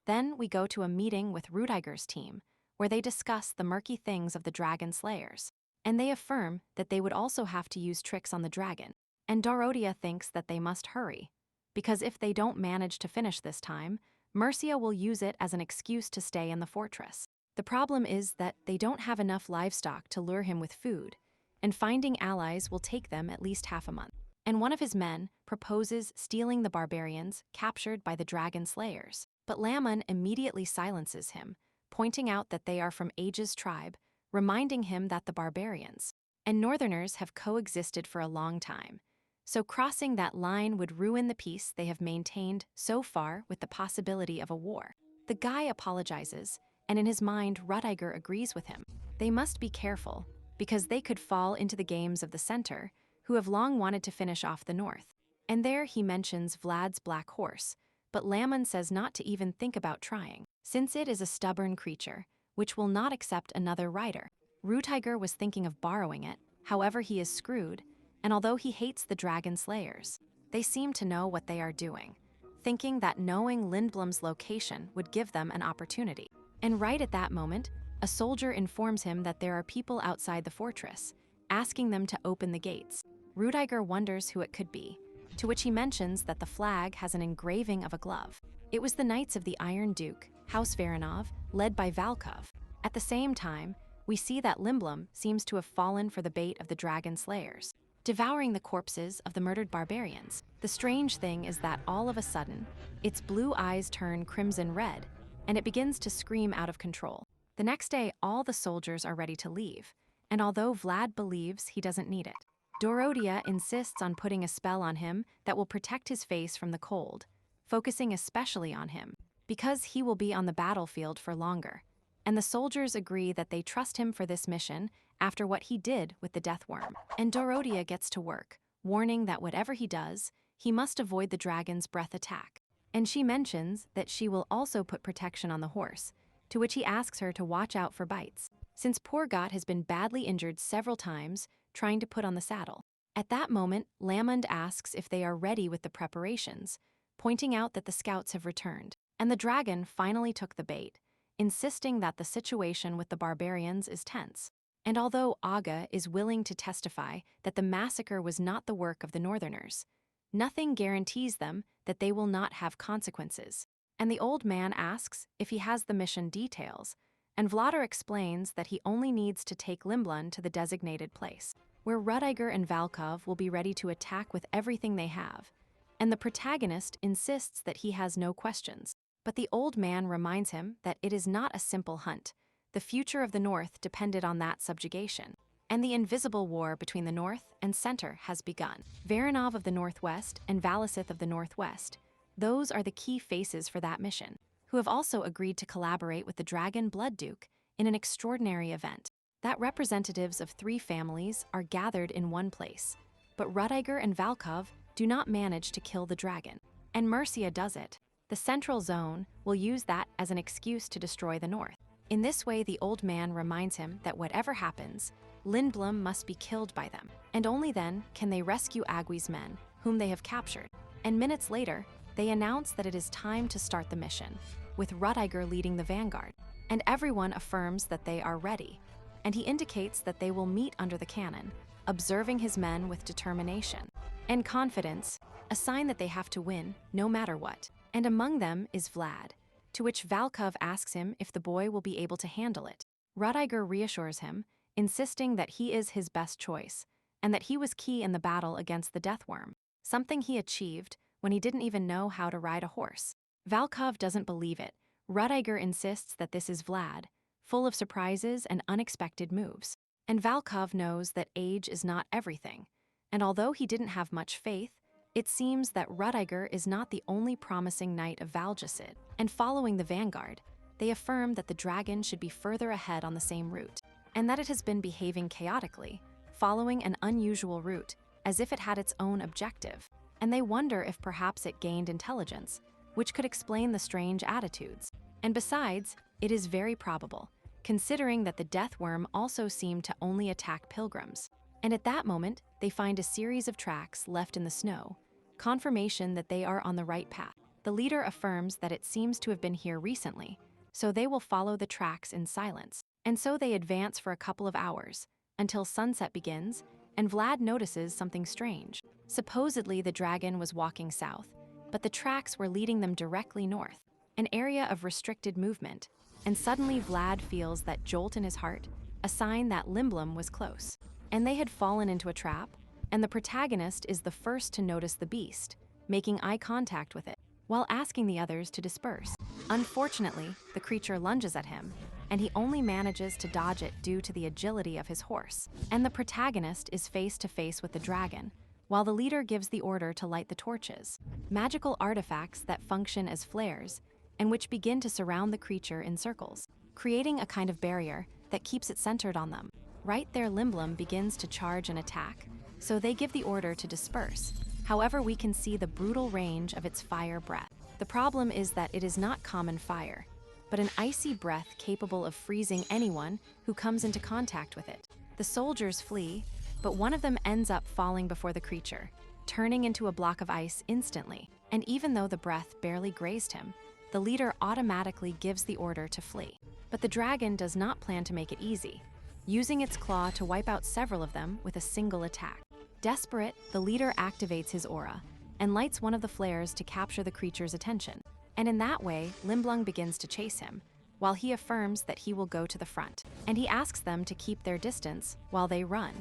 A: Then we go to a meeting with Rutiger's team, where they discuss the murky things of the Dragon Slayers, and they affirm that they would also have to use tricks on the dragon. And Dorodia thinks that they must hurry, because if they don't manage to finish this time, Mercia will use it as an excuse to stay in the fortress. The problem is that they don't have enough livestock to lure him with food, and finding allies will take them at least half a month. And one of his men proposes stealing the barbarians captured by the Dragon Slayers, but Laman immediately silences him, pointing out that they are from Age's tribe, reminding him that the barbarians and northerners have coexisted for a long time, so crossing that line would ruin the peace they have maintained so far with the possibility of a war. The guy apologizes, and in his mind Rutiger agrees with him. They must be careful, because they could fall into the games of the center, who have long wanted to finish off the north. And there he mentions Vlad's black horse, but Laman says not to even think about trying, since it is a stubborn creature, which will not accept another rider. Rutiger was thinking of borrowing it, however he is screwed, and although he hates the Dragon Slayers, they seem to know what they are doing, thinking that knowing Lindblom's location would give them an opportunity. And right at that moment, a soldier informs him that there are people outside the fortress, asking them to open the gates. Rutiger wonders who it could be, to which he mentions that the flag has an engraving of a glove. It was the Knights of the Iron Duke, House Varanov, led by Valkov. At the same time, we see that Lindblom seems to have fallen for the bait of the Dragon Slayers, devouring the corpses of the murdered barbarians. The strange thing is that all of a sudden, its blue eyes turn crimson red, and it begins to scream out of control. The next day, all the soldiers are ready to leave, and although Vlad believes he doesn't need it, Dorothea insists on putting a spell on him that will protect his face from the cold, focusing especially on him, because he will be on the battlefield for longer. And the soldiers agree that they trust him for this mission after what he did with the death worm. And Dorothea gets to work, warning that whatever he does, he must avoid the dragon's breath attack. And she mentions that she will also put protection on the horse, to which he asks her to watch out for bites, since poor Got has been badly injured several times trying to put on the saddle. At that moment, Lamond asks if they are ready with the preparations, pointing out that the scouts have returned. And the dragon finally took the bait, insisting that the situation with the barbarians is tense. And although Aga is willing to testify that the massacre was not the work of the Northerners, nothing guarantees them that they will not have consequences. And the old man asks if he has the mission details, and Vladar explains that he only needs to take Limblund to the designated place, where Rudiger and Valkov will be ready to attack with everything they have. And the protagonist insists that he has no questions. But the old man reminds him that it is not a simple hunt. The future of the North depended on that subjugation. And the invisible war between the North and Center has begun. Varanov of the Northwest and Valasith of the Northwest, those are the key faces for that mission, who have also agreed to collaborate with the Dragon Blood Duke in an extraordinary event. That representatives of 3 families are gathered in one place. But Rudiger and Valkov do not manage to kill the dragon. And Mercia does it. The Central Zone will use that as an excuse to destroy the North. In this way, the old man reminds him that whatever happens, Lindblom must be killed by them, and only then can they rescue Agwi's men, whom they have captured. And minutes later, they announce that it is time to start the mission, with Rudiger leading the vanguard. And everyone affirms that they are ready, and he indicates that they will meet under the cannon, observing his men with determination and confidence, a sign that they have to win no matter what. And among them is Vlad, to which Valkov asks him if the boy will be able to handle it. Rudiger reassures him, insisting that he is his best choice, and that he was key in the battle against the Deathworm, something he achieved when he didn't even know how to ride a horse. Valkov doesn't believe it. Rudiger insists that this is Vlad, full of surprises and unexpected moves. And Valkov knows that age is not everything, and although he didn't have much faith, it seems that Rudiger is not the only promising knight of Valjasid. And following the vanguard, they affirm that the dragon should be further ahead on the same route, and that it has been behaving chaotically, following an unusual route, as if it had its own objective. And they wonder if perhaps it gained intelligence, which could explain the strange attitudes. And besides, it is very probable, considering that the Deathworm also seemed to only attack pilgrims. And at that moment, they find a series of tracks left in the snow, confirmation that they are on the right path. The leader affirms that it seems to have been here recently, so they will follow the tracks in silence. And so they advance for a couple of hours, until sunset begins, and Vlad notices something strange. Supposedly the dragon was walking south, but the tracks were leading them directly north, an area of restricted movement, and suddenly Vlad feels that jolt in his heart, a sign that Lindblom was close. And they had fallen into a trap, and the protagonist is the first to notice the beast, making eye contact with it, while asking the others to disperse. Unfortunately, the creature lunges at him, and he only manages to dodge it due to the agility of his horse. And the protagonist is face to face with the dragon, while the leader gives the order to light the torches, magical artifacts that function as flares, and which begin to surround the creature in circles, creating a kind of barrier that keeps it centered on them. Right there, Lindblom begins to charge and attack, so they give the order to disperse. However, we can see the brutal range of its fire breath. The problem is that it is not common fire, but an icy breath capable of freezing anyone who comes into contact with it. The soldiers flee, but one of them ends up falling before the creature, turning into a block of ice instantly. And even though the breath barely grazed him, the leader automatically gives the order to flee. But the dragon does not plan to make it easy, using its claw to wipe out several of them with a single attack. Desperate, the leader activates his aura and lights one of the flares to capture the creature's attention. And in that way, Lindblom begins to chase him, while he affirms that he will go to the front. And he asks them to keep their distance while they run.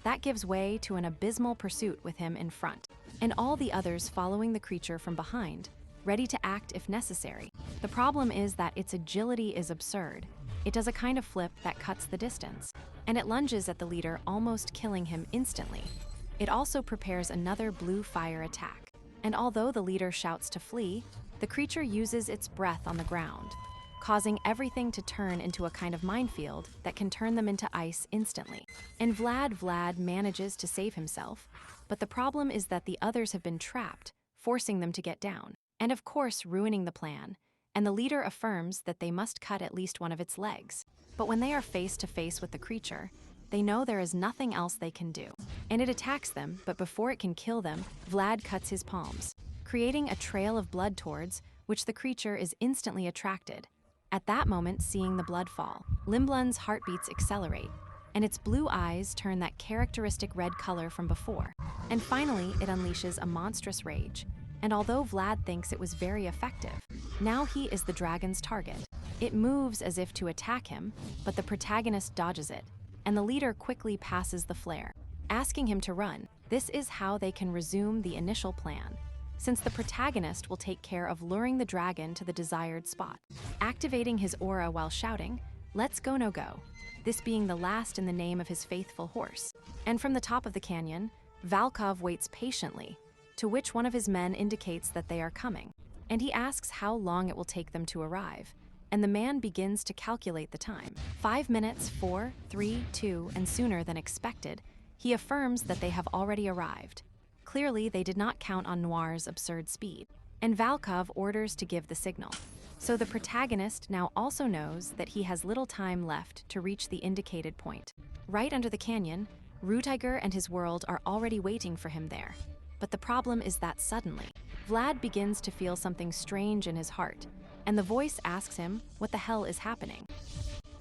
A: That gives way to an abysmal pursuit with him in front, and all the others following the creature from behind, ready to act if necessary. The problem is that its agility is absurd. It does a kind of flip that cuts the distance, and it lunges at the leader, almost killing him instantly. it also prepares another blue fire attack. And although the leader shouts to flee, the creature uses its breath on the ground, causing everything to turn into a kind of minefield that can turn them into ice instantly. And Vlad manages to save himself, but the problem is that the others have been trapped, forcing them to get down, and of course ruining the plan, and the leader affirms that they must cut at least one of its legs. But when they are face to face with the creature, they know there is nothing else they can do. And it attacks them, but before it can kill them, Vlad cuts his palms, creating a trail of blood towards which the creature is instantly attracted. At that moment, seeing the blood fall, Limblun's heartbeats accelerate, and its blue eyes turn that characteristic red color from before. And finally, it unleashes a monstrous rage. And although Vlad thinks it was very effective, now he is the dragon's target. It moves as if to attack him, but the protagonist dodges it, and the leader quickly passes the flare, asking him to run. This is how they can resume the initial plan, since the protagonist will take care of luring the dragon to the desired spot, activating his aura while shouting, "Let's go, no go," this being the last in the name of his faithful horse. And from the top of the canyon, Valkov waits patiently, to which one of his men indicates that they are coming, and he asks how long it will take them to arrive, and the man begins to calculate the time. 5 minutes, 4, 3, 2, and sooner than expected, he affirms that they have already arrived. Clearly, they did not count on Noir's absurd speed, and Valkov orders to give the signal. So the protagonist now also knows that he has little time left to reach the indicated point. Right under the canyon, Rutiger and his world are already waiting for him there. But the problem is that suddenly, Vlad begins to feel something strange in his heart, and the voice asks him what the hell is happening.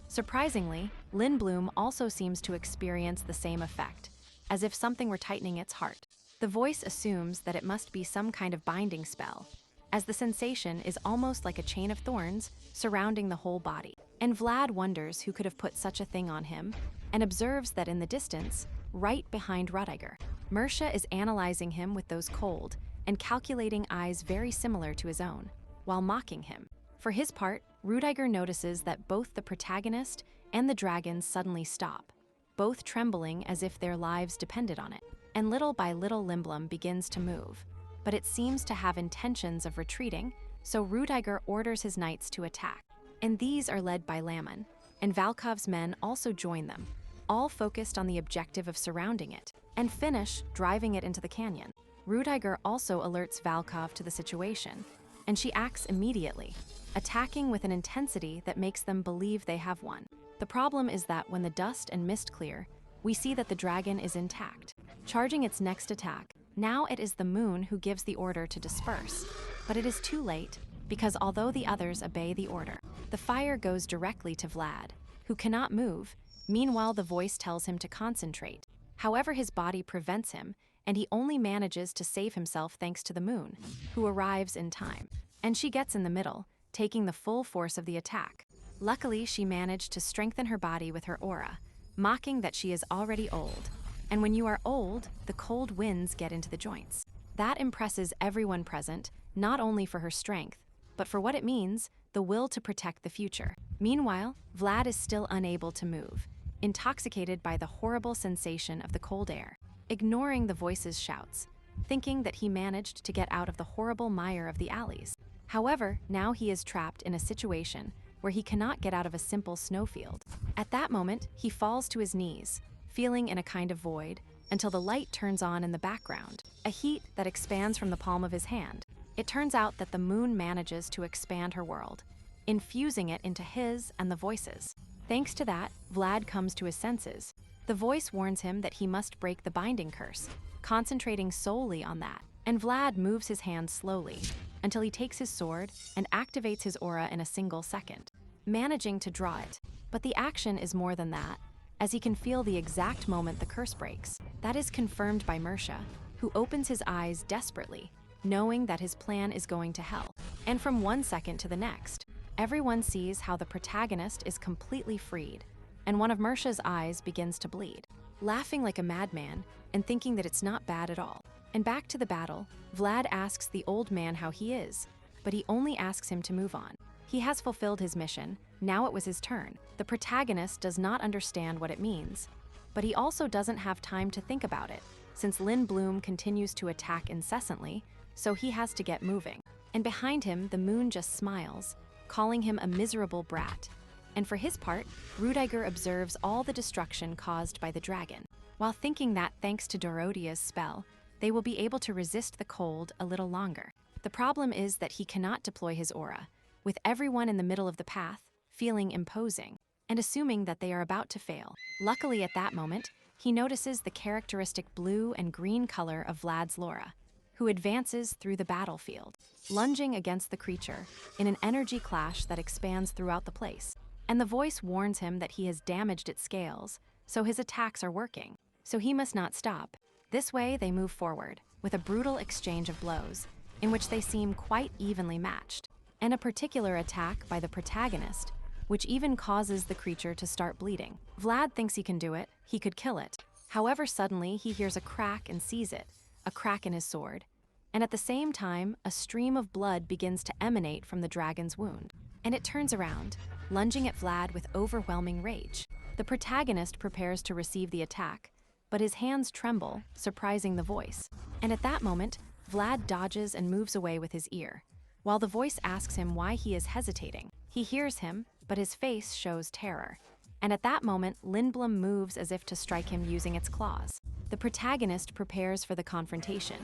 A: Surprisingly, Lindblum also seems to experience the same effect, as if something were tightening its heart. The voice assumes that it must be some kind of binding spell, as the sensation is almost like a chain of thorns surrounding the whole body. And Vlad wonders who could have put such a thing on him, and observes that in the distance, right behind Rutiger, Mersha is analyzing him with those cold and calculating eyes very similar to his own, while mocking him. For his part, Rutiger notices that both the protagonist and the dragon suddenly stop, both trembling as if their lives depended on it. And little by little Lindblum begins to move, but it seems to have intentions of retreating, so Rutiger orders his knights to attack. And these are led by Laman, and Valkov's men also join them, all focused on the objective of surrounding it, and finish driving it into the canyon. Rutiger also alerts Valkov to the situation, and she acts immediately, attacking with an intensity that makes them believe they have won. The problem is that when the dust and mist clear, we see that the dragon is intact, charging its next attack. Now it is the moon who gives the order to disperse, but it is too late, because although the others obey the order, the fire goes directly to Vlad, who cannot move. Meanwhile, the voice tells him to concentrate. However, his body prevents him, and he only manages to save himself thanks to the moon, who arrives in time. And she gets in the middle, taking the full force of the attack. Luckily, she managed to strengthen her body with her aura, mocking that she is already old. And when you are old, the cold winds get into the joints. That impresses everyone present, not only for her strength, but for what it means, the will to protect the future. Meanwhile, Vlad is still unable to move, intoxicated by the horrible sensation of the cold air, ignoring the voice's shouts, thinking that he managed to get out of the horrible mire of the alleys. However, now he is trapped in a situation where he cannot get out of a simple snowfield. At that moment, he falls to his knees, feeling in a kind of void, until the light turns on in the background, a heat that expands from the palm of his hand. It turns out that the moon manages to expand her world, infusing it into his and the voice's. Thanks to that, Vlad comes to his senses. The voice warns him that he must break the binding curse, concentrating solely on that. And Vlad moves his hand slowly, until he takes his sword and activates his aura in a single second, managing to draw it. But the action is more than that, as he can feel the exact moment the curse breaks. That is confirmed by Mersha, who opens his eyes desperately, knowing that his plan is going to hell. And from one second to the next, everyone sees how the protagonist is completely freed, and one of Mersha's eyes begins to bleed, laughing like a madman and thinking that it's not bad at all. And back to the battle, Vlad asks the old man how he is, but he only asks him to move on. He has fulfilled his mission, now it was his turn. The protagonist does not understand what it means, but he also doesn't have time to think about it, since Lin Bloom continues to attack incessantly, so he has to get moving. And behind him, the moon just smiles, calling him a miserable brat. And for his part, Rudiger observes all the destruction caused by the dragon, while thinking that thanks to Dorodia's spell, they will be able to resist the cold a little longer. The problem is that he cannot deploy his aura, with everyone in the middle of the path feeling imposing, and assuming that they are about to fail. Luckily at that moment, he notices the characteristic blue and green color of Vlad's Laura, who advances through the battlefield, lunging against the creature in an energy clash that expands throughout the place. And the voice warns him that he has damaged its scales, so his attacks are working, so he must not stop. This way they move forward, with a brutal exchange of blows, in which they seem quite evenly matched, and a particular attack by the protagonist, which even causes the creature to start bleeding. Vlad thinks he can do it, he could kill it. However, suddenly he hears a crack and sees it, a crack in his sword, and at the same time, a stream of blood begins to emanate from the dragon's wound. And it turns around, lunging at Vlad with overwhelming rage. The protagonist prepares to receive the attack, but his hands tremble, surprising the voice. And at that moment, Vlad dodges and moves away with his ear. While the voice asks him why he is hesitating, he hears him, but his face shows terror. And at that moment, Lindblom moves as if to strike him using its claws. The protagonist prepares for the confrontation.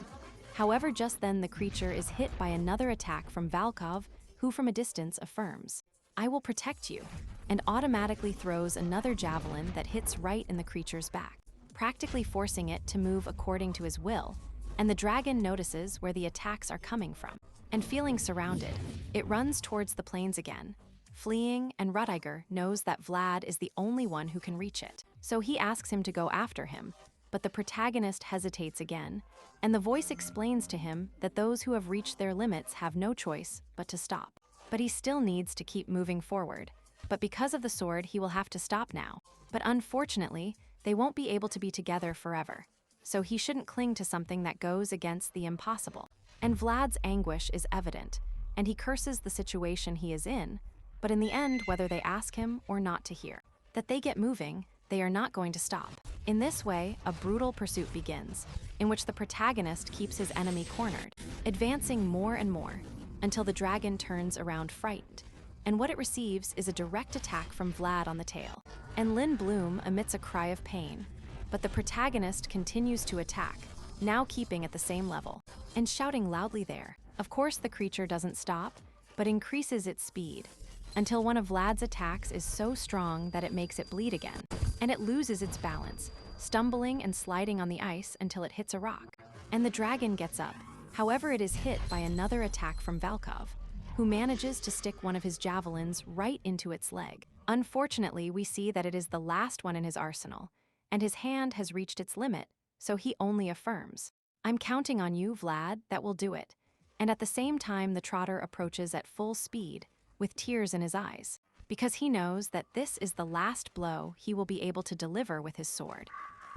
A: However, just then the creature is hit by another attack from Valkov, who from a distance affirms, "I will protect you," and automatically throws another javelin that hits right in the creature's back, practically forcing it to move according to his will, and the dragon notices where the attacks are coming from. And feeling surrounded, it runs towards the plains again, fleeing, and Rudiger knows that Vlad is the only one who can reach it. So he asks him to go after him, but the protagonist hesitates again, and the voice explains to him that those who have reached their limits have no choice but to stop. But he still needs to keep moving forward, but because of the sword he will have to stop now. But unfortunately, they won't be able to be together forever, so he shouldn't cling to something that goes against the impossible. And Vlad's anguish is evident, and he curses the situation he is in, but in the end, whether they ask him or not to hear that they get moving, they are not going to stop. In this way, a brutal pursuit begins, in which the protagonist keeps his enemy cornered, advancing more and more, until the dragon turns around frightened, and what it receives is a direct attack from Vlad on the tail. And Lin Bloom emits a cry of pain, but the protagonist continues to attack, now keeping at the same level, and shouting loudly there. Of course, the creature doesn't stop, but increases its speed, until one of Vlad's attacks is so strong that it makes it bleed again, and it loses its balance, stumbling and sliding on the ice until it hits a rock. And the dragon gets up, however it is hit by another attack from Valkov, who manages to stick one of his javelins right into its leg. Unfortunately, we see that it is the last one in his arsenal, and his hand has reached its limit, so he only affirms, "I'm counting on you, Vlad, that will do it." And at the same time, the trotter approaches at full speed, with tears in his eyes, because he knows that this is the last blow he will be able to deliver with his sword.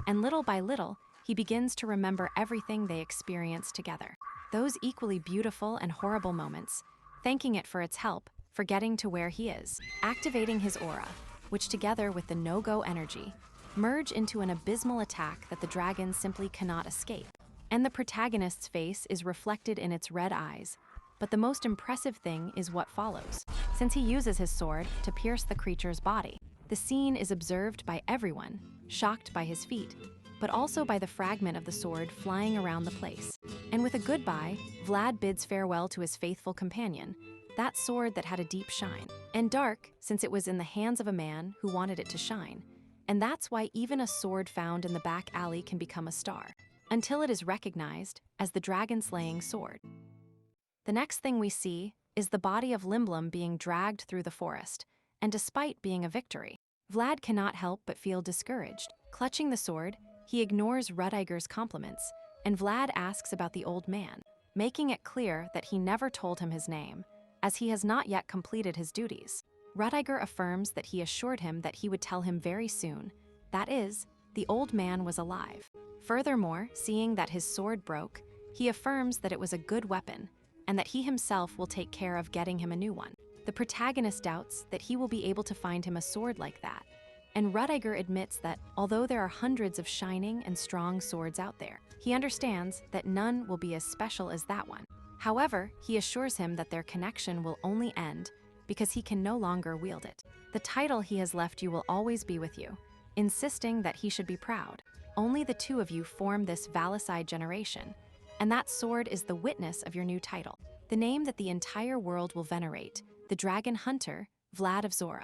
A: And little by little, he begins to remember everything they experienced together. Those equally beautiful and horrible moments, thanking it for its help, for getting to where he is, activating his aura, which together with the no-go energy, merge into an abysmal attack that the dragon simply cannot escape. And the protagonist's face is reflected in its red eyes, but the most impressive thing is what follows, since he uses his sword to pierce the creature's body. The scene is observed by everyone, shocked by his feat, but also by the fragment of the sword flying around the place. And with a goodbye, Vlad bids farewell to his faithful companion, that sword that had a deep shine, and dark since it was in the hands of a man who wanted it to shine. And that's why even a sword found in the back alley can become a star, until it is recognized as the dragon-slaying sword. The next thing we see is the body of Lindblom being dragged through the forest, and despite being a victory, Vlad cannot help but feel discouraged. Clutching the sword, he ignores Rudiger's compliments, and Vlad asks about the old man, making it clear that he never told him his name, as he has not yet completed his duties. Rudiger affirms that he assured him that he would tell him very soon, that is, the old man was alive. Furthermore, seeing that his sword broke, he affirms that it was a good weapon, and that he himself will take care of getting him a new one. The protagonist doubts that he will be able to find him a sword like that, And Rudiger admits that although there are hundreds of shining and strong swords out there, he understands that none will be as special as that one. However, he assures him that their connection will only end because he can no longer wield it. The title he has left you will always be with you, insisting that he should be proud. Only the two of you form this Valicide generation, and that sword is the witness of your new title, the name that the entire world will venerate, the Dragon Hunter, Vlad of Zora.